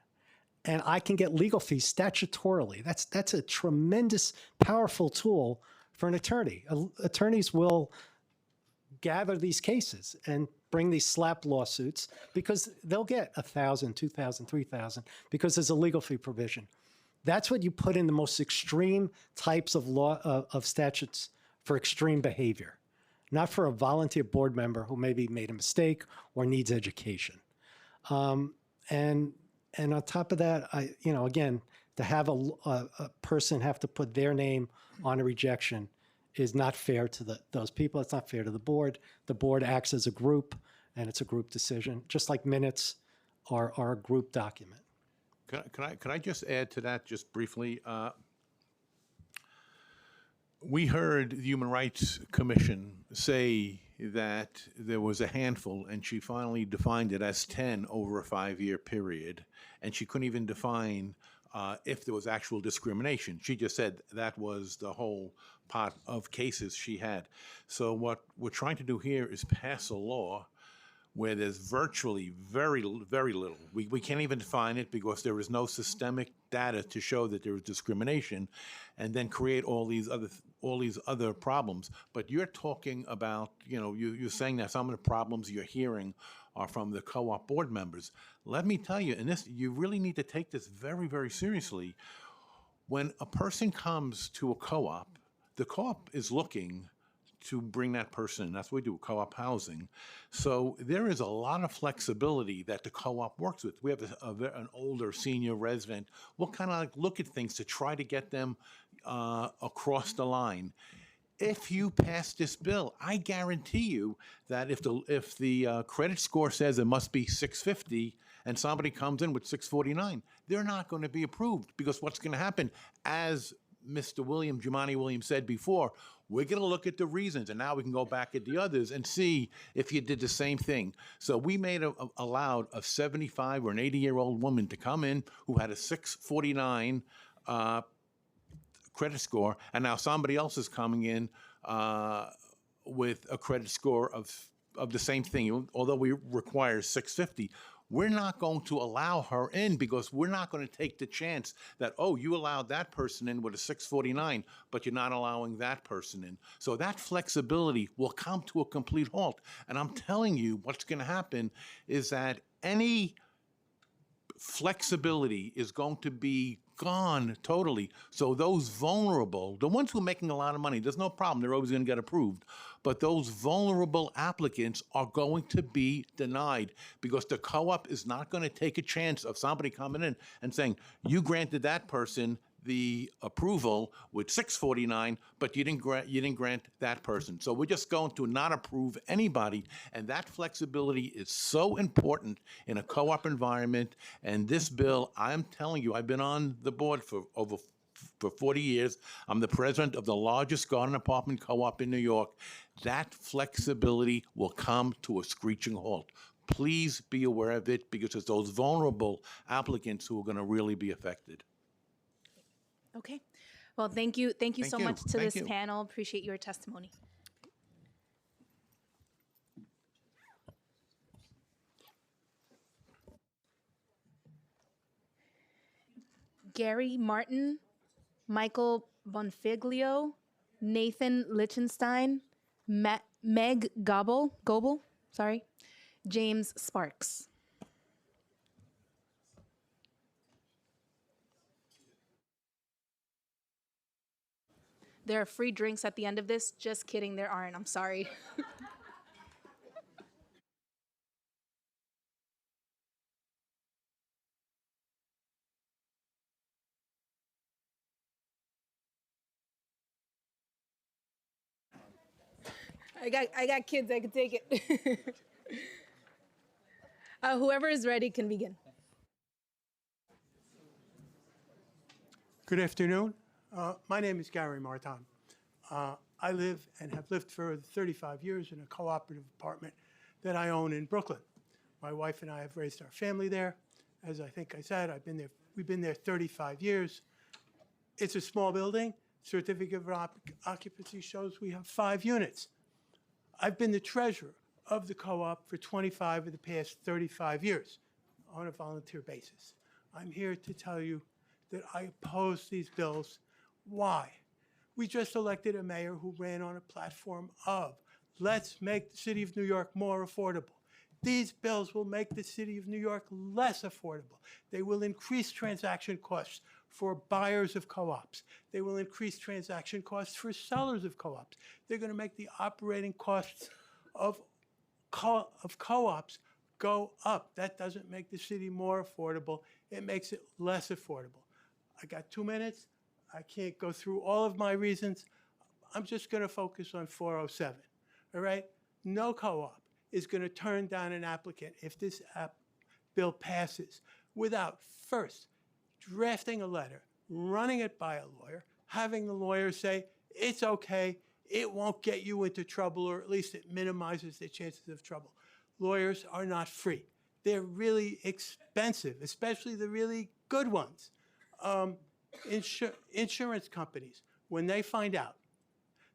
and I can get legal fees statutorily. That's a tremendous, powerful tool for an attorney. Attorneys will gather these cases and bring these slap lawsuits because they'll get 1,000, 2,000, 3,000 because there's a legal fee provision. That's what you put in the most extreme types of law of statutes for extreme behavior, not for a volunteer board member who maybe made a mistake or needs education. And on top of that, again, to have a person have to put their name on a rejection is not fair to those people. It's not fair to the board. The board acts as a group, and it's a group decision, just like minutes are a group document. Can I just add to that just briefly? We heard the Human Rights Commission say that there was a handful, and she finally defined it as 10 over a 5-year period, and she couldn't even define if there was actual discrimination. She just said that was the whole pot of cases she had. So what we're trying to do here is pass a law where there's virtually very little. We can't even define it because there is no systemic data to show that there is discrimination, and then create all these other problems. But you're talking about, you're saying that some of the problems you're hearing are from the co-op board members. Let me tell you, and this, you really need to take this very, very seriously. When a person comes to a co-op, the co-op is looking to bring that person in. That's what we do, co-op housing. So there is a lot of flexibility that the co-op works with. We have an older senior resident. We'll kind of look at things to try to get them across the line. If you pass this bill, I guarantee you that if the credit score says it must be 650 and somebody comes in with 649, they're not going to be approved, because what's going to happen, as Mr. Jumani Williams said before, we're going to look at the reasons, and now we can go back at the others and see if you did the same thing. So we allowed a 75 or an 80-year-old woman to come in who had a 649 credit score, and now somebody else is coming in with a credit score of the same thing, although we require 650. We're not going to allow her in because we're not going to take the chance that, oh, you allowed that person in with a 649, but you're not allowing that person in. So that flexibility will come to a complete halt. And I'm telling you, what's going to happen is that any flexibility is going to be gone totally. So those vulnerable, the ones who are making a lot of money, there's no problem. They're always going to get approved. But those vulnerable applicants are going to be denied because the co-op is not going to take a chance of somebody coming in and saying, you granted that person the approval with 649, but you didn't grant that person. So we're just going to not approve anybody, and that flexibility is so important in a co-op environment. And this bill, I'm telling you, I've been on the board for 40 years. I'm the president of the largest garden apartment co-op in New York. That flexibility will come to a screeching halt. Please be aware of it, because it's those vulnerable applicants who are going to really be affected. Okay. Well, thank you. Thank you so much to Thank this you. panel. Appreciate your testimony. Gary Martin, Michael Bonfiglio, Nathan Lichtenstein, Meg Goebel, James Sparks. There are free drinks at the end of this. Just kidding, there aren't. I'm sorry. I got kids. I can take it. Whoever is ready can begin. Good afternoon. My name is Gary Martin. I live and have lived for 35 years in a cooperative apartment that I own in Brooklyn. My wife and I have raised our family there. As I think I said, we've been there 35 years. It's a small building. Certificate of occupancy shows we have 5 units. I've been the treasurer of the co-op for 25 of the past 35 years on a volunteer basis. I'm here to tell you that I oppose these bills. Why? We just elected a mayor who ran on a platform of, let's make the city of New York more affordable. These bills will make the city of New York less affordable. They will increase transaction costs for buyers of co-ops. They will increase transaction costs for sellers of co-ops. They're going to make the operating costs of co-ops go up. That doesn't make the city more affordable. It makes it less affordable. I got 2 minutes. I can't go through all of my reasons. I'm just going to focus on 407, all right? No co-op is going to turn down an applicant if this bill passes without first drafting a letter, running it by a lawyer, having the lawyer say, it's okay, it won't get you into trouble, or at least it minimizes the chances of trouble. Lawyers are not free. They're really expensive, especially the really good ones. Insurance companies, when they find out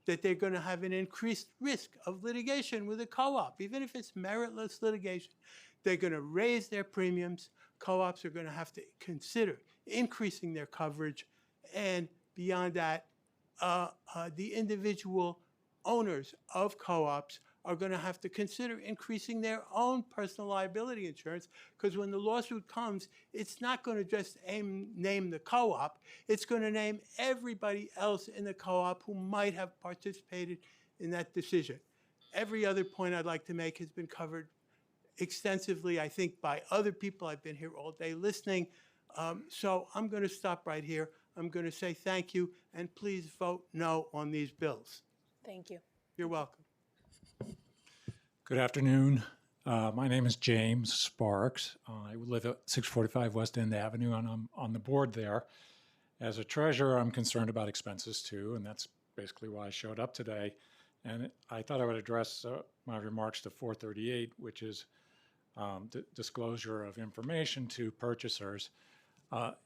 that they're going to have an increased risk of litigation with a co-op, even if it's meritless litigation, they're going to raise their premiums. Co-ops are going to have to consider increasing their coverage. And beyond that, the individual owners of co-ops are going to have to consider increasing their own personal liability insurance, because when the lawsuit comes, it's not going to just name the co-op. It's going to name everybody else in the co-op who might have participated in that decision. Every other point I'd like to make has been covered extensively, I think, by other people. I've been here all day listening. So I'm going to stop right here. I'm going to say thank you, and please vote no on these bills. Thank you. You're welcome. Good afternoon. My name is James Sparks. I live at 645 West End Avenue, and I'm on the board there. As a treasurer, I'm concerned about expenses too, and that's basically why I showed up today. And I thought I would address my remarks to 438, which is disclosure of information to purchasers.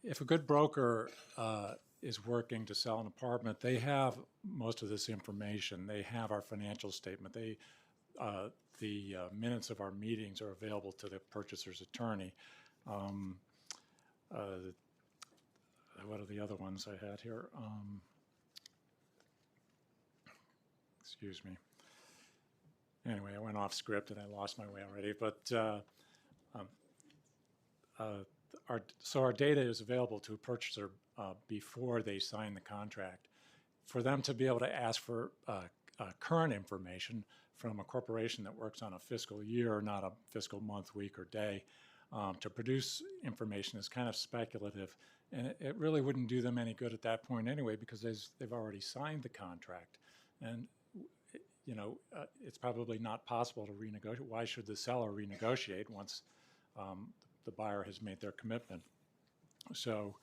If a good broker is working to sell an apartment, they have most of this information. They have our financial statement. The minutes of our meetings are available to the purchaser's attorney. What are the other ones I had here? Excuse me. Anyway, I went off script and I lost my way already. But our data is available to a purchaser before they sign the contract. For them to be able to ask for current information from a corporation that works on a fiscal year, not a fiscal month, week, or day, to produce information is kind of speculative. And it really wouldn't do them any good at that point anyway, because they've already signed the contract. And it's probably not possible to renegotiate. Why should the seller renegotiate once the buyer has made their commitment? So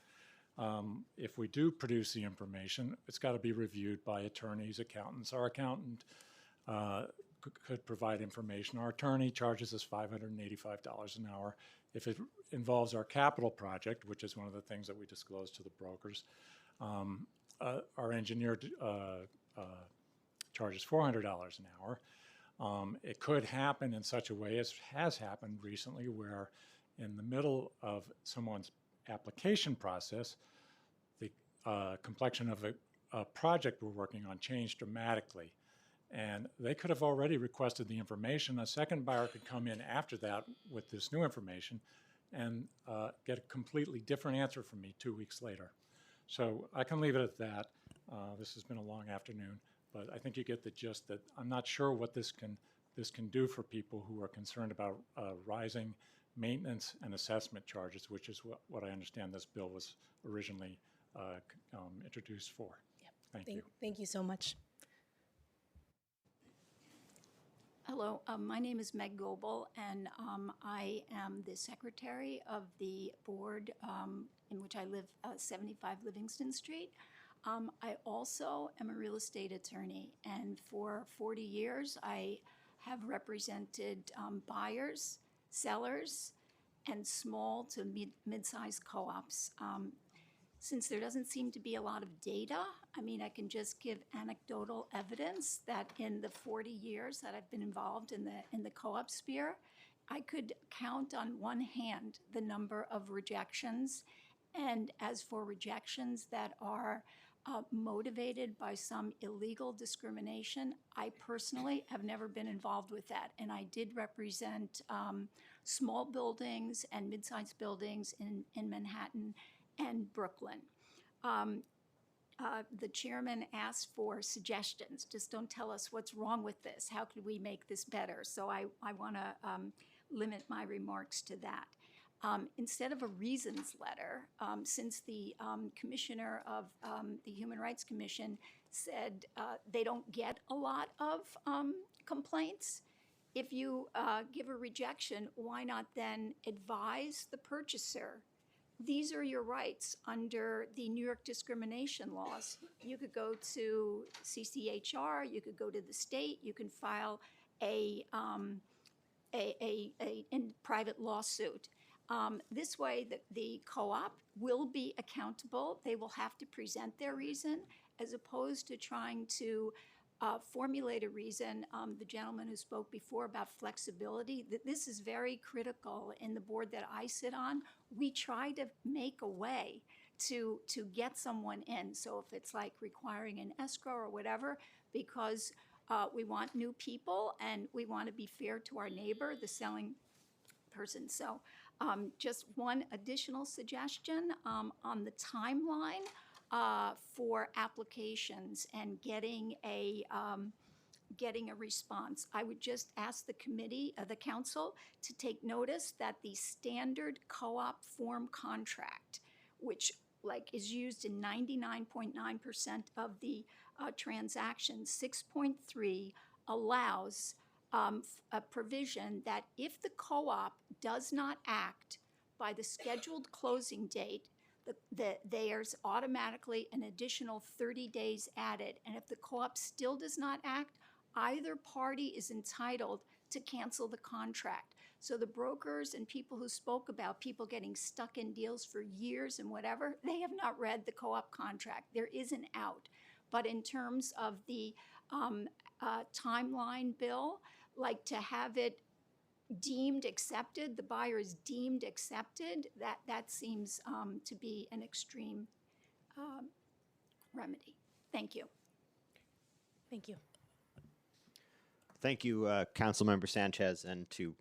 if we do produce the information, it's got to be reviewed by attorneys, accountants. Our accountant could provide information. Our attorney charges us $585 an hour. If it involves our capital project, which is one of the things that we disclose to the brokers, our engineer charges $400 an hour. It could happen in such a way, as has happened recently, where in the middle of someone's application process, the complexion of a project we're working on changed dramatically. And they could have already requested the information. A second buyer could come in after that with this new information and get a completely different answer from me 2 weeks later. So I can leave it at that. This has been a long afternoon, but I think you get the gist that I'm not sure what this can do for people who are concerned about rising maintenance and assessment charges, which is what I understand this bill was originally introduced for. Yep. Thank you. Thank you so much. Hello, my name is Meg Goebel, and I am the secretary of the board in which I live, 75 Livingston Street. I also am a real estate attorney, and for 40 years, I have represented buyers, sellers, and small to mid-sized co-ops. Since there doesn't seem to be a lot of data, I mean, I can just give anecdotal evidence that in the 40 years that I've been involved in the co-op sphere, I could count on one hand the number of rejections. And as for rejections that are motivated by some illegal discrimination, I personally have never been involved with that. And I did represent small buildings and mid-sized buildings in Manhattan and Brooklyn. The chairman asked for suggestions. Just don't tell us what's wrong with this. How could we make this better? So I want to limit my remarks to that. Instead of a reasons letter, since the commissioner of the Human Rights Commission said they don't get a lot of complaints, if you give a rejection, why not then advise the purchaser? These are your rights under the New York discrimination laws. You could go to CCHR, you could go to the state, you can file a private lawsuit. This way, the co-op will be accountable. They will have to present their reason, as opposed to trying to formulate a reason. The gentleman who spoke before about flexibility, this is very critical in the board that I sit on. We try to make a way to get someone in. So if it's like requiring an escrow or whatever, because we want new people and we want to be fair to our neighbor, the selling person. So just one additional suggestion on the timeline for applications and getting a response. I would just ask the committee, the council, to take notice that the standard co-op form contract, which is used in 99.9% of the transactions, 6.3 allows a provision that if the co-op does not act by the scheduled closing date, there's automatically an additional 30 days added. And if the co-op still does not act, either party is entitled to cancel the contract. So the brokers and people who spoke about people getting stuck in deals for years and whatever, they have not read the co-op contract. There is an out. But in terms of the timeline bill, like to have it deemed accepted, the buyer is deemed accepted, that seems to be an extreme remedy. Thank you. Thank you. Thank you, Councilmember Sanchez, and to,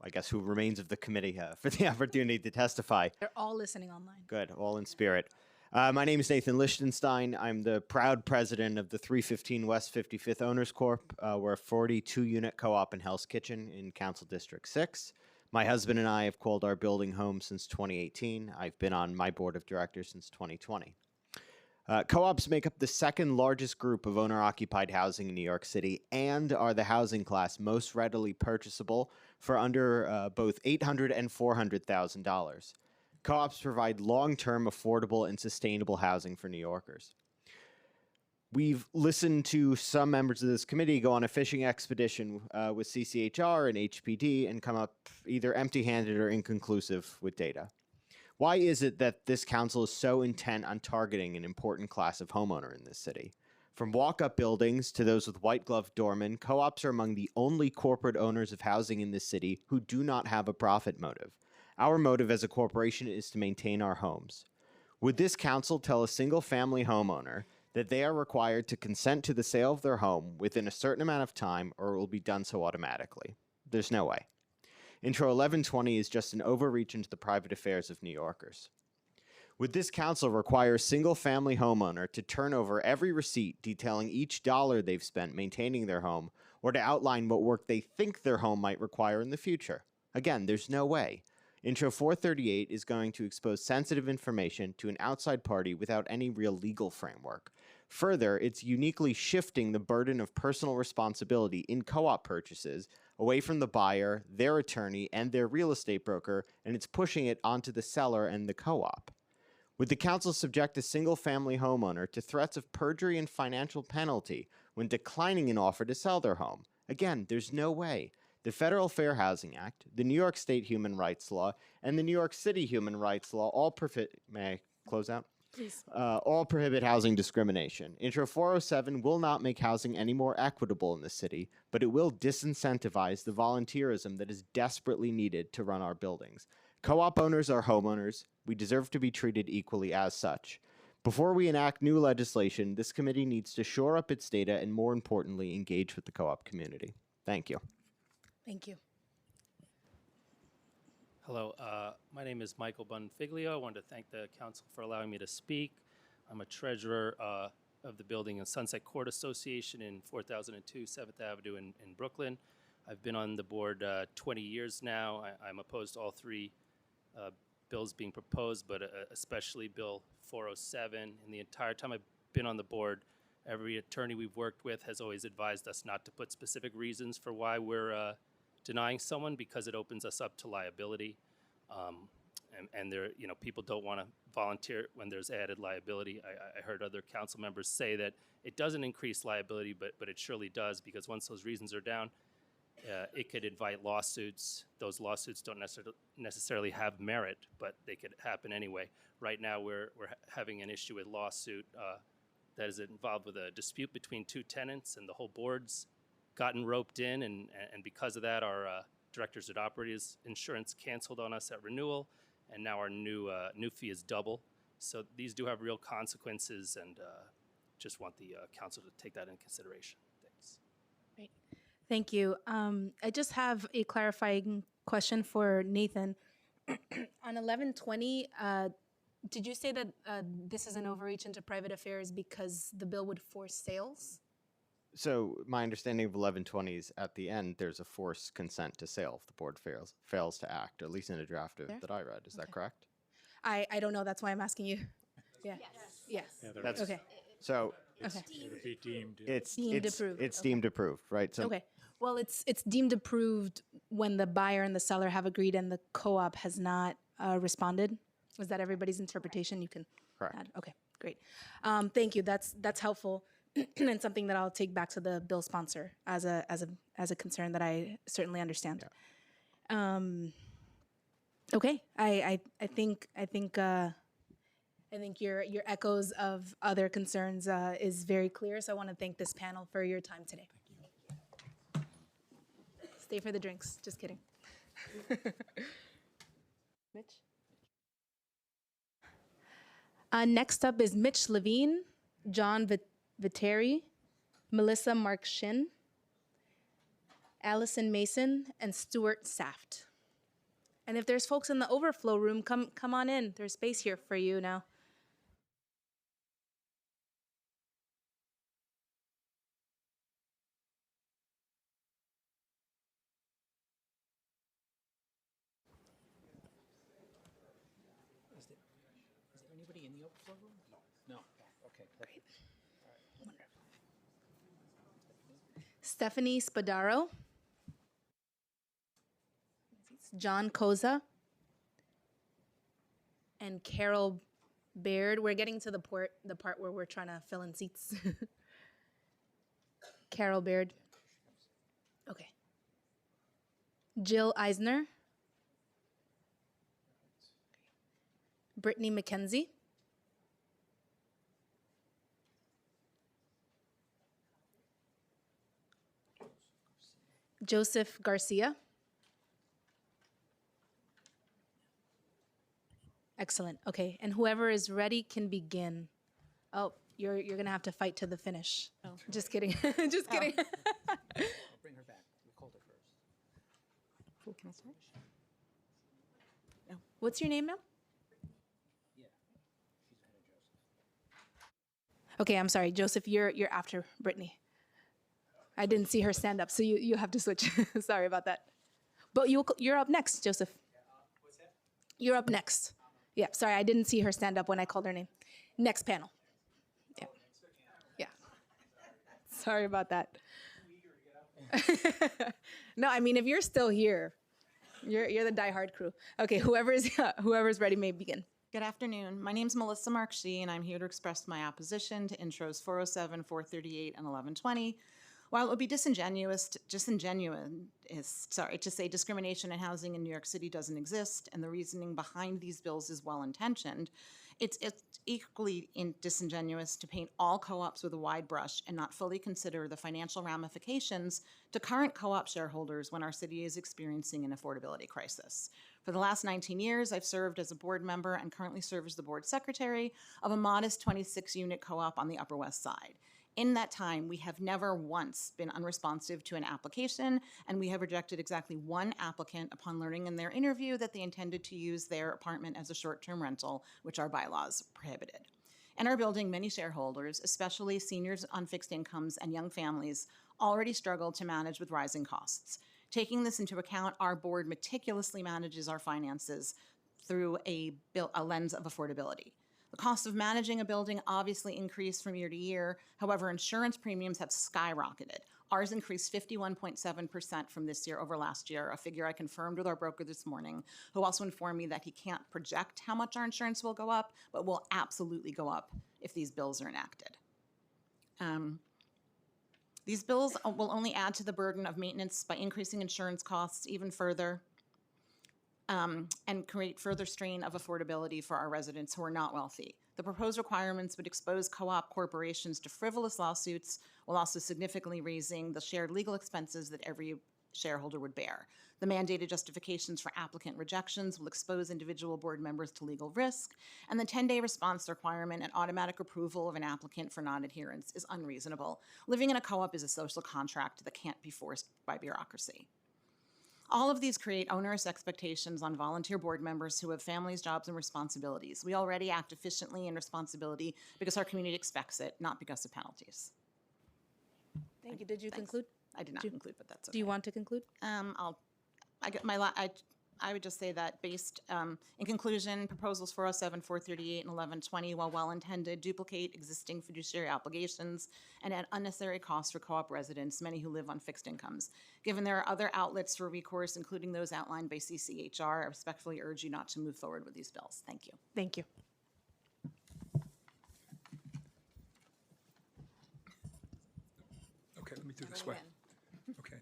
I guess, who remains of the committee for the opportunity to testify. They're all listening online. Good, all in spirit. My name is Nathan Lichtenstein. I'm the proud president of the 315 West 55th Owners Corp. We're a 42-unit co-op in Hell's Kitchen in Council District 6. My husband and I have called our building home since 2018. I've been on my board of directors since 2020. Co-ops make up the second largest group of owner-occupied housing in New York City and are the housing class most readily purchasable for under both $800,000 and $400,000. Co-ops provide long-term, affordable, and sustainable housing for New Yorkers. We've listened to some members of this committee go on a fishing expedition with CCHR and HPD and come up either empty-handed or inconclusive with data. Why is it that this council is so intent on targeting an important class of homeowner in this city? From walk-up buildings to those with white-glove doormen, co-ops are among the only corporate owners of housing in this city who do not have a profit motive. Our motive as a corporation is to maintain our homes. Would this council tell a single-family homeowner that they are required to consent to the sale of their home within a certain amount of time, or it will be done so automatically? There's no way. Intro 1120 is just an overreach into the private affairs of New Yorkers. Would this council require a single-family homeowner to turn over every receipt detailing each dollar they've spent maintaining their home, or to outline what work they think their home might require in the future? Again, there's no way. Intro 438 is going to expose sensitive information to an outside party without any real legal framework. Further, it's uniquely shifting the burden of personal responsibility in co-op purchases away from the buyer, their attorney, and their real estate broker, and it's pushing it onto the seller and the co-op. Would the council subject a single-family homeowner to threats of perjury and financial penalty when declining an offer to sell their home? Again, there's no way. The Federal Fair Housing Act, the New York State Human Rights Law, and the New York City Human Rights Law all may I close out? Please. All prohibit housing discrimination. Intro 407 will not make housing any more equitable in the city, but it will disincentivize the volunteerism that is desperately needed to run our buildings. Co-op owners are homeowners. We deserve to be treated equally as such. Before we enact new legislation, this committee needs to shore up its data and, more importantly, engage with the co-op community. Thank you. Thank you. Hello, my name is Michael Bonfiglio. I wanted to thank the council for allowing me to speak. I'm a treasurer of the Building and Sunset Court Association in 4002 7th Avenue in Brooklyn. I've been on the board 20 years now. I'm opposed to all three bills being proposed, but especially Bill 407. And the entire time I've been on the board, every attorney we've worked with has always advised us not to put specific reasons for why we're denying someone, because it opens us up to liability. And there, people don't want to volunteer when there's added liability. I heard other council members say that it doesn't increase liability, but it surely does, because once those reasons are down, it could invite lawsuits. Those lawsuits don't necessarily have merit, but they could happen anyway. Right now, we're having an issue with lawsuit that is involved with a dispute between two tenants, and the whole board's gotten roped in, and because of that, our directors and operators insurance canceled on us at renewal, and now our new fee is double. So these do have real consequences, and just want the council to take that into consideration. Thanks. Great. Thank you. I just have a clarifying question for Nathan. On 1120, did you say that this is an overreach into private affairs because the bill would force sales? So my understanding of 1120 is at the end, there's a forced consent to sale if the board fails to act, at least in a draft that I read. Is that correct? I don't know. That's why I'm asking you. Yeah. Yes. Yeah, there That's is. Okay. So Okay. It would be deemed. it's Deemed approved. It's Okay. deemed approved, right? So Okay. Well, it's deemed approved when the buyer and the seller have agreed and the co-op has not responded. Was that everybody's interpretation? You can Correct. add. Okay, great. Thank you. That's helpful and something that I'll take back to the bill sponsor as a concern that I certainly understand. Okay. I think your echoes of other concerns is very clear. So I want to thank this panel for your time today. Stay for the drinks. Just kidding. Mitch? Next up is Mitch Levine, John Viteri, Melissa Mark Shin, Allison Mason, and Stuart Saft. And if there's folks in the overflow room, come on in. There's space here for you now. Is there anybody in the overflow room? No. No. Okay. Great. Wonderful. Stephanie Spadaro, John Koza, and Carol Baird. We're getting to the part where we're trying to fill in seats. Carol Baird. Okay. Jill Eisner. Brittany McKenzie. Joseph Garcia. Excellent. Okay, and whoever is ready can begin. Oh, you're gonna have to fight to the finish. Oh, just kidding. Just kidding. Bring her back. We called her first. Who can I start? What's your name, ma'am? Okay, I'm sorry, Joseph. You're after Brittany. I didn't see her stand up, so you have to switch. Sorry about that. But you're up next, Joseph. You're up next. Yeah, sorry, I didn't see her stand up when I called her name. Next panel. Yeah. Sorry about that. No, I mean, if you're still here, you're the diehard crew. Okay, whoever's ready may begin. Good afternoon. My name is Melissa Markshee, and I'm here to express my opposition to intros 407, 438, and 1120. While it would be disingenuous to say discrimination in housing in New York City doesn't exist, and the reasoning behind these bills is well-intentioned, it's equally disingenuous to paint all co-ops with a wide brush and not fully consider the financial ramifications to current co-op shareholders when our city is experiencing an affordability crisis. For the last 19 years, I've served as a board member and currently serve as the board secretary of a modest 26-unit co-op on the Upper West Side. In that time, we have never once been unresponsive to an application, and we have rejected exactly one applicant upon learning in their interview that they intended to use their apartment as a short-term rental, which our bylaws prohibited. In our building, many shareholders, especially seniors on fixed incomes and young families, already struggle to manage with rising costs. Taking this into account, our board meticulously manages our finances through a lens of affordability. The cost of managing a building obviously increased from year to year. However, insurance premiums have skyrocketed. Ours increased 51.7% from this year over last year, a figure I confirmed with our broker this morning, who also informed me that he can't project how much our insurance will go up, but will absolutely go up if these bills are enacted. These bills will only add to the burden of maintenance by increasing insurance costs even further, and create further strain of affordability for our residents who are not wealthy. The proposed requirements would expose co-op corporations to frivolous lawsuits while also significantly raising the shared legal expenses that every shareholder would bear. The mandated justifications for applicant rejections will expose individual board members to legal risk, and the 10-day response requirement and automatic approval of an applicant for non-adherence is unreasonable. Living in a co-op is a social contract that can't be forced by bureaucracy. All of these create onerous expectations on volunteer board members who have families, jobs, and responsibilities. We already act efficiently and responsibility because our community expects it, not because of penalties. Thank you. Did you conclude? I did not conclude, but that's okay. Do you want to conclude? I would just say that in conclusion, proposals 407, 438, and 1120, while well-intended, duplicate existing fiduciary obligations and add unnecessary costs for co-op residents, many who live on fixed incomes. Given there are other outlets for recourse, including those outlined by CCHR, I respectfully urge you not to move forward with these bills. Thank you. Thank you. Okay, let me do this way. Okay.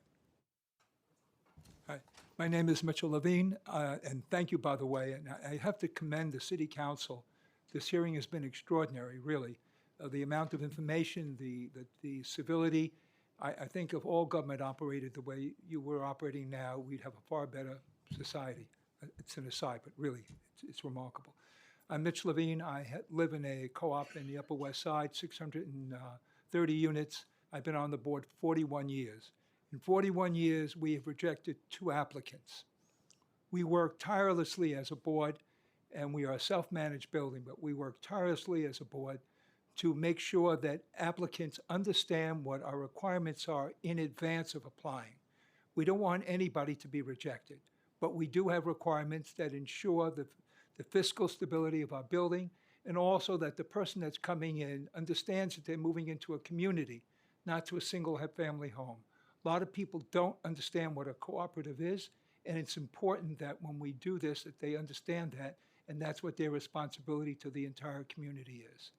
Hi, my name is Mitchell Levine, and thank you, by the way. And I have to commend the City Council. This hearing has been extraordinary, really. The amount of information, the civility. I think if all government operated the way you were operating now, we'd have a far better society. It's an aside, but really, it's remarkable. I'm Mitch Levine. I live in a co-op in the Upper West Side, 630 units. I've been on the board 41 years. In 41 years, we have rejected 2 applicants. We work tirelessly as a board, and we are a self-managed building, but we work tirelessly as a board to make sure that applicants understand what our requirements are in advance of applying. We don't want anybody to be rejected, but we do have requirements that ensure the fiscal stability of our building, and also that the person that's coming in understands that they're moving into a community, not to a single family home. A lot of people don't understand what a cooperative is, and it's important that when we do this, that they understand that, and that's what their responsibility to the entire community is.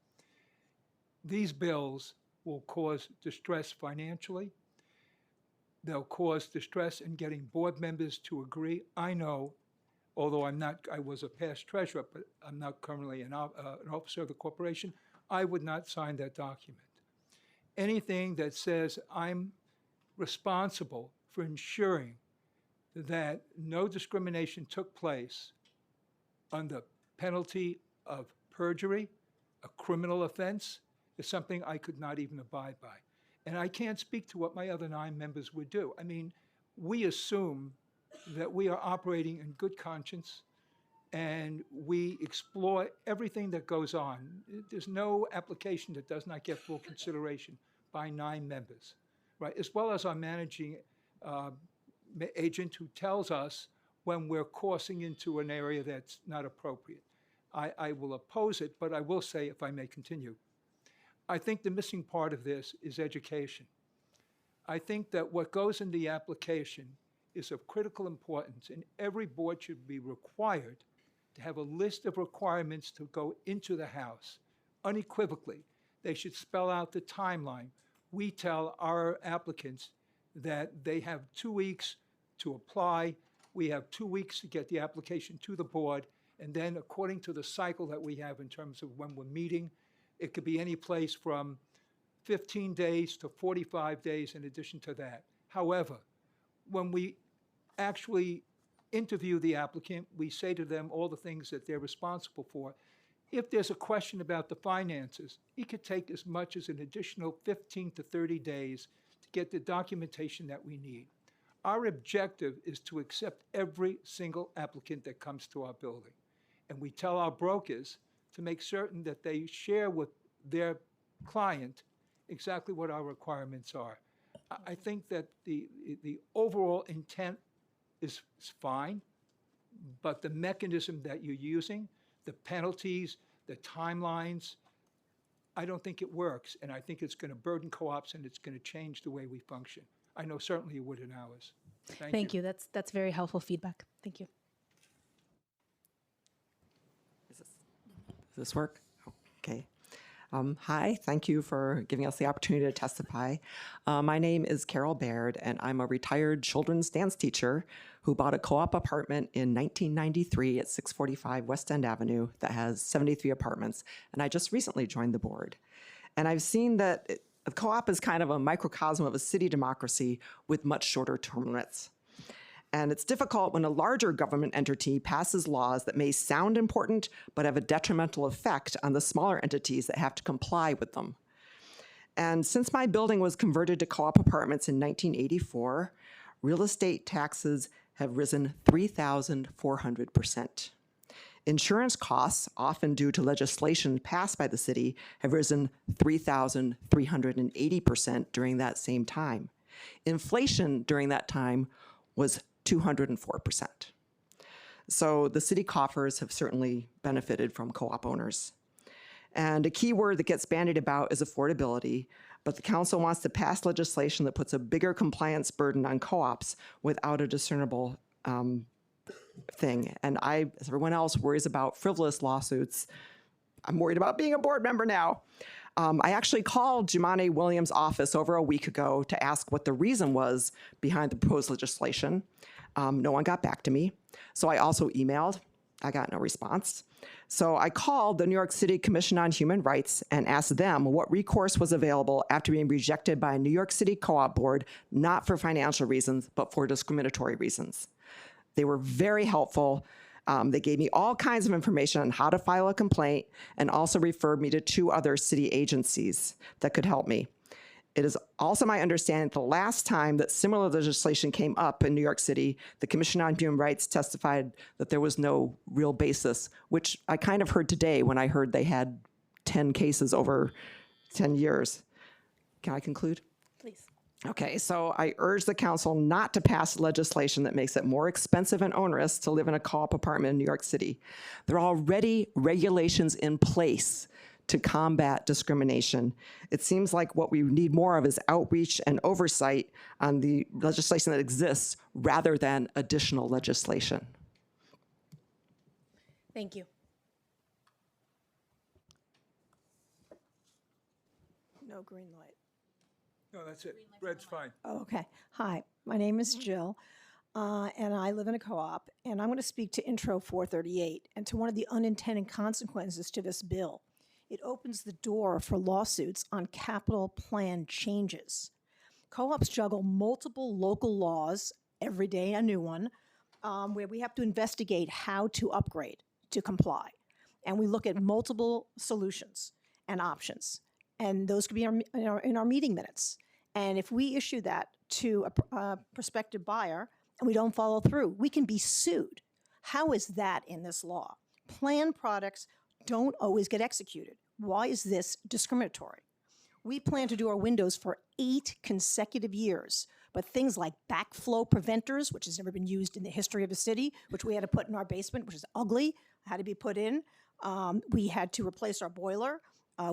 These bills will cause distress financially. They'll cause distress in getting board members to agree. I know, although I was a past treasurer, but I'm not currently an officer of the corporation, I would not sign that document. Anything that says I'm responsible for ensuring that no discrimination took place under penalty of perjury, a criminal offense, is something I could not even abide by. And I can't speak to what my other 9 members would do. I mean, we assume that we are operating in good conscience and we explore everything that goes on. There's no application that does not get full consideration by 9 members, right? As well as our managing agent who tells us when we're coursing into an area that's not appropriate. I will oppose it, but I will say, if I may continue, I think the missing part of this is education. I think that what goes in the application is of critical importance, and every board should be required to have a list of requirements to go into the house. Unequivocally, they should spell out the timeline. We tell our applicants that they have 2 weeks to apply. We have 2 weeks to get the application to the board, and then according to the cycle that we have in terms of when we're meeting, it could be any place from 15 days to 45 days in addition to that. However, when we actually interview the applicant, we say to them all the things that they're responsible for. If there's a question about the finances, it could take as much as an additional 15 to 30 days to get the documentation that we need. Our objective is to accept every single applicant that comes to our building. And we tell our brokers to make certain that they share with their client exactly what our requirements are. I think that the overall intent is fine, but the mechanism that you're using, the penalties, the timelines, I don't think it works, and I think it's going to burden co-ops and it's going to change the way we function. I know certainly it would in ours. Thank you. That's very helpful feedback. Thank you. Does this work? Okay. Hi, thank you for giving us the opportunity to testify. My name is Carol Baird, and I'm a retired children's dance teacher who bought a co-op apartment in 1993 at 645 West End Avenue that has 73 apartments, and I just recently joined the board. And I've seen that the co-op is kind of a microcosm of a city democracy with much shorter term limits. And it's difficult when a larger government entity passes laws that may sound important but have a detrimental effect on the smaller entities that have to comply with them. And since my building was converted to co-op apartments in 1984, real estate taxes have risen 3,400%. Insurance costs, often due to legislation passed by the city, have risen 3,380% during that same time. Inflation during that time was 204%. So the city coffers have certainly benefited from co-op owners. And a key word that gets bandied about is affordability, but the council wants to pass legislation that puts a bigger compliance burden on co-ops without a discernible thing. And I, as everyone else, worries about frivolous lawsuits. I'm worried about being a board member now. I actually called Jumane Williams' office over a week ago to ask what the reason was behind the proposed legislation. No one got back to me. So I also emailed. I got no response. So I called the New York City Commission on Human Rights and asked them what recourse was available after being rejected by a New York City co-op board, not for financial reasons, but for discriminatory reasons. They were very helpful. They gave me all kinds of information on how to file a complaint and also referred me to 2 other city agencies that could help me. It is also my understanding that the last time that similar legislation came up in New York City, the Commission on Human Rights testified that there was no real basis, which I kind of heard today when I heard they had 10 cases over 10 years. Can I conclude? Please. Okay, so I urge the council not to pass legislation that makes it more expensive and onerous to live in a co-op apartment in New York City. There are already regulations in place to combat discrimination. It seems like what we need more of is outreach and oversight on the legislation that exists rather than additional legislation. Thank you. No green light. No, that's it. Red's fine. Oh, okay. Hi, my name is Jill, and I live in a co-op, and I'm going to speak to Intro 438 and to one of the unintended consequences to this bill. It opens the door for lawsuits on capital plan changes. Co-ops juggle multiple local laws, every day a new one, where we have to investigate how to upgrade to comply. And we look at multiple solutions and options. And those could be in our meeting minutes. And if we issue that to a prospective buyer and we don't follow through, we can be sued. How is that in this law? Planned products don't always get executed. Why is this discriminatory? We plan to do our windows for 8 consecutive years, but things like backflow preventers, which has never been used in the history of the city, which we had to put in our basement, which is ugly, had to be put in. We had to replace our boiler.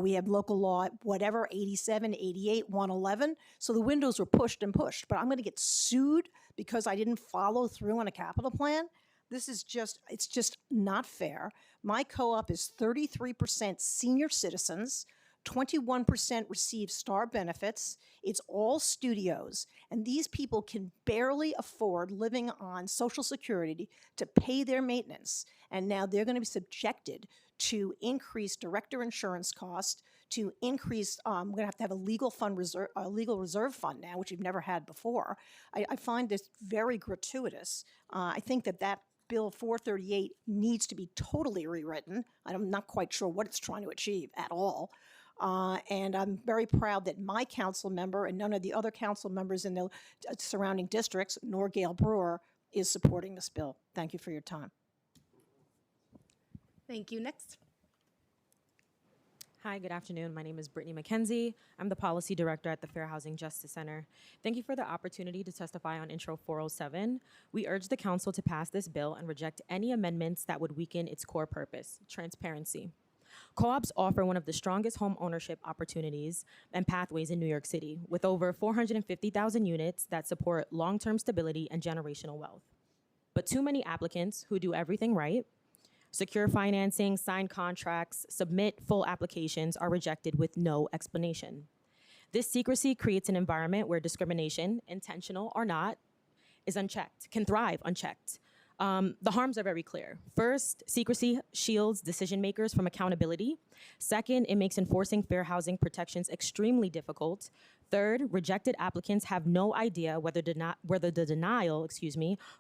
We have local law, whatever, 87, 88, 111. So the windows were pushed and pushed. But I'm going to get sued because I didn't follow through on a capital plan. This is just, it's just not fair. My co-op is 33% senior citizens, 21% receive STAR benefits. It's all studios. And these people can barely afford living on Social Security to pay their maintenance. And now they're going to be subjected to increased director insurance cost, to increase, we're going to have a legal reserve fund now, which we've never had before. I find this very gratuitous. I think that Bill 438 needs to be totally rewritten. I'm not quite sure what it's trying to achieve at all. And I'm very proud that my council member and none of the other council members in the surrounding districts, nor Gail Brewer, is supporting this bill. Thank you for your time. Thank you. Next. Hi, good afternoon. My name is Brittany McKenzie. I'm the Policy Director at the Fair Housing Justice Center. Thank you for the opportunity to testify on Intro 407. We urge the Council to pass this bill and reject any amendments that would weaken its core purpose, transparency. Co-ops offer one of the strongest home ownership opportunities and pathways in New York City, with over 450,000 units that support long-term stability and generational wealth. But too many applicants who do everything right, secure financing, sign contracts, submit full applications, are rejected with no explanation. This secrecy creates an environment where discrimination, intentional or not, is unchecked, can thrive unchecked. The harms are very clear. First, secrecy shields decision makers from accountability. Second, it makes enforcing fair housing protections extremely difficult. Third, rejected applicants have no idea whether the denial,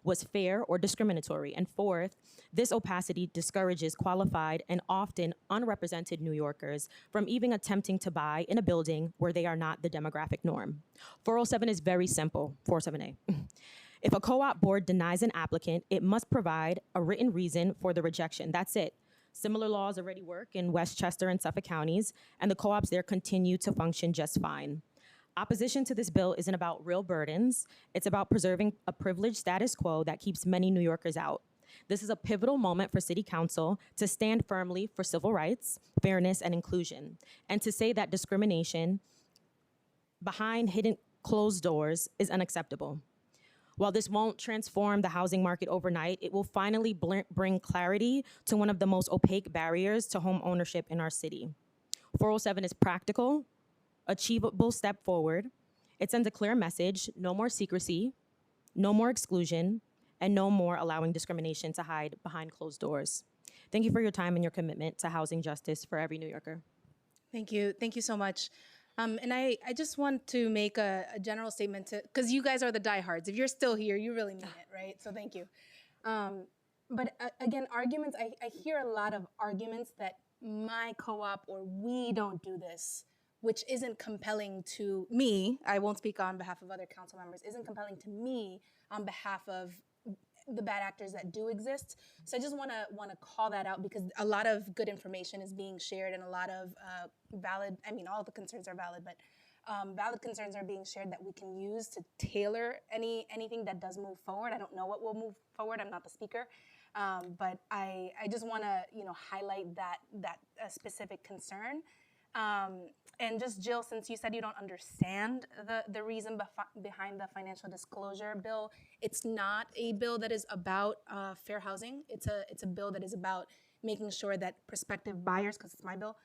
was fair or discriminatory. And fourth, this opacity discourages qualified and often unrepresented New Yorkers from even attempting to buy in a building where they are not the demographic norm. 407 is very simple, 407A. If a co-op board denies an applicant, it must provide a written reason for the rejection. That's it. Similar laws already work in Westchester and Suffolk counties, and the co-ops there continue to function just fine. Opposition to this bill isn't about real burdens. It's about preserving a privileged status quo that keeps many New Yorkers out. This is a pivotal moment for City Council to stand firmly for civil rights, fairness, and inclusion, and to say that discrimination behind hidden closed doors is unacceptable. While this won't transform the housing market overnight, it will finally bring clarity to one of the most opaque barriers to home ownership in our city. 407 is practical, achievable step forward. It sends a clear message: no more secrecy, no more exclusion, and no more allowing discrimination to hide behind closed doors. Thank you for your time and your commitment to housing justice for every New Yorker. Thank you. Thank you so much. And I just want to make a general statement because you guys are the diehards. If you're still here, you really mean it, right? So thank you. But again, arguments, I hear a lot of arguments that my co-op or we don't do this, which isn't compelling to me. I won't speak on behalf of other council members, isn't compelling to me on behalf of the bad actors that do exist. So I just want to call that out because a lot of good information is being shared and a lot of valid, I mean, all the concerns are valid, but valid concerns are being shared that we can use to tailor anything that does move forward. I don't know what will move forward. I'm not the speaker. But I just want to, highlight that specific concern. And just Jill, since you said you don't understand the reason behind the financial disclosure bill, it's not a bill that is about fair housing. It's a bill that is about making sure that prospective buyers, because it's my bill,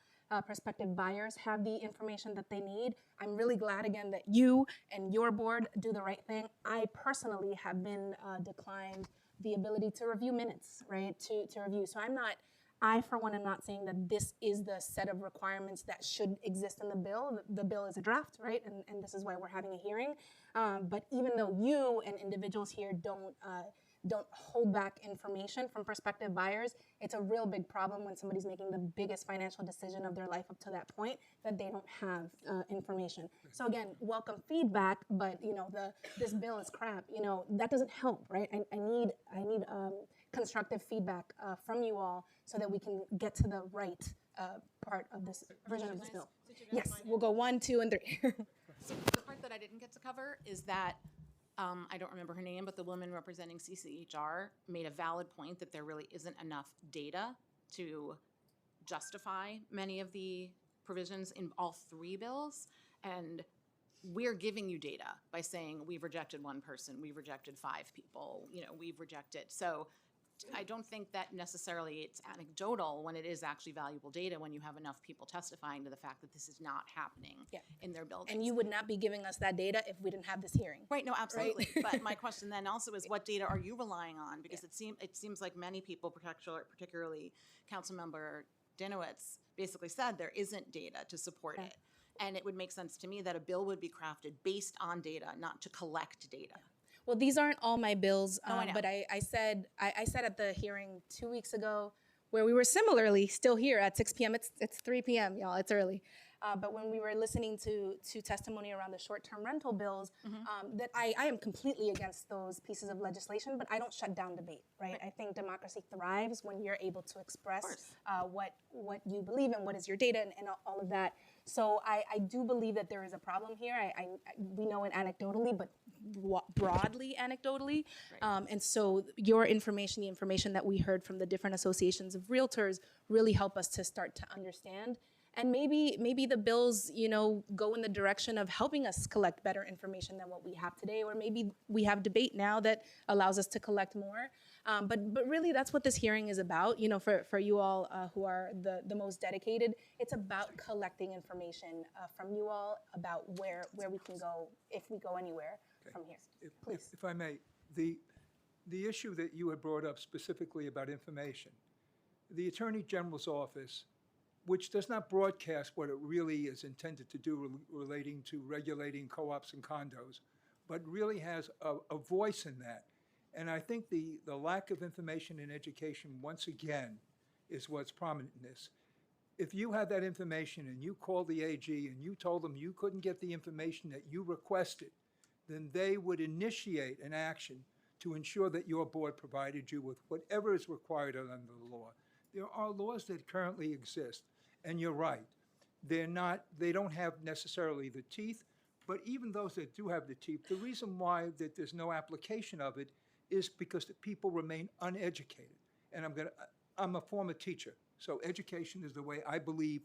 prospective buyers have the information that they need. I'm really glad again that you and your board do the right thing. I personally have been declined the ability to review minutes, right? To review. So I, for one, am not saying that this is the set of requirements that should exist in the bill. The bill is a draft, right? And this is why we're having a hearing. But even though you and individuals here don't hold back information from prospective buyers, it's a real big problem when somebody's making the biggest financial decision of their life up to that point that they don't have information. So again, welcome feedback, but this bill is crap. That doesn't help, right? I need constructive feedback from you all so that we can get to the right part of this version of this bill. Yes, we'll go 1, 2, and 3. So the part that I didn't get to cover is that I don't remember her name, but the woman representing CCHR made a valid point that there really isn't enough data to justify many of the provisions in all three bills, and we're giving you data by saying we've rejected one person, we've rejected 5 people, we've rejected. So I don't think that necessarily it's anecdotal when it is actually valuable data when you have enough people testifying to the fact that this is not happening in their buildings. And you would not be giving us that data if we didn't have this hearing. Right, no, absolutely. But my question then also is, what data are you relying on? Because it seems like many people, particularly Councilmember Dinowitz, basically said there isn't data to support it. And it would make sense to me that a bill would be crafted based on data, not to collect data. Well, these aren't all my bills, I know. but I said at the hearing 2 weeks ago, where we were similarly still here at 6 p.m. It's 3 p.m., y'all. It's early. But when we were listening to testimony around the short-term rental bills, that I am completely against those pieces of legislation, but I don't shut down debate, right? I think democracy thrives when you're able to express what you believe and what is your data and all of that. So I do believe that there is a problem here. We know it anecdotally, but broadly anecdotally. And so your information, the information that we heard from the different associations of realtors really help us to start to understand. And maybe the bills, go in the direction of helping us collect better information than what we have today, or maybe we have debate now that allows us to collect more. But really, that's what this hearing is about. For you all who are the most dedicated, it's about collecting information from you all about where we can go if we go anywhere from here. Please. If I may, the issue that you had brought up specifically about information, the Attorney General's office, which does not broadcast what it really is intended to do relating to regulating co-ops and condos, but really has a voice in that. And I think the lack of information and education, once again, is what's prominent in this. If you had that information and you called the AG and you told them you couldn't get the information that you requested, then they would initiate an action to ensure that your board provided you with whatever is required under the law. There are laws that currently exist, and you're right. They don't have necessarily the teeth, but even those that do have the teeth, the reason why that there's no application of it is because the people remain uneducated. And I'm a former teacher, so education is the way I believe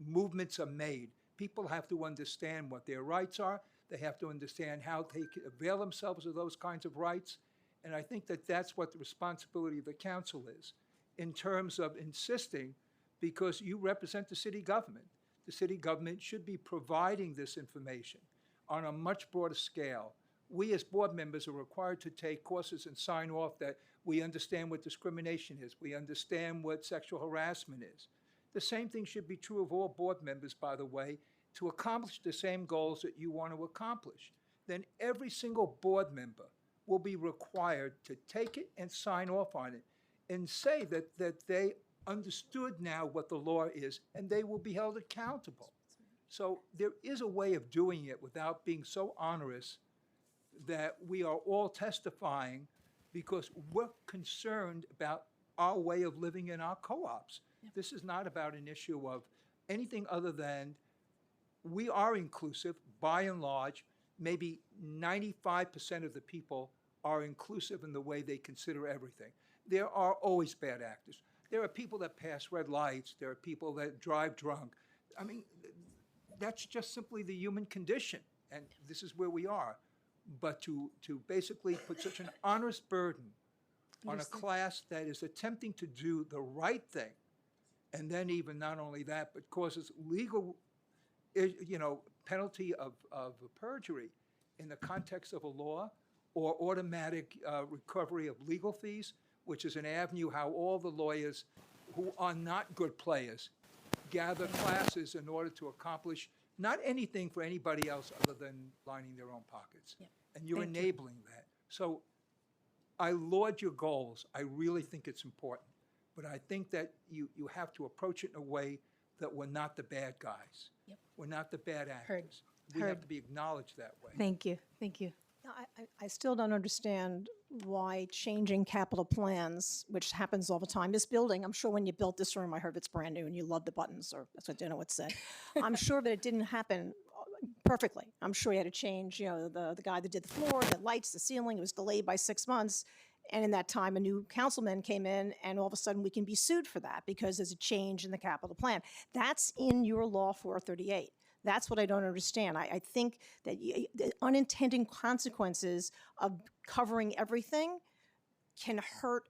movements are made. People have to understand what their rights are. They have to understand how they can avail themselves of those kinds of rights. And I think that that's what the responsibility of the council is in terms of insisting, because you represent the city government. The city government should be providing this information on a much broader scale. We as board members are required to take courses and sign off that we understand what discrimination is. We understand what sexual harassment is. The same thing should be true of all board members, by the way, to accomplish the same goals that you want to accomplish. Then every single board member will be required to take it and sign off on it and say that they understood now what the law is, and they will be held accountable. So there is a way of doing it without being so onerous that we are all testifying because we're concerned about our way of living in our co-ops. This is not about an issue of anything other than we are inclusive, by and large. Maybe 95% of the people are inclusive in the way they consider everything. There are always bad actors. There are people that pass red lights. There are people that drive drunk. I mean, that's just simply the human condition, and this is where we are. But to basically put such an onerous burden on a class that is attempting to do the right thing, and then even not only that, but causes legal, penalty of perjury in the context of a law, or automatic recovery of legal fees, which is an avenue how all the lawyers who are not good players gather classes in order to accomplish not anything for anybody else other than lining their own pockets. And you're enabling that. So I laud your goals. I really think it's important. But I think that you have to approach it in a way that we're not the bad guys. We're not the bad actors. We have to be acknowledged that way. Thank you. Thank you. I still don't understand why changing capital plans, which happens all the time, this building, I'm sure when you built this room, I heard it's brand new and you love the buttons, or that's what Dinowitz said. I'm sure that it didn't happen perfectly. I'm sure you had to change, the guy that did the floor, the lights, the ceiling, it was delayed by 6 months. And in that time, a new councilman came in, and all of a sudden we can be sued for that because there's a change in the capital plan. That's in your law 438. That's what I don't understand. I think that the unintended consequences of covering everything can hurt,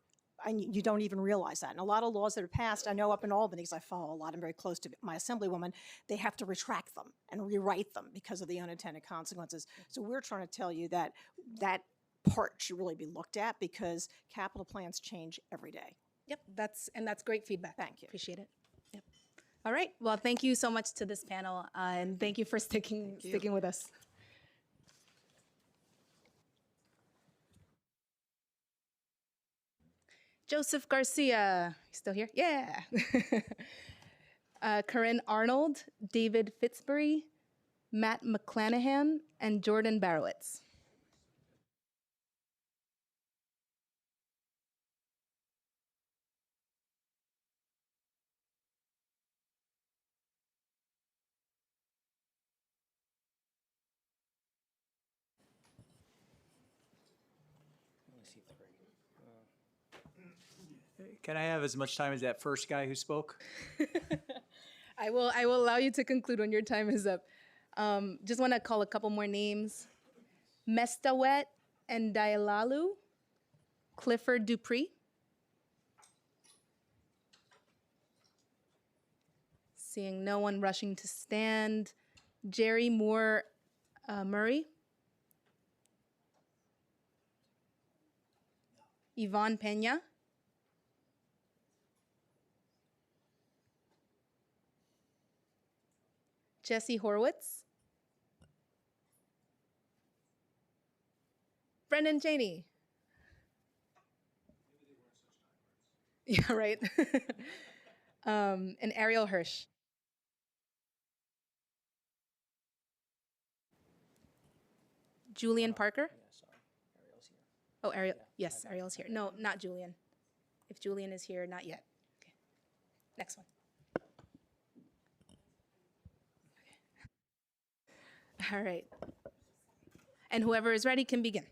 and you don't even realize that. And a lot of laws that are passed, I know up in Albany, because I follow a lot, I'm very close to my assemblywoman, they have to retract them and rewrite them because of the unintended consequences. So we're trying to tell you that that part should really be looked at because capital plans change every day. Yep, that's great feedback. Thank you. Appreciate it. Yep. All right. Well, thank you so much to this panel, and thank you for sticking with us. Joseph Garcia, still here? Yeah. Corinne Arnold, David Fitzbury, Matt McClanahan, and Jordan Barowitz. Can I have as much time as that first guy who spoke? I will allow you to conclude when your time is up. Just want to call a couple more names. Mestawet and Dialalu, Clifford Dupree. Seeing no one rushing to stand. Jerry Moore Murray. Yvonne Pena. Jesse Horwitz. Brendan Cheney. Yeah, right. And Ariel Hirsch. Julian Parker. Oh, Ariel. Yes, Ariel's here. No, not Julian. If Julian is here, not yet. Okay. Next one. Okay. All right. And whoever is ready can begin.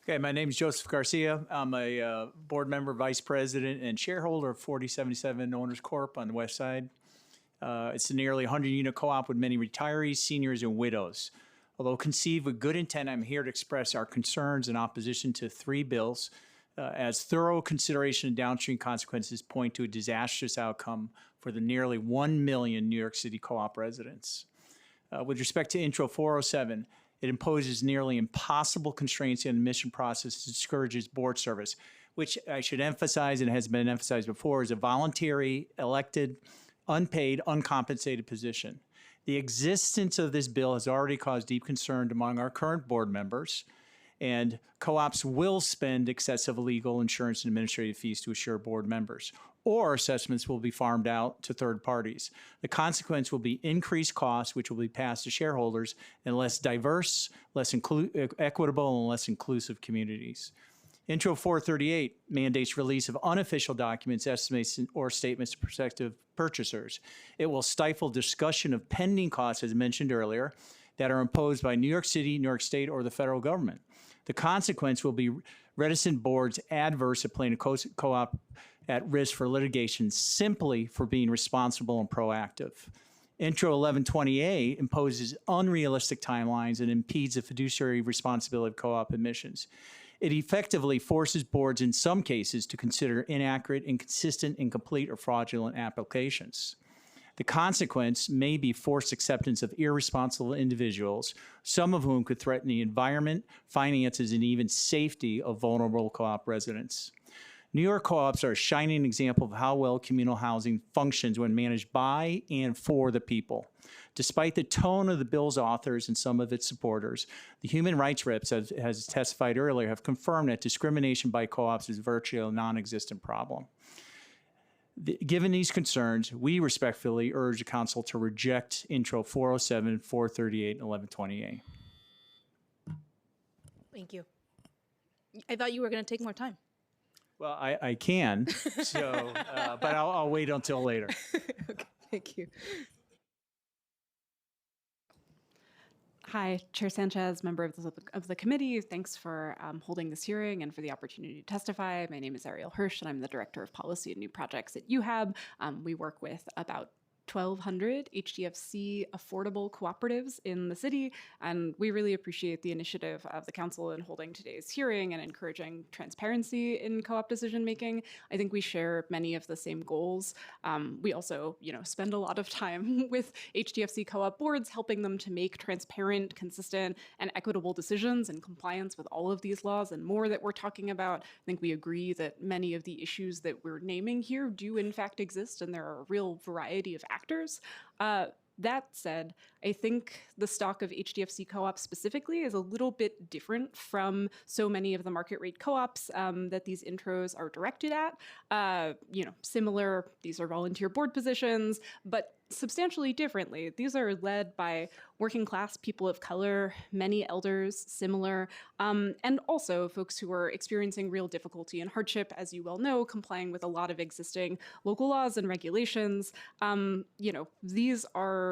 Okay, my name is Joseph Garcia. I'm a board member, vice president, and shareholder of 4077 Owners Corp. on the west side. It's a nearly 100-unit co-op with many retirees, seniors, and widows. Although conceived with good intent, I'm here to express our concerns in opposition to 3 bills, as thorough consideration of downstream consequences point to a disastrous outcome for the nearly 1 million New York City co-op residents. With respect to Intro 407, it imposes nearly impossible constraints in the admission process that discourages board service, which I should emphasize, and has been emphasized before, is a voluntary, elected, unpaid, uncompensated position. The existence of this bill has already caused deep concern among our current board members, and co-ops will spend excessive legal, insurance, and administrative fees to assure board members, or assessments will be farmed out to third parties. The consequence will be increased costs, which will be passed to shareholders in less diverse, less equitable, and less inclusive communities. Intro 438 mandates release of unofficial documents, estimates, or statements to prospective purchasers. It will stifle discussion of pending costs, as mentioned earlier, that are imposed by New York City, New York State, or the federal government. The consequence will be reticent boards adverse at playing a co-op at risk for litigation simply for being responsible and proactive. Intro 1128 imposes unrealistic timelines and impedes the fiduciary responsibility of co-op admissions. It effectively forces boards in some cases to consider inaccurate, inconsistent, incomplete, or fraudulent applications. The consequence may be forced acceptance of irresponsible individuals, some of whom could threaten the environment, finances, and even safety of vulnerable co-op residents. New York co-ops are a shining example of how well communal housing functions when managed by and for the people. Despite the tone of the bill's authors and some of its supporters, the human rights reps, as testified earlier, have confirmed that discrimination by co-ops is virtually a non-existent problem. Given these concerns, we respectfully urge the Council to reject Intro 407, 438, and 1128. Thank you. I thought you were going to take more time. Well, I can, so, but I'll wait until later. Okay, thank you. Hi, Chair Sanchez, member of the committee. Thanks for holding this hearing and for the opportunity to testify. My name is Ariel Hirsch, and I'm the Director of Policy and New Projects at UHAB. We work with about 1,200 HDFC affordable cooperatives in the city, and we really appreciate the initiative of the council in holding today's hearing and encouraging transparency in co-op decision making. I think we share many of the same goals. We also, spend a lot of time with HDFC co-op boards, helping them to make transparent, consistent, and equitable decisions in compliance with all of these laws and more that we're talking about. I think we agree that many of the issues that we're naming here do in fact exist, and there are a real variety of actors. That said, I think the stock of HDFC co-ops specifically is a little bit different from so many of the market rate co-ops that these intros are directed at. Similar, these are volunteer board positions, but substantially differently. These are led by working class people of color, many elders, similar, and also folks who are experiencing real difficulty and hardship, as you well know, complying with a lot of existing local laws and regulations. These are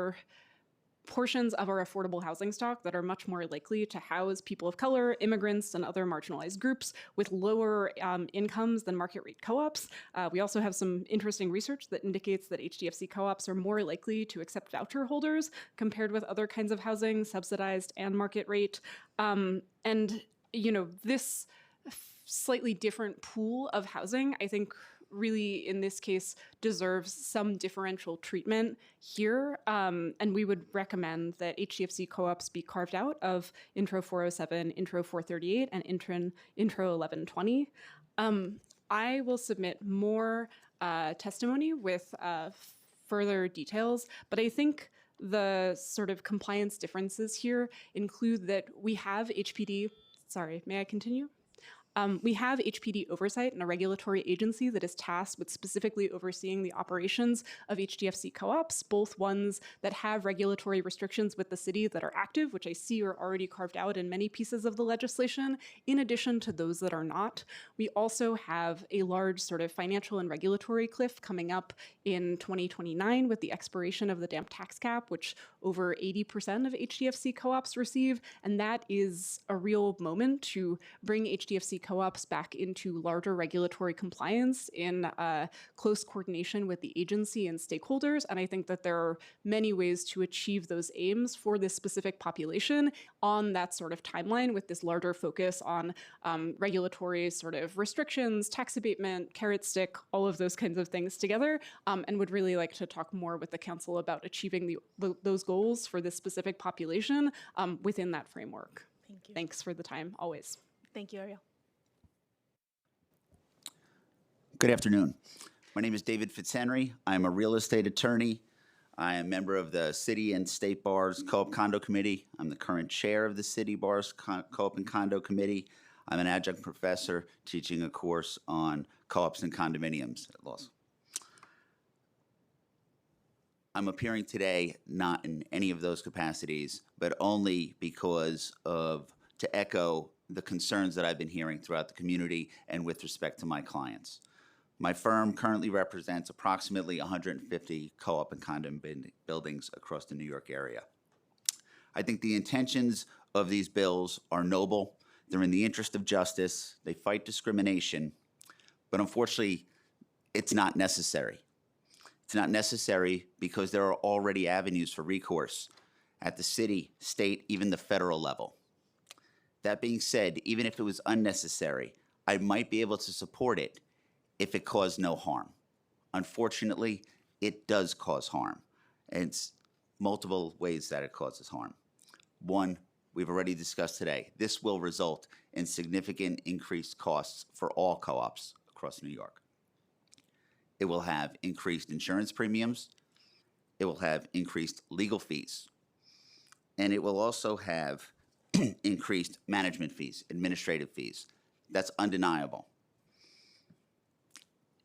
portions of our affordable housing stock that are much more likely to house people of color, immigrants, and other marginalized groups with lower incomes than market rate co-ops. We also have some interesting research that indicates that HDFC co-ops are more likely to accept voucher holders compared with other kinds of housing, subsidized and market rate. This slightly different pool of housing, I think, really, in this case, deserves some differential treatment here. And we would recommend that HDFC co-ops be carved out of Intro 407, Intro 438, and Intro 1120. I will submit more testimony with further details, but I think the sort of compliance differences here include that we have HPD, sorry, may I continue? We have HPD oversight and a regulatory agency that is tasked with specifically overseeing the operations of HDFC co-ops, both ones that have regulatory restrictions with the city that are active, which I see are already carved out in many pieces of the legislation, in addition to those that are not. We also have a large sort of financial and regulatory cliff coming up in 2029 with the expiration of the damp tax cap, which over 80% of HDFC co-ops receive, and that is a real moment to bring HDFC co-ops back into larger regulatory compliance in close coordination with the agency and stakeholders. And I think that there are many ways to achieve those aims for this specific population on that sort of timeline, with this larger focus on regulatory sort of restrictions, tax abatement, carrot stick, all of those kinds of things together, and would really like to talk more with the council about achieving those goals for this specific population within that framework. Thank you. Thanks for the time, always. Thank you, Ariel. Good afternoon. My name is David Fitzhenry. I'm a real estate attorney. I am a member of the City and State Bar's Co-op Condo Committee. I'm the current chair of the City Bar's Co-op and Condo Committee. I'm an adjunct professor teaching a course on co-ops and condominiums at law school. I'm appearing today not in any of those capacities, but only because to echo the concerns that I've been hearing throughout the community and with respect to my clients. My firm currently represents approximately 150 co-op and condo buildings across the New York area. I think the intentions of these bills are noble. They're in the interest of justice. They fight discrimination, but unfortunately, it's not necessary. It's not necessary because there are already avenues for recourse at the city, state, even the federal level. That being said, even if it was unnecessary, I might be able to support it if it caused no harm. Unfortunately, it does cause harm. And it's multiple ways that it causes harm. One, we've already discussed today. This will result in significant increased costs for all co-ops across New York. It will have increased insurance premiums. It will have increased legal fees. And it will also have increased management fees, administrative fees. That's undeniable.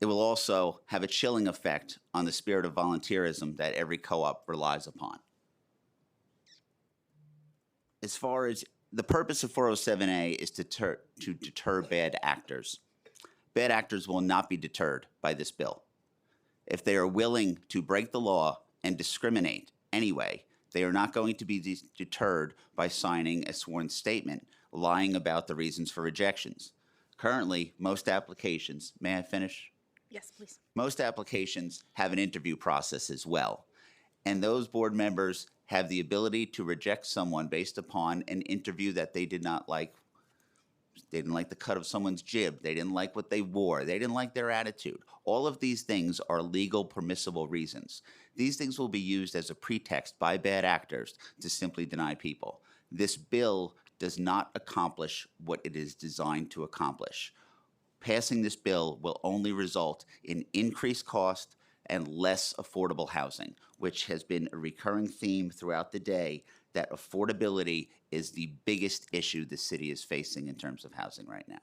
It will also have a chilling effect on the spirit of volunteerism that every co-op relies upon. As far as the purpose of 407A is to deter bad actors. Bad actors will not be deterred by this bill. If they are willing to break the law and discriminate anyway, They are not going to be deterred by signing a sworn statement, lying about the reasons for rejections. Currently, most applications, may I finish? Yes, please. Most applications have an interview process as well. And those board members have the ability to reject someone based upon an interview that they did not like. They didn't like the cut of someone's jib. They didn't like what they wore. They didn't like their attitude. All of these things are legal, permissible reasons. These things will be used as a pretext by bad actors to simply deny people. This bill does not accomplish what it is designed to accomplish. Passing this bill will only result in increased cost and less affordable housing, which has been a recurring theme throughout the day, that affordability is the biggest issue the city is facing in terms of housing right now.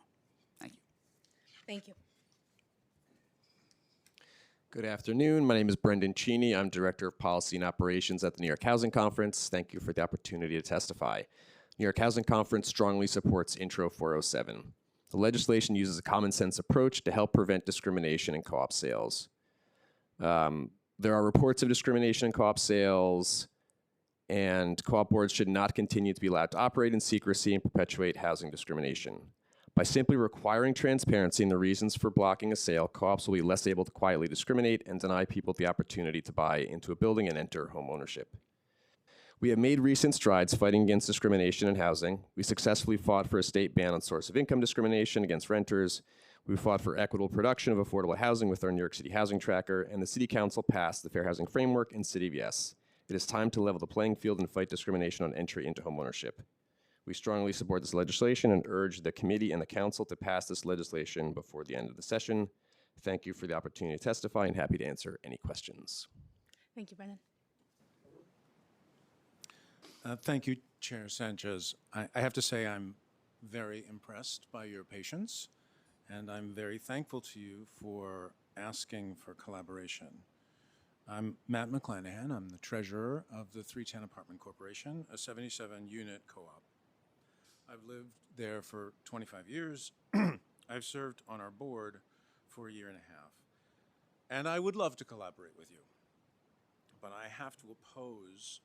Thank you. Thank you. Good afternoon. My name is Brendan Cheney. I'm Director of Policy and Operations at the New York Housing Conference. Thank you for the opportunity to testify. New York Housing Conference strongly supports Intro 407. The legislation uses a common sense approach to help prevent discrimination in co-op sales. There are reports of discrimination in co-op sales, and co-op boards should not continue to be allowed to operate in secrecy and perpetuate housing discrimination. By simply requiring transparency in the reasons for blocking a sale, co-ops will be less able to quietly discriminate and deny people the opportunity to buy into a building and enter home ownership. We have made recent strides fighting against discrimination in housing. We successfully fought for a state ban on source of income discrimination against renters. We fought for equitable production of affordable housing with our New York City Housing Tracker, and the City Council passed the Fair Housing Framework and City of Yes. It is time to level the playing field and fight discrimination on entry into homeownership. We strongly support this legislation and urge the committee and the council to pass this legislation before the end of the session. Thank you for the opportunity to testify and happy to answer any questions. Thank you, Brendan. Thank you, Chair Sanchez. I have to say I'm very impressed by your patience, and I'm very thankful to you for asking for collaboration. I'm Matt McClanahan. I'm the treasurer of the 310 Apartment Corporation, a 77-unit co-op. I've lived there for 25 years. I've served on our board for a year and a half. And I would love to collaborate with you. But I have to oppose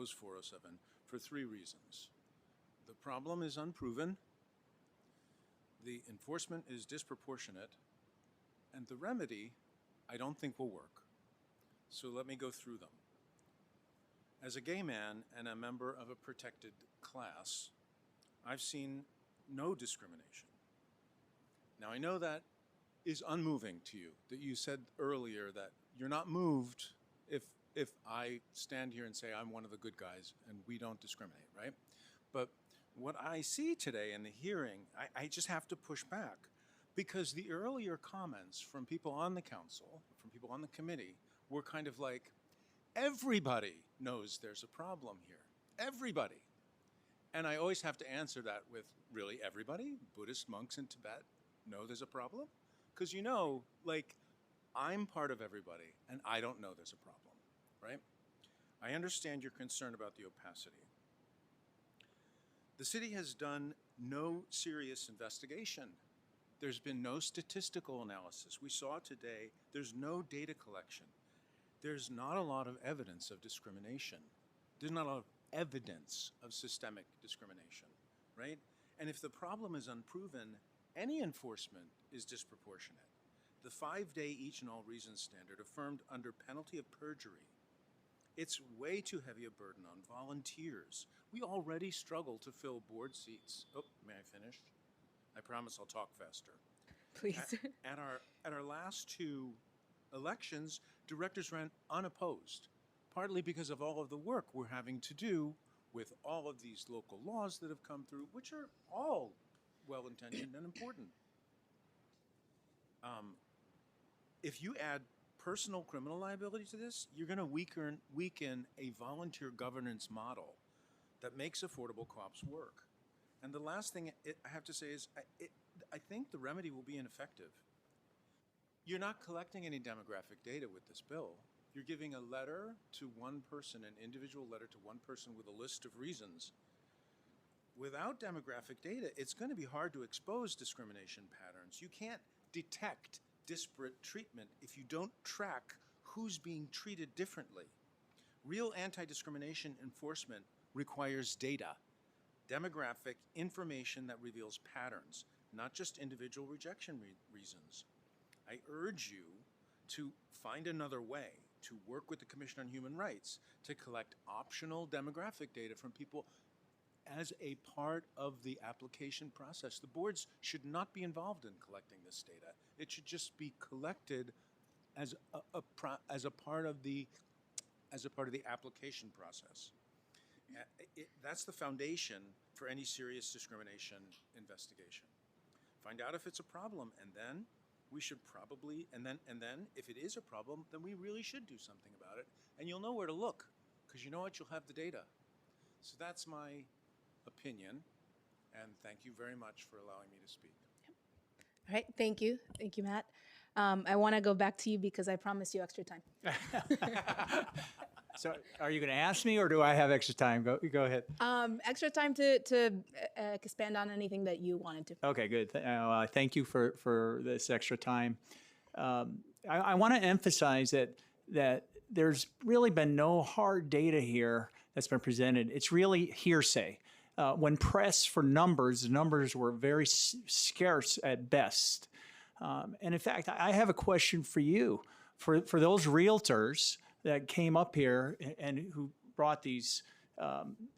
407 for 3 reasons. The problem is unproven, the enforcement is disproportionate, and the remedy I don't think will work. So let me go through them. As a gay man and a member of a protected class, I've seen no discrimination. Now, I know that is unmoving to you, that you said earlier that you're not moved if I stand here and say I'm one of the good guys and we don't discriminate, right? But what I see today in the hearing, I just have to push back, because the earlier comments from people on the council, from people on the committee, were kind of like, everybody knows there's a problem here. Everybody. And I always have to answer that with, really, everybody? Buddhist monks in Tibet know there's a problem? Because you know, like, I'm part of everybody, and I don't know there's a problem, right? I understand your concern about the opacity. The city has done no serious investigation. There's been no statistical analysis. We saw today there's no data collection. There's not a lot of evidence of discrimination. There's not a lot of evidence of systemic discrimination, right? And if the problem is unproven, any enforcement is disproportionate. The 5-day each and all reasons standard, affirmed under penalty of perjury, it's way too heavy a burden on volunteers. We already struggle to fill board seats. Oh, may I finish? I promise I'll talk faster. Please. At our last 2 elections, directors ran unopposed, partly because of all of the work we're having to do with all of these local laws that have come through, which are all well-intentioned and important. If you add personal criminal liability to this, you're going to weaken a volunteer governance model that makes affordable co-ops work. And the last thing I have to say is I think the remedy will be ineffective. You're not collecting any demographic data with this bill. You're giving a letter to one person, an individual letter to one person with a list of reasons. Without demographic data, it's going to be hard to expose discrimination patterns. You can't detect disparate treatment if you don't track who's being treated differently. Real anti-discrimination enforcement requires data, demographic information that reveals patterns, not just individual rejection reasons. I urge you to find another way to work with the Commission on Human Rights to collect optional demographic data from people as a part of the application process. The boards should not be involved in collecting this data. It should just be collected as a part of the application process. That's the foundation for any serious discrimination investigation. Find out if it's a problem, and then we should probably, and then if it is a problem, then we really should do something about it. And you'll know where to look, because you know what? You'll have the data. So that's my opinion, and thank you very much for allowing me to speak. All right, thank you. Thank you, Matt. I want to go back to you because I promised you extra time. So are you going to ask me or do I have extra time? Go ahead. Extra time to expand on anything that you wanted to. Okay, good. Thank you for this extra time. I want to emphasize that there's really been no hard data here that's been presented. It's really hearsay. When pressed for numbers, the numbers were very scarce at best. And in fact, I have a question for you. For those realtors that came up here and who brought these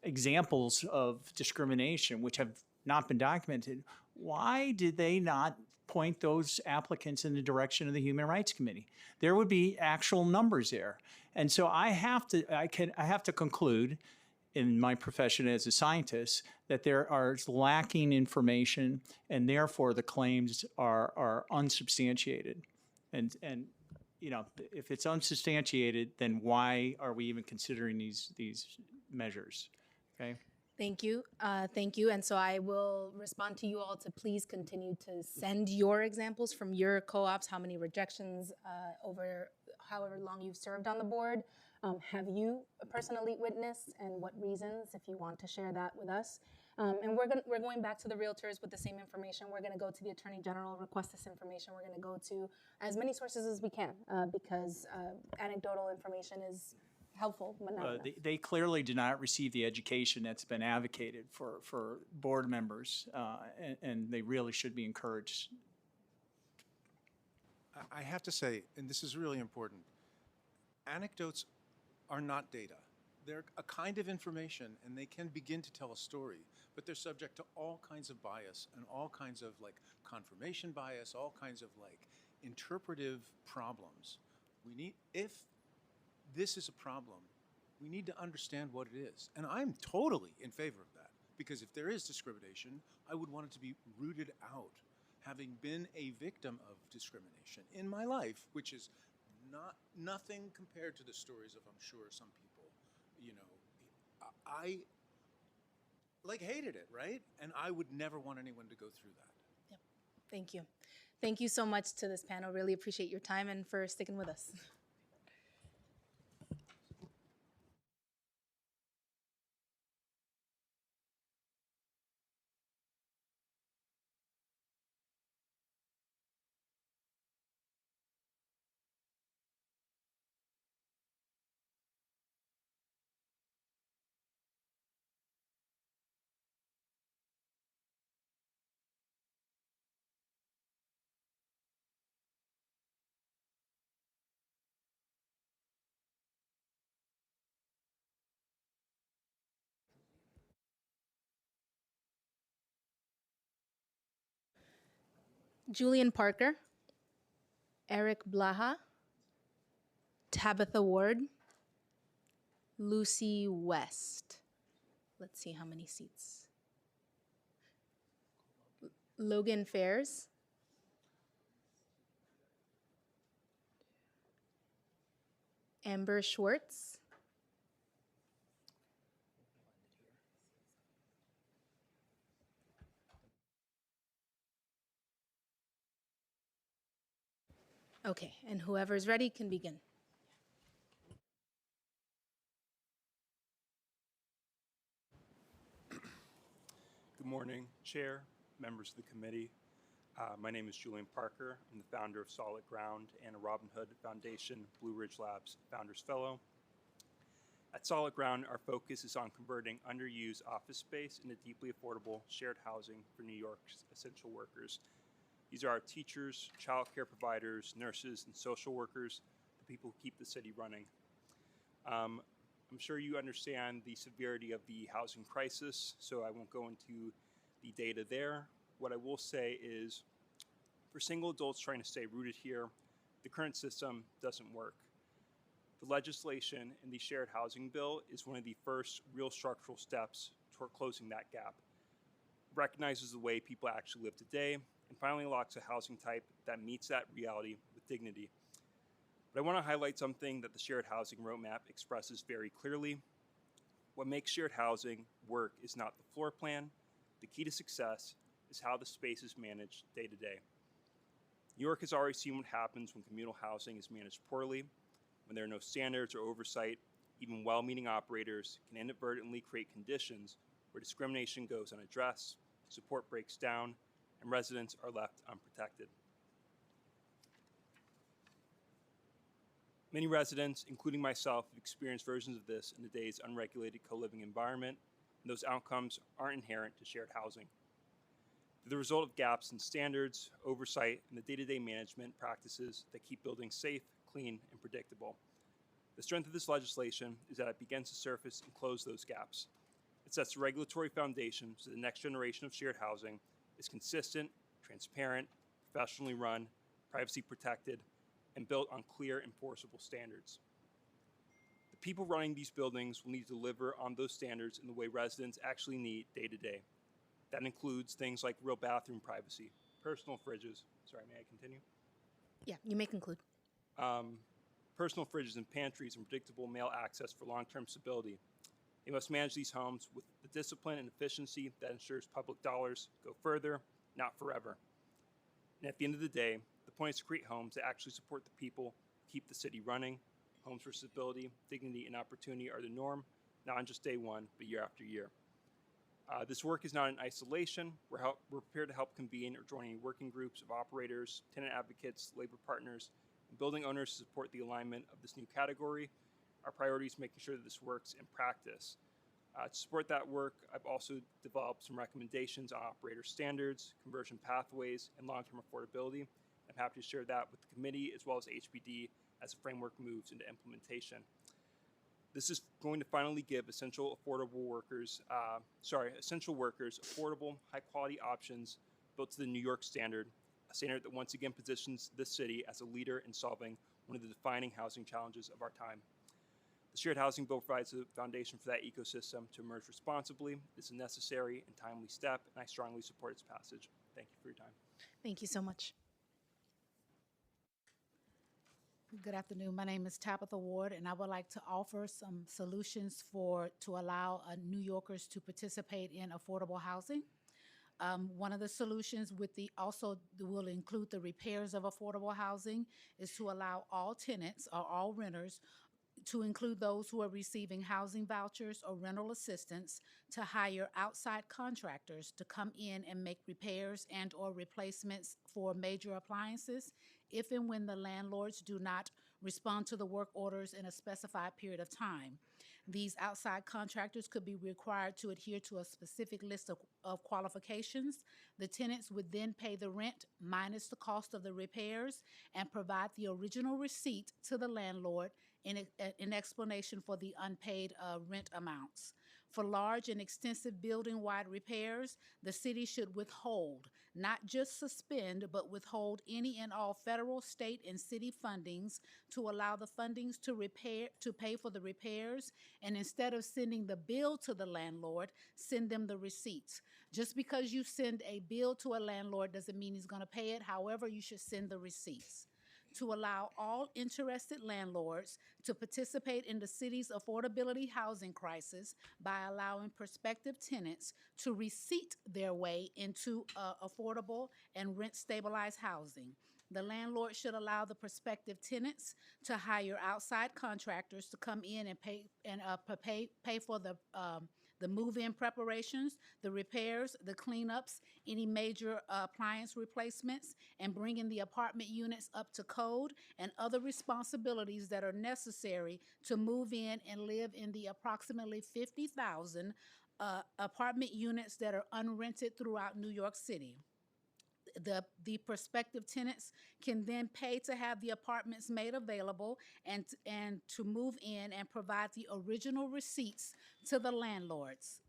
examples of discrimination, which have not been documented, why did they not point those applicants in the direction of the Human Rights Committee? There would be actual numbers there. And so I have to conclude in my profession as a scientist that there are lacking information, and therefore the claims are unsubstantiated. And you know, if it's unsubstantiated, then why are we even considering these measures? Okay. Thank you. Thank you. And so I will respond to you all to please continue to send your examples from your co-ops, how many rejections over however long you've served on the board. Have you personally witnessed, and what reasons, if you want to share that with us? And we're going back to the realtors with the same information. We're going to go to the Attorney General, request this information. We're going to go to as many sources as we can because anecdotal information is helpful, but not enough. They clearly did not receive the education that's been advocated for board members, and they really should be encouraged. I have to say, and this is really important, anecdotes are not data. They're a kind of information, and they can begin to tell a story, but they're subject to all kinds of bias and all kinds of confirmation bias, all kinds of interpretive problems. If this is a problem, we need to understand what it is. And I'm totally in favor of that, because if there is discrimination, I would want it to be rooted out. Having been a victim of discrimination in my life, which is nothing compared to the stories of, I'm sure, some people, I hated it, right? And I would never want anyone to go through that. Yep. Thank you. Thank you so much to this panel. Really appreciate your time and for sticking with us. Julian Parker, Eric Blaha, Tabitha Ward, Lucy West. Let's see how many seats. Logan Fairs, Amber Schwartz, okay, and whoever's ready can begin. Good morning, Chair, members of the committee. My name is Julian Parker. I'm the founder of Solid Ground and a Robin Hood Foundation Blue Ridge Labs Founders Fellow. solid ground, our focus is on converting underused office space into deeply affordable shared housing for New York's essential workers. These are our teachers, childcare providers, nurses, and social workers, the people who keep the city running. I'm sure you understand the severity of the housing crisis, so I won't go into the data there. What I will say is, for single adults trying to stay rooted here, the current system doesn't work. The legislation in the shared housing bill is one of the first real structural steps toward closing that gap. It recognizes the way people actually live today and finally unlocks a housing type that meets that reality with dignity. But I want to highlight something that the shared housing roadmap expresses very clearly. What makes shared housing work is not the floor plan. The key to success is how the space is managed day to day. New York has already seen what happens when communal housing is managed poorly. When there are no standards or oversight, even well-meaning operators can inadvertently create conditions where discrimination goes unaddressed, support breaks down, and residents are left unprotected. Many residents, including myself, have experienced versions of this in today's unregulated co-living environment, and those outcomes aren't inherent to shared housing. They're the result of gaps in standards, oversight, and the day-to-day management practices that keep buildings safe, clean, and predictable. The strength of this legislation is that it begins to surface and close those gaps. It sets a regulatory foundation so the next generation of shared housing is consistent, transparent, professionally run, privacy protected, and built on clear, enforceable standards. The people running these buildings will need to deliver on those standards in the way residents actually need day to day. That includes things like real bathroom privacy, personal fridges. Sorry, may I continue? Yeah, you may conclude. Personal fridges and pantries and predictable mail access for long-term stability. They must manage these homes with the discipline and efficiency that ensures public dollars go further, not forever. And at the end of the day, the point is to create homes that actually support the people, keep the city running. Homes where stability, dignity, and opportunity are the norm, not on just day one, but year after year. This work is not in isolation. We're prepared to help convene or join any working groups of operators, tenant advocates, labor partners, and building owners to support the alignment of this new category. Our priority is making sure that this works in practice. To support that work, I've also developed some recommendations on operator standards, conversion pathways, and long-term affordability. I'm happy to share that with the committee as well as HPD as the framework moves into implementation. This is going to finally give essential workers affordable, high-quality options built to the New York standard, a standard that once again positions this city as a leader in solving one of the defining housing challenges of our time. The Shared Housing Bill provides a foundation for that ecosystem to emerge responsibly. It's a necessary and timely step, and I strongly support its passage. Thank you for your time. Thank you so much. Good afternoon. My name is Tabitha Ward, and I would like to offer some solutions to allow New Yorkers to participate in affordable housing. One of the solutions will include the repairs of affordable housing is to allow all tenants or all renters, to include those who are receiving housing vouchers or rental assistance, to hire outside contractors to come in and make repairs and or replacements for major appliances if and when the landlords do not respond to the work orders in a specified period of time. These outside contractors could be required to adhere to a specific list of qualifications. The tenants would then pay the rent minus the cost of the repairs and provide the original receipt to the landlord in explanation for the unpaid rent amounts. For large and extensive building-wide repairs, the city should withhold, not just suspend, but withhold any and all federal, state, and city fundings to allow the fundings to pay for the repairs, and instead of sending the bill to the landlord, send them the receipts. Just because you send a bill to a landlord doesn't mean he's going to pay it. However, you should send the receipts. To allow all interested landlords to participate in the city's affordability housing crisis by allowing prospective tenants to receipt their way into affordable and rent-stabilized housing. The landlord should allow the prospective tenants to hire outside contractors to come in and pay for the move-in preparations, the repairs, the cleanups, any major appliance replacements, and bringing the apartment units up to code, and other responsibilities that are necessary to move in and live in the approximately 50,000 apartment units that are unrented throughout New York City. The prospective tenants can then pay to have the apartments made available and to move in and provide the original receipts to the landlords.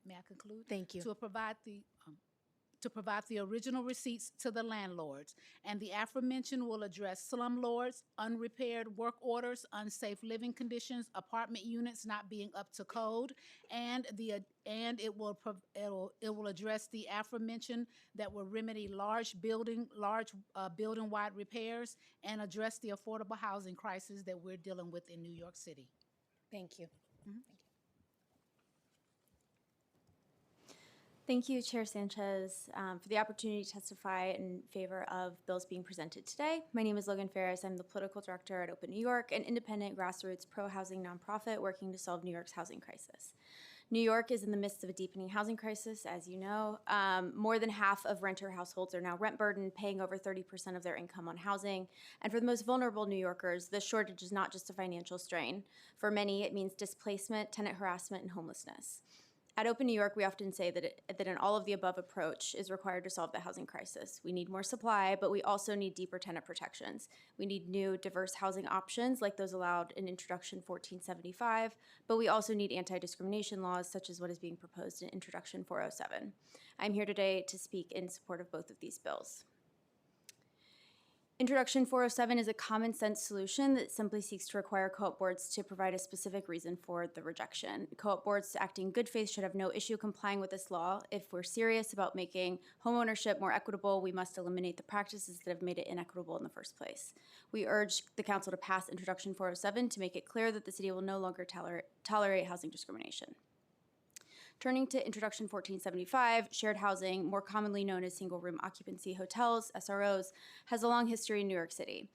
May I conclude? Thank you. To provide the original receipts to the landlords. And the aforementioned will address slumlords, unrepaired work orders, unsafe living conditions, apartment units not being up to code, and it will address the aforementioned that will remedy large building-wide repairs and address the affordable housing crisis that we're dealing with in New York City. Thank you. Thank you, Chair Sanchez, for the opportunity to testify in favor of bills being presented today. My name is Logan Ferris. I'm the political director at Open New York, an independent grassroots pro-housing nonprofit working to solve New York's housing crisis. New York is in the midst of a deepening housing crisis, as you know. More than half of renter households are now rent burdened, paying over 30% of their income on housing. And for the most vulnerable New Yorkers, this shortage is not just a financial strain. For many, it means displacement, tenant harassment, and homelessness. At Open New York, we often say that an all-of-the-above approach is required to solve the housing crisis. We need more supply, but we also need deeper tenant protections. We need new, diverse housing options like those allowed in Introduction 1475, but we also need anti-discrimination laws such as what is being proposed in Introduction 407. I'm here today to speak in support of both of these bills. Introduction 407 is a common sense solution that simply seeks to require co-op boards to provide a specific reason for the rejection. Co-op boards acting in good faith should have no issue complying with this law. If we're serious about making homeownership more equitable, we must eliminate the practices that have made it inequitable in the first place. We urge the council to pass Introduction 407 to make it clear that the city will no longer tolerate housing discrimination. Turning to Introduction 1475, shared housing, more commonly known as single-room occupancy hotels, SROs, has a long history in New York City.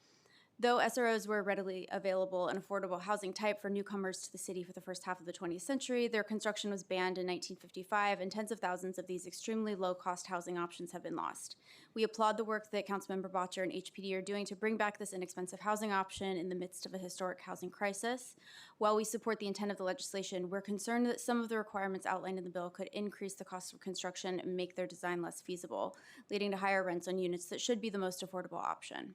Though SROs were readily available and affordable housing type for newcomers to the city for the first half of the 20th century, their construction was banned in 1955, and tens of thousands of these extremely low-cost housing options have been lost. We applaud the work that Councilmember Bottcher and HPD are doing to bring back this inexpensive housing option in the midst of a historic housing crisis. While we support the intent of the legislation, we're concerned that some of the requirements outlined in the bill could increase the cost of construction and make their design less feasible, leading to higher rents on units that should be the most affordable option.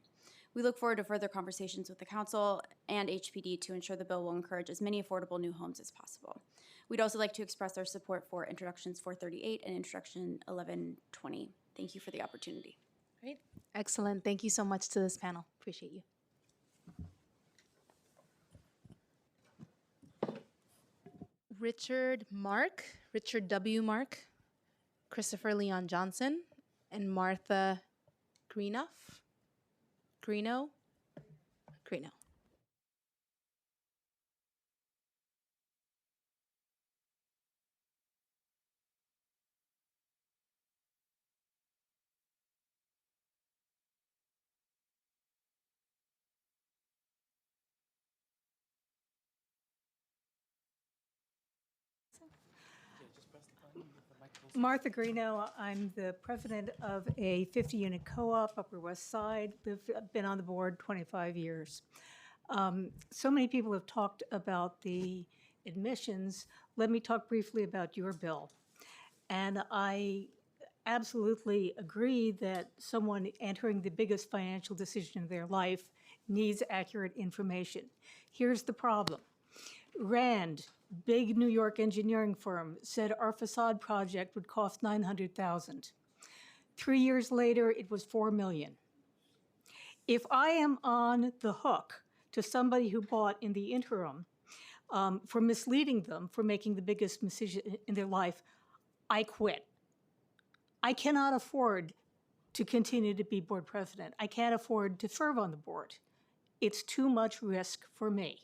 We look forward to further conversations with the Council and HPD to ensure the bill will encourage as many affordable new homes as possible. We'd also like to express our support for Introductions 438 and Introduction 1120. Thank you for the opportunity. Great. Excellent. Thank you so much to this panel. Appreciate you. Richard W. Mark, Christopher Leon Johnson, and Martha Greeno. Martha Greeno, I'm the president of a 50-unit co-op, Upper West Side. I've been on the board 25 years. So many people have talked about the admissions. Let me talk briefly about your bill. And I absolutely agree that someone entering the biggest financial decision of their life needs accurate information. Here's the problem. Rand, big New York engineering firm, said our facade project would cost $900,000. 3 years later, it was $4 million. If I am on the hook to somebody who bought in the interim for misleading them, for making the biggest decision in their life, I quit. I cannot afford to continue to be board president. I can't afford to serve on the board. It's too much risk for me.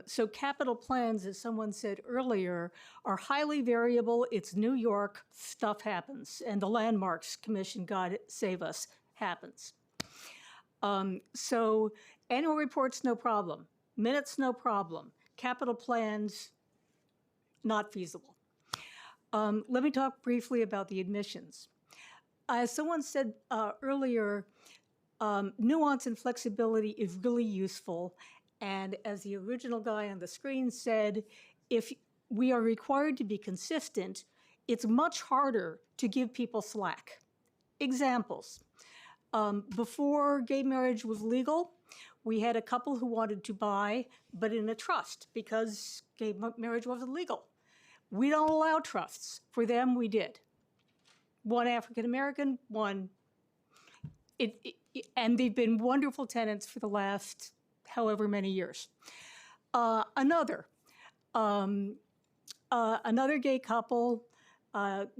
So capital plans, as someone said earlier, are highly variable. It's New York, stuff happens. And the Landmarks Commission, God save us, happens. So annual reports, no problem. Minutes, no problem. Capital plans, not feasible. Let me talk briefly about the admissions. As someone said earlier, nuance and flexibility is really useful. And as the original guy on the screen said, if we are required to be consistent, it's much harder to give people slack. Examples. Before gay marriage was legal, we had a couple who wanted to buy, but in a trust because gay marriage wasn't legal. We don't allow trusts. For them, we did. One African American, one. And they've been wonderful tenants for the last however many years. Another gay couple,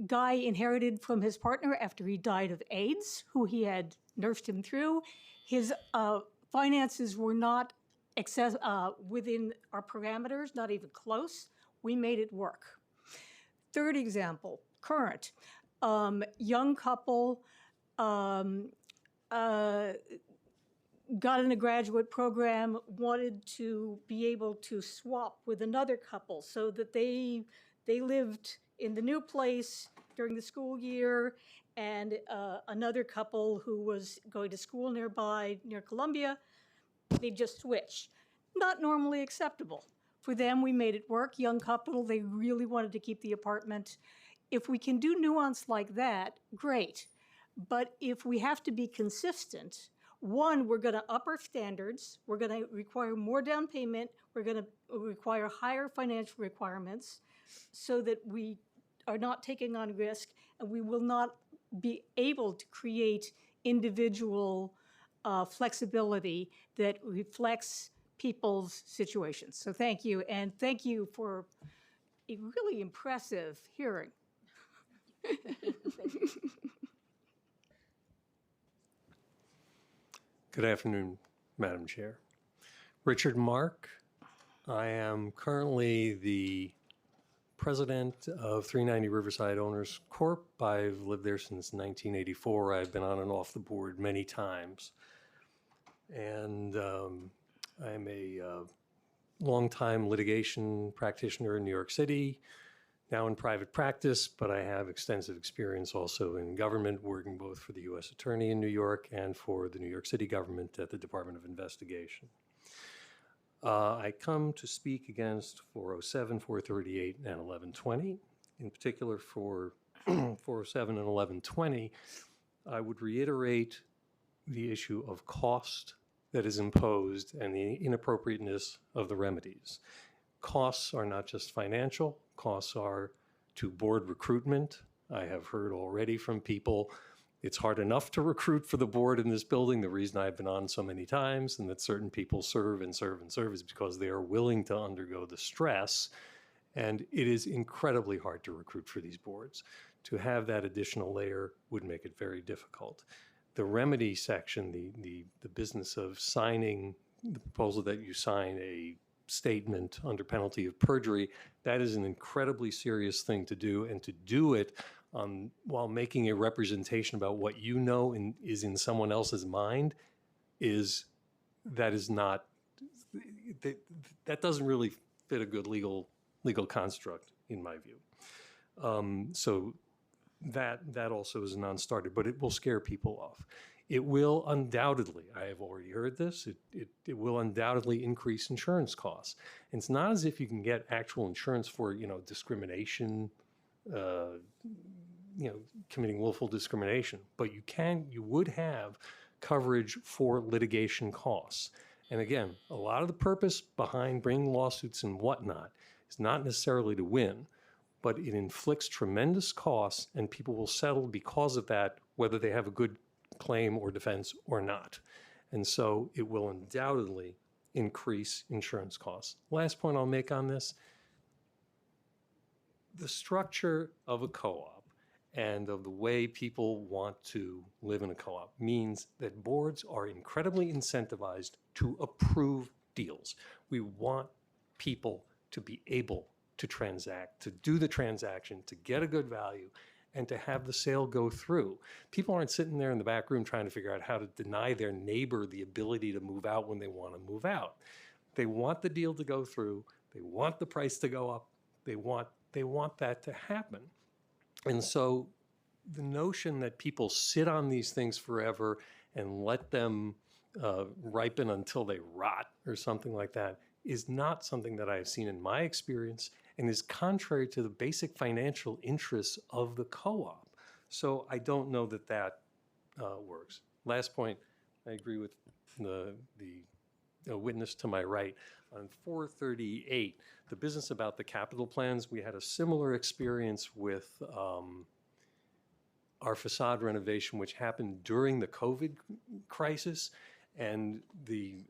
guy inherited from his partner after he died of AIDS, who he had nursed him through. His finances were not within our parameters, not even close. We made it work. Third example, current. Young couple got in a graduate program, wanted to be able to swap with another couple so that they lived in the new place during the school year, and another couple who was going to school nearby, near Columbia, they just switch. Not normally acceptable. For them, we made it work. Young couple, they really wanted to keep the apartment. If we can do nuance like that, great. But if we have to be consistent, one, we're going to up our standards. We're going to require more down payment. We're going to require higher financial requirements so that we are not taking on risk, and we will not be able to create individual flexibility that reflects people's situations. So thank you, and thank you for a really impressive hearing. Good afternoon, Madam Chair. Richard Mark. I am currently the president of 390 Riverside Owners Corp. I've lived there since 1984. I've been on and off the board many times. And I'm a longtime litigation practitioner in New York City, now in private practice, but I have extensive experience also in government, working both for the U.S. Attorney in New York and for the New York City government at the Department of Investigation. I come to speak against 407, 438, and 1120. In particular, for 407 and 1120, I would reiterate the issue of cost that is imposed and the inappropriateness of the remedies. Costs are not just financial, costs are to board recruitment. I have heard already from people, it's hard enough to recruit for the board in this building. The reason I've been on so many times and that certain people serve and serve and serve is because they are willing to undergo the stress. And it is incredibly hard to recruit for these boards. To have that additional layer would make it very difficult. The remedy section, the business of signing the proposal that you sign a statement under penalty of perjury, that is an incredibly serious thing to do, and to do it while making a representation about what you know is in someone else's mind that doesn't really fit a good legal construct in my view. So that also is a non-starter, but it will scare people off. It will undoubtedly, I have already heard this, it will undoubtedly increase insurance costs. And it's not as if you can get actual insurance for, discrimination, committing willful discrimination, but you would have coverage for litigation costs. And again, a lot of the purpose behind bringing lawsuits and whatnot is not necessarily to win, but it inflicts tremendous costs, and people will settle because of that, whether they have a good claim or defense or not. And so it will undoubtedly increase insurance costs. Last point I'll make on this, the structure of a co-op and of the way people want to live in a co-op means that boards are incredibly incentivized to approve deals. We want people to be able to transact, to do the transaction, to get a good value, and to have the sale go through. People aren't sitting there in the back room trying to figure out how to deny their neighbor the ability to move out when they want to move out. They want the deal to go through. They want the price to go up. They want that to happen. And so the notion that people sit on these things forever and let them ripen until they rot or something like that is not something that I have seen in my experience and is contrary to the basic financial interests of the co-op. So I don't know that that works. Last point, I agree with the witness to my right. On 438, the business about the capital plans, we had a similar experience with our facade renovation, which happened during the COVID crisis, and the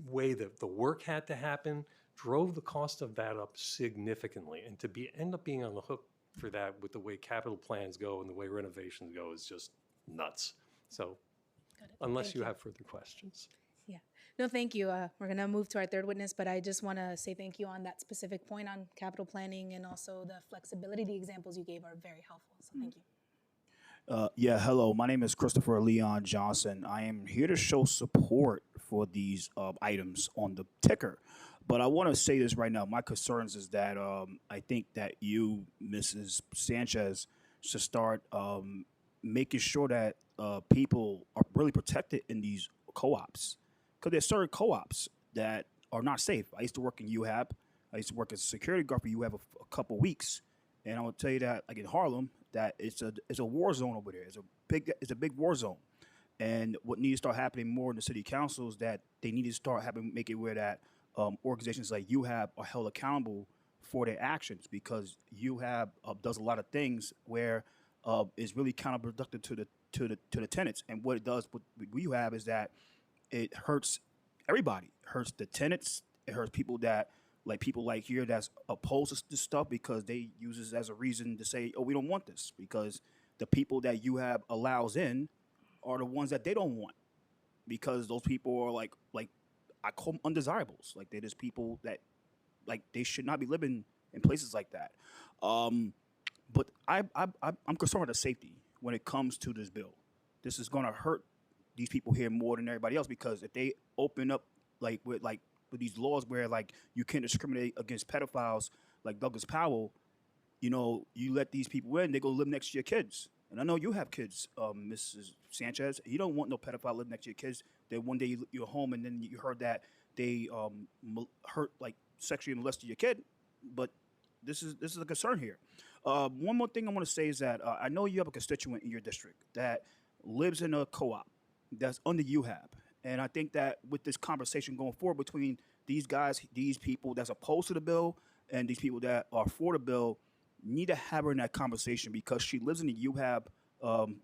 way that the work had to happen drove the cost of that up significantly. And to end up being on the hook for that with the way capital plans go and the way renovations go is just nuts. So unless Thank you you. have further questions. Yeah. No, thank you. We're going to move to our third witness, but I just want to say thank you on that specific point on capital planning, and also the flexibility. The examples you gave are very helpful. So thank you. Yeah, hello. My name is Christopher Leon Johnson. I am here to show support for these items on the ticker. But I want to say this right now. My concerns is that I think that you, Mrs. Sanchez, should start making sure that people are really protected in these co-ops. Because there's certain co-ops that are not safe. I used to work in UHAB. I used to work as a security guard for UHAB a couple weeks. And I will tell you that, like in Harlem, that it's a war zone over there. It's a big war zone. And what needs to start happening more in the city council is that they need to start making it where that organizations like UHAB are held accountable for their actions, because UHAB does a lot of things where is really counterproductive to the tenants. And what it does with UHAB is that it hurts everybody. It hurts the tenants. It hurts people like here that's opposed to this stuff, because they use this as a reason to say, oh, we don't want this, because the people that you have allows in are the ones that they don't want, because those people are like I call them undesirables. Like, they're just people that, like, they should not be living in places like that. But I'm concerned with the safety when it comes to this bill. This is going to hurt these people here more than everybody else, because if they open up with these laws where you can't discriminate against pedophiles like Douglas Powell, you let these people in, they go live next to your kids. And I know you have kids, Mrs. Sanchez. You don't want no pedophile living next to your kids. That one day you're home and then you heard that they sexually molested your kid. But this is a concern here. One more thing I want to say is that I know you have a constituent in your district that lives in a co-op that's under UHAB. And I think that with this conversation going forward between these guys, these people that's opposed to the bill, and these people that are for the bill, need to have her in that conversation, because she lives in the UHAB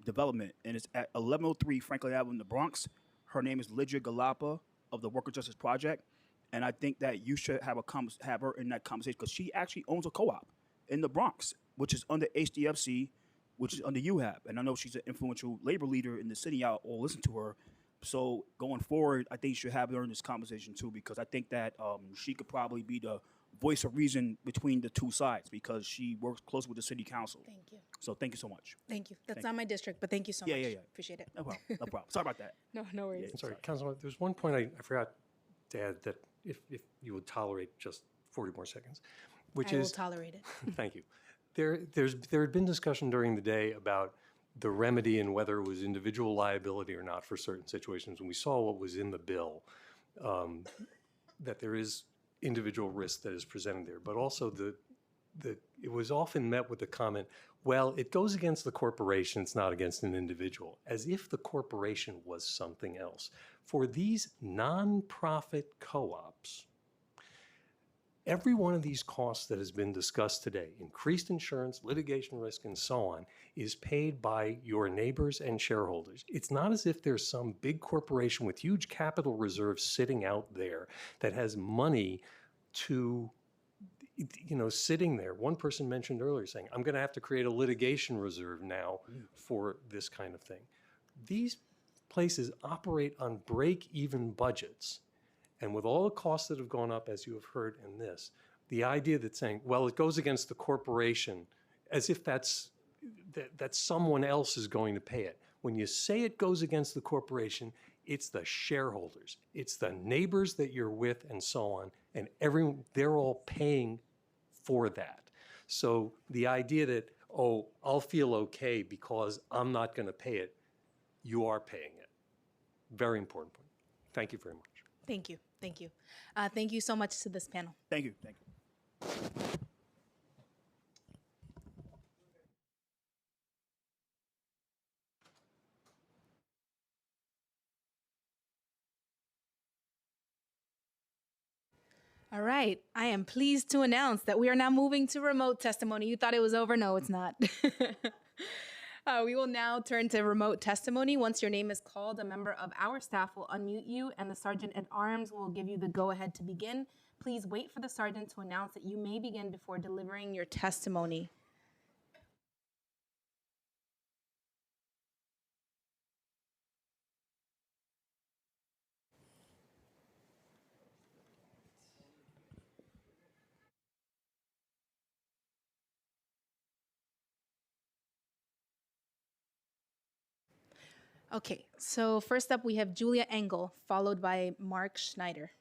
development, and it's at 1103 Franklin Avenue in the Bronx. Her name is Lydia Galapa of the Worker Justice Project, and I think that you should have her in that conversation, because she actually owns a co-op in the Bronx, which is under HDFC, which is under UHAB, and I know she's an influential labor leader in the city. Y'all all listen to her. So going forward, I think you should have her in this conversation too, because I think that she could probably be the voice of reason between the two sides, because she works close with the city council. Thank you. So thank you so much. Thank you. That's not my district, but thank you so much. Yeah. Appreciate it. No problem. No problem. Sorry about that. No worries. I'm sorry, Councilman, there's one point I forgot to add, that if you would tolerate just 40 more seconds, which I is... will tolerate it. Thank you. There had been discussion during the day about the remedy and whether it was individual liability or not for certain situations. And we saw what was in the bill, that there is individual risk that is presented there, but also it was often met with the comment, well, it goes against the corporation, it's not against an individual, as if the corporation was something else. For these nonprofit co-ops, every one of these costs that has been discussed today, increased insurance, litigation risk, and so on, is paid by your neighbors and shareholders. It's not as if there's some big corporation with huge capital reserves sitting out there that has money to, sitting there. One person mentioned earlier saying, I'm going to have to create a litigation reserve now for this kind of thing. These places operate on break-even budgets. And with all the costs that have gone up, as you have heard in this, the idea that saying, well, it goes against the corporation, as if that someone else is going to pay it. When you say it goes against the corporation, it's the shareholders, it's the neighbors that you're with, and so on, and they're all paying for that. So the idea that, oh, I'll feel okay because I'm not going to pay it, you are paying it. Very important point. Thank you very much. Thank you. Thank you. Thank you so much to this panel. Thank you. Thank you. All right. I am pleased to announce that we are now moving to remote testimony. You thought it was over? No, it's not. We will now turn to remote testimony. Once your name is called, a member of our staff will unmute you, and the sergeant at arms will give you the go-ahead to begin. Please wait for the sergeant to announce that you may begin before delivering your testimony. Okay, so first up we have Julia Engel, followed by Mark Schneider.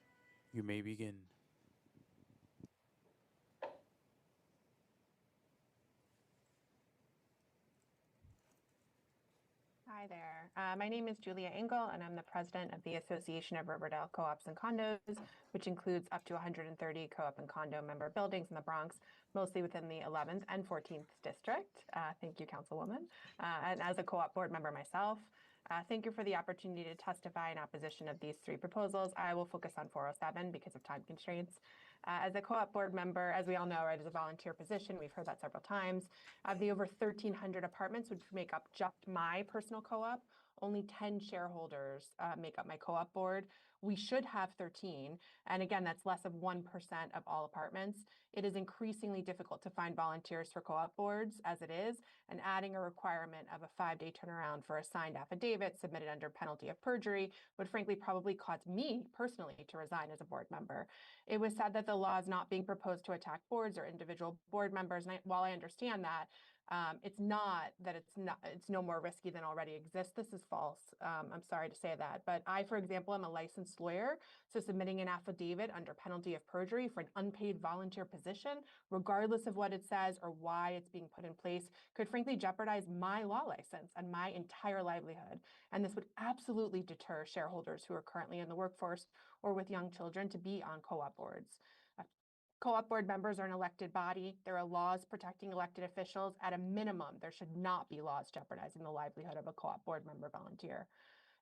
You may begin. Hi there. My name is Julia Engel, and I'm the president of the Association of Riverdale Co-ops and Condos, which includes up to 130 co-op and condo member buildings in the Bronx, mostly within the 11th and 14th district. Thank you, Councilwoman. And as a co-op board member myself, thank you for the opportunity to testify in opposition of these three proposals. I will focus on 407 because of time constraints. As a co-op board member, as we all know, right, as a volunteer position, we've heard that several times, of the over 1,300 apartments which make up just my personal co-op, only 10 shareholders make up my co-op board. We should have 13, and again, that's less of 1% of all apartments. It is increasingly difficult to find volunteers for co-op boards as it is, and adding a requirement of a 5-day turnaround for a signed affidavit submitted under penalty of perjury would frankly probably cause me personally to resign as a board member. It was said that the law is not being proposed to attack boards or individual board members, and while I understand that, it's no more risky than already exists. This is false. I'm sorry to say that. But I, for example, am a licensed lawyer. So submitting an affidavit under penalty of perjury for an unpaid volunteer position, regardless of what it says or why it's being put in place, could frankly jeopardize my law license and my entire livelihood. And this would absolutely deter shareholders who are currently in the workforce or with young children to be on co-op boards. Co-op board members are an elected body. There are laws protecting elected officials. At a minimum, there should not be laws jeopardizing the livelihood of a co-op board member volunteer.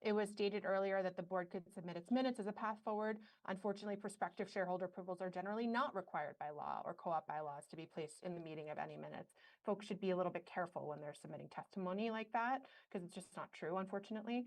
It was stated earlier that the board could submit its minutes as a path forward. Unfortunately, prospective shareholder approvals are generally not required by law or co-op bylaws to be placed in the meeting of any minutes. Folks should be a little bit careful when they're submitting testimony like that, because it's just not true, unfortunately.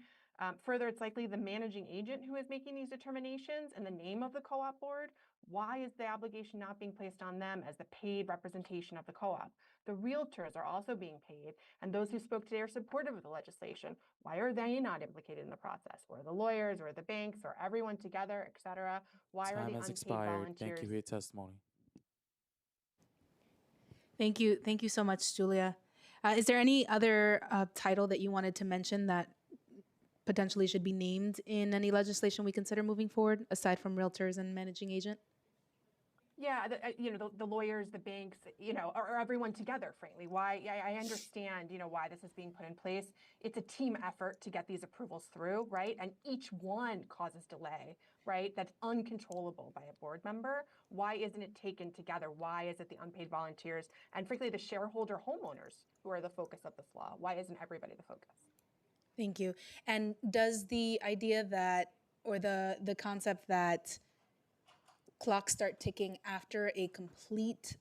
Further, it's likely the managing agent who is making these determinations in the name of the co-op board. Why is the obligation not being placed on them as the paid representation of the co-op? The realtors are also being paid, and those who spoke today are supportive of the legislation. Why are they not implicated in the process? Or the lawyers, or the banks, or everyone together, et cetera? Why are the Time has unpaid expired. volunteers? Thank you for your testimony. Thank you. Thank you so much, Julia. Is there any other title that you wanted to mention that potentially should be named in any legislation we consider moving forward, aside from realtors and managing agent? Yeah, the lawyers, the banks, or everyone together, frankly. Why, I understand, why this is being put in place. It's a team effort to get these approvals through, right? And each one causes delay, right? That's uncontrollable by a board member. Why isn't it taken together? Why is it the unpaid volunteers and frankly, the shareholder homeowners who are the focus of this law? Why isn't everybody the focus? Thank you. And does the idea that, or the concept that clocks start ticking after a complete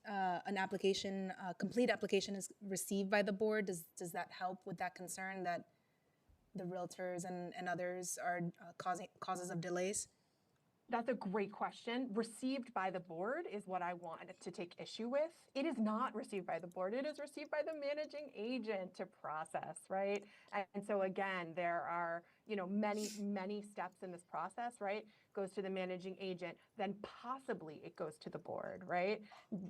complete application is received by the board, does that help with that concern that the realtors and others are causes of delays? That's a great question. Received by the board is what I want to take issue with. It is not received by the board. It is received by the managing agent to process, right? And so again, there are, many, many steps in this process, right? Goes to the managing agent, then possibly it goes to the board, right?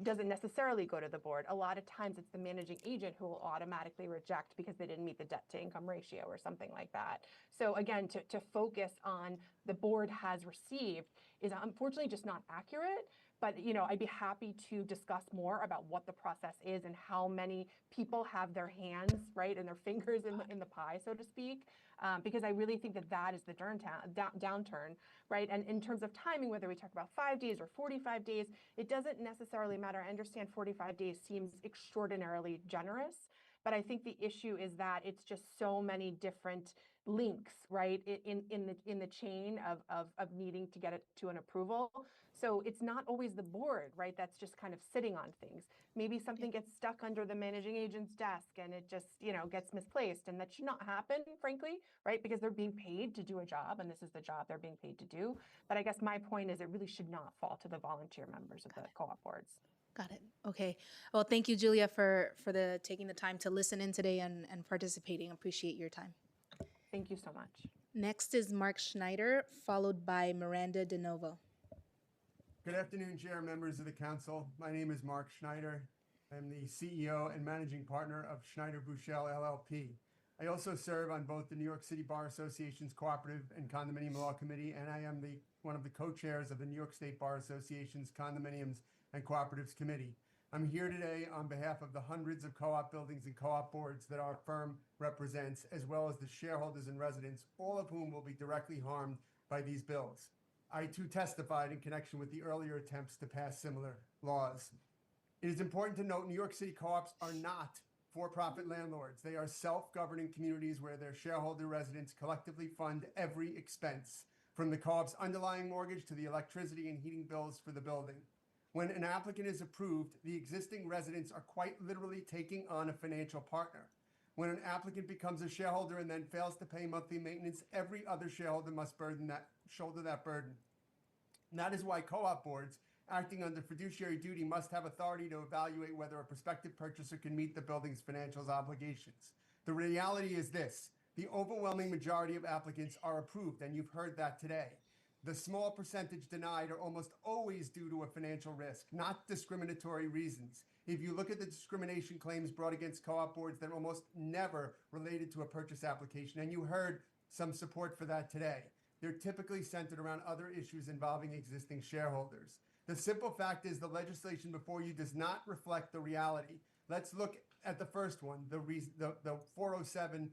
Doesn't necessarily go to the board. A lot of times it's the managing agent who will automatically reject because they didn't meet the debt to income ratio or something like that. So again, to focus on the board has received is unfortunately just not accurate. But I'd be happy to discuss more about what the process is and how many people have their hands, right, and their fingers in the pie, so to speak, because I really think that is the downturn, right? And in terms of timing, whether we talk about 5 days or 45 days, it doesn't necessarily matter. I understand 45 days seems extraordinarily generous, but I think the issue is that it's just so many different links, right, in the chain of needing to get it to an approval. So it's not always the board, right, that's just kind of sitting on things. Maybe something gets stuck under the managing agent's desk and it just, gets misplaced, and that should not happen, frankly, right, because they're being paid to do a job, and this is the job they're being paid to do. But I guess my point is it really should not fall to the volunteer members of the co-op boards. Got it. Okay. Well, thank you, Julia, for taking the time to listen in today and participating. Appreciate your time. Thank you so much. Next is Mark Schneider, followed by Miranda DeNovo. Good afternoon, Chair, members of the council. My name is Mark Schneider. I'm the CEO and managing partner of Schneider Buchel LLP. I also serve on both the New York City Bar Association's Cooperative and Condominium Law Committee, and I am one of the co-chairs of the New York State Bar Association's Condominiums and Cooperatives Committee. I'm here today on behalf of the hundreds of co-op buildings and co-op boards that our firm represents, as well as the shareholders and residents, all of whom will be directly harmed by these bills. I too testified in connection with the earlier attempts to pass similar laws. It is important to note New York City co-ops are not for-profit landlords. They are self-governing communities where their shareholder residents collectively fund every expense, from the co-op's underlying mortgage to the electricity and heating bills for the building. When an applicant is approved, the existing residents are quite literally taking on a financial partner. When an applicant becomes a shareholder and then fails to pay monthly maintenance, every other shareholder must shoulder that burden. And that is why co-op boards, acting under fiduciary duty, must have authority to evaluate whether a prospective purchaser can meet the building's financial obligations. The reality is this: the overwhelming majority of applicants are approved, and you've heard that today. The small percentage denied are almost always due to a financial risk, not discriminatory reasons. If you look at the discrimination claims brought against co-op boards, they're almost never related to a purchase application, and you heard some support for that today. They're typically centered around other issues involving existing shareholders. The simple fact is the legislation before you does not reflect the reality. Let's look at the first one, the 407.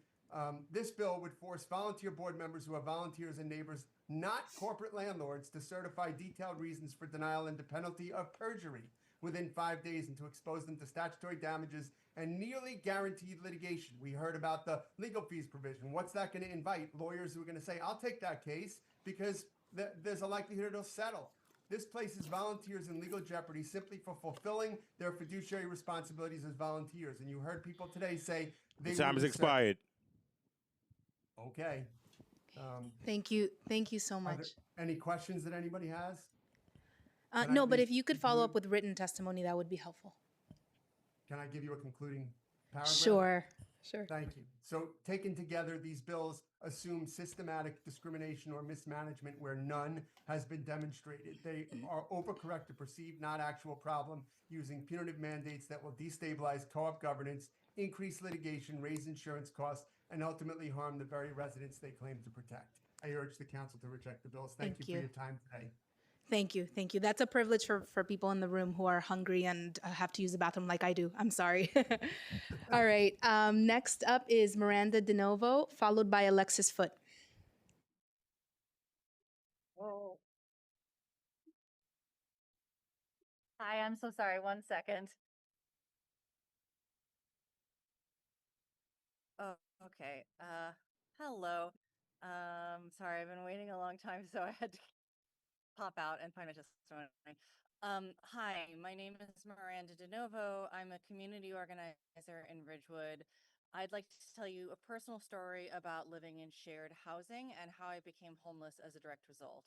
This bill would force volunteer board members who are volunteers and neighbors, not corporate landlords, to certify detailed reasons for denial under penalty of perjury within 5 days and to expose them to statutory damages and nearly guaranteed litigation. We heard about the legal fees provision. What's that going to invite? Lawyers who are going to say, I'll take that case because there's a likelihood it'll settle. This places volunteers in legal jeopardy simply for fulfilling their fiduciary responsibilities as volunteers. And you heard people today say the time has expired. Okay. Thank you. Thank you so much. Any questions that anybody has? No, but if you could follow up with written testimony, that would be helpful. Can I give you a concluding paragraph? Sure. Thank you. So taken together, these bills assume systematic discrimination or mismanagement where none has been demonstrated. They are overcorrect a perceived, not actual problem, using punitive mandates that will destabilize co-op governance, increase litigation, raise insurance costs, and ultimately harm the very residents they claim to protect. I urge the council to reject the bills. Thank you for your time today. Thank you. Thank you. That's a privilege for people in the room who are hungry and have to use the bathroom like I do. I'm sorry. All right. Next up is Miranda DeNovo, followed by Alexis Foote. Whoa. Hi, I'm so sorry. 1 second. Oh, okay. Hello. Sorry, I've been waiting a long time, so I had to pop out and find my testimony. Hi, my name is Miranda DeNovo. I'm a community organizer in Ridgewood. I'd like to tell you a personal story about living in shared housing and how I became homeless as a direct result.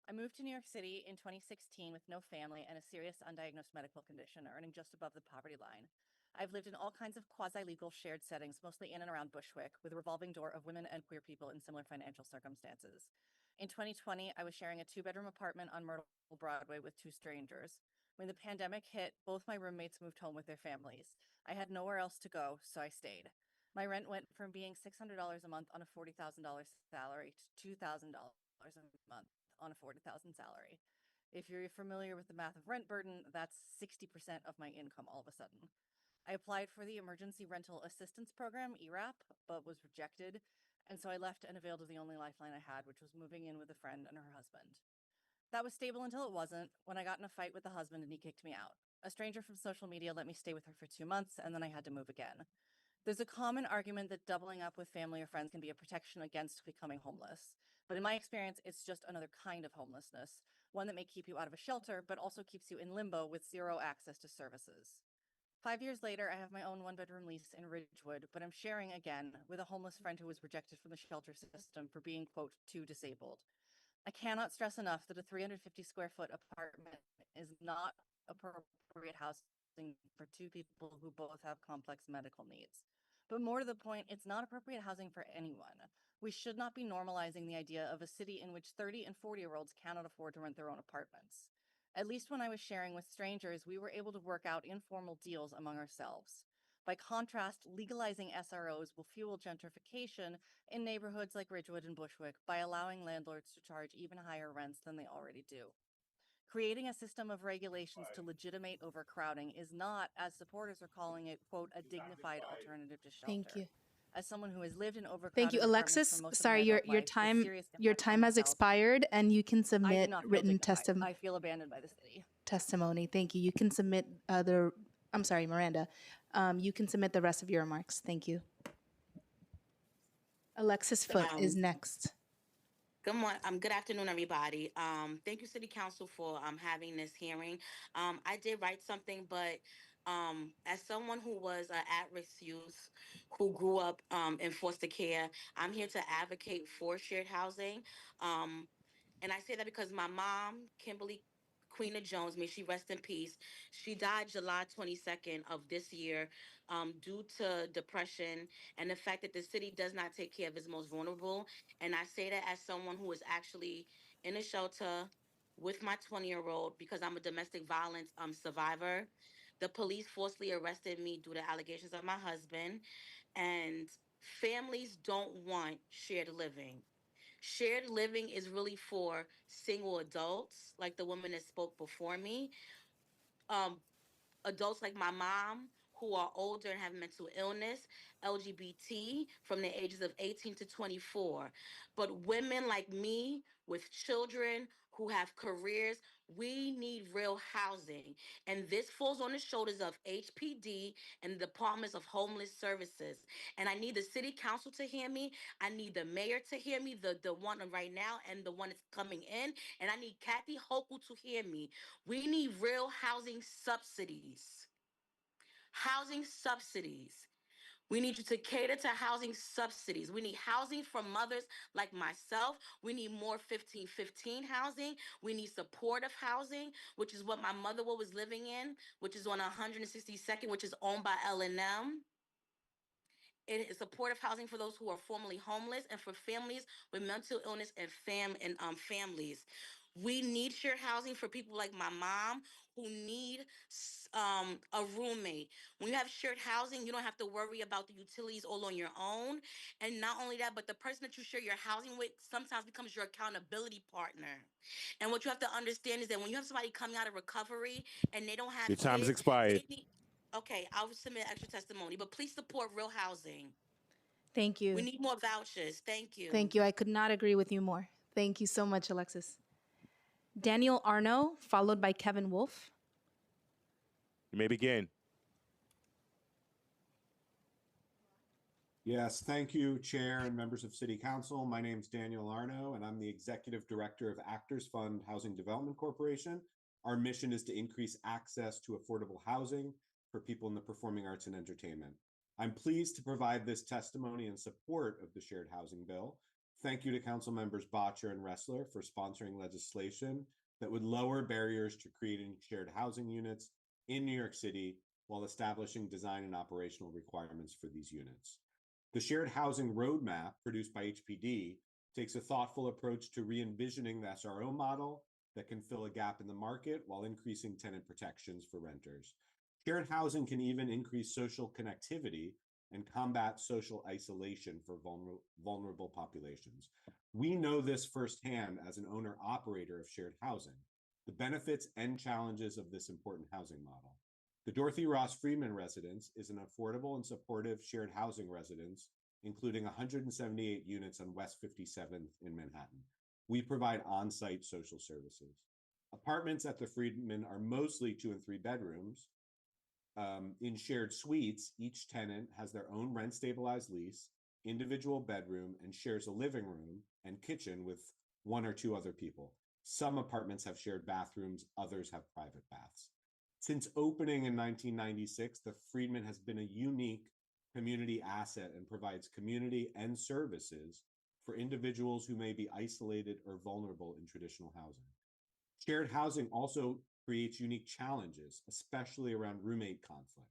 I moved to New York City in 2016 with no family and a serious undiagnosed medical condition, earning just above the poverty line. I've lived in all kinds of quasi-legal shared settings, mostly in and around Bushwick, with a revolving door of women and queer people in similar financial circumstances. In 2020, I was sharing a 2-bedroom apartment on Myrtle Broadway with 2 strangers. When the pandemic hit, both my roommates moved home with their families. I had nowhere else to go, so I stayed. My rent went from being $600 a month on a $40,000 salary to $2,000 a month on a $40,000 salary. If you're familiar with the math of rent burden, that's 60% of my income all of a sudden. I applied for the Emergency Rental Assistance Program, ERAP, but was rejected, and so I left and availed of the only lifeline I had, which was moving in with a friend and her husband. That was stable until it wasn't, when I got in a fight with the husband and he kicked me out. A stranger from social media let me stay with her for 2 months, and then I had to move again. There's a common argument that doubling up with family or friends can be a protection against becoming homeless. But in my experience, it's just another kind of homelessness, one that may keep you out of a shelter, but also keeps you in limbo with zero access to services. 5 years later, I have my own one-bedroom lease in Ridgewood, but I'm sharing again with a homeless friend who was rejected from the shelter system for being, quote, too disabled. I cannot stress enough that a 350 square foot apartment is not appropriate housing for two people who both have complex medical needs. But more to the point, it's not appropriate housing for anyone. We should not be normalizing the idea of a city in which 30 and 40-year-olds cannot afford to rent their own apartments. At least when I was sharing with strangers, we were able to work out informal deals among ourselves. By contrast, legalizing SROs will fuel gentrification in neighborhoods like Ridgewood and Bushwick by allowing landlords to charge even higher rents than they already do. Creating a system of regulations to legitimate overcrowding is not, as supporters are calling it, quote, a dignified alternative to shelter. Thank you. As someone who has lived in overcrowded Thank you, apartments for Alexis. most Sorry, of my your adult life, with serious your impacts on time my has health, expired, and you can I do submit not feel written dignified. I feel abandoned by the city. testimony. Thank you. You can submit I'm sorry, Miranda. You can submit the rest of your remarks. Thank you. Alexis Foote is next. Good morning. Good afternoon, everybody. Thank you, City Council, for having this hearing. I did write something, but as someone who was an at-risk youth who grew up in foster care, I'm here to advocate for shared housing. And I say that because my mom, Kimberly Queen of Jones, may she rest in peace, she died July 22nd of this year due to depression and the fact that the city does not take care of its most vulnerable. And I say that as someone who is actually in a shelter with my 20-year-old because I'm a domestic violence survivor. The police forcibly arrested me due to allegations of my husband, and families don't want shared living. Shared living is really for single adults, like the woman that spoke before me. Um, Adults like my mom who are older and have mental illness, LGBT from the ages of 18 to 24. But women like me with children who have careers, we need real housing. And this falls on the shoulders of HPD and the Departments of Homeless Services. And I need the city council to hear me. I need the mayor to hear me, the one right now and the one that's coming in. And I need Kathy Hochul to hear me. We need real housing subsidies. Housing subsidies. We need you to cater to housing subsidies. We need housing for mothers like myself. We need more 1515 housing. We need supportive housing, which is what my mother was living in, which is on 162nd, which is owned by L&M. It is supportive housing for those who are formerly homeless and for families with mental illness and families. We need shared housing for people like my mom who need a roommate. When you have shared housing, you don't have to worry about the utilities all on your own. And not only that, but the person that you share your housing with sometimes becomes your accountability partner. And what you have to understand is that when you have somebody coming out of recovery and they don't have Your time's kids, expired. they need. Okay, I'll submit extra testimony, but please support real housing. Thank We you. need more vouchers. Thank you. Thank you. I could not agree with you more. Thank you so much, Alexis. Daniel Arno, followed by Kevin Wolf. You may begin. Yes, thank you, Chair and members of City Council. My name is Daniel Arno, and I'm the Executive Director of Actors Fund Housing Development Corporation. Our mission is to increase access to affordable housing for people in the performing arts and entertainment. I'm pleased to provide this testimony in support of the Shared Housing Bill. Thank you to Council Members Botcher and Ressler for sponsoring legislation that would lower barriers to creating shared housing units in New York City while establishing design and operational requirements for these units. The Shared Housing Roadmap, produced by HPD, takes a thoughtful approach to re-envisioning the SRO model that can fill a gap in the market while increasing tenant protections for renters. Shared housing can even increase social connectivity and combat social isolation for vulnerable populations. We know this firsthand as an owner-operator of shared housing. the benefits and challenges of this important housing model. The Dorothy Ross Freeman Residence is an affordable and supportive shared housing residence, including 178 units on West 57th in Manhattan. We provide on-site social services. Apartments at the Freeman are mostly 2 and 3 bedrooms. In shared suites, each tenant has their own rent-stabilized lease, individual bedroom, and shares a living room and kitchen with 1 or 2 other people. Some apartments have shared bathrooms, others have private baths. Since opening in 1996, the Freedman has been a unique community asset and provides community and services for individuals who may be isolated or vulnerable in traditional housing. Shared housing also creates unique challenges, especially around roommate conflict.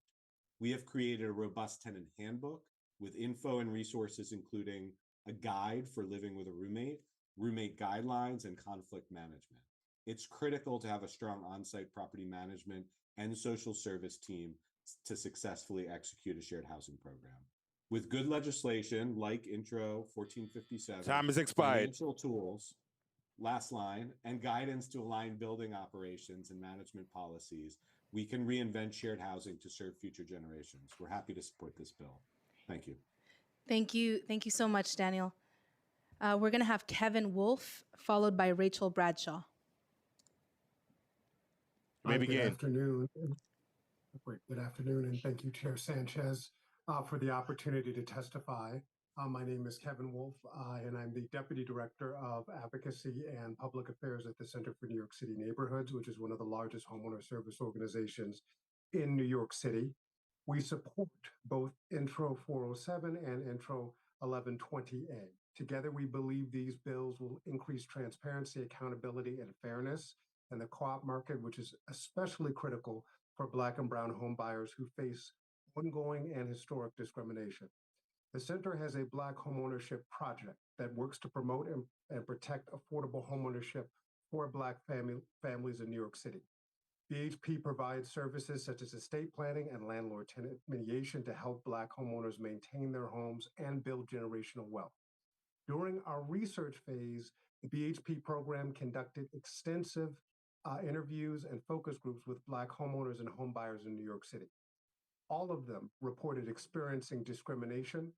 We have created a robust tenant handbook with info and resources, including a guide for living with a roommate guidelines, and conflict management. It's critical to have a strong on-site property management and social service team to successfully execute a shared housing program. With good legislation like Intro 1457, Time is expired. Financial tools, last line, and guidance to align building operations and management policies, we can reinvent shared housing to serve future generations. We're happy to support this bill. Thank you. Thank you. Thank you so much, Daniel. We're going to have Kevin Wolf, followed by Rachel Bradshaw. Maybe Good again. afternoon. Good afternoon, and thank you, Chair Sanchez, for the opportunity to testify. My name is Kevin Wolf, and I'm the Deputy Director of Advocacy and Public Affairs at the Center for New York City Neighborhoods, which is one of the largest homeowner service organizations in New York City. We support both Intro 407 and Intro 1120A. Together, we believe these bills will increase transparency, accountability, and fairness in the co-op market, which is especially critical for Black and Brown home buyers who face ongoing and historic discrimination. The center has a Black homeownership project that works to promote and protect affordable homeownership for Black families in New York City. BHP provides services such as estate planning and landlord-tenant mediation to help Black homeowners maintain their homes and build generational wealth. During our research phase, the BHP program conducted extensive interviews and focus groups with Black homeowners and home buyers in New York City. All of them reported experiencing discrimination.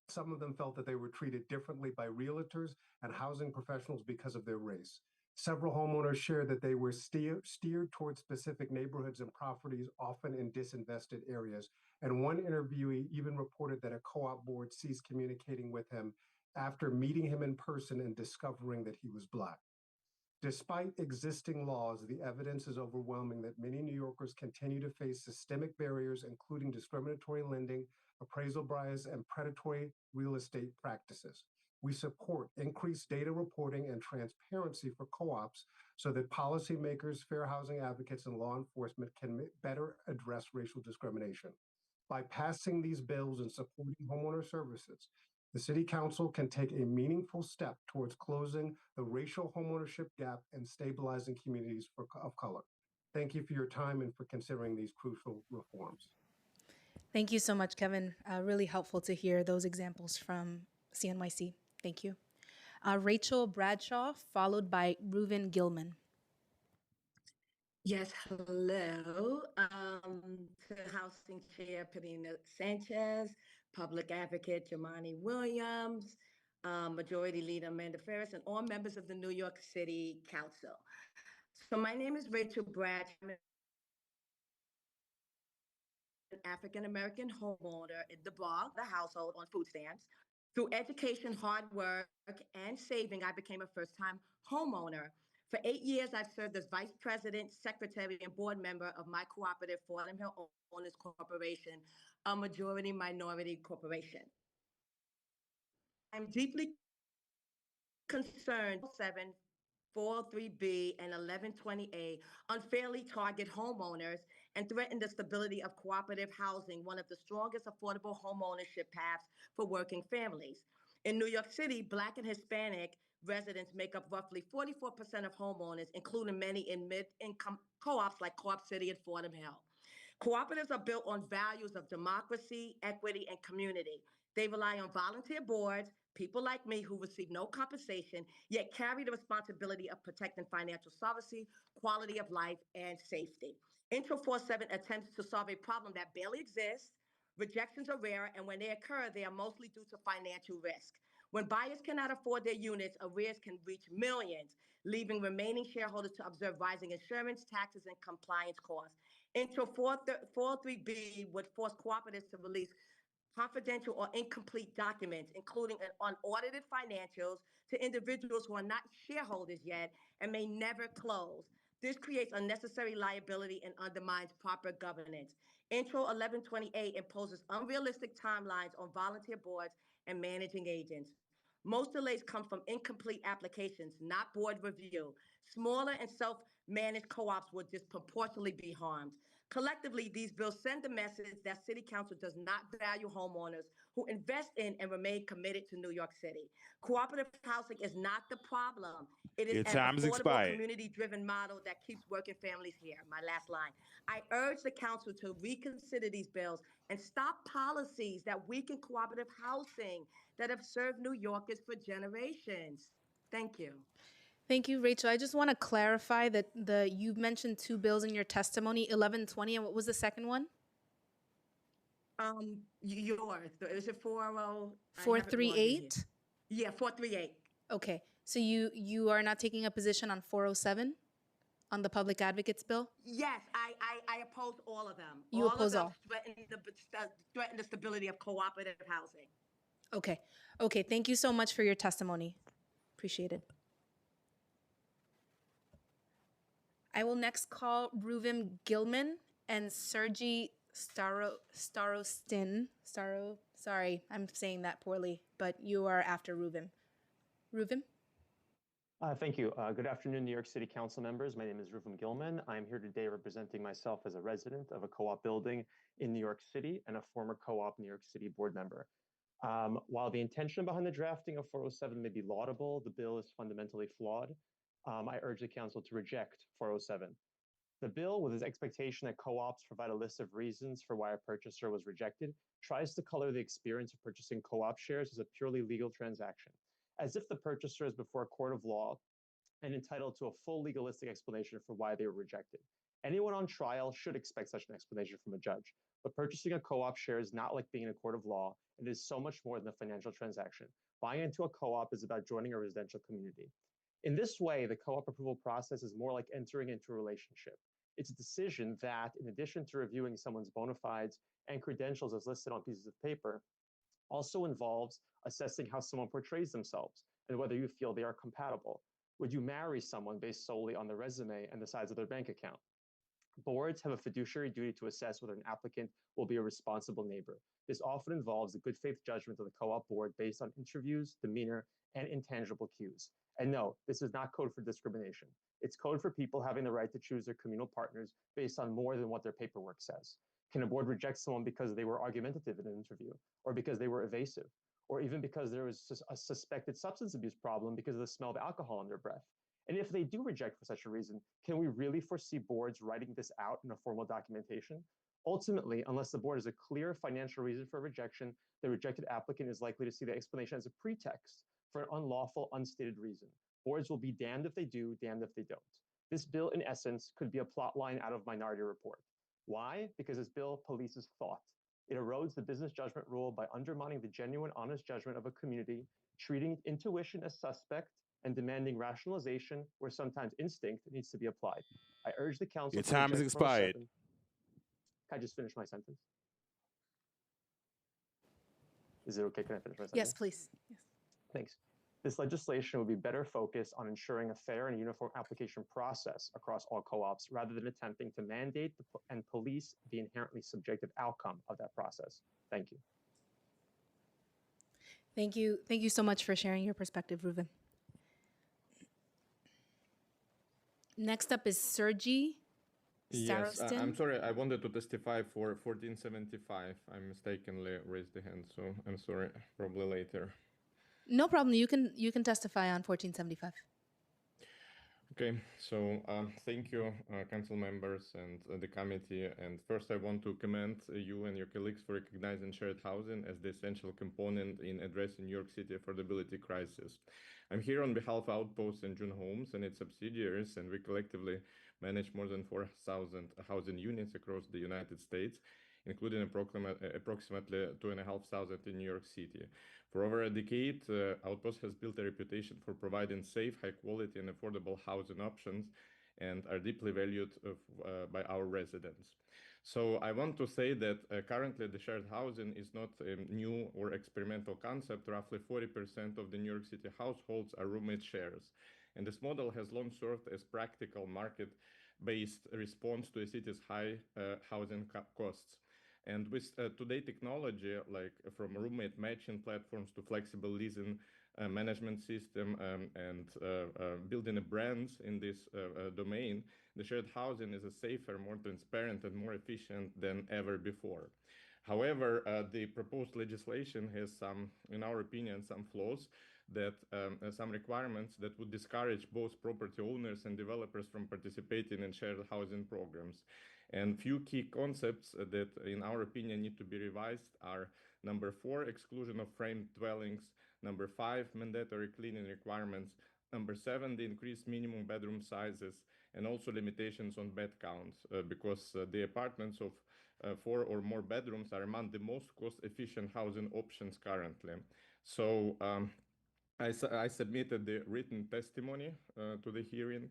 Some of them felt that they were treated differently by realtors and housing professionals because of their race. Several homeowners shared that they were steered towards specific neighborhoods and properties, often in disinvested areas. And one interviewee even reported that a co-op board ceased communicating with him after meeting him in person and discovering that he was Black. Despite existing laws, the evidence is overwhelming that many New Yorkers continue to face systemic barriers, including discriminatory lending, appraisal bias, and predatory real estate practices. We support increased data reporting and transparency for co-ops so that policymakers, fair housing advocates, and law enforcement can better address racial discrimination. By passing these bills and supporting homeowner services, the City Council can take a meaningful step towards closing the racial homeownership gap and stabilizing communities of color. Thank you for your time and for considering these crucial reforms. Thank you so much, Kevin. Really helpful to hear those examples from CNYC. Thank you. Rachel Bradshaw, followed by Reuven Gilman. Yes, hello. To Housing Chair Pamela Sanchez, Public Advocate Jamani Williams, Majority Leader Amanda Ferris, and all members of the New York City Council. So my name is Rachel Bradshaw. I'm an African-American homeowner in the Bronx, the household on food stamps. Through education, hard work, and saving, I became a first-time homeowner. For 8 years, I've served as Vice President, Secretary, and Board Member of my cooperative, Fordham Hill Owners Corporation, a majority minority corporation. I'm deeply concerned 403B and 1120A unfairly target homeowners and threaten the stability of cooperative housing, one of the strongest affordable homeownership paths for working families. In New York City, Black and Hispanic residents make up roughly 44% of homeowners, including many in mid-income co-ops like Co-op City and Fordham Hill. Cooperatives are built on values of democracy, equity, and community. They rely on volunteer boards, people like me who receive no compensation, yet carry the responsibility of protecting financial solvency, quality of life, and safety. Intro 47 attempts to solve a problem that barely exists. Rejections are rare, and when they occur, they are mostly due to financial risk. When buyers cannot afford their units, arrears can reach millions, leaving remaining shareholders to observe rising insurance, taxes, and compliance costs. Intro 403B would force cooperatives to release confidential or incomplete documents, including unaudited financials, to individuals who are not shareholders yet and may never close. This creates unnecessary liability and undermines proper governance. Intro 1128 imposes unrealistic timelines on volunteer boards and managing agents. Most delays come from incomplete applications, not board review. Smaller and self-managed co-ops would disproportionately be harmed. Collectively, these bills send the message that City Council does not value homeowners who invest in and remain committed to New York City. Cooperative housing is not the problem. It is Your an time is affordable, expired. community-driven model that keeps working families here. My last line. I urge the council to reconsider these bills and stop policies that weaken cooperative housing that have served New Yorkers for generations. Thank you. Thank you, Rachel. I just want to clarify that you mentioned two bills in your testimony, 1120, and what was the second one? Yours. Is it 40? 438? Yeah, 438. Okay. So you are not taking a position on 407 on the public advocates bill? Yes, I oppose all of them. You oppose all? Threaten the stability of cooperative housing. Okay. Okay. Thank you so much for your testimony. Appreciate it. I will next call Ruvim Gilman and Sergey Starostin. Sorry, I'm saying that poorly, but you are after Ruvim. Ruvim? Thank you. Good afternoon, New York City Council members. My name is Ruvim Gilman. I'm here today representing myself as a resident of a co-op building in New York City and a former co-op New York City board member. While the intention behind the drafting of 407 may be laudable, the bill is fundamentally flawed. I urge the council to reject 407. The bill, with its expectation that co-ops provide a list of reasons for why a purchaser was rejected, tries to color the experience of purchasing co-op shares as a purely legal transaction, as if the purchaser is before a court of law and entitled to a full legalistic explanation for why they were rejected. Anyone on trial should expect such an explanation from a judge, but purchasing a co-op share is not like being in a court of law, and is so much more than a financial transaction. Buying into a co-op is about joining a residential community. In this way, the co-op approval process is more like entering into a relationship. It's a decision that, in addition to reviewing someone's bona fides and credentials as listed on pieces of paper, also involves assessing how someone portrays themselves and whether you feel they are compatible. Would you marry someone based solely on their resume and the size of their bank account? Boards have a fiduciary duty to assess whether an applicant will be a responsible neighbor. This often involves the good faith judgment of the co-op board based on interviews, demeanor, and intangible cues. And no, this is not code for discrimination. It's code for people having the right to choose their communal partners based on more than what their paperwork says. Can a board reject someone because they were argumentative in an interview, or because they were evasive, or even because there was a suspected substance abuse problem because of the smell of alcohol on their breath? And if they do reject for such a reason, can we really foresee boards writing this out in a formal documentation? Ultimately, unless the board has a clear financial reason for rejection, the rejected applicant is likely to see the explanation as a pretext for an unlawful, unstated reason. Boards will be damned if they do, damned if they don't. This bill, in essence, could be a plot line out of Minority Report. Why? Because this bill polices thought. It erodes the business judgment rule by undermining the genuine, honest judgment of a community, treating intuition as suspect, and demanding rationalization where sometimes instinct needs to be applied. I urge the council Your to time is reject expired. 407. Can I just finish my sentence? Is it okay? Can I finish my sentence? Yes, please. Yes. Thanks. This legislation would be better focused on ensuring a fair and uniform application process across all co-ops rather than attempting to mandate and police the inherently subjective outcome of that process. Thank you. Thank you. Thank you so much for sharing your perspective, Ruvim. Next up is Sergey Yes, Starostin. I'm sorry. I wanted to testify for 1475. I mistakenly raised the hand, so I'm sorry. Probably later. No problem. You can testify on 1475. Okay, so thank you, council members and the committee. And first, I want to commend you and your colleagues for recognizing shared housing as the essential component in addressing New York City affordability crisis. I'm here on behalf of Outpost and June Homes and its subsidiaries, and we collectively manage more than 4,000 housing units across the United States, including approximately 2,500 in New York City. For over a decade, Outpost has built a reputation for providing safe, high-quality, and affordable housing options, and are deeply valued by our residents. So I want to say that currently the shared housing is not a new or experimental concept. Roughly 40% of the New York City households are roommate shares, and this model has long served as practical market-based response to a city's high housing costs. And with today technology, like from roommate matching platforms to flexible leasing management system and building a brand in this domain, the shared housing is a safer, more transparent, and more efficient than ever before. However, the proposed legislation has some, in our opinion, some flaws, that some requirements that would discourage both property owners and developers from participating in shared housing programs. And few key concepts that, in our opinion, need to be revised are number 4, exclusion of framed dwellings, number 5, mandatory cleaning requirements, number 7, the increased minimum bedroom sizes, and also limitations on bed counts, because the apartments of 4 or more bedrooms are among the most cost-efficient housing options currently. So I submitted the written testimony to the hearing,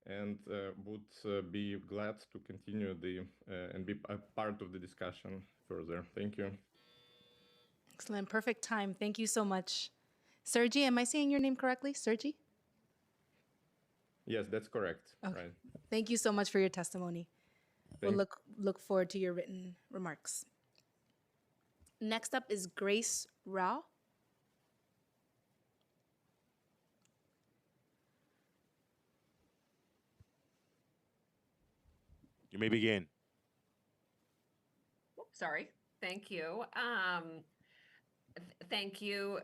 and would be glad to continue and be a part of the discussion further. Thank you. Excellent. Perfect time. Thank you so much. Sergi, am I saying your name correctly? Sergi? Yes, that's correct. Okay. Right. Thank you so much for your testimony. We'll look forward to your written remarks. Next up is Grace Rao. You may begin. Sorry. Thank you. Thank you,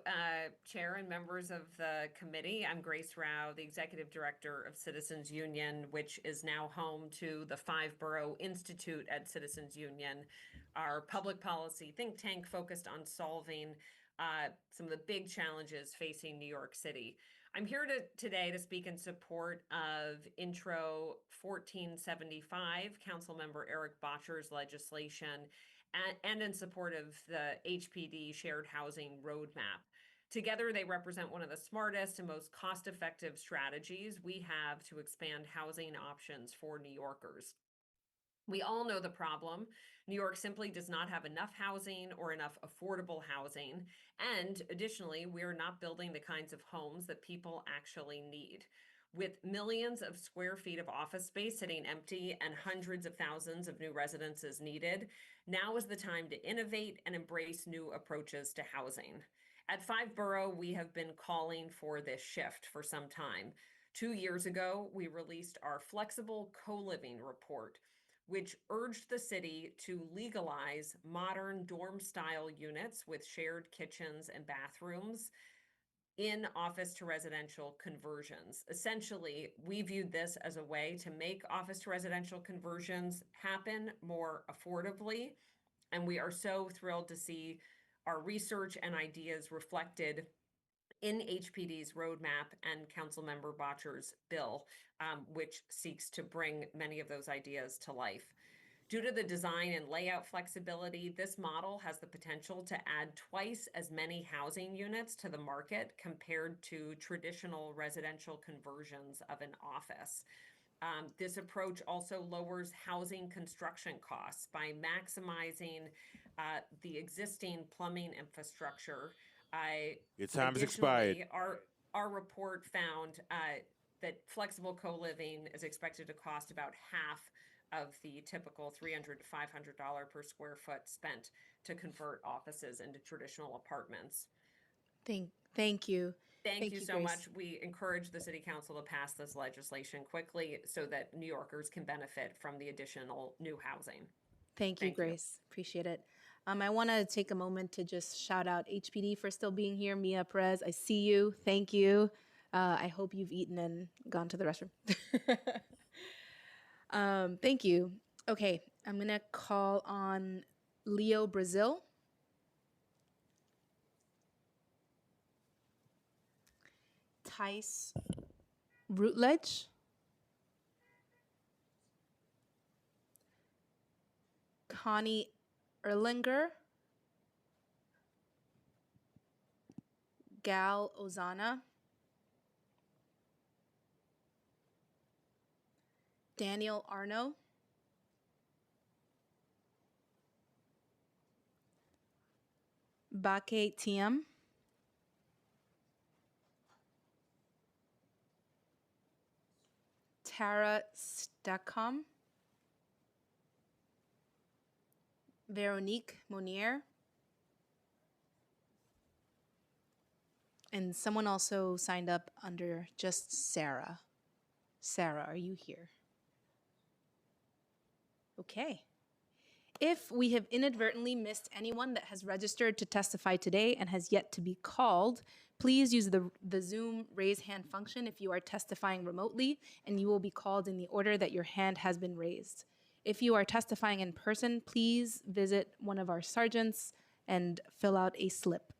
Chair and members of the committee. I'm Grace Rao, the Executive Director of Citizens Union, which is now home to the 5-Borough Institute at Citizens Union, our public policy think tank focused on solving some of the big challenges facing New York City. I'm here today to speak in support of Intro 1475, Councilmember Eric Bottcher's legislation, and in support of the HPD Shared Housing Roadmap. Together, they represent one of the smartest and most cost-effective strategies we have to expand housing options for New Yorkers. We all know the problem. New York simply does not have enough housing or enough affordable housing. And additionally, we are not building the kinds of homes that people actually need. With millions of square feet of office space sitting empty and hundreds of thousands of new residences needed, now is the time to innovate and embrace new approaches to housing. At 5-Borough, we have been calling for this shift for some time. 2 years ago, we released our Flexible Co-Living Report, which urged the city to legalize modern dorm-style units with shared kitchens and bathrooms in office to residential conversions. Essentially, we viewed this as a way to make office to residential conversions happen more affordably. And we are so thrilled to see our research and ideas reflected in HPD's roadmap and Councilmember Bottcher's bill, which seeks to bring many of those ideas to life. Due to the design and layout flexibility, this model has the potential to add twice as many housing units to the market compared to traditional residential conversions of an office. This approach also lowers housing construction costs by maximizing the existing plumbing infrastructure. Your time has expired. Our report found that flexible co-living is expected to cost about half of the typical $300 to $500 per square foot spent to convert offices into traditional apartments. Thank you. Thank you so Grace. much. We encourage the City Council to pass this legislation quickly so that New Yorkers can benefit from the additional new housing. Thank you, Grace. Appreciate it. I want to take a moment to just shout out HPD for still being here. Mia Perez, I see you. Thank you. I hope you've eaten and gone to the restroom. Thank you. Okay, I'm gonna call on Leo Brazil. Tice Routledge. Connie Erlinger. Gal Ozana. Daniel Arno. Bake Tiem. Tara Stackholm. Veronique Monier. And someone also signed up under just Sarah. Sarah, are you here? Okay. If we have inadvertently missed anyone that has registered to testify today and has yet to be called, please use the Zoom raise hand function if you are testifying remotely, and you will be called in the order that your hand has been raised. If you are testifying in person, please visit one of our sergeants and fill out a slip.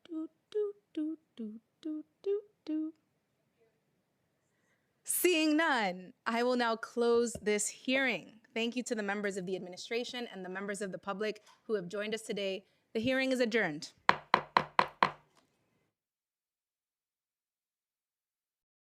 Do, do, do, do, do, do, do. Seeing none, I will now close this hearing. Thank you to the members of the administration and the members of the public who have joined us today. The hearing is adjourned.